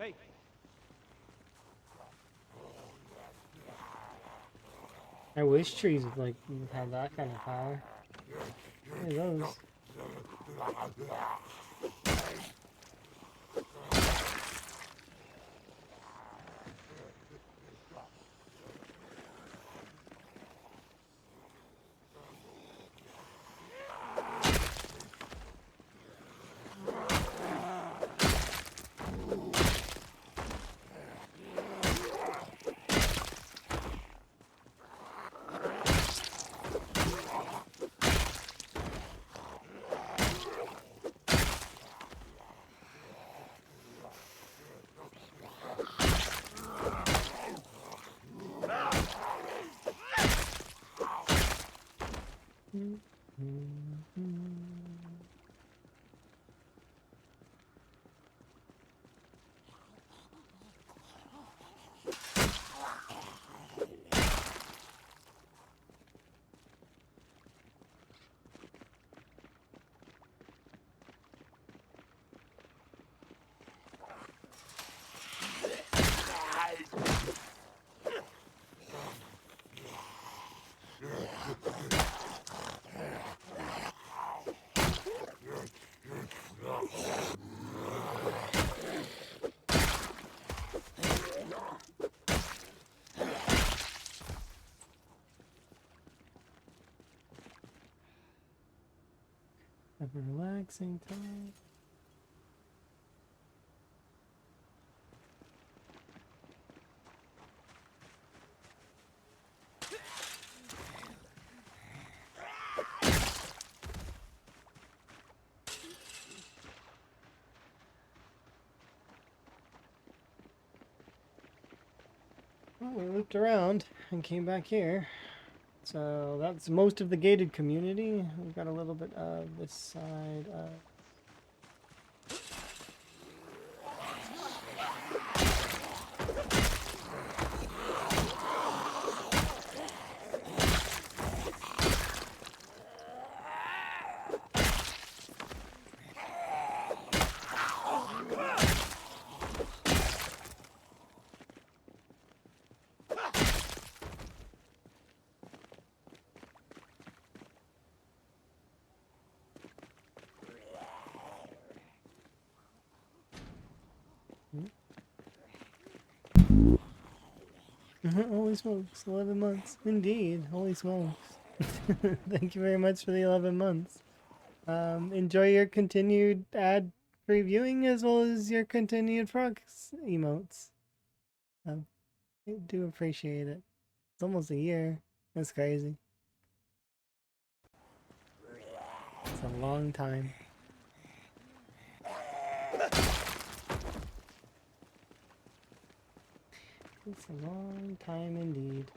Hey! I wish trees would like have that kind of power. Look at those. relaxing time. Well, we looped around and came back here. So that's most of the gated community. We've got a little bit of this side of... Holy smokes, 11 months. Indeed, holy smokes. Thank you very much for the 11 months. Enjoy your continued ad-free viewing as well as your continued frogs emotes. I do appreciate it. It's almost a year. That's crazy. It's a long time. It's a long time indeed.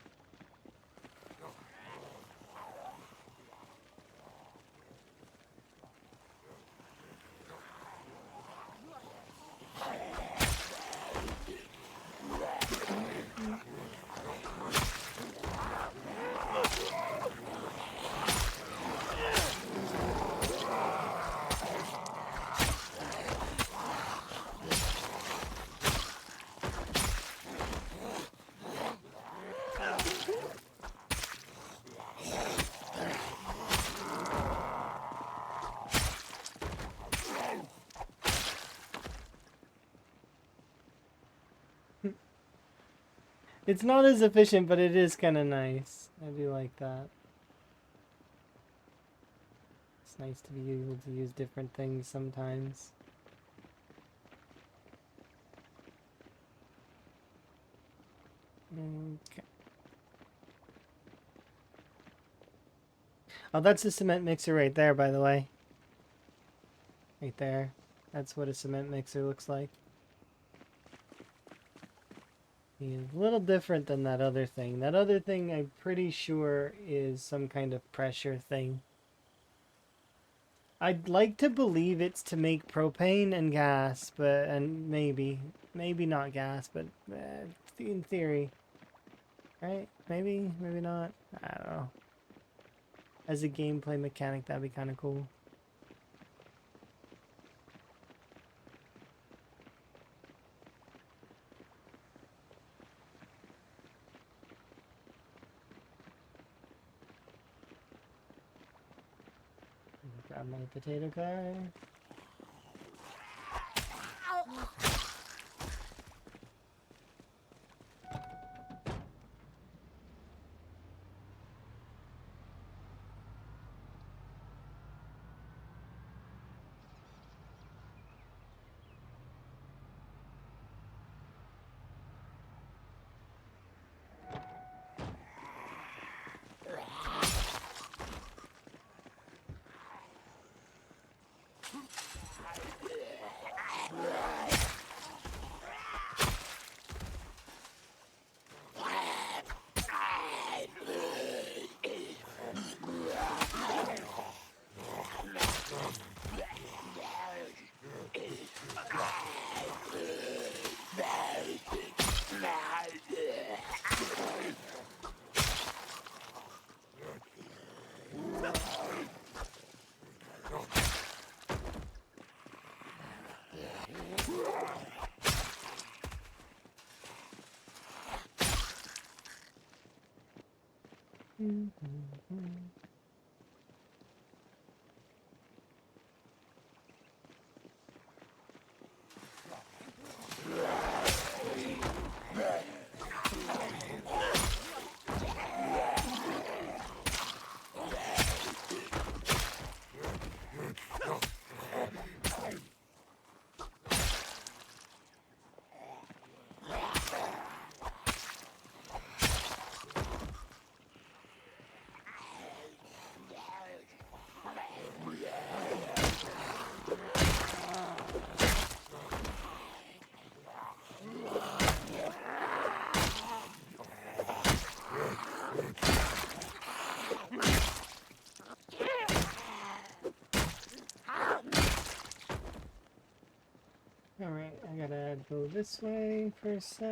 It's not as efficient, but it is kind of nice. I do like that. It's nice to be able to use different things sometimes. Okay. Oh, that's a cement mixer right there, by the way. Right there. That's what a cement mixer looks like. He's a little different than that other thing. That other thing, I'm pretty sure, is some kind of pressure thing. I'd like to believe it's to make propane and gas, and maybe not gas, but in theory, right? Maybe not. I don't know. As a gameplay mechanic, that'd be kind of cool. Grab my potato car. Alright, I gotta go this way for a sec.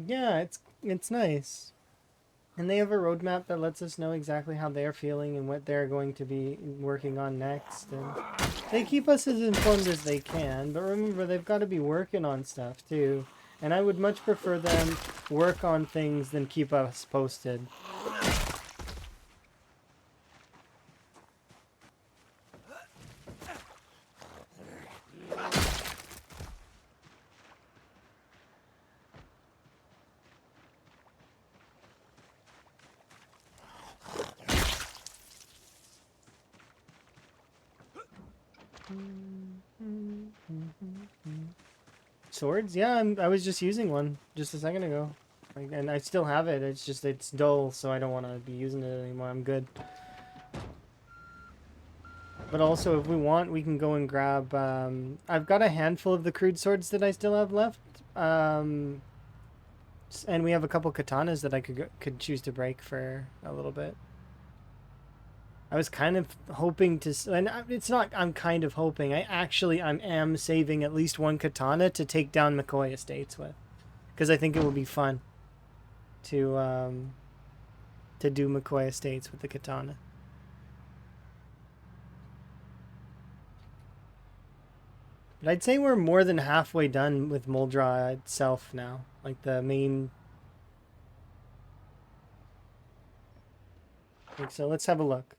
Yeah, it's nice. And they have a roadmap that lets us know exactly how they're feeling and what they're going to be working on next. And they keep us as informed as they can, but remember, they've got to be working on stuff too. And I would much prefer them work on things than keep us posted. Swords? Yeah, I was just using one just a second ago. Like, and I still have it. It's just, it's dull, so I don't want to be using it anymore. I'm good. But also, if we want, we can go and grab... I've got a handful of the crude swords that I still have left. And we have a couple katanas that I could choose to break for a little bit. I was kind of hoping to... And it's not I'm kind of hoping. I am saving at least one katana to take down McCoy Estates with. Because I think it would be fun to do McCoy Estates with the katana. But I'd say we're more than halfway done with Muldra itself now. Like the main... Like, so let's have a look.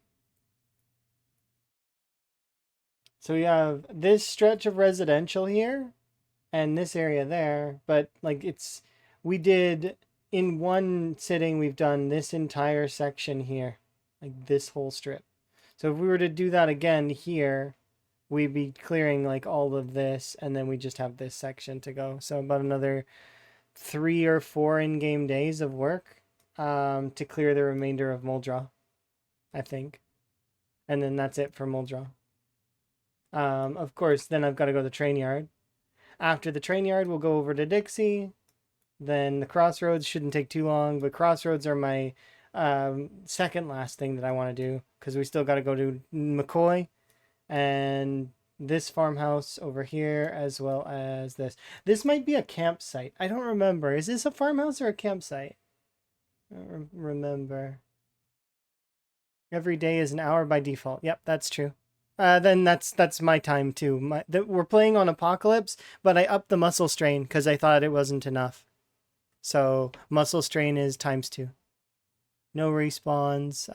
So we have this stretch of residential here and this area there. But like we did in one sitting, we've done this entire section here. Like this whole strip. So if we were to do that again here, we'd be clearing like all of this, and then we just have this section to go. So about another 3 or 4 in-game days of work to clear the remainder of Muldra, I think. And then that's it for Muldra. Of course, then I've got to go to the train yard. After the train yard, we'll go over to Dixie. Then the crossroads shouldn't take too long, but crossroads are my second last thing that I want to do, because we still got to go to McCoy and this farmhouse over here, as well as this. This might be a campsite. I don't remember. Is this a farmhouse or a campsite? I don't remember. Every day is an hour by default. Yep, that's true. Then that's my time too. We're playing on Apocalypse, but I upped the muscle strain because I thought it wasn't enough. So muscle strain is ×2. No respawns.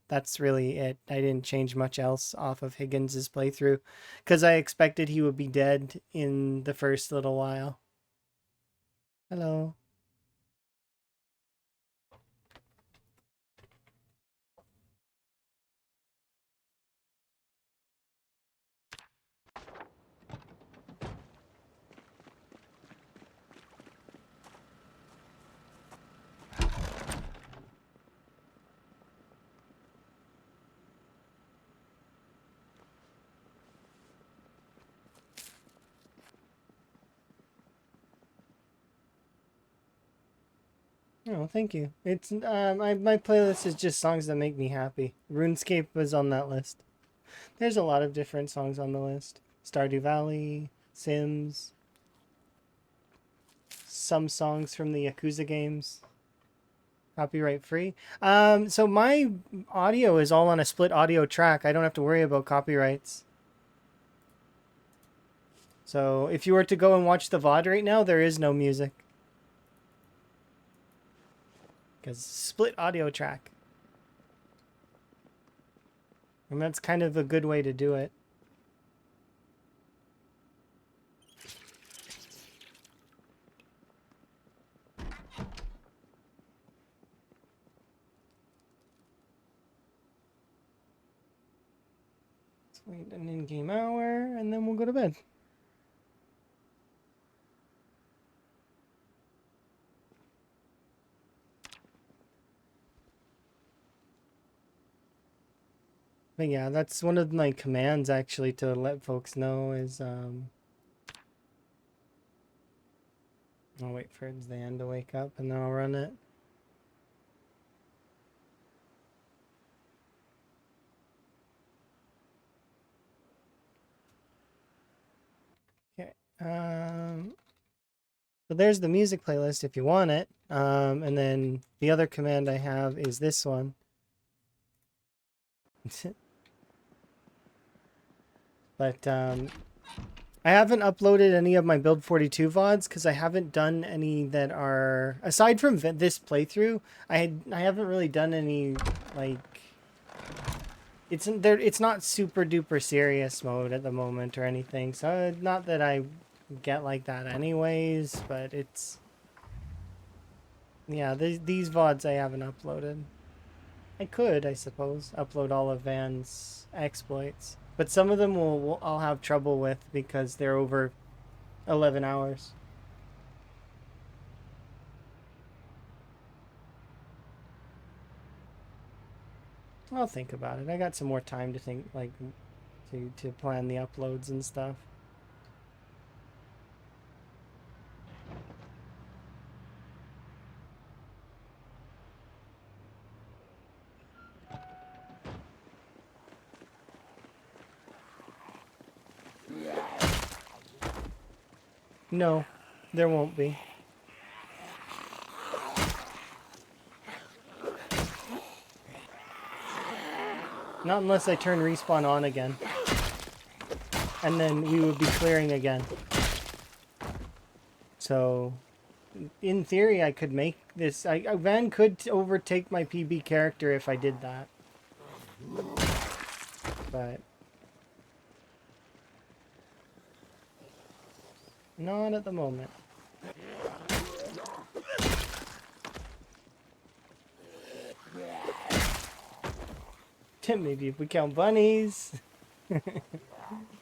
That's really it. I didn't change much else off of Higgins's playthrough because I expected he would be dead in the first little while. Hello. Oh, thank you. It's my playlist is just songs that make me happy. RuneScape was on that list. There's a lot of different songs on the list. Stardew Valley, Sims, some songs from the Yakuza games. Copyright free. So my audio is all on a split audio track. I don't have to worry about copyrights. So if you were to go and watch the VOD right now, there is no music. Because split audio track. And that's kind of a good way to do it. Let's wait an in-game hour, and then we'll go to bed. But yeah, that's one of my commands actually to let folks know is I'll wait for Zan to wake up and then I'll run it. Okay. So there's the music playlist if you want it. And then the other command I have is this one. But I haven't uploaded any of my Build 42 VODs because I haven't done any that are, aside from this playthrough, I haven't really done any, like, it's not super duper serious mode at the moment or anything, so not that I get like that anyways, but it's, yeah, these VODs I haven't uploaded. I could, I suppose, upload all of Van's exploits, but some of them I'll have trouble with because they're over 11 hours. I'll think about it. I got some more time to think, like, to plan the uploads and stuff. No, there won't be. Not unless I turn respawn on again. And then we would be clearing again. So, in theory, I could make this... Van could overtake my PB character if I did that. But... not at the moment. Maybe if we count bunnies.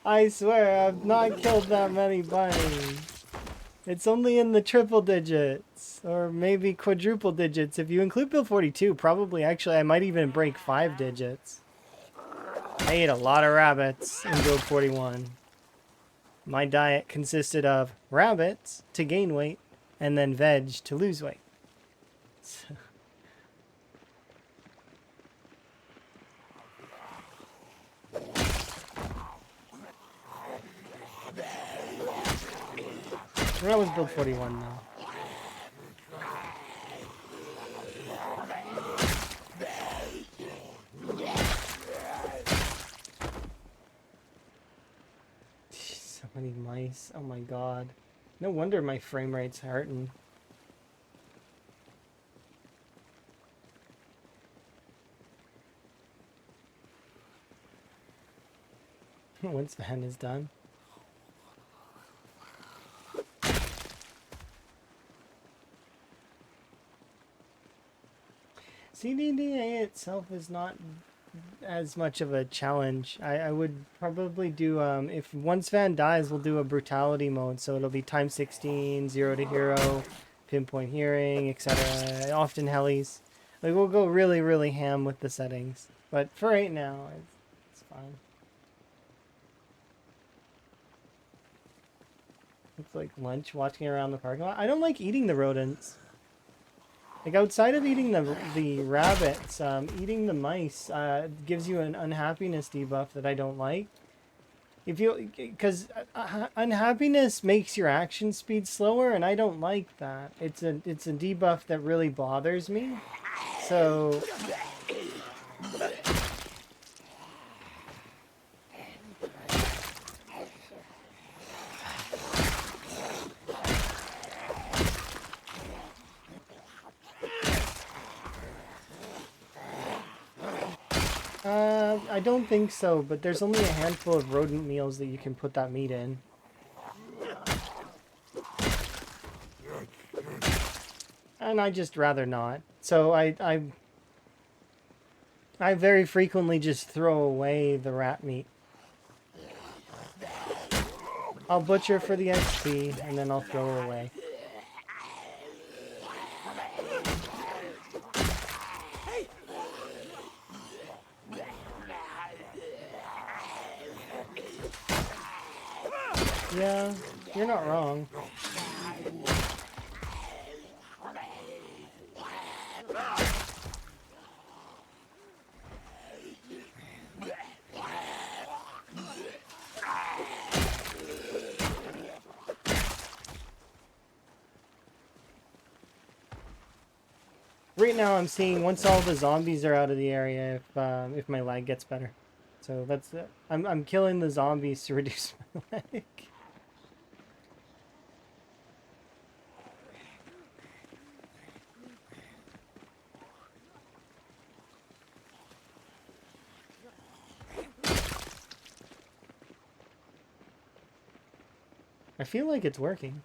I swear, I've not killed that many bunnies. It's only in the triple digits. Or maybe quadruple digits. If you include Build 42, probably actually I might even break 5 digits. I ate a lot of rabbits in Build 41. My diet consisted of rabbits to gain weight, and then veg to lose weight. So. That was Build 41 now. So many mice. Oh my god. No wonder my frame rate's hurting. Once Van is done. CDDA itself is not as much of a challenge. I would probably do, if once Van dies, we'll do a brutality mode. So it'll be time 16, 0 to hero, pinpoint hearing, etc. Often helis. Like, we'll go really, really ham with the settings. But for right now, it's fine. It's like lunch, walking around the parking lot. I don't like eating the rodents. Like, outside of eating the rabbits, eating the mice gives you an unhappiness debuff that I don't like. If you, because unhappiness makes your action speed slower, and I don't like that. It's a debuff that really bothers me. So. I don't think so, but there's only a handful of rodent meals that you can put that meat in. And I just rather not. So I very frequently just throw away the rat meat. I'll butcher for the XP, and then I'll throw away. Yeah, you're not wrong. Right now, I'm seeing once all the zombies are out of the area, if my lag gets better. So that's I'm killing the zombies to reduce my lag. I feel like it's working.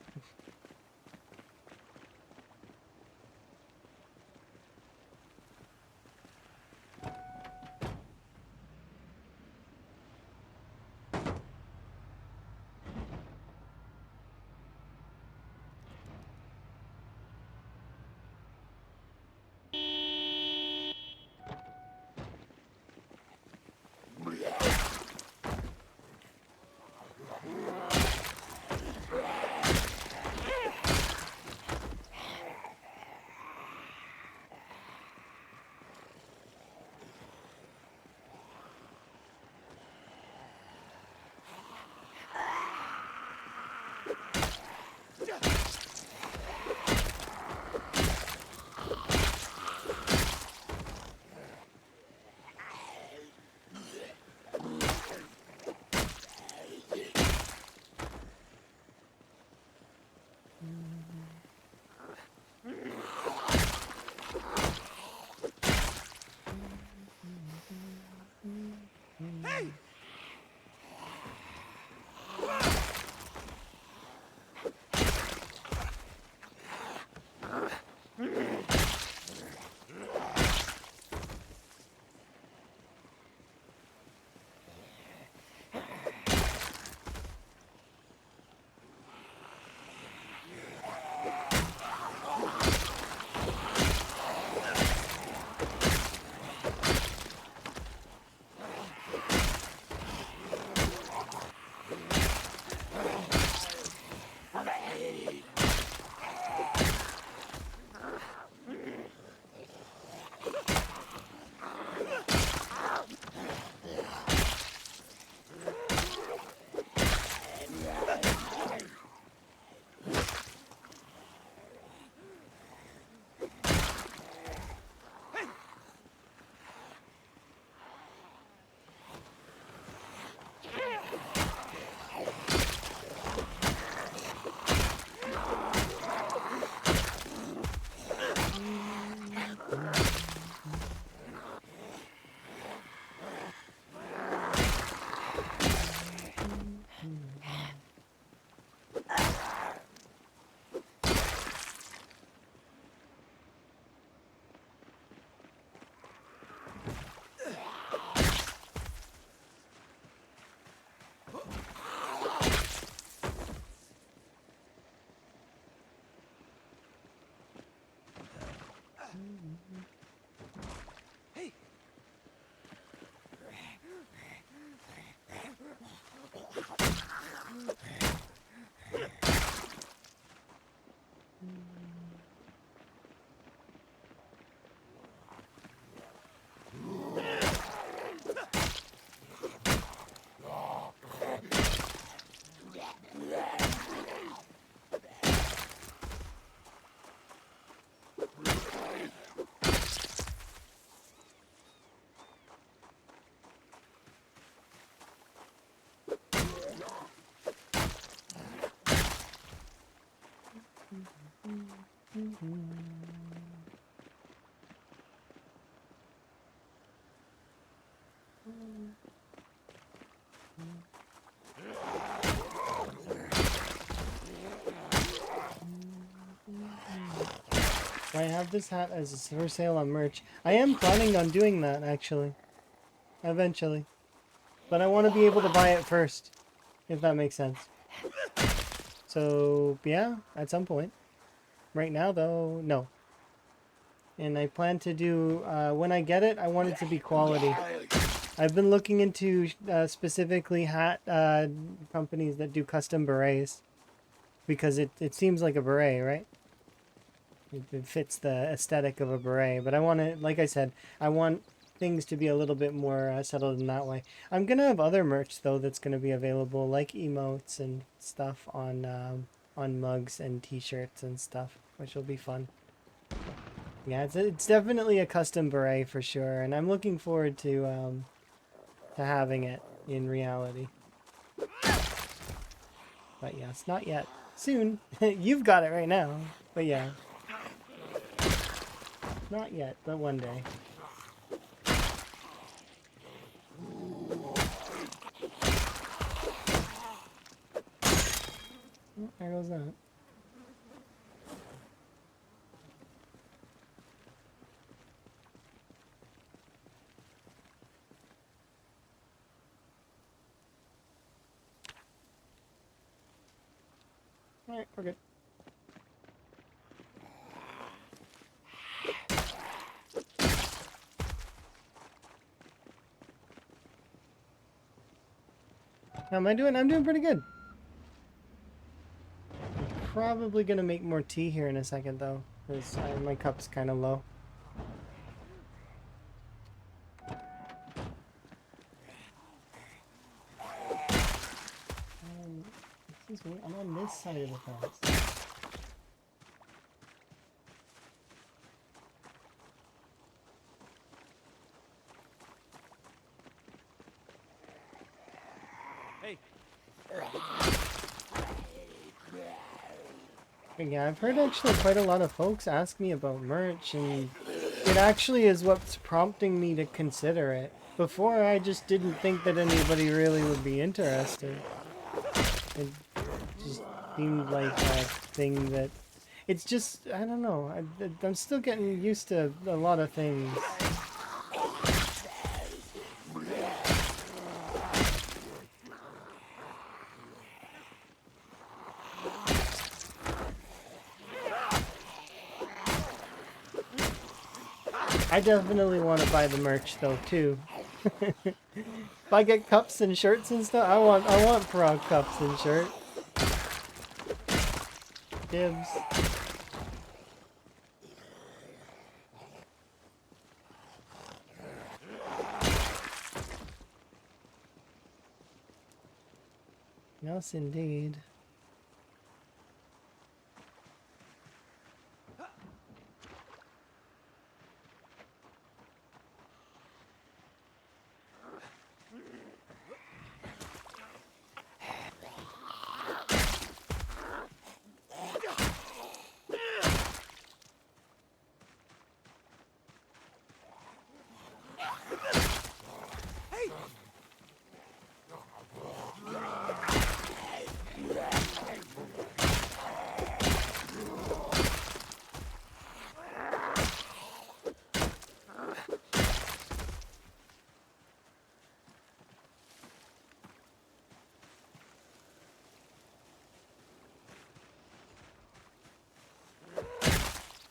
I have this hat as a for sale on merch. I am planning on doing that, actually. Eventually. But I want to be able to buy it first, if that makes sense. So, yeah, at some point. Right now, though, no. And I plan to do, when I get it, I want it to be quality. I've been looking into specifically hat companies that do custom berets because it seems like a beret, right? It fits the aesthetic of a beret, but I want to, like I said, I want things to be a little bit more settled in that way. I'm gonna have other merch though that's gonna be available, like emotes and stuff on mugs and T-shirts and stuff, which will be fun. Yeah, it's definitely a custom beret for sure, and I'm looking forward to having it in reality. But yes, not yet. Soon. You've got it right now. But yeah. Not yet, but one day. Oh, there goes that. Alright, we're good. How am I doing? I'm doing pretty good. Probably gonna make more tea here in a second though, because my cup's kind of low. This is weird. I'm on this side of the fence. Hey. Yeah, I've heard actually quite a lot of folks ask me about merch, and it actually is what's prompting me to consider it. Before, I just didn't think that anybody really would be interested. It just seemed like a thing that... It's just, I don't know, I'm still getting used to a lot of things. I definitely want to buy the merch though too. If I get cups and shirts and stuff, I want frog cups and shirt. Dibs. Yes, indeed.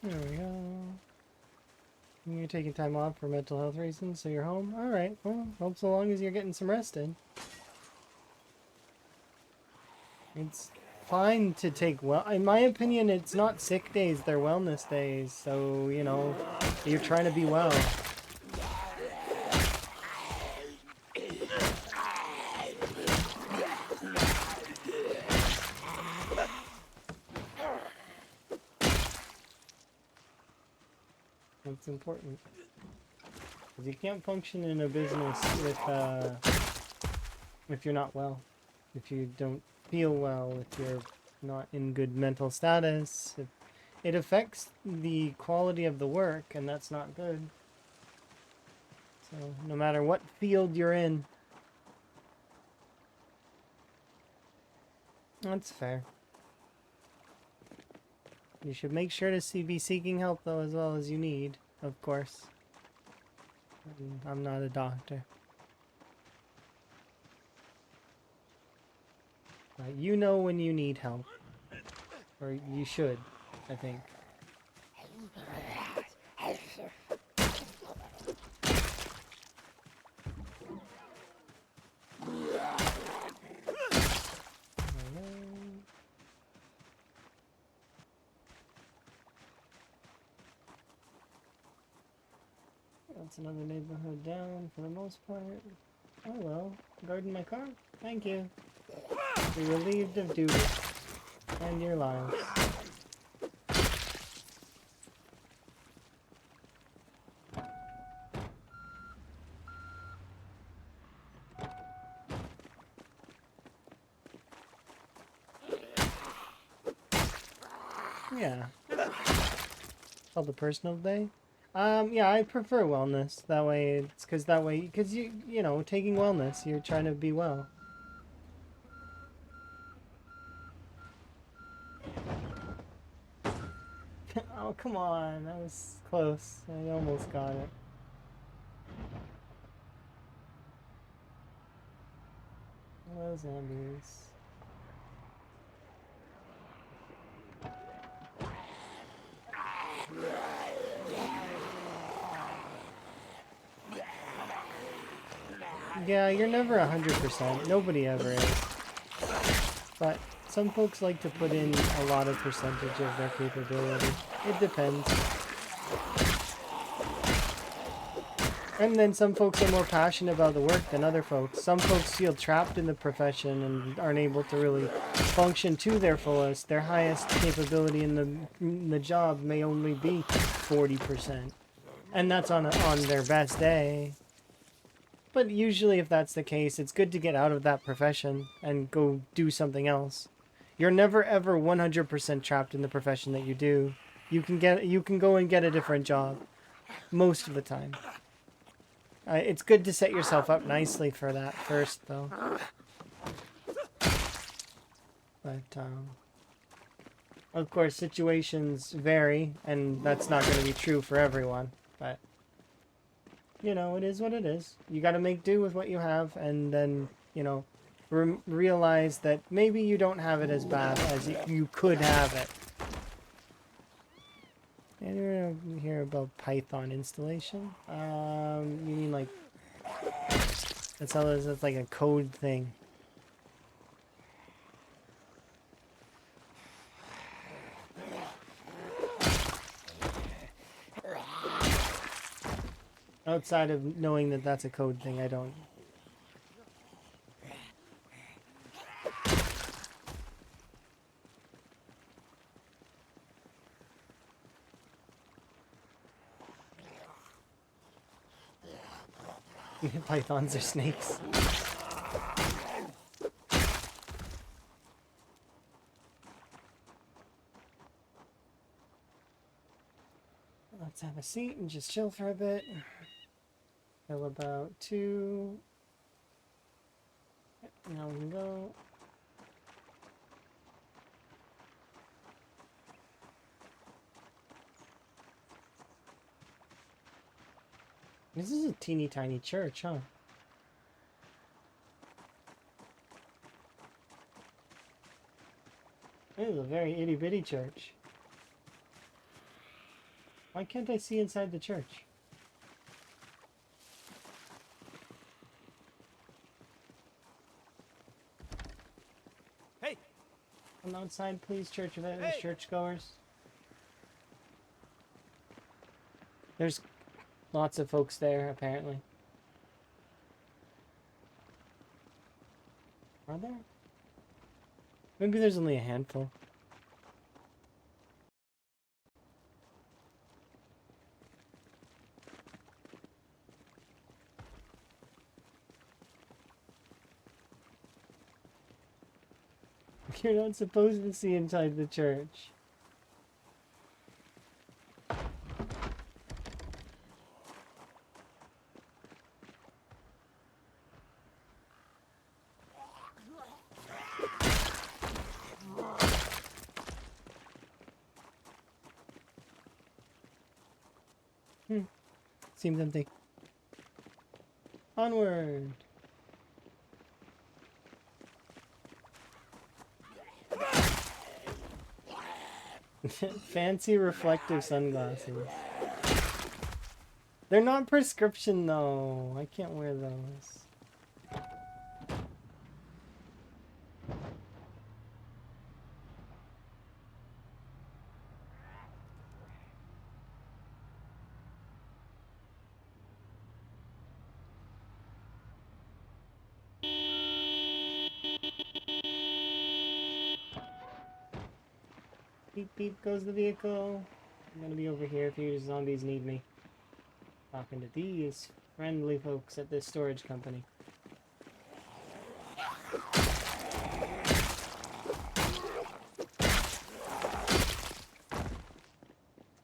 There we go. You're taking time off for mental health reasons, so you're home? Alright, well, hope so long as you're getting some rest in. It's fine to take, well, in my opinion, it's not sick days, they're wellness days, so, you know, you're trying to be well. That's important. Because you can't function in a business if you're not well. If you don't feel well, if you're not in good mental status. It affects the quality of the work, and that's not good. So, no matter what field you're in. That's fair. You should make sure to be seeking help, though, as well as you need, of course. I'm not a doctor. You know when you need help. Or you should, I think. That's another neighborhood down for the most part. Oh well, garden my car? Thank you. Be relieved of duty. And your lives. Yeah. Called the personal day? Yeah, I prefer wellness. That way, it's because you know, taking wellness, you're trying to be well. Oh, come on. That was close. I almost got it. Hello, zombies. Yeah, you're never 100%. Nobody ever is. But some folks like to put in a lot of percentage of their capability. It depends. And then some folks are more passionate about the work than other folks. Some folks feel trapped in the profession and aren't able to really function to their fullest. Their highest capability in the job may only be 40%. And that's on their best day. But usually if that's the case, it's good to get out of that profession and go do something else. You're never ever 100% trapped in the profession that you do. You can go and get a different job most of the time. It's good to set yourself up nicely for that first, though. But, of course, situations vary, and that's not going to be true for everyone. But, you know, it is what it is. You got to make do with what you have, and then, you know, realize that maybe you don't have it as bad as you could have it. And you're gonna hear about Python installation. You mean like that's like a code thing. Outside of knowing that that's a code thing, I don't. Pythons are snakes. Let's have a seat and just chill for a bit. Till about 2. Now we can go. This is a teeny tiny church, huh? This is a very itty bitty church. Why can't I see inside the church? Hey! Come outside, please, churchgoers. There's lots of folks there, apparently. Are there? Maybe there's only a handful. You're not supposed to see inside the church. Seems empty. Onward. Fancy reflective sunglasses. They're not prescription though. I can't wear those. Beep beep goes the vehicle. I'm gonna be over here if you zombies need me. Talking to these friendly folks at this storage company.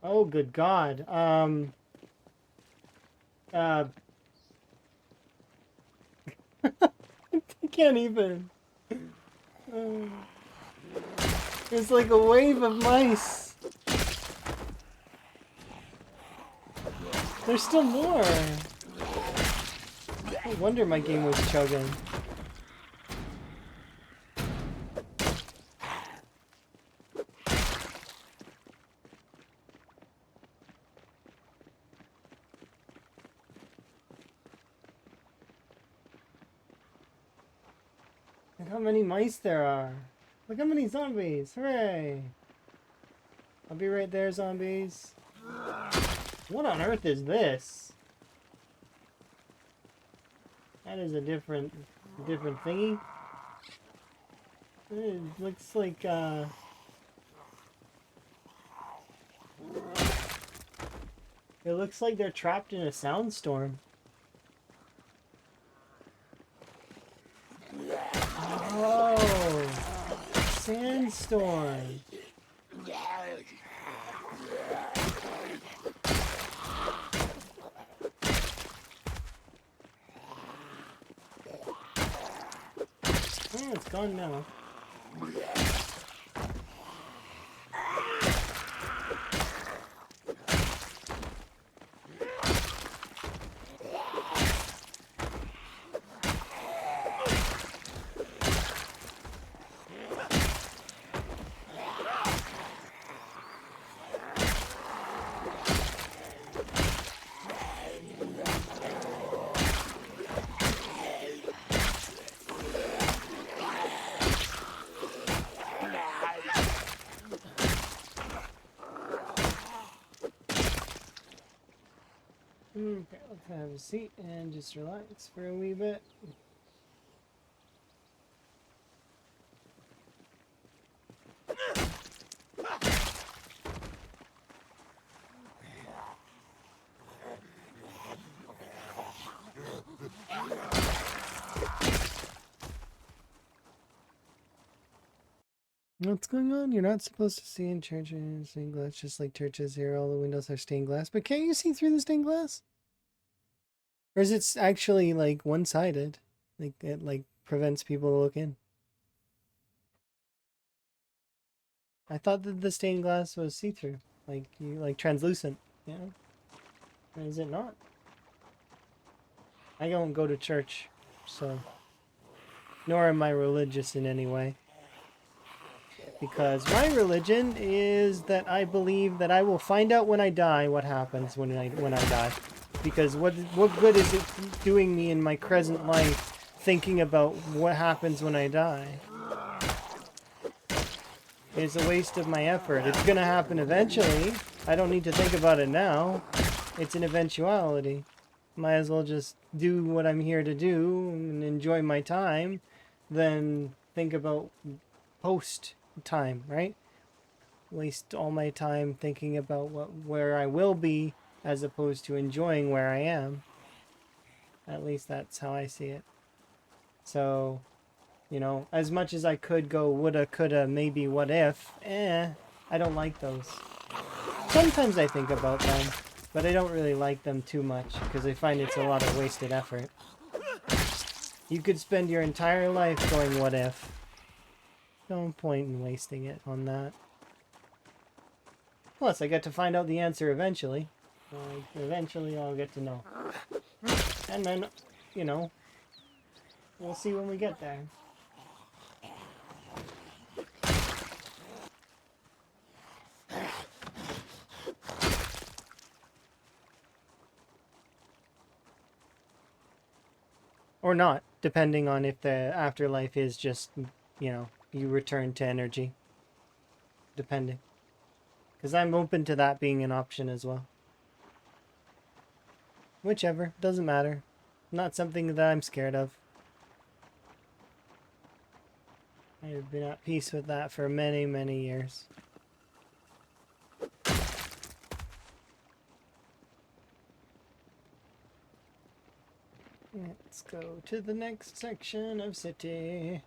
Oh, good God. I can't even. It's like a wave of mice. There's still more. No wonder my game was chugging. Look how many mice there are. Look how many zombies. Hooray. I'll be right there, zombies. What on earth is this? That is a different thingy. It looks like, it looks like they're trapped in a soundstorm. Oh! Sandstorm! Oh, it's gone now. Okay, let's have a seat and just relax for a wee bit. What's going on? You're not supposed to see in churches stained glass, just like churches here. All the windows are stained glass, but can't you see through the stained glass? Or is it actually like one-sided? Like it like prevents people to look in. I thought that the stained glass was see-through, like you like translucent. Yeah, or is it not? I don't go to church, so nor am I religious in any way. Because my religion is that I believe that I will find out when I die what happens when I die. Because what good is it doing me in my present life thinking about what happens when I die? It's a waste of my effort. It's gonna happen eventually. I don't need to think about it now. It's an eventuality. Might as well just do what I'm here to do and enjoy my time than think about post time, right? Waste all my time thinking about where I will be as opposed to enjoying where I am. At least that's how I see it. So, you know, as much as I could go woulda, coulda, maybe, what if, I don't like those. Sometimes I think about them, but I don't really like them too much because I find it's a lot of wasted effort. You could spend your entire life going what if. No point in wasting it on that. Plus, I get to find out the answer eventually. Eventually, I'll get to know. And then, you know, we'll see when we get there. Or not, depending on if the afterlife is just, you know, you return to energy. Depending. Because I'm open to that being an option as well. Whichever, doesn't matter. Not something that I'm scared of. I've been at peace with that for many, many years. Let's go to the next section of city.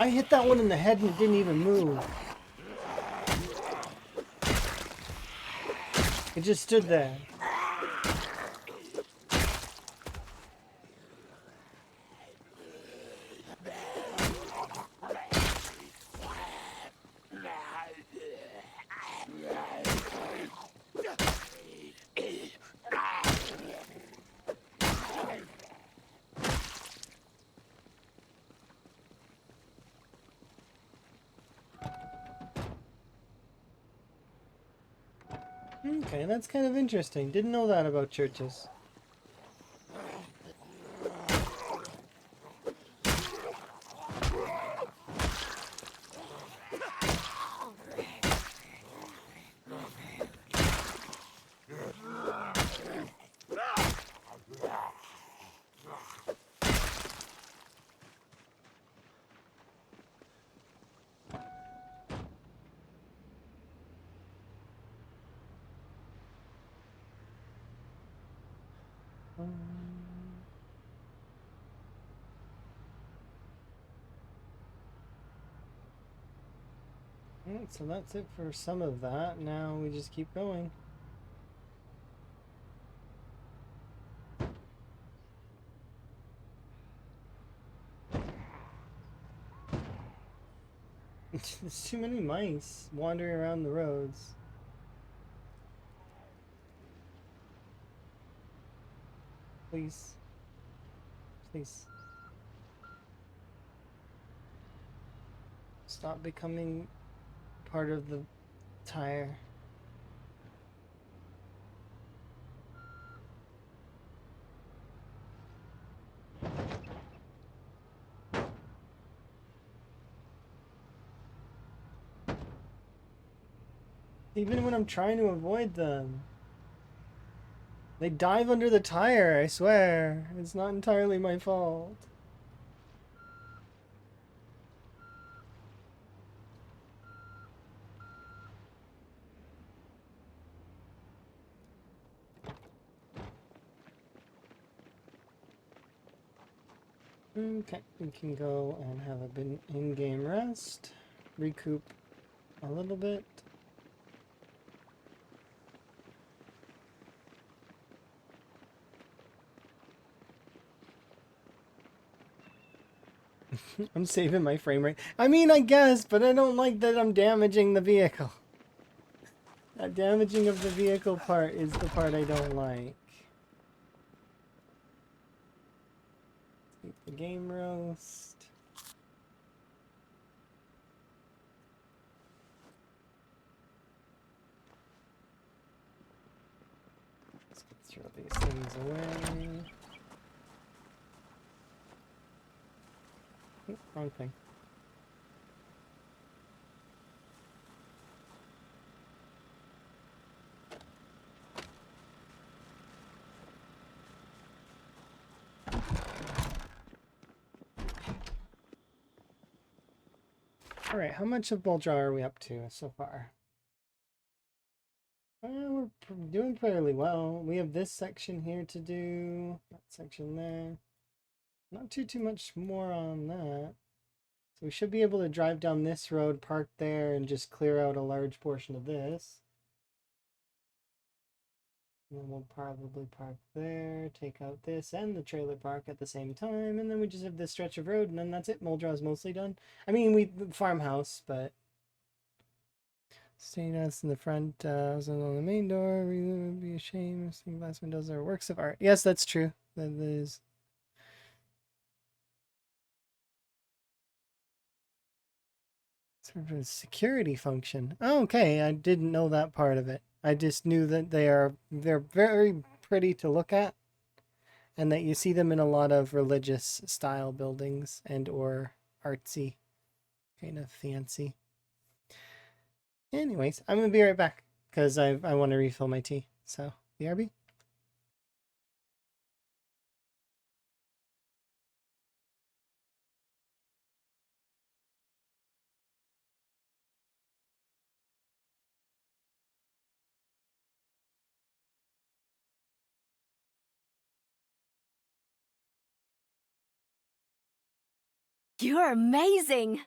I hit that one in the head and it didn't even move. It just stood there. Okay, that's kind of interesting. Didn't know that about churches. Alright, so that's it for some of that. Now we just keep going. There's too many mice wandering around the roads. Please. Please. Stop becoming part of the tire. Even when I'm trying to avoid them, they dive under the tire, I swear. It's not entirely my fault. Okay, we can go and have a bit in-game rest, recoup a little bit. I'm saving my frame rate. I mean, I guess, but I don't like that I'm damaging the vehicle. That damaging of the vehicle part is the part I don't like. Keep the game roast. Let's get throw these things away. Oop, wrong thing. All right, how much of Bulldra are we up to so far? We're doing fairly well. We have this section here to do, that section there. Not too much more on that. So we should be able to drive down this road, park there, and just clear out a large portion of this. And then we'll probably park there, take out this and the trailer park at the same time, and then we just have this stretch of road, and then that's it. Moldra's mostly done. I mean, we farmhouse, but stained glass in the front, on the main door. Really would be a shame. Stained glass windows are works of art. Yes, that's true. That is. Sort of a security function. Oh, okay, I didn't know that part of it. I just knew that they're very pretty to look at, and that you see them in a lot of religious style buildings and or artsy, kind of fancy. Anyways, I'm gonna be right back because I want to refill my tea. So BRB. You're amazing!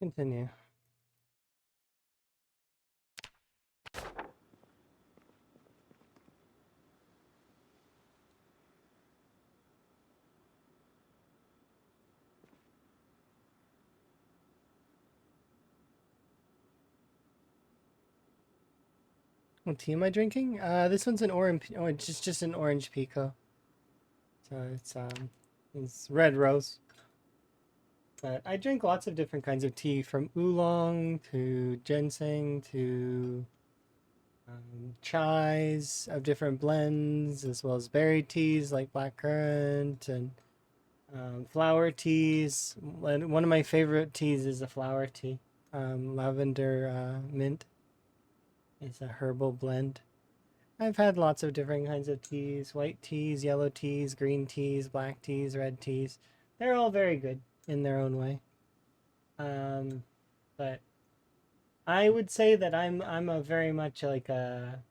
Continue. What tea am I drinking? This one's an orange. Oh, it's just an orange pico. So it's red rose. But I drink lots of different kinds of tea, from oolong to ginseng to chais of different blends, as well as berry teas like blackcurrant and flower teas. One of my favorite teas is a flower tea, lavender mint. It's a herbal blend. I've had lots of different kinds of teas: white teas, yellow teas, green teas, black teas, red teas. They're all very good in their own way. But I would say that I'm a very much like I'm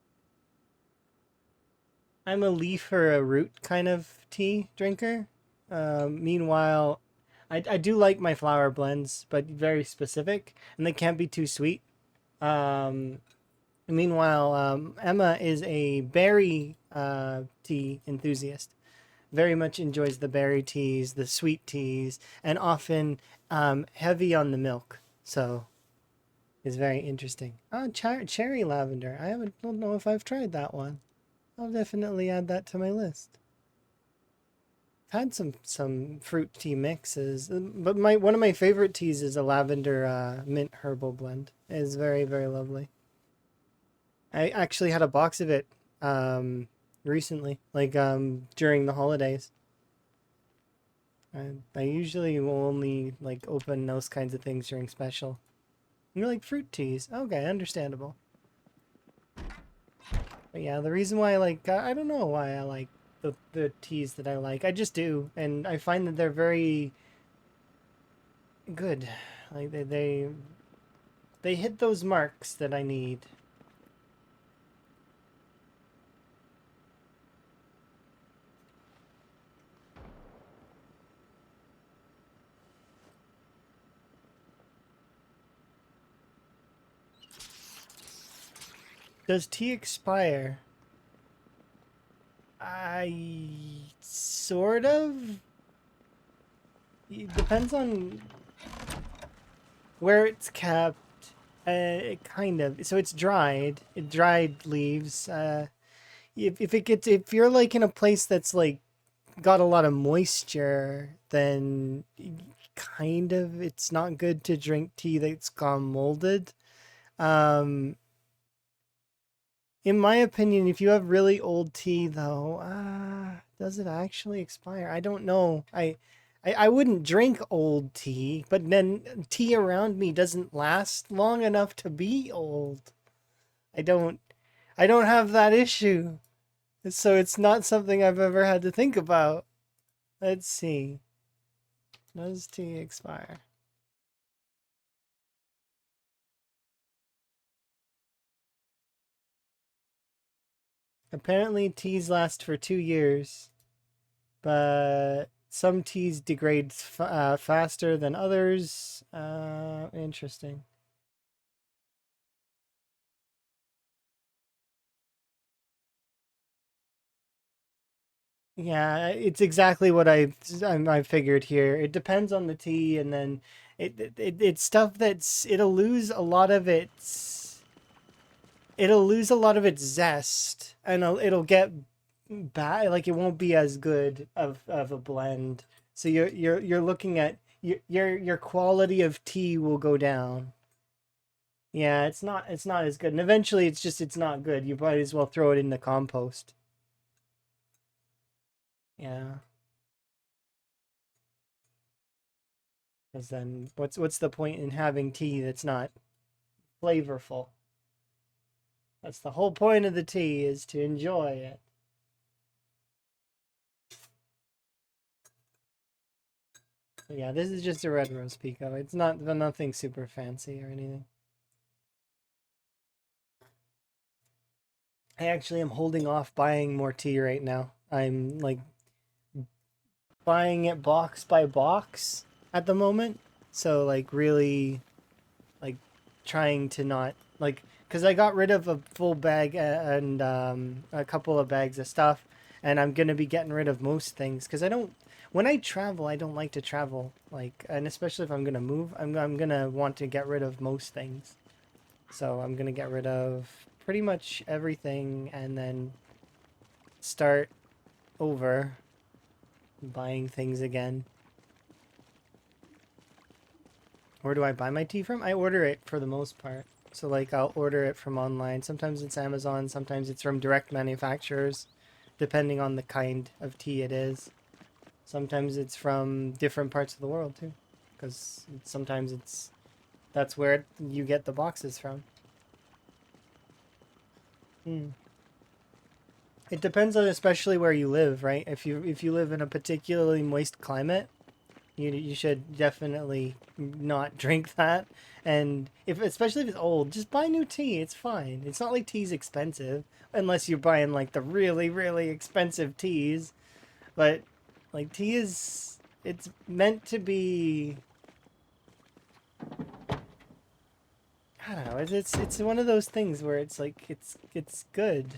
a leaf or a root kind of tea drinker. Meanwhile, I do like my flower blends, but very specific, and they can't be too sweet. Um, Meanwhile, Emma is a berry tea enthusiast. Very much enjoys the berry teas, the sweet teas, and often heavy on the milk. So it's very interesting. Oh, cherry lavender. Don't know if I've tried that one. I'll definitely add that to my list. I've had some fruit tea mixes, but my one of my favorite teas is a lavender mint herbal blend. It is very, very lovely. I actually had a box of it recently, like during the holidays. I usually will only like open those kinds of things during special. You're like fruit teas. Okay, understandable. But yeah, the reason why I like I don't know why I like the teas that I like. I just do, and I find that they're very good. Like they hit those marks that I need. Does tea expire? I sort of. It depends on where it's kept. Kind of. So it's dried. Dried leaves. If you're like in a place that's like got a lot of moisture, then kind of it's not good to drink tea that's gone molded. Um, in my opinion, if you have really old tea, though, does it actually expire? I don't know. I wouldn't drink old tea, but then tea around me doesn't last long enough to be old. I don't, I don't have that issue, so it's not something I've ever had to think about. Let's see. Does tea expire? Apparently, teas last for 2 years, but some teas degrade faster than others. Interesting. Yeah, it's exactly what I figured here. It depends on the tea, and then it's stuff that's it'll lose a lot of its zest, and it'll get bad. Like it won't be as good of a blend. So you're looking at your quality of tea will go down. Yeah, it's not as good, and eventually it's not good. You might as well throw it in the compost. Yeah, because then what's the point in having tea that's not flavorful? That's the whole point of the tea, is to enjoy it. Yeah, this is just a red rose pico. It's not nothing super fancy or anything. I actually am holding off buying more tea right now. I'm like buying it box by box at the moment. So like really trying to not like, because I got rid of a full bag and a couple of bags of stuff, and I'm gonna be getting rid of most things because I don't. When I travel, I don't like to travel like, and especially if I'm gonna move, I'm gonna want to get rid of most things. So I'm gonna get rid of pretty much everything and then start over buying things again. Where do I buy my tea from? I order it for the most part. So like I'll order it from online. Sometimes it's Amazon, sometimes it's from direct manufacturers, depending on the kind of tea it is. Sometimes it's from different parts of the world too, because sometimes that's where you get the boxes from. It depends on especially where you live, right? If you live in a particularly moist climate, you should definitely not drink that. And if especially if it's old, just buy new tea. It's fine. It's not like tea's expensive unless you're buying like the really really expensive teas. But like tea is it's meant to be. I don't know. It's one of those things where it's like it's good.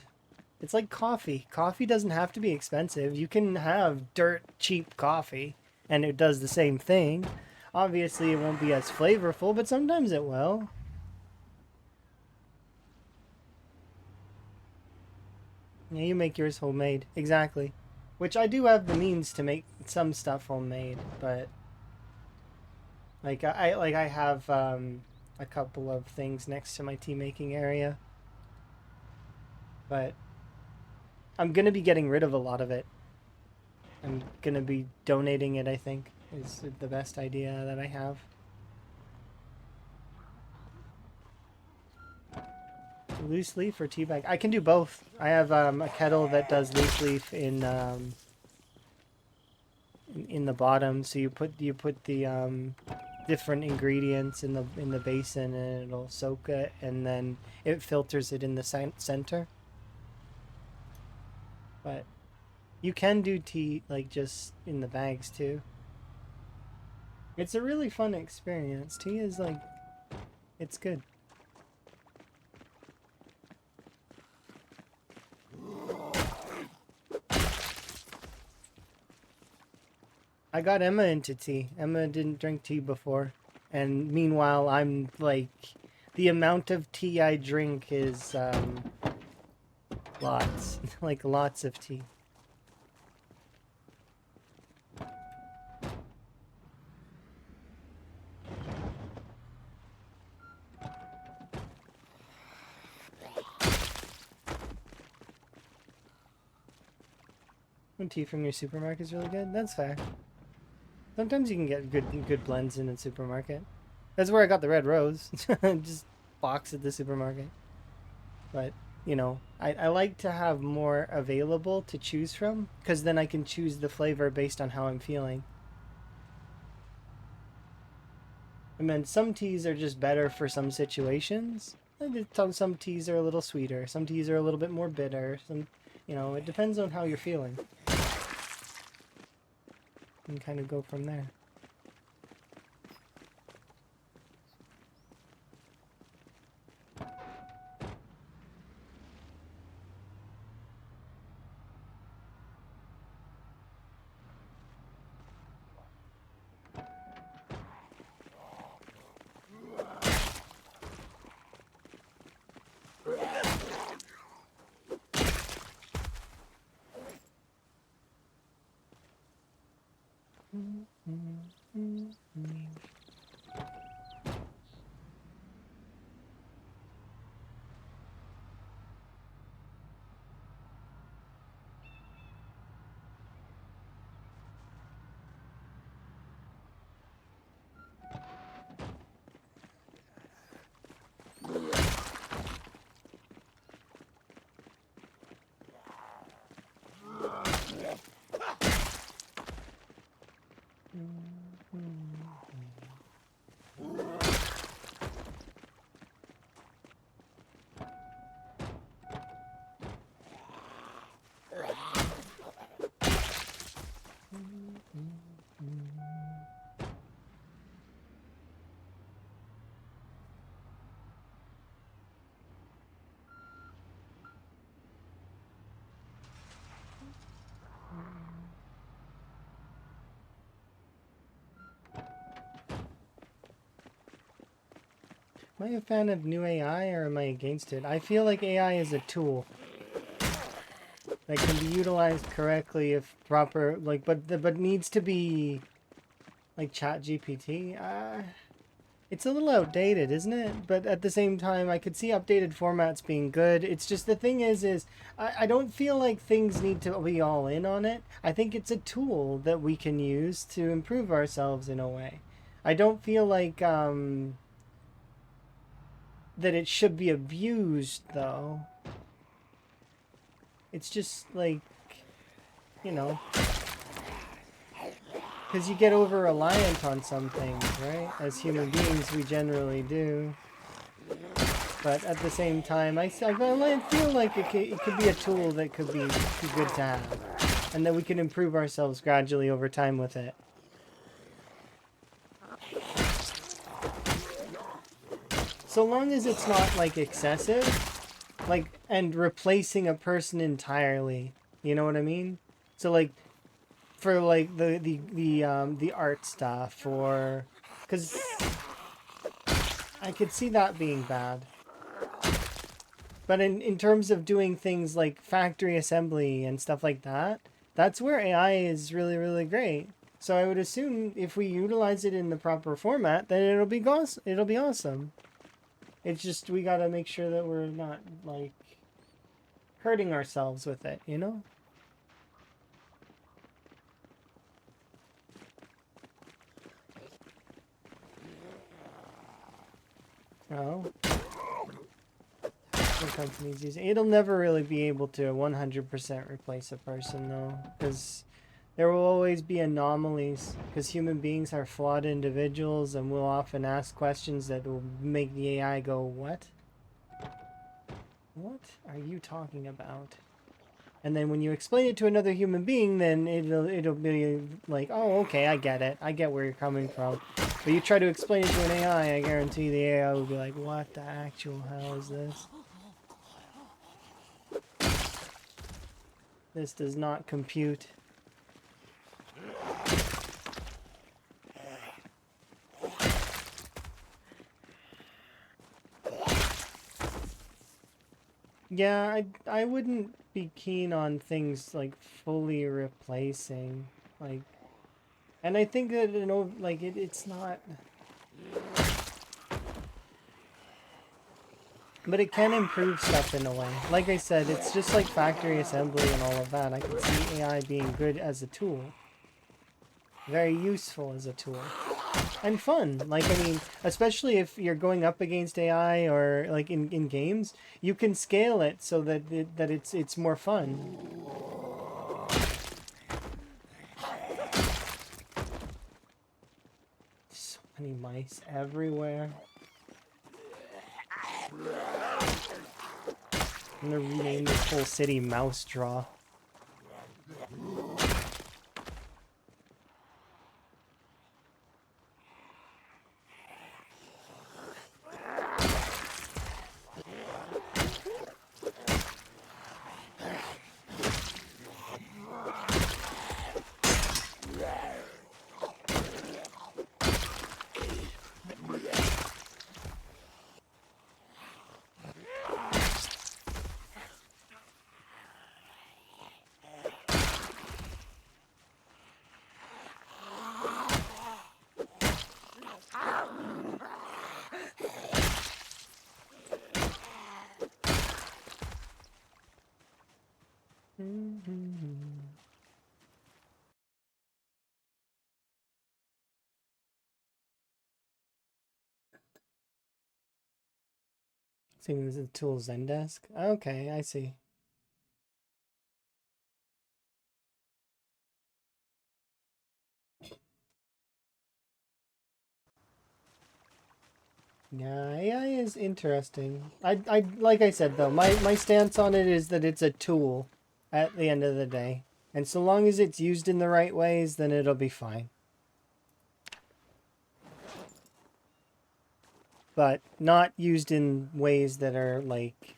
It's like coffee. Coffee doesn't have to be expensive. You can have dirt cheap coffee and it does the same thing. Obviously, it won't be as flavorful, but sometimes it will. Yeah, you make yours homemade. Exactly. Which I do have the means to make some stuff homemade, but I have a couple of things next to my tea making area, but I'm gonna be getting rid of a lot of it. I'm gonna be donating it, I think, is the best idea that I have. Loose leaf or tea bag? I can do both. I have a kettle that does loose leaf in the bottom, so you put the different ingredients in the basin and it'll soak it, and then it filters it in the center. But you can do tea like just in the bags too. It's a really fun experience. Tea is like, it's good. I got Emma into tea. Emma didn't drink tea before. And meanwhile, I'm like, the amount of tea I drink is lots. Like lots of tea. When tea from your supermarket is really good. That's fair. Sometimes you can get good blends in a supermarket. That's where I got the red rose. Just box at the supermarket. But, you know, I like to have more available to choose from, because then I can choose the flavor based on how I'm feeling. And then some teas are just better for some situations. And some teas are a little sweeter. Some teas are a little bit more bitter. Some, you know, it depends on how you're feeling. And kind of go from there. Am I a fan of new AI or am I against it? I feel like AI is a tool that can be utilized correctly if proper, like, but needs to be like Chat GPT. It's a little outdated, isn't it? But at the same time, I could see updated formats being good. It's just the thing is I don't feel like things need to be all in on it. I think it's a tool that we can use to improve ourselves in a way. I don't feel like that it should be abused though. It's just like, you know, because you get over reliant on some things, right? As human beings, we generally do. But at the same time, I feel like it could be a tool that could be good to have. And that we can improve ourselves gradually over time with it. So long as it's not, like, excessive, like, and replacing a person entirely. You know what I mean? So, like, for, like, the art stuff, or... Because I could see that being bad. But in terms of doing things like factory assembly and stuff like that, that's where AI is really, really great. So I would assume if we utilize it in the proper format, then it'll be awesome. It's just we gotta make sure that we're not, like, hurting ourselves with it, you know? Oh. The companies use it. It'll never really be able to 100% replace a person, though, because there will always be anomalies, because human beings are flawed individuals and will often ask questions that will make the AI go, what? What are you talking about? And then when you explain it to another human being, then it'll be like, oh, okay, I get it. I get where you're coming from. But you try to explain it to an AI, I guarantee the AI will be like, what the actual hell is this? This does not compute. Yeah, I wouldn't be keen on things like fully replacing, like, and I think that, you know, like it's not, but it can improve stuff in a way. Like I said, it's just like factory assembly and all of that. I can see AI being good as a tool, very useful as a tool. And fun. Like, I mean, especially if you're going up against AI or like in games, you can scale it so that it's more fun. So many mice everywhere. I'm gonna rename this whole city Mouse Draw. Seeing this is tool Zendesk. Okay, I see. Yeah, AI is interesting. I like I said though, my stance on it is that it's a tool at the end of the day. And so long as it's used in the right ways, then it'll be fine. But not used in ways that are like,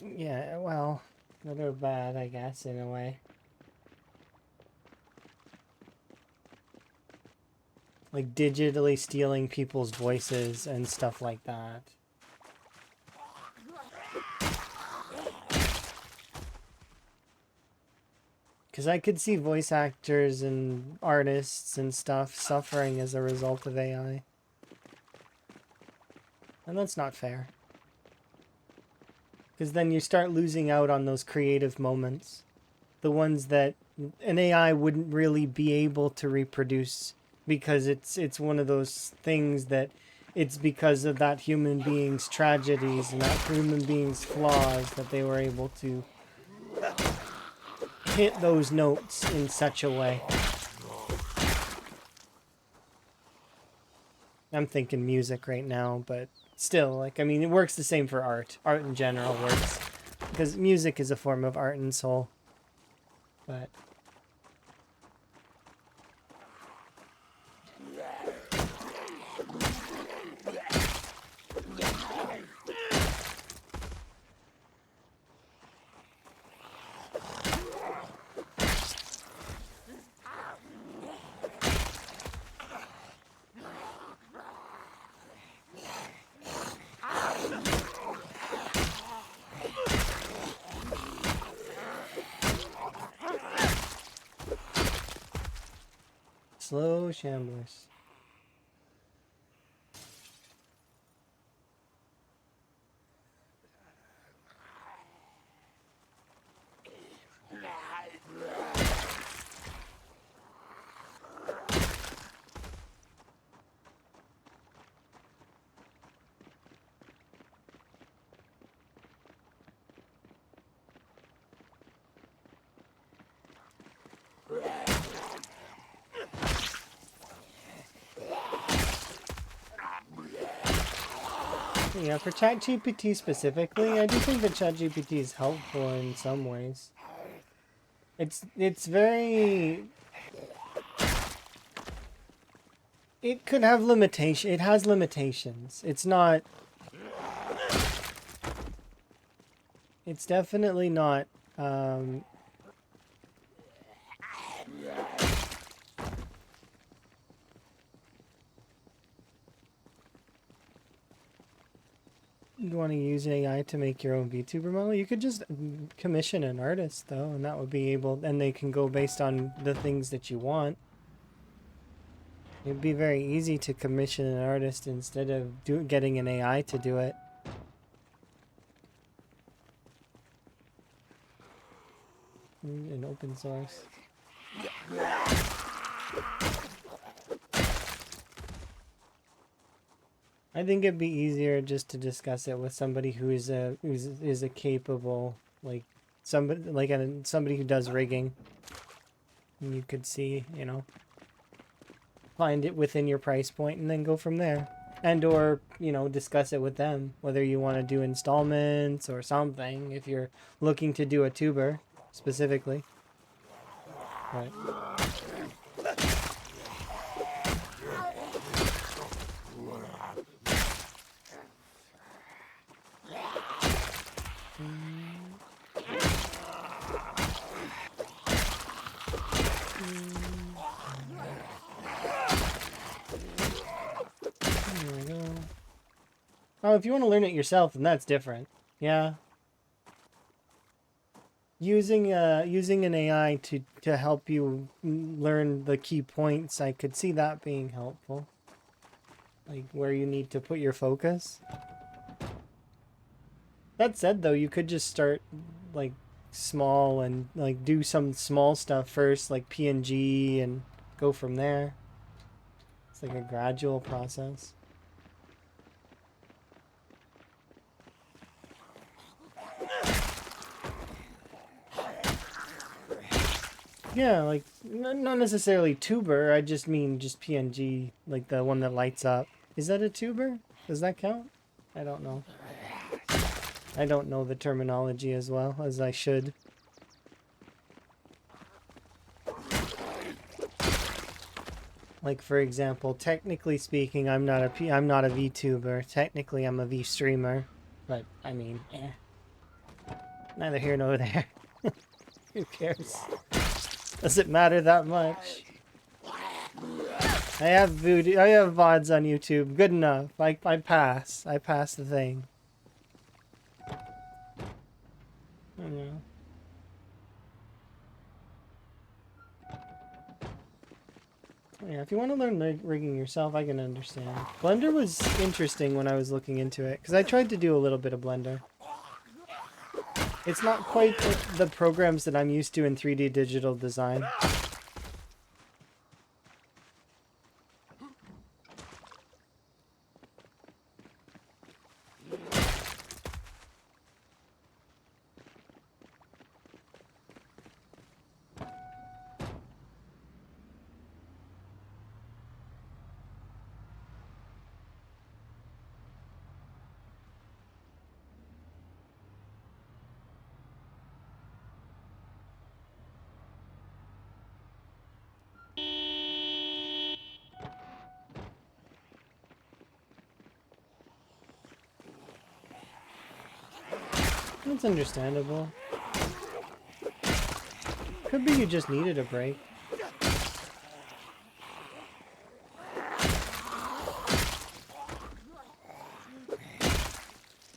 yeah, well, that are bad, I guess, in a way. like digitally stealing people's voices and stuff like that. Because I could see voice actors and artists and stuff suffering as a result of AI. And that's not fair. Because then you start losing out on those creative moments. The ones that an AI wouldn't really be able to reproduce. Because it's one of those things that it's because of that human being's tragedies and that human being's flaws that they were able to hit those notes in such a way. I'm thinking music right now, but still, like, I mean, it works the same for art. Art in general works. Because music is a form of art and soul. But... slow shamblers. Yeah, for ChatGPT specifically, I do think that ChatGPT is helpful in some ways. It's very... It could have limitation. It has limitations. It's not... It's definitely not... You want to use AI to make your own VTuber model? You could just commission an artist, though, and that would be able... And they can go based on the things that you want. It'd be very easy to commission an artist instead of getting an AI to do it. In open source. I think it'd be easier just to discuss it with somebody who is a capable, like somebody who does rigging. And you could see, you know, find it within your price point and then go from there. And or, you know, discuss it with them, whether you want to do installments or something, if you're looking to do a tuber specifically. Right. Oh, if you want to learn it yourself, then that's different. Yeah. Using an AI to help you learn the key points, I could see that being helpful. Like where you need to put your focus. That said, though, you could just start like small and like do some small stuff first, like PNG, and go from there. It's like a gradual process. Yeah, like, not necessarily tuber, I just mean just PNG, like the one that lights up. Is that a tuber? Does that count? I don't know. I don't know the terminology as well as I should. Like, for example, technically speaking, I'm not a VTuber. Technically, I'm a V-streamer. But, I mean, neither here nor there. Who cares? Does it matter that much? I have voodoo. I have VODs on YouTube. Good enough. I pass. I pass the thing. I don't know. Yeah, if you want to learn rigging yourself, I can understand. Blender was interesting when I was looking into it, because I tried to do a little bit of Blender. It's not quite the programs that I'm used to in 3D digital design. That's understandable. Could be you just needed a break.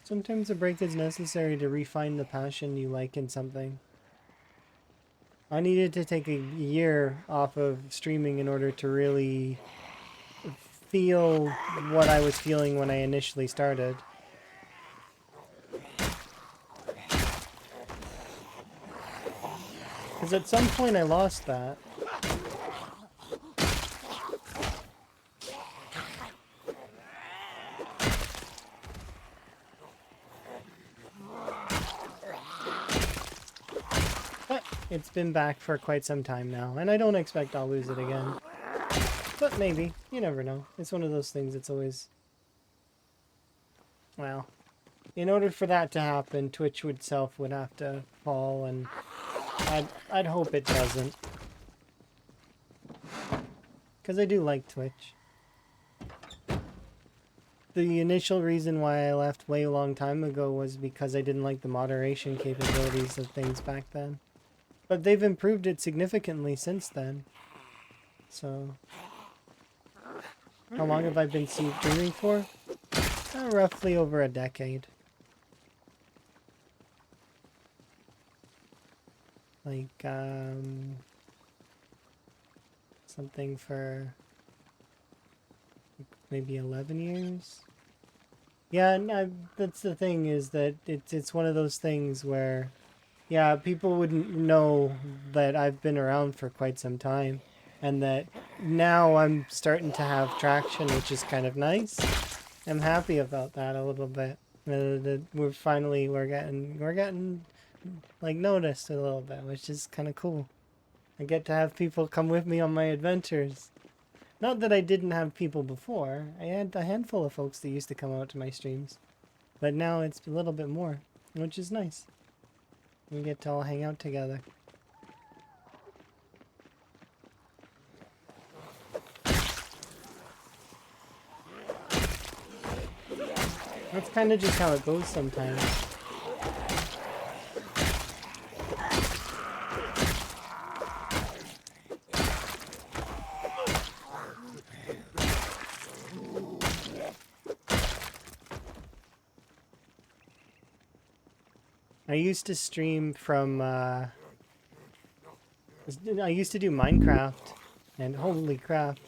Sometimes a break is necessary to refine the passion you like in something. I needed to take a year off of streaming in order to really feel what I was feeling when I initially started. Because at some point I lost that. But it's been back for quite some time now, and I don't expect I'll lose it again. But maybe. You never know. It's one of those things that's always... Well, in order for that to happen, Twitch itself would have to fall, and I'd hope it doesn't. Because I do like Twitch. The initial reason why I left way a long time ago was because I didn't like the moderation capabilities of things back then. But they've improved it significantly since then. So... How long have I been streaming for? Roughly over a decade. Like, something for maybe 11 years? Yeah, no, that's the thing, is that it's one of those things where, yeah, people wouldn't know that I've been around for quite some time. And that now I'm starting to have traction, which is kind of nice. I'm happy about that a little bit. That we're getting like noticed a little bit, which is kind of cool. I get to have people come with me on my adventures. Not that I didn't have people before. I had a handful of folks that used to come out to my streams, but now it's a little bit more, which is nice. We get to all hang out together. That's kind of just how it goes sometimes. I used to stream from, I used to do Minecraft, and holy crap.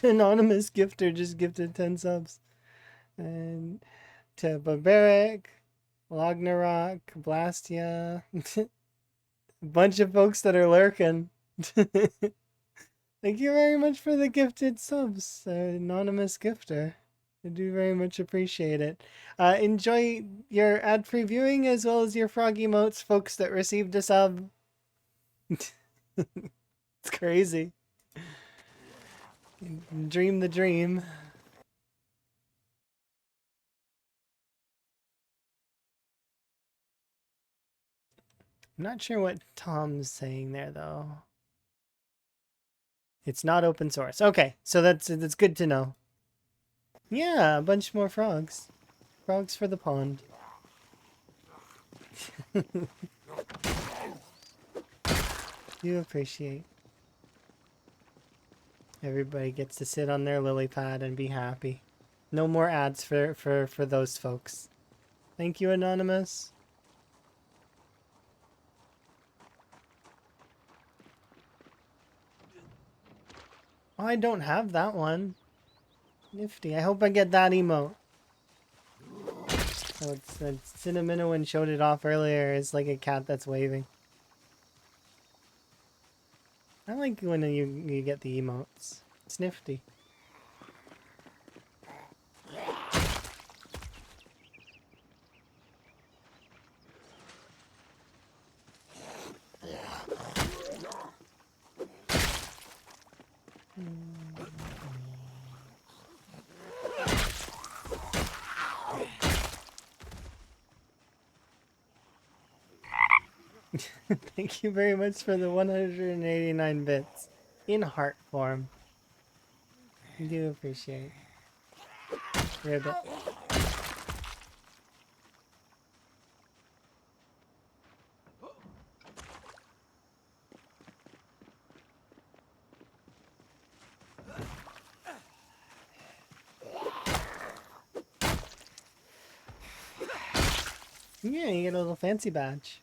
Anonymous gifter just gifted 10 subs. And to Barbaric, Lognarok, Blastia, a bunch of folks that are lurking. Thank you very much for the gifted subs, anonymous gifter. I do very much appreciate it. Enjoy your ad-free viewing as well as your frog emotes, folks that received a sub. It's crazy. Dream the dream. I'm not sure what Tom's saying there, though. It's not open source. Okay, so that's good to know. Yeah, a bunch more frogs. Frogs for the pond. Do appreciate. Everybody gets to sit on their lily pad and be happy. No more ads for those folks. Thank you, Anonymous. Oh, I don't have that one. Nifty. I hope I get that emote. Oh, it's Cinnamon showed it off earlier. It's like a cat that's waving. I like when you get the emotes. It's nifty. Thank you very much for the 189 bits. In heart form. I do appreciate. Ribbit. Yeah, you get a little fancy badge.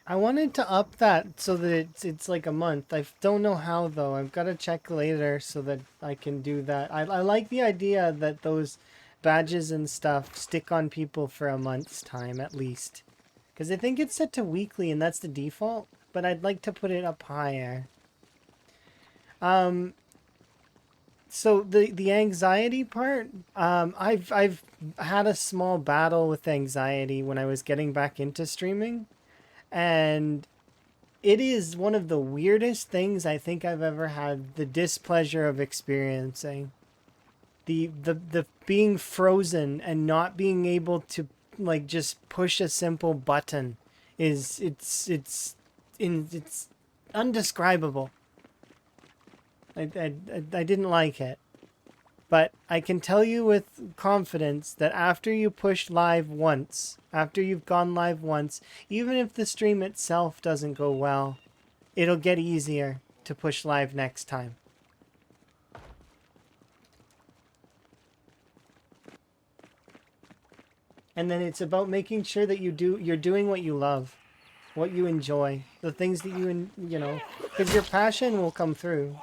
I wanted to up that so that it's like a month. I don't know how though. I've got to check later so that I can do that. I like the idea that those badges and stuff stick on people for a month's time at least. Because I think it's set to weekly and that's the default. But I'd like to put it up higher. So the anxiety part, I've had a small battle with anxiety when I was getting back into streaming. And it is one of the weirdest things I think I've ever had the displeasure of experiencing. The being frozen and not being able to like just push a simple button it's undescribable. I didn't like it. But I can tell you with confidence that after you push live once, after you've gone live once, even if the stream itself doesn't go well, it'll get easier to push live next time. And then it's about making sure that you're doing what you love, what you enjoy, the things that you know, because your passion will come through.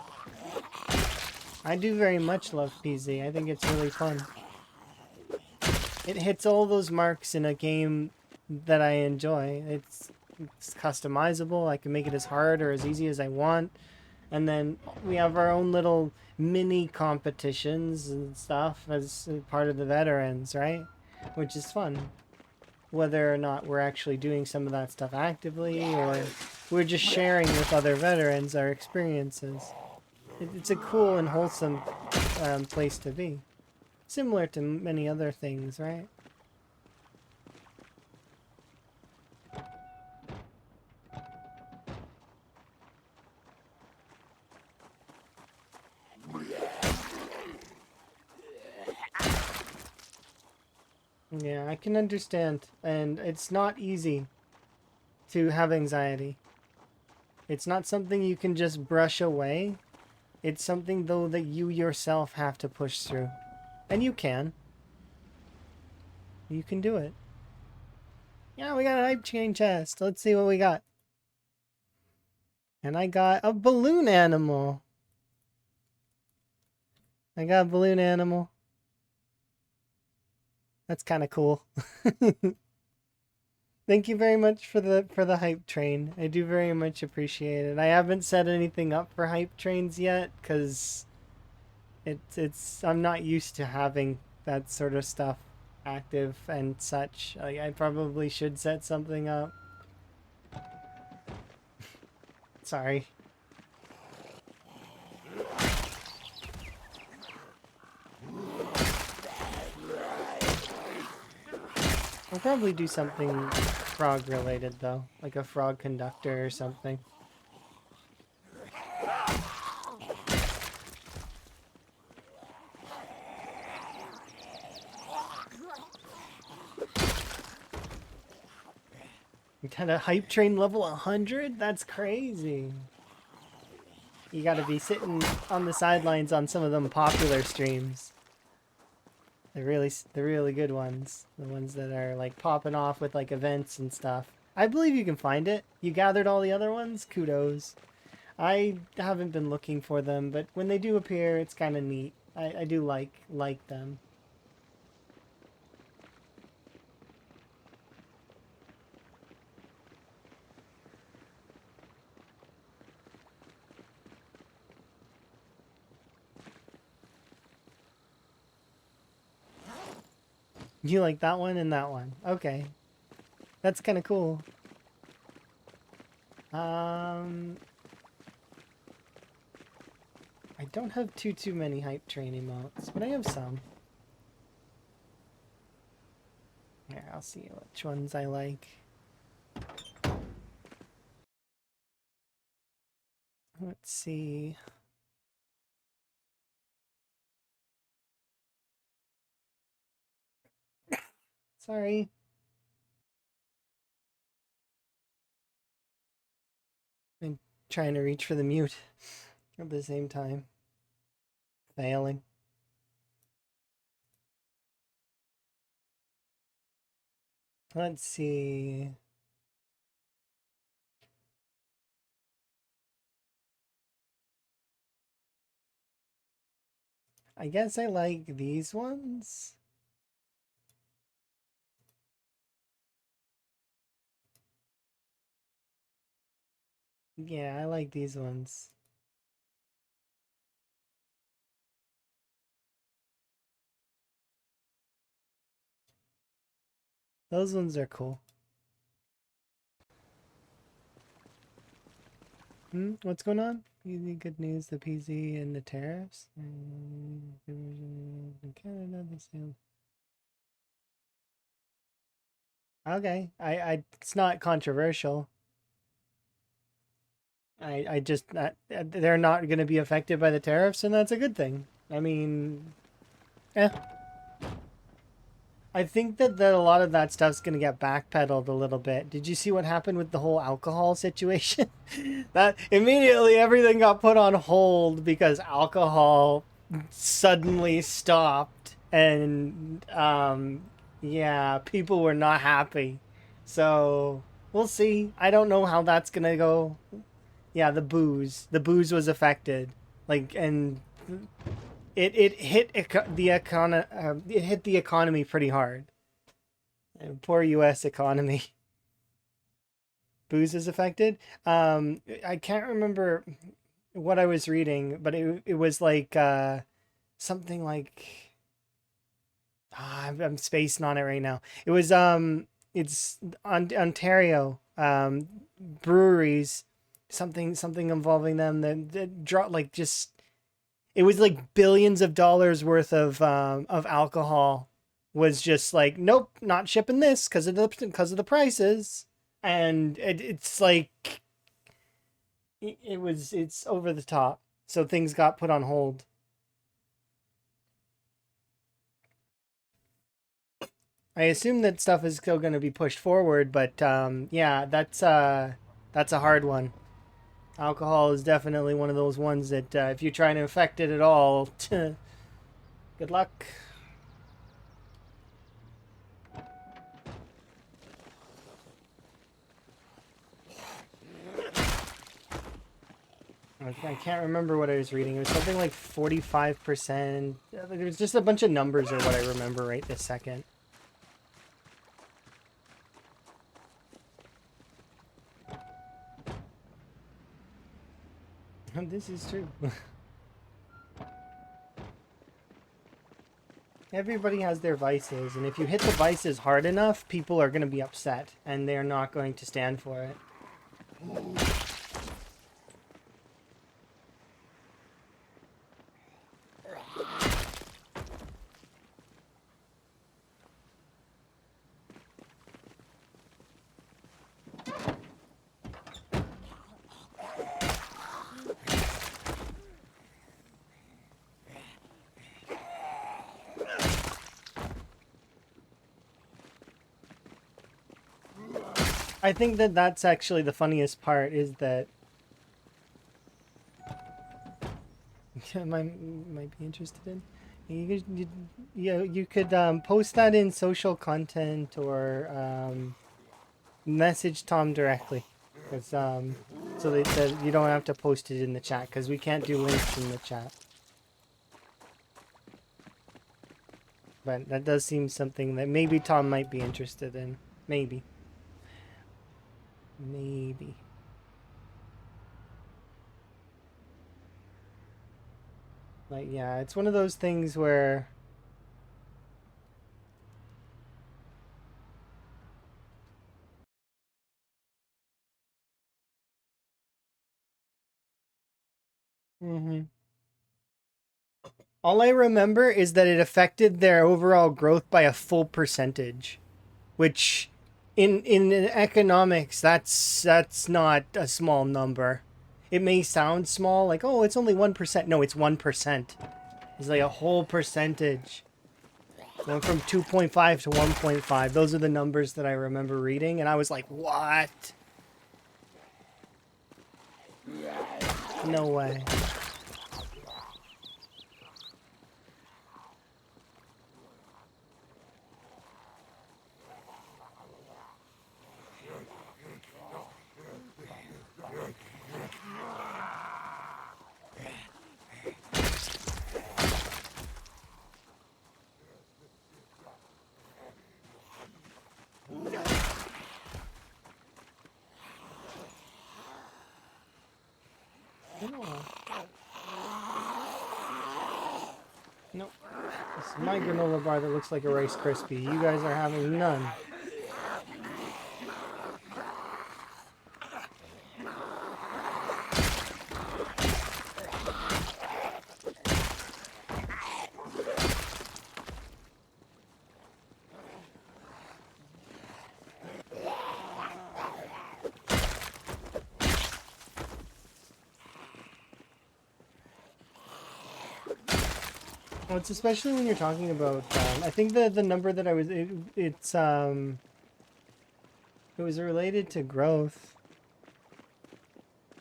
I do very much love PZ. I think it's really fun. It hits all those marks in a game that I enjoy. It's customizable. I can make it as hard or as easy as I want. And then we have our own little mini competitions and stuff as part of the veterans, right? Which is fun. Whether or not we're actually doing some of that stuff actively or we're just sharing with other veterans our experiences. It's a cool and wholesome place to be. Similar to many other things, right? Yeah, I can understand. And it's not easy to have anxiety. It's not something you can just brush away. It's something, though, that you yourself have to push through. And you can. You can do it. Yeah, we got a hype chain chest. Let's see what we got. And I got a balloon animal. I got a balloon animal. That's kind of cool. Thank you very much for the hype train. I do very much appreciate it. I haven't set anything up for hype trains yet because it's I'm not used to having that sort of stuff active and such. Like, I probably should set something up. Sorry. I'll probably do something frog related though, like a frog conductor or something. Got a hype train level 100? That's crazy. You gotta be sitting on the sidelines on some of them popular streams. The really good ones. The ones that are like popping off with like events and stuff. I believe you can find it. You gathered all the other ones? Kudos. I haven't been looking for them, but when they do appear, it's kind of neat. I do like them. You like that one and that one. Okay. That's kind of cool. I don't have too many hype train emotes, but I have some. Here, I'll see which ones I like. Let's see. Sorry. I'm trying to reach for the mute at the same time. Failing. Let's see. I guess I like these ones. Yeah, I like these ones. Those ones are cool. What's going on? PZ, good news, the PZ and the tariffs. In Canada, the same. Okay, it's not controversial. I just they're not going to be affected by the tariffs, and that's a good thing. I mean, eh. I think that a lot of that stuff's going to get backpedaled a little bit. Did you see what happened with the whole alcohol situation? That immediately everything got put on hold because alcohol suddenly stopped, and yeah, people were not happy. So we'll see. I don't know how that's going to go. Yeah, the booze. The booze was affected. Like, and it hit it hit the economy pretty hard. Poor U.S. economy. Booze is affected. I can't remember what I was reading, but it was like something like I'm spacing on it right now. It was it's Ontario breweries, something involving them that dropped like just it was like billions of dollars worth of alcohol was just like, nope, not shipping this because of the prices. And it's like it's over the top, so things got put on hold. I assume that stuff is still going to be pushed forward, but yeah, that's a hard one. Alcohol is definitely one of those ones that if you're trying to affect it at all, good luck. I can't remember what I was reading. It was something like 45%. There was just a bunch of numbers are what I remember right this second. This is true. Everybody has their vices, and if you hit the vices hard enough, people are going to be upset, and they're not going to stand for it. I think that that's actually the funniest part is that might be interested in. You could post that in social content or message Tom directly, because so that you don't have to post it in the chat because we can't do links in the chat. But that does seem something that maybe Tom might be interested in. Maybe. Maybe. Like, yeah, it's one of those things where all I remember is that it affected their overall growth by a full percentage, which in economics that's not a small number. It may sound small, like, oh, it's only 1%. No, it's 1%. It's like a whole percentage. Going from 2.5 to 1.5. Those are the numbers that I remember reading, and I was like, what? No way. Nope. This is my granola bar that looks like a Rice Krispie. You guys are having none. Well, it's especially when you're talking about. I think the number that I was it was related to growth,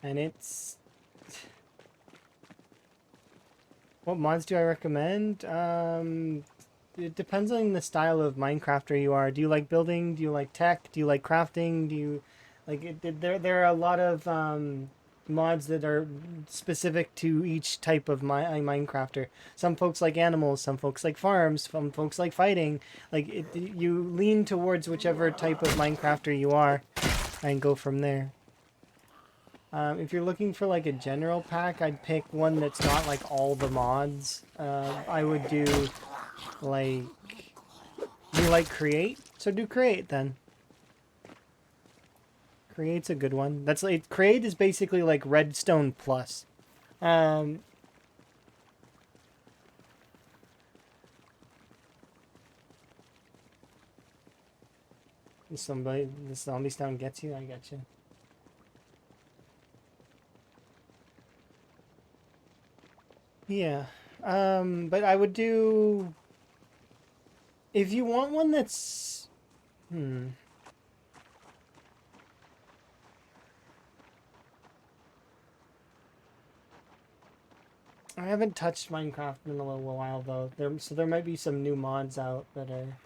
and it's. What mods do I recommend? It depends on the style of Minecrafter you are. Do you like building? Do you like tech? Do you like crafting? Do you like it? There are a lot of mods that are specific to each type of Minecrafter. Some folks like animals, some folks like farms, some folks like fighting. Like you lean towards whichever type of Minecrafter you are, and go from there. If you're looking for like a general pack, I'd pick one that's not like all the mods. I would do like, you like create? So do create then. Create's a good one. That's like, create is basically like redstone plus. Somebody, the zombie stone gets you, I get you. Yeah. But I would do, if you want one that's, I haven't touched Minecraft in a little while though. So there might be some new mods out that are.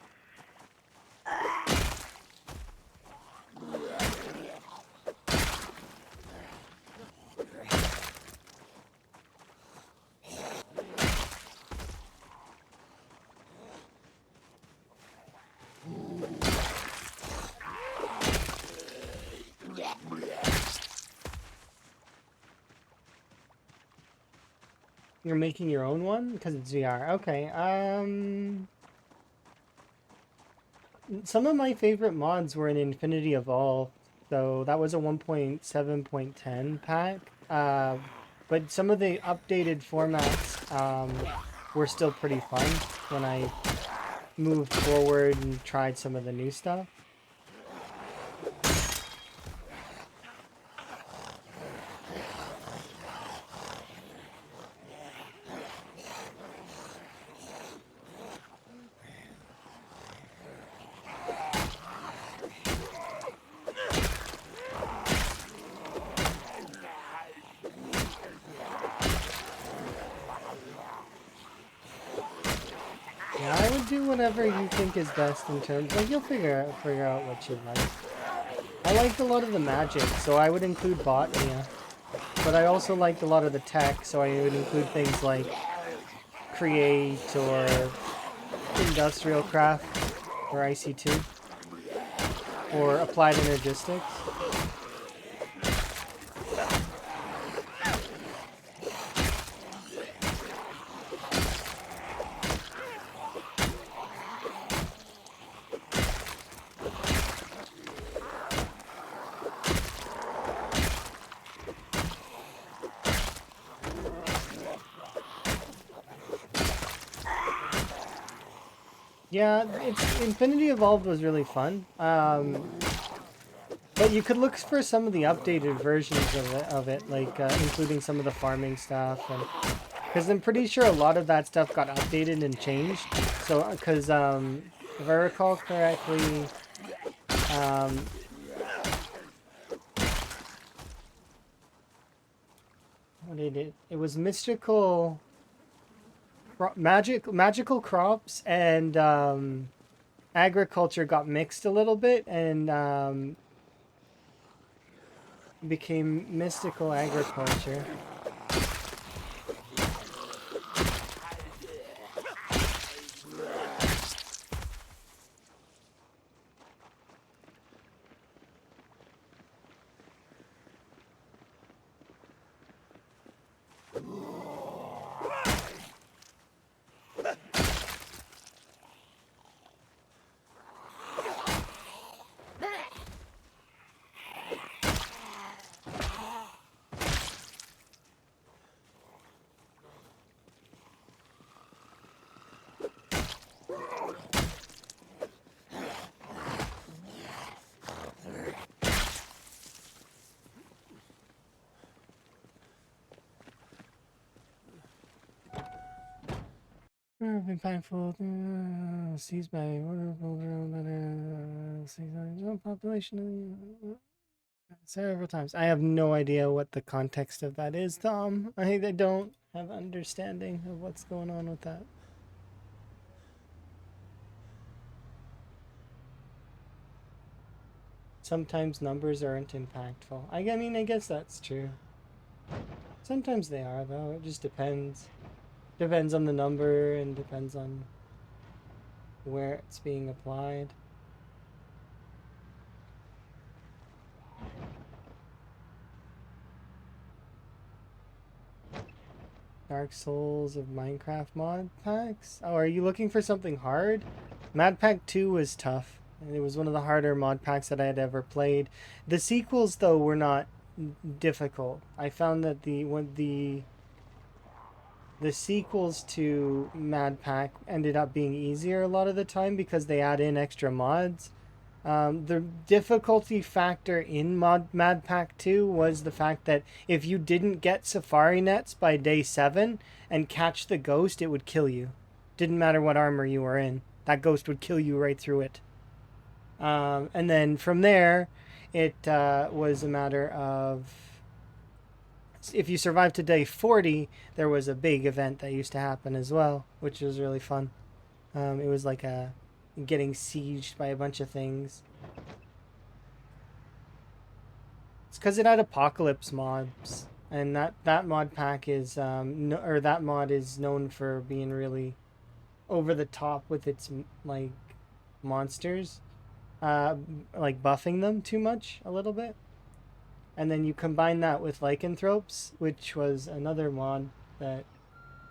You're making your own one? Because it's VR. Okay, some of my favorite mods were in Infinity Evolved, so that was a 1.7.10 pack. But some of the updated formats were still pretty fun when I moved forward and tried some of the new stuff. do whatever you think is best in terms, like you'll figure out what you like. I liked a lot of the magic, so I would include botany. But I also liked a lot of the tech, so I would include things like create or industrial craft or IC2 or applied energistics. Yeah, Infinity Evolved was really fun. But you could look for some of the updated versions of it, like including some of the farming stuff, and because I'm pretty sure a lot of that stuff got updated and changed. So, because if I recall correctly, um, what did it? It was mystical, magical crops and agriculture got mixed a little bit and became mystical agriculture. Impactful seized by population several times. I have no idea what the context of that is, Tom. I don't have understanding of what's going on with that. Sometimes numbers aren't impactful. I mean, I guess that's true. Sometimes they are, though. It just depends. Depends on the number and depends on where it's being applied. Dark Souls of Minecraft mod packs? Oh, are you looking for something hard? Mod Pack 2 was tough. And it was one of the harder mod packs that I had ever played. The sequels, though, were not difficult. I found that the sequels to Mad Pack ended up being easier a lot of the time because they add in extra mods. The difficulty factor in Mad Pack 2 was the fact that if you didn't get safari nets by day 7 and catch the ghost, it would kill you. Didn't matter what armor you were in. That ghost would kill you right through it. And then from there, it was a matter of if you survived to day 40, there was a big event that used to happen as well, which was really fun. It was like getting sieged by a bunch of things. It's because it had apocalypse mods, and that mod pack is that mod is known for being really over the top with its like monsters, like buffing them too much a little bit. And then you combine that with lycanthropes, which was another mod that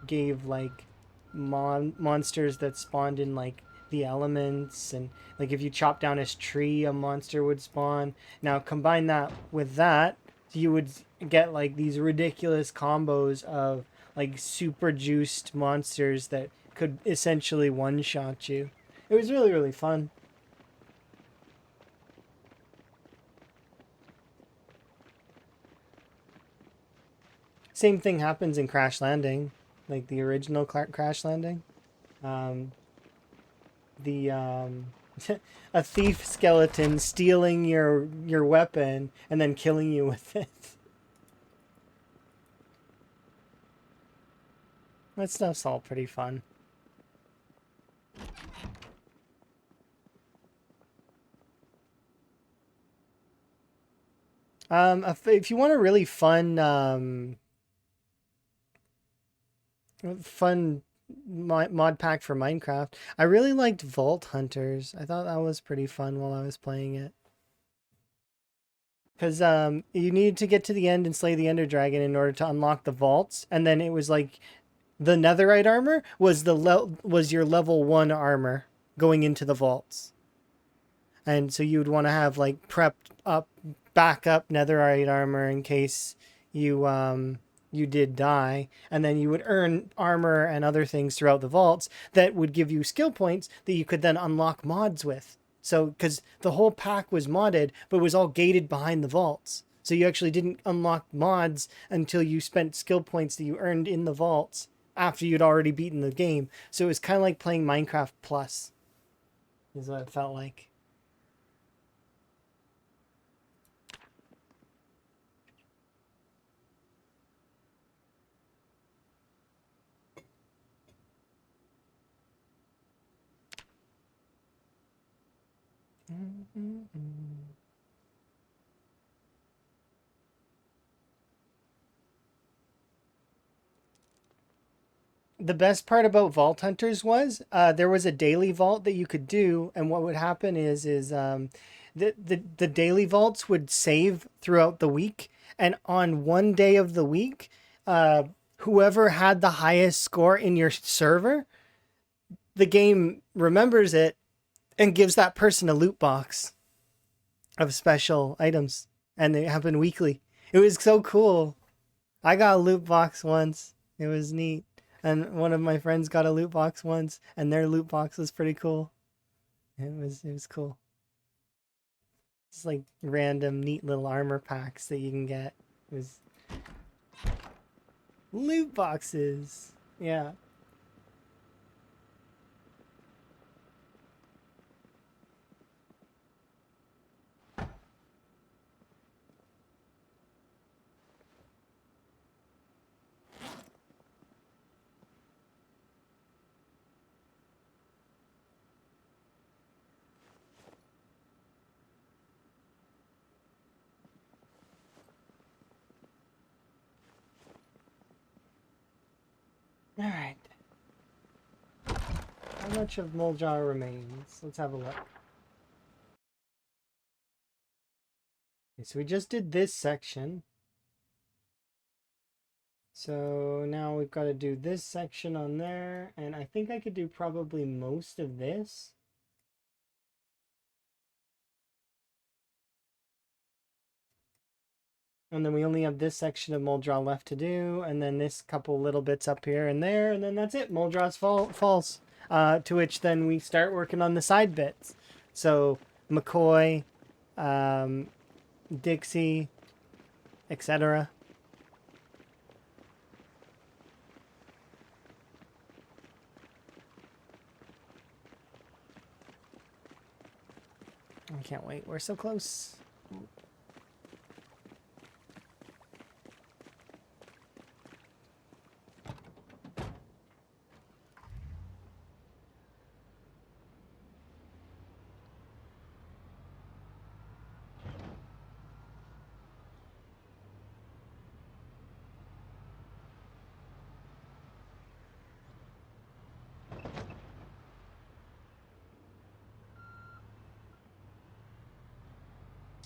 gave like monsters that spawned in like the elements, and like if you chop down a tree, a monster would spawn. Now combine that with that, you would get like these ridiculous combos of like super juiced monsters that could essentially one-shot you. It was really, really fun. Same thing happens in Crash Landing, like the original Crash Landing. Um, the a thief skeleton stealing your weapon and then killing you with it. That stuff's all pretty fun. If you want a really fun, fun mod pack for Minecraft, I really liked Vault Hunters. I thought that was pretty fun while I was playing it. Because you needed to get to the end and slay the Ender Dragon in order to unlock the vaults, and then it was like the Netherite armor was was your level 1 armor going into the vaults. And so you would want to have like prepped up, backup netherite armor in case you did die, and then you would earn armor and other things throughout the vaults that would give you skill points that you could then unlock mods with. So because the whole pack was modded, but was all gated behind the vaults. So you actually didn't unlock mods until you spent skill points that you earned in the vaults after you'd already beaten the game. So it was kind of like playing Minecraft Plus, is what it felt like. The best part about Vault Hunters was there was a daily vault that you could do, and what would happen is the daily vaults would save throughout the week, and on one day of the week, whoever had the highest score in your server, the game remembers it and gives that person a loot box of special items, and they happen weekly. It was so cool. I got a loot box once. It was neat. And one of my friends got a loot box once, and their loot box was pretty cool. It was cool. It's like random neat little armor packs that you can get. It was loot boxes. Yeah. All right. How much of Muljar remains? Let's have a look. Okay, so we just did this section. So now we've got to do this section on there, and I think I could do probably most of this. And then we only have this section of Muldraw left to do, and then this couple little bits up here and there, and then that's it. Muldraw's false. To which then we start working on the side bits. So McCoy, Dixie, etc. I can't wait. We're so close.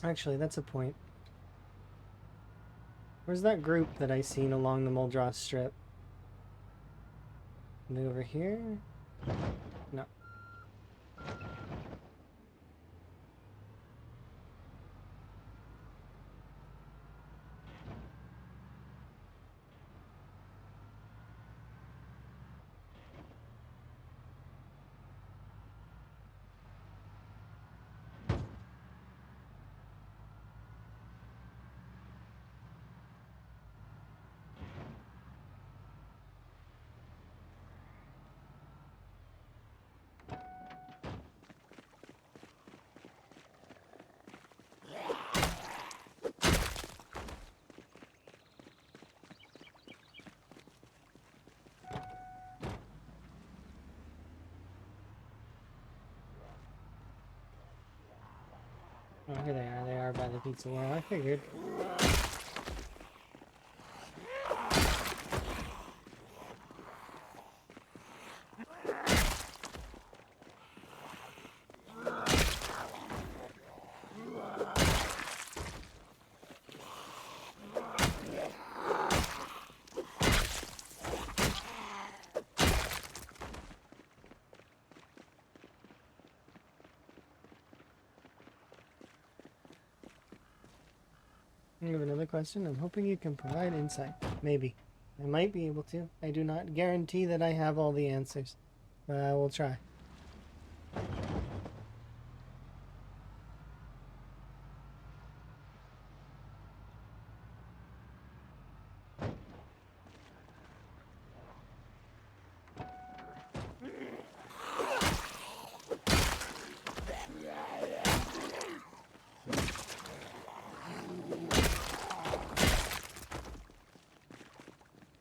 Actually, that's a point. Where's that group that I seen along the Muldrow strip? Are they over here? No. Oh, here they are. They are by the pizza. Well, I figured. I have another question. I'm hoping you can provide insight. Maybe. I might be able to. I do not guarantee that I have all the answers, but I will try.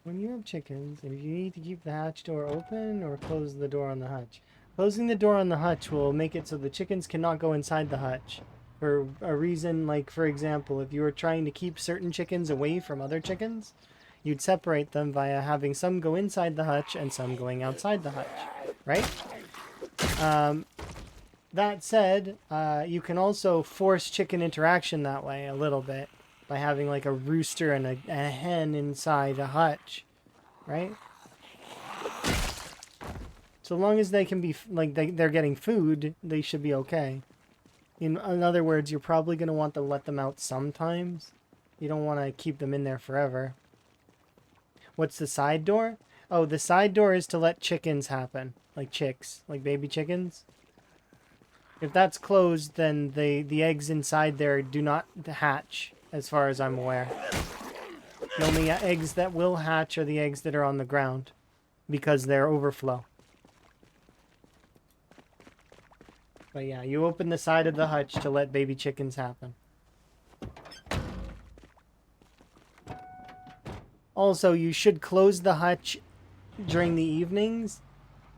When you have chickens, if you need to keep the hatch door open or close the door on the hutch. Closing the door on the hutch will make it so the chickens cannot go inside the hutch. For a reason like, for example, if you were trying to keep certain chickens away from other chickens, you'd separate them via having some go inside the hutch and some going outside the hutch, right? That said, you can also force chicken interaction that way a little bit by having like a rooster and a hen inside a hutch, right? So long as they can be, like, they're getting food, they should be okay. In other words, you're probably going to want to let them out sometimes. You don't want to keep them in there forever. What's the side door? Oh, the side door is to let chickens happen. Like chicks. Like baby chickens. If that's closed, then the eggs inside there do not hatch, as far as I'm aware. The only eggs that will hatch are the eggs that are on the ground, because they're overflow. But yeah, you open the side of the hutch to let baby chickens happen. Also, you should close the hutch during the evenings.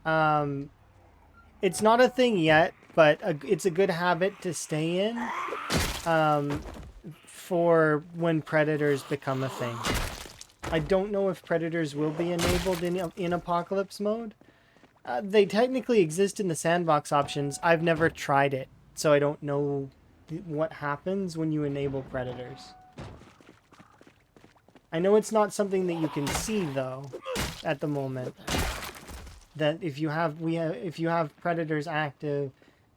It's not a thing yet, but it's a good habit to stay in for when predators become a thing. I don't know if predators will be enabled in apocalypse mode. They technically exist in the sandbox options. I've never tried it, so I don't know what happens when you enable predators. I know it's not something that you can see though at the moment. That if you have predators active,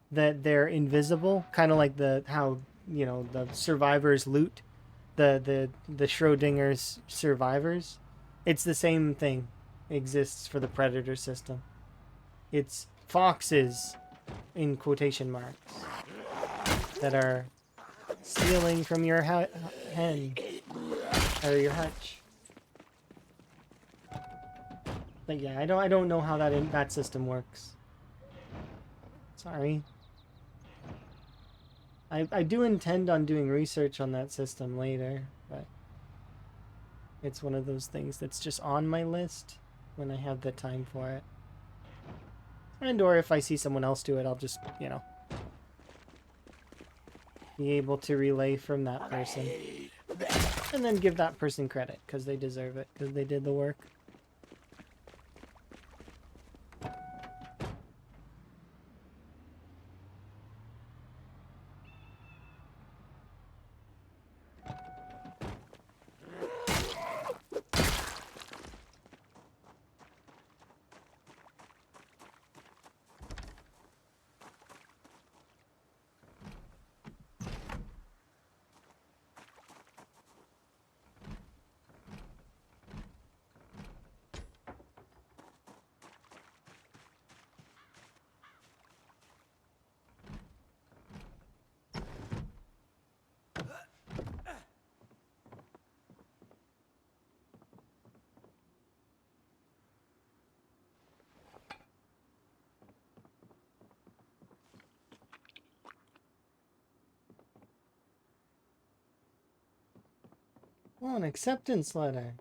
that they're invisible, kind of like how the survivors loot, the Schrodinger's survivors. It's the same thing exists for the predator system. It's foxes, in quotation marks, that are stealing from your hen or your hutch. But yeah, I don't know how that system works. Sorry. I do intend on doing research on that system later, but it's one of those things that's just on my list when I have the time for it. And or if I see someone else do it, I'll just, be able to relay from that person. And then give that person credit, because they deserve it, because they did the work. Oh, an acceptance letter.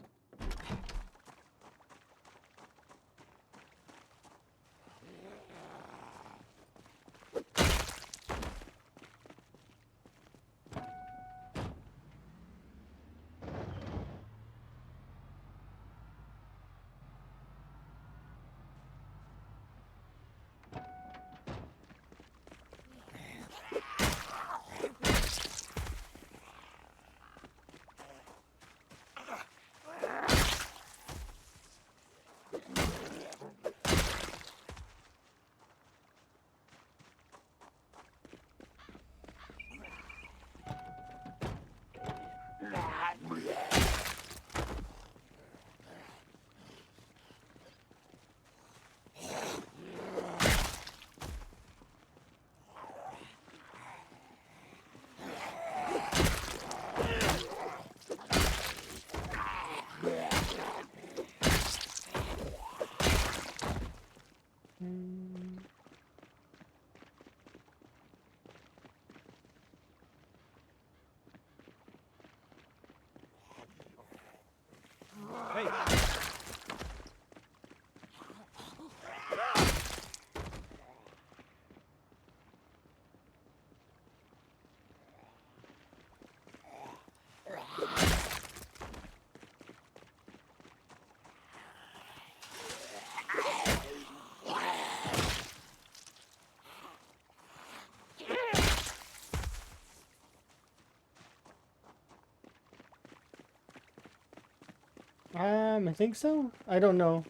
I think so. I don't know.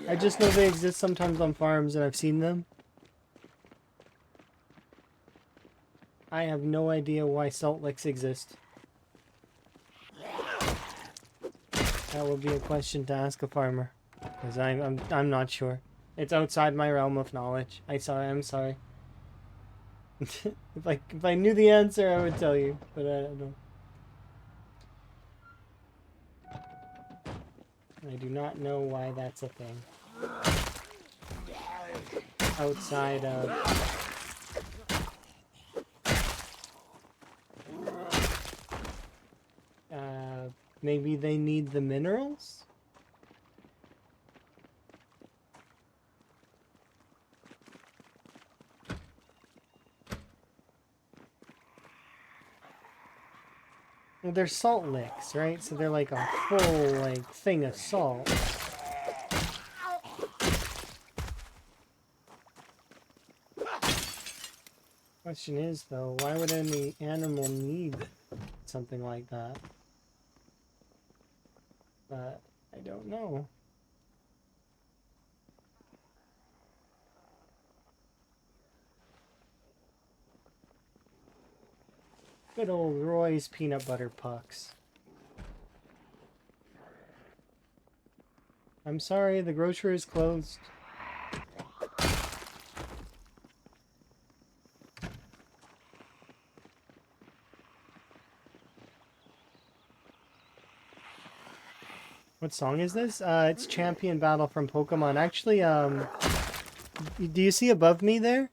I just know they exist sometimes on farms and I've seen them. I have no idea why salt licks exist. That would be a question to ask a farmer, because I'm not sure. It's outside my realm of knowledge. I'm sorry. if I knew the answer, I would tell you, but I don't know. I do not know why that's a thing. Outside of... maybe they need the minerals? Well, they're salt licks, right? So they're like a full, like, thing of salt. Question is, though, why would any animal need something like that? But I don't know. Good old Roy's peanut butter pucks. I'm sorry, the grocery is closed. What song is this? It's Champion Battle from Pokemon. Actually, do you see above me there?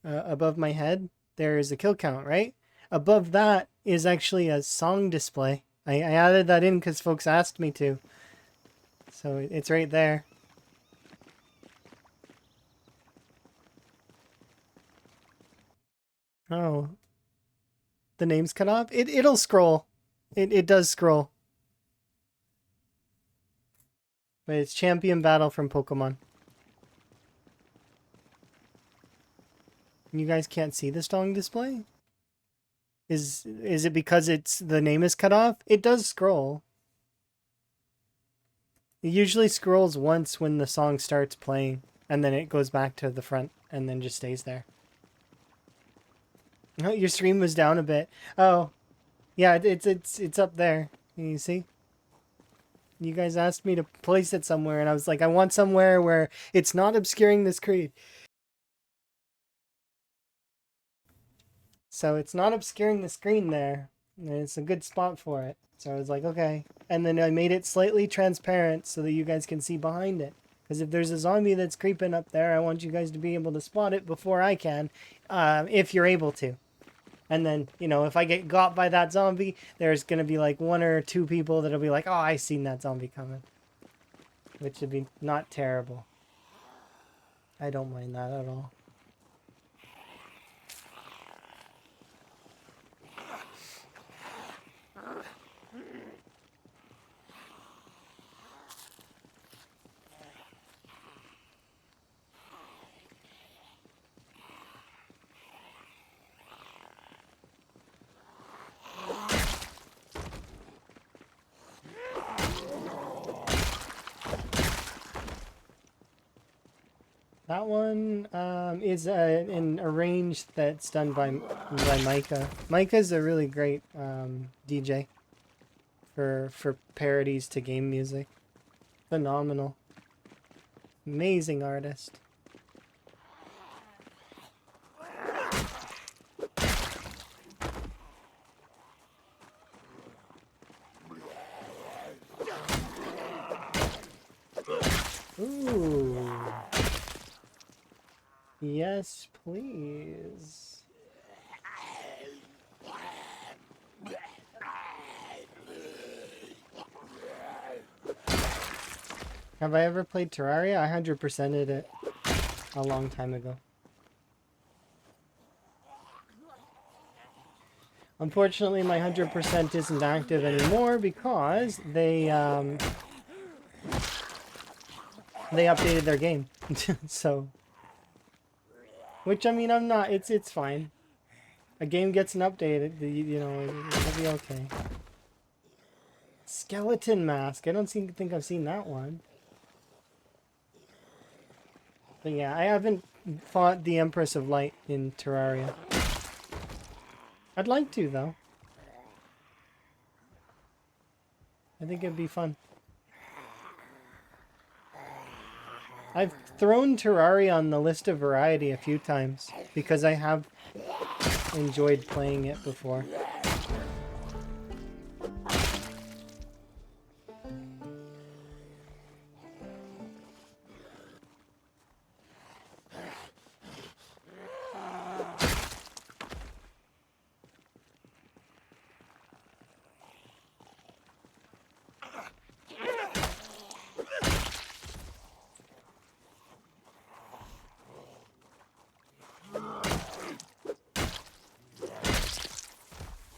Above my head? There is a kill count, right? Above that is actually a song display. I added that in because folks asked me to. So it's right there. Oh. The name's cut off? It'll scroll. It does scroll. But it's Champion Battle from Pokemon. You guys can't see the song display? Is it because the name is cut off? It does scroll. It usually scrolls once when the song starts playing, and then it goes back to the front and then just stays there. Oh, your stream was down a bit. Oh. Yeah, it's up there. You see? You guys asked me to place it somewhere, and I was like, I want somewhere where it's not obscuring the screen. So it's not obscuring the screen there. And it's a good spot for it. So I was like, okay. And then I made it slightly transparent so that you guys can see behind it. Because if there's a zombie that's creeping up there, I want you guys to be able to spot it before I can, if you're able to. And then, you know, if I get got by that zombie, there's going to be like 1 or 2 people that'll be like, oh, I seen that zombie coming. Which would be not terrible. I don't mind that at all. That one is in a range that's done by Micah. Micah's a really great DJ for parodies to game music. Phenomenal. Amazing artist. Ooh. Yes, please. Have I ever played Terraria? I 100%ed it a long time ago. Unfortunately, my 100% isn't active anymore because they updated their game. So, which, I mean, I'm not, it's fine. A game gets an update, you know, it'll be okay. Skeleton mask. I don't think I've seen that one. But yeah, I haven't fought the Empress of Light in Terraria. I'd like to, though. I think it'd be fun. I've thrown Terraria on the list of variety a few times because I have enjoyed playing it before.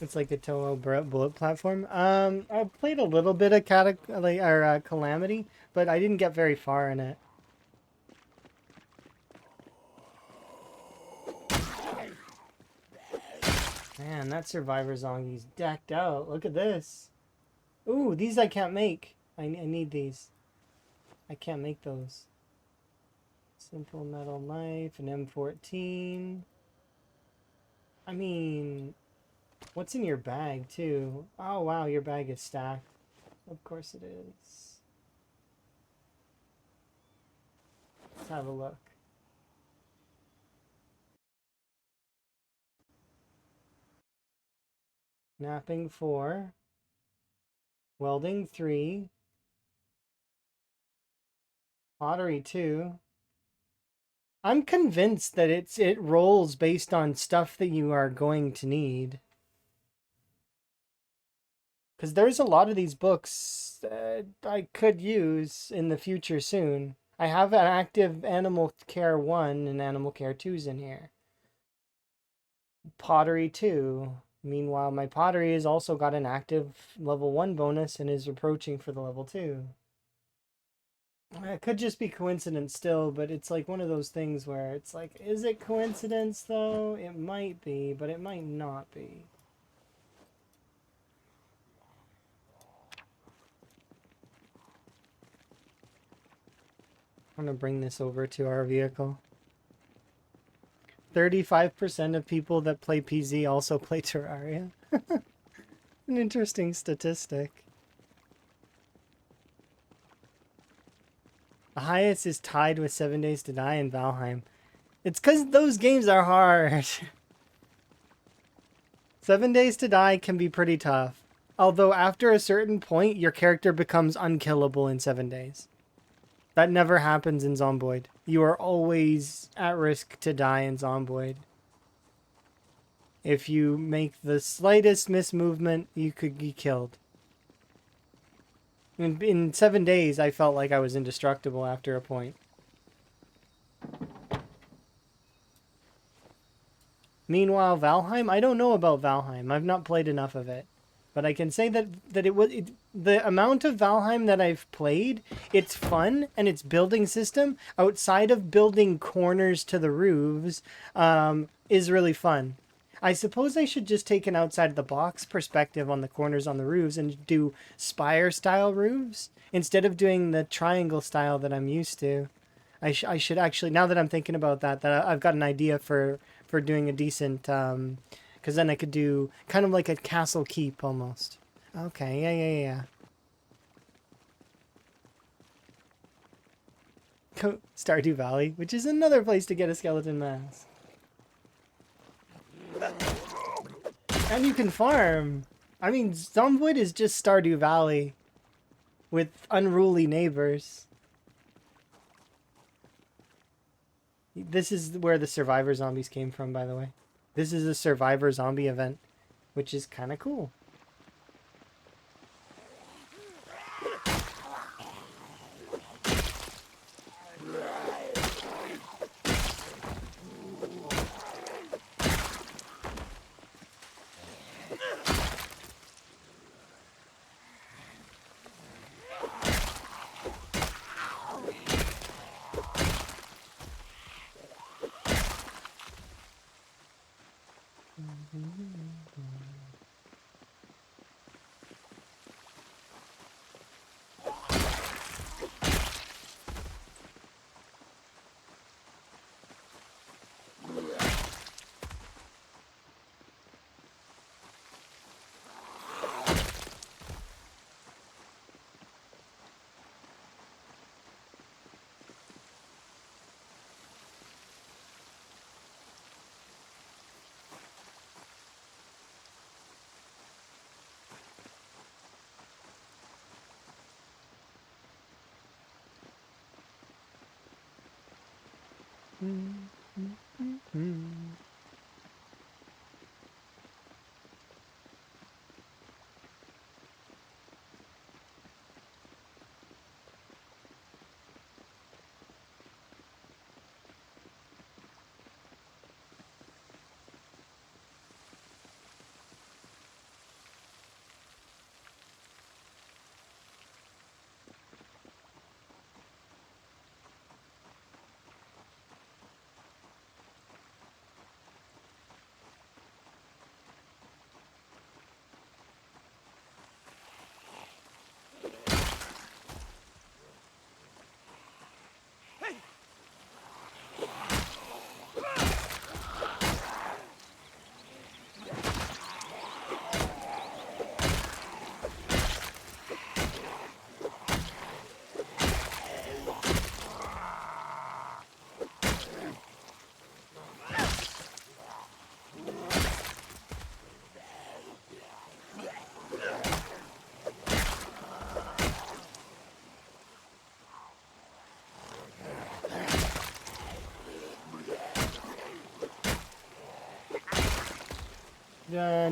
It's like a Toho bullet platform. I played a little bit of Calamity, but I didn't get very far in it. Man, that Survivor Zongi's decked out. Look at this. Ooh, these I can't make. I need these. I can't make those. Simple metal knife, an M14. I mean, what's in your bag, too? Oh, wow, your bag is stacked. Of course it is. Let's have a look. Napping 4. Welding 3. Pottery 2. I'm convinced that it rolls based on stuff that you are going to need. Because there's a lot of these books that I could use in the future soon. I have an active Animal Care 1 and Animal Care 2s in here. Pottery 2. Meanwhile, my pottery has also got an active level 1 bonus and is approaching for the level 2. It could just be coincidence still, but it's like one of those things where it's like, is it coincidence though? It might be, but it might not be. I'm gonna bring this over to our vehicle. 35% of people that play PZ also play Terraria. An interesting statistic. The highest is tied with 7 Days to Die and Valheim. It's because those games are hard. 7 Days to Die can be pretty tough. Although after a certain point, your character becomes unkillable in 7 days. That never happens in Zomboid. You are always at risk to die in Zomboid. If you make the slightest mismovement, you could be killed. In 7 days, I felt like I was indestructible after a point. Meanwhile, Valheim, I don't know about Valheim. I've not played enough of it. But I can say that the amount of Valheim that I've played, it's fun, and its building system, outside of building corners to the roofs, is really fun. I suppose I should just take an outside-the-box perspective on the corners on the roofs and do spire-style roofs, instead of doing the triangle style that I'm used to. I should actually, now that I'm thinking about that I've got an idea for doing a decent... because then I could do kind of like a castle keep almost. Okay, yeah. Stardew Valley, which is another place to get a skeleton mask. And you can farm. I mean, Zomboid is just Stardew Valley with unruly neighbors. This is where the Survivor Zombies came from, by the way. This is a Survivor Zombie event, which is kind of cool.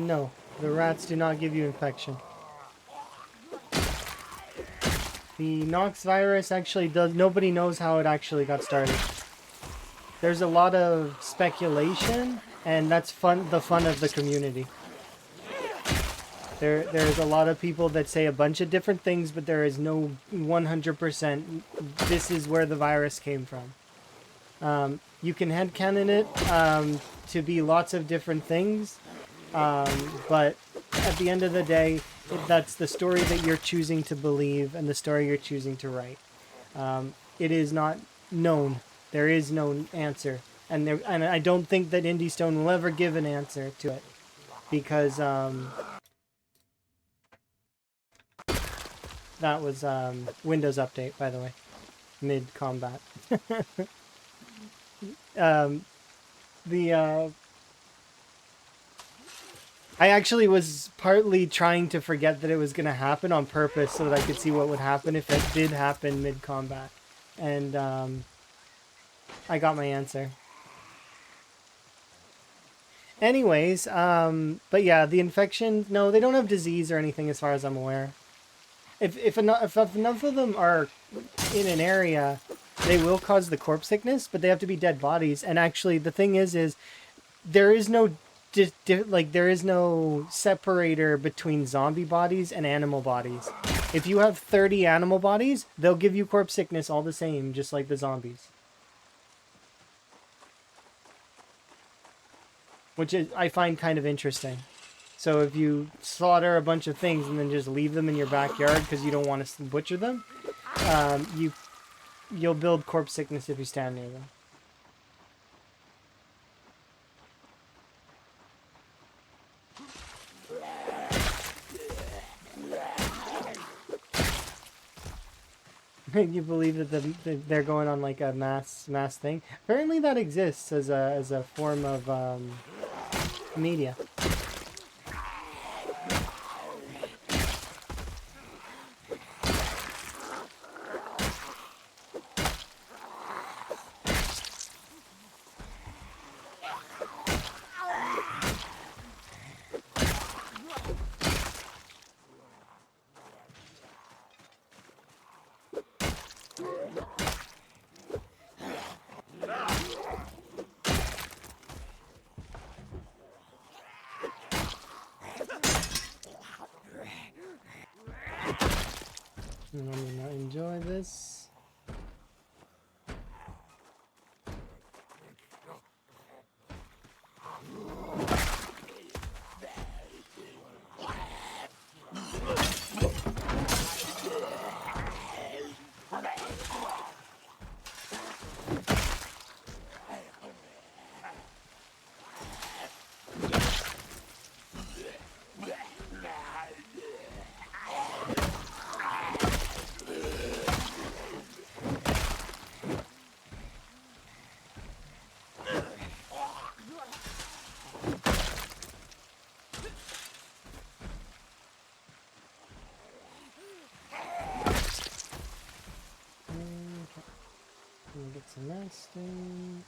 No. The rats do not give you infection. The Nox virus actually does... Nobody knows how it actually got started. There's a lot of speculation, and that's the fun of the community. There's a lot of people that say a bunch of different things, but there is no 100% this is where the virus came from. You can headcanon it to be lots of different things, but at the end of the day, that's the story that you're choosing to believe and the story you're choosing to write. It is not known. There is no answer. And I don't think that Indie Stone will ever give an answer to it. Because, that was, Windows update, by the way. Mid-combat. I actually was partly trying to forget that it was going to happen on purpose so that I could see what would happen if it did happen mid-combat. And, I got my answer. Anyways, but yeah, the infection, no, they don't have disease or anything as far as I'm aware. If enough of them are in an area, they will cause the corpse sickness, but they have to be dead bodies. And actually, the thing is there is no there is no separator between zombie bodies and animal bodies. If you have 30 animal bodies, they'll give you corpse sickness all the same, just like the zombies. Which I find kind of interesting. So if you slaughter a bunch of things and then just leave them in your backyard because you don't want to butcher them, you'll build corpse sickness if you stand near them. You believe that they're going on like a mass thing? Apparently that exists as a form of media. I'm gonna enjoy this. Get some nesting.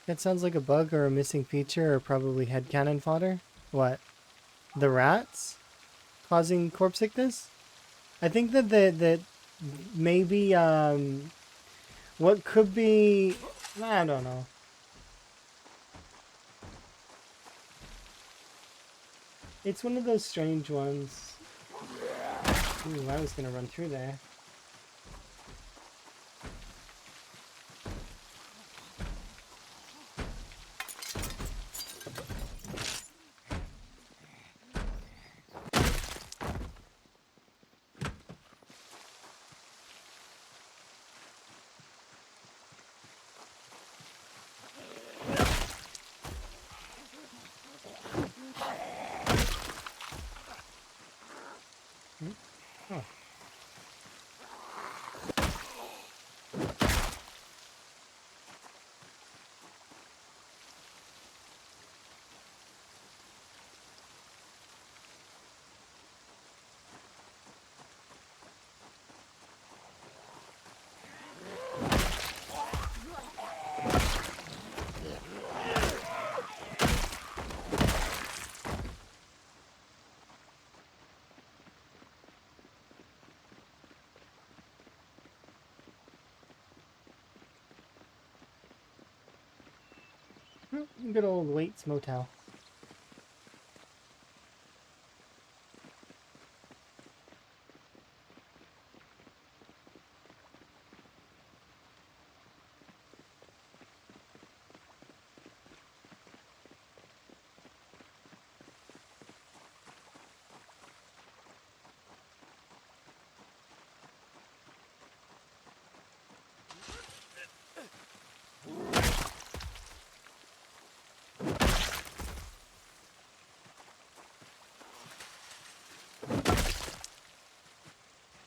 That sounds like a bug or a missing feature or probably headcanon fodder. What? The rats? Causing corpse sickness? I think that maybe what could be, I don't know. It's one of those strange ones. Ooh, I was gonna run through there. Oh. Good old Waits Motel.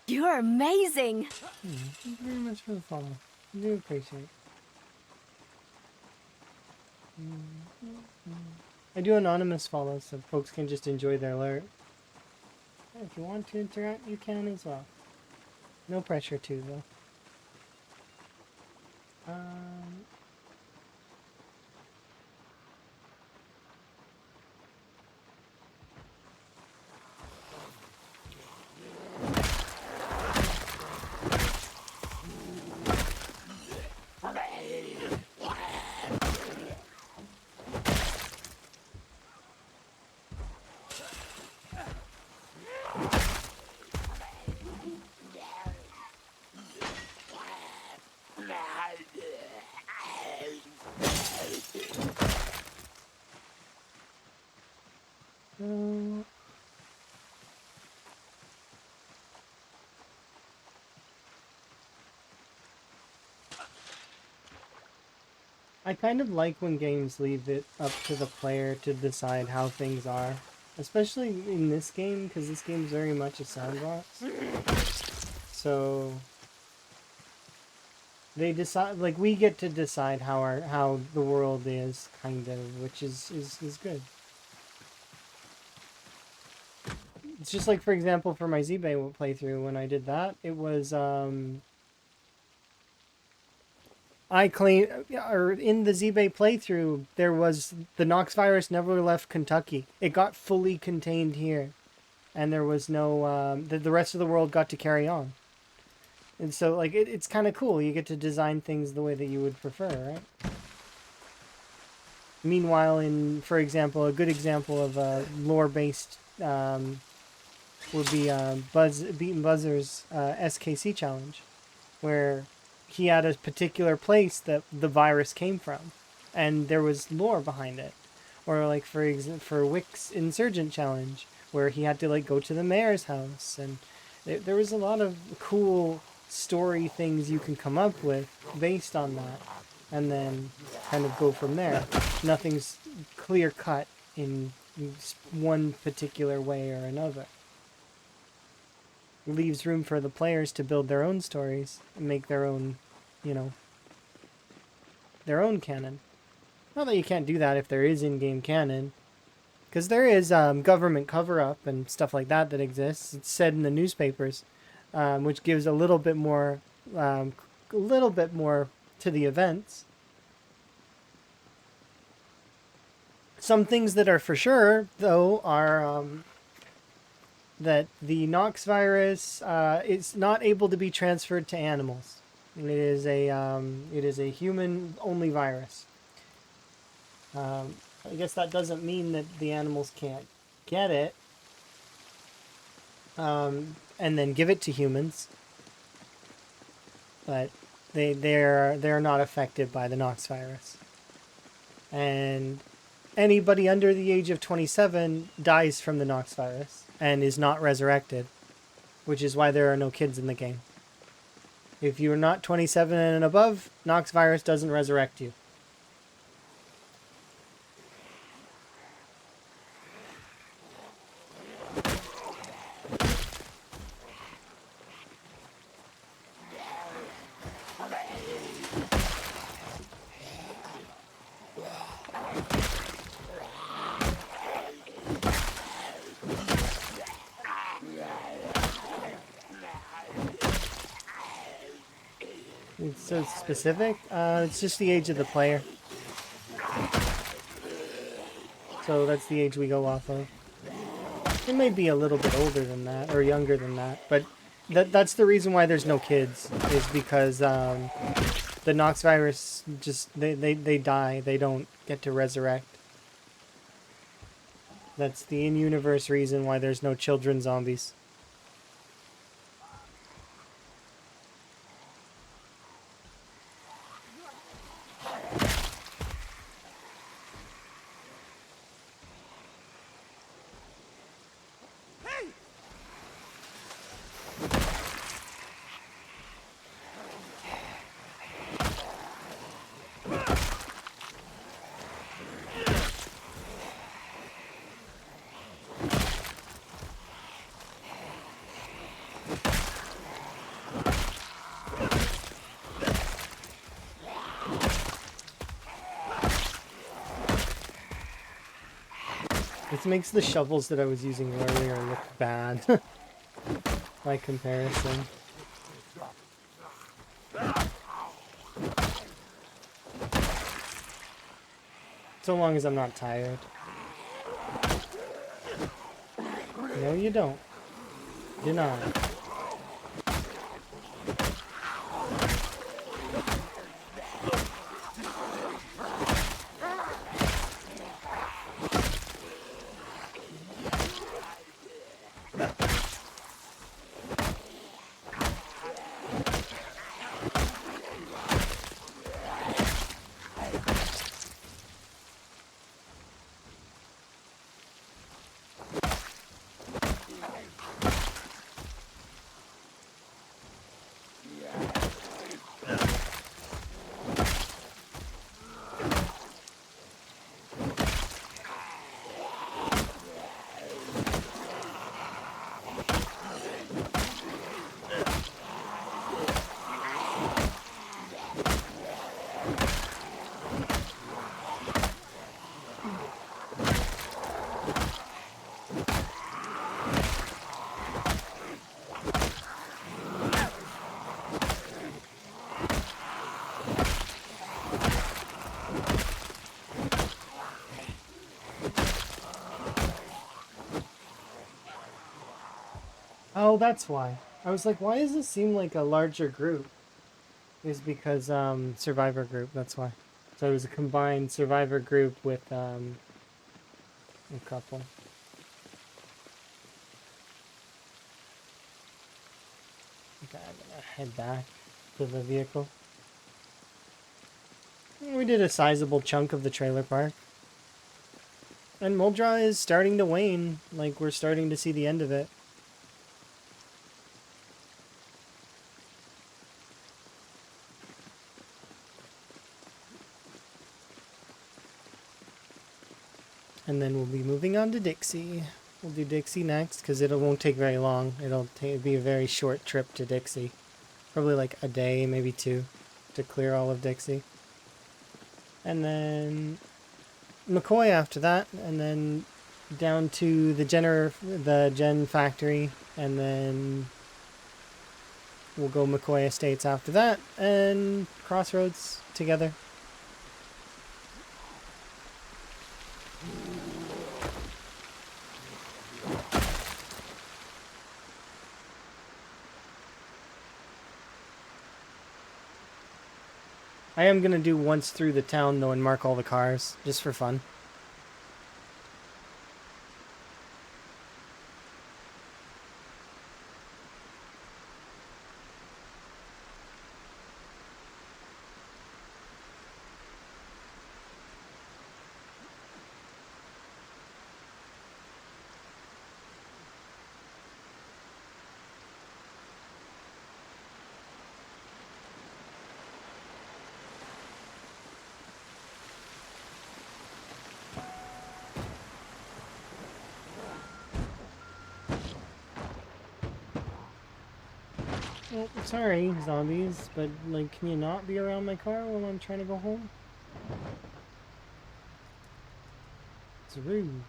You're amazing. Thank you very much for the follow. I do appreciate it. I do anonymous follows so folks can just enjoy their alert. If you want to interact, you can as well. No pressure to, though. I kind of like when games leave it up to the player to decide how things are. Especially in this game, because this game is very much a sandbox. So they decide, like, we get to decide how the world is, kind of, which is good. It's just like, for example, for my Z-Bay playthrough, when I did that, it was I claim, or in the Z-Bay playthrough, there was the Nox virus never left Kentucky. It got fully contained here, and there was no the rest of the world got to carry on. And so, like, it's kind of cool. You get to design things the way that you would prefer, right? Meanwhile, for example, a good example of a lore-based would be Beaten Buzzer's SKC challenge, where he had a particular place that the virus came from, and there was lore behind it. Or like for Wick's Insurgent challenge, where he had to like go to the mayor's house, and there was a lot of cool story things you can come up with based on that, and then kind of go from there. Nothing's clear cut in one particular way or another. It leaves room for the players to build their own stories and make their own, you know, their own canon. Not that you can't do that if there is in-game canon, because there is government cover-up and stuff like that that exists. It's said in the newspapers, which gives a little bit more to the events. Some things that are for sure, though, are that the Nox virus is not able to be transferred to animals. It is a human-only virus. I guess that doesn't mean that the animals can't get it and then give it to humans, but they're not affected by the Nox virus. And anybody under the age of 27 dies from the Nox virus and is not resurrected, which is why there are no kids in the game. If you're not 27 and above, Nox virus doesn't resurrect you. It's so specific. It's just the age of the player. So that's the age we go off of. It may be a little bit older than that, or younger than that, but that's the reason why there's no kids, is because the Nox virus just, they die. They don't get to resurrect. That's the in-universe reason why there's no children zombies. This makes the shovels that I was using earlier look bad by comparison. So long as I'm not tired. No, you don't. You're not. Oh, that's why. I was like, why does this seem like a larger group? Is because survivor group, that's why. So it was a combined survivor group with a couple. Okay, I'm gonna head back to the vehicle. We did a sizable chunk of the trailer park. And Muldra is starting to wane, like we're starting to see the end of it. And then we'll be moving on to Dixie. We'll do Dixie next because it won't take very long. It'll be a very short trip to Dixie. Probably like a day, maybe two, to clear all of Dixie. And then McCoy after that, and then down to the Gen factory, and then we'll go McCoy Estates after that, and Crossroads together. I am going to do once through the town, though, and mark all the cars, just for fun. Oh, sorry, zombies, but, like, can you not be around my car while I'm trying to go home? It's rude.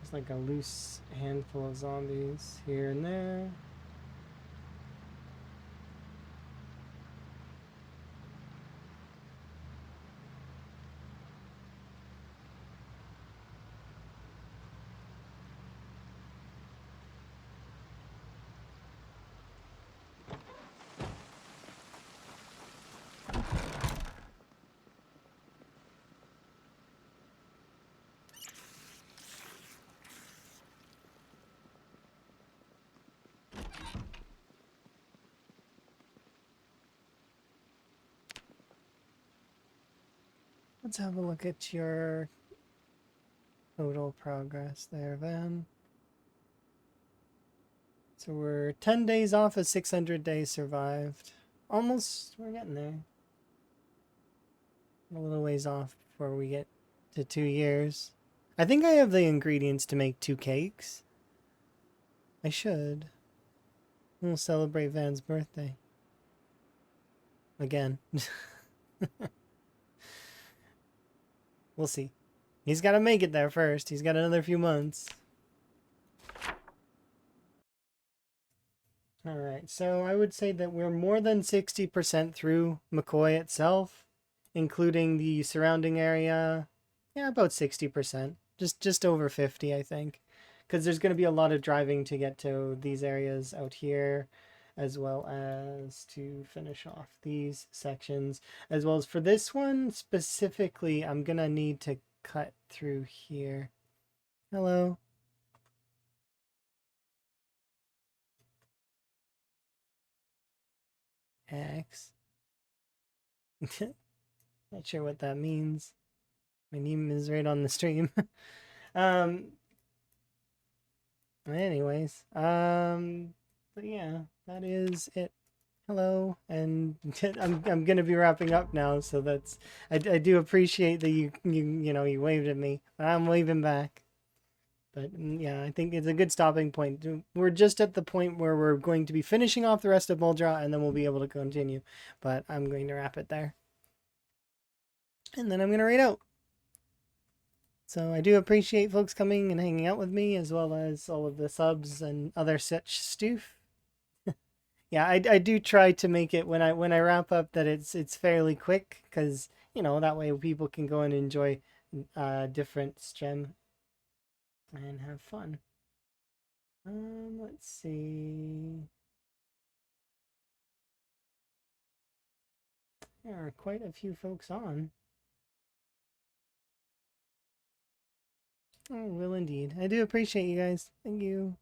It's like a loose handful of zombies here and there. Let's have a look at your total progress there, Van. So we're 10 days off of 600 days survived. Almost, we're getting there. A little ways off before we get to 2 years. I think I have the ingredients to make 2 cakes. I should. We'll celebrate Van's birthday. Again. We'll see. He's got to make it there first. He's got another few months. Alright, so I would say that we're more than 60% through McCoy itself, including the surrounding area. Yeah, about 60%. Just over 50, I think. Because there's going to be a lot of driving to get to these areas out here, as well as to finish off these sections. As well as for this one specifically, I'm going to need to cut through here. Hello. X. Not sure what that means. My name is right on the stream. Anyways, but yeah, that is it. Hello, and I'm gonna be wrapping up now, so that's I do appreciate that you waved at me, but I'm waving back. But yeah, I think it's a good stopping point. We're just at the point where we're going to be finishing off the rest of Muldra, and then we'll be able to continue. But I'm going to wrap it there, and then I'm gonna read out. So I do appreciate folks coming and hanging out with me, as well as all of the subs and other such stuff. Yeah, I do try to make it when I wrap up that it's fairly quick, because that way people can go and enjoy different stream and have fun. Let's see. There are quite a few folks on. Oh, will indeed. I do appreciate you guys. Thank you.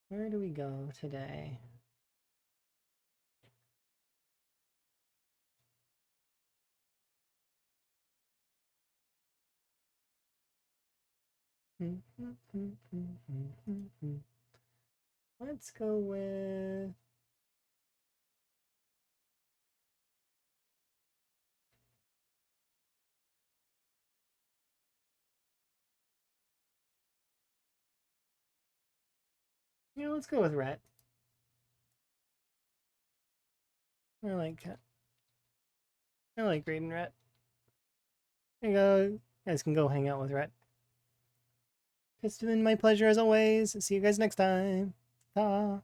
Where do we go today? Let's go with... Yeah, let's go with Rhett. I like reading Rhett. There you go. You guys can go hang out with Rhett. It's been my pleasure as always. See you guys next time. Ta.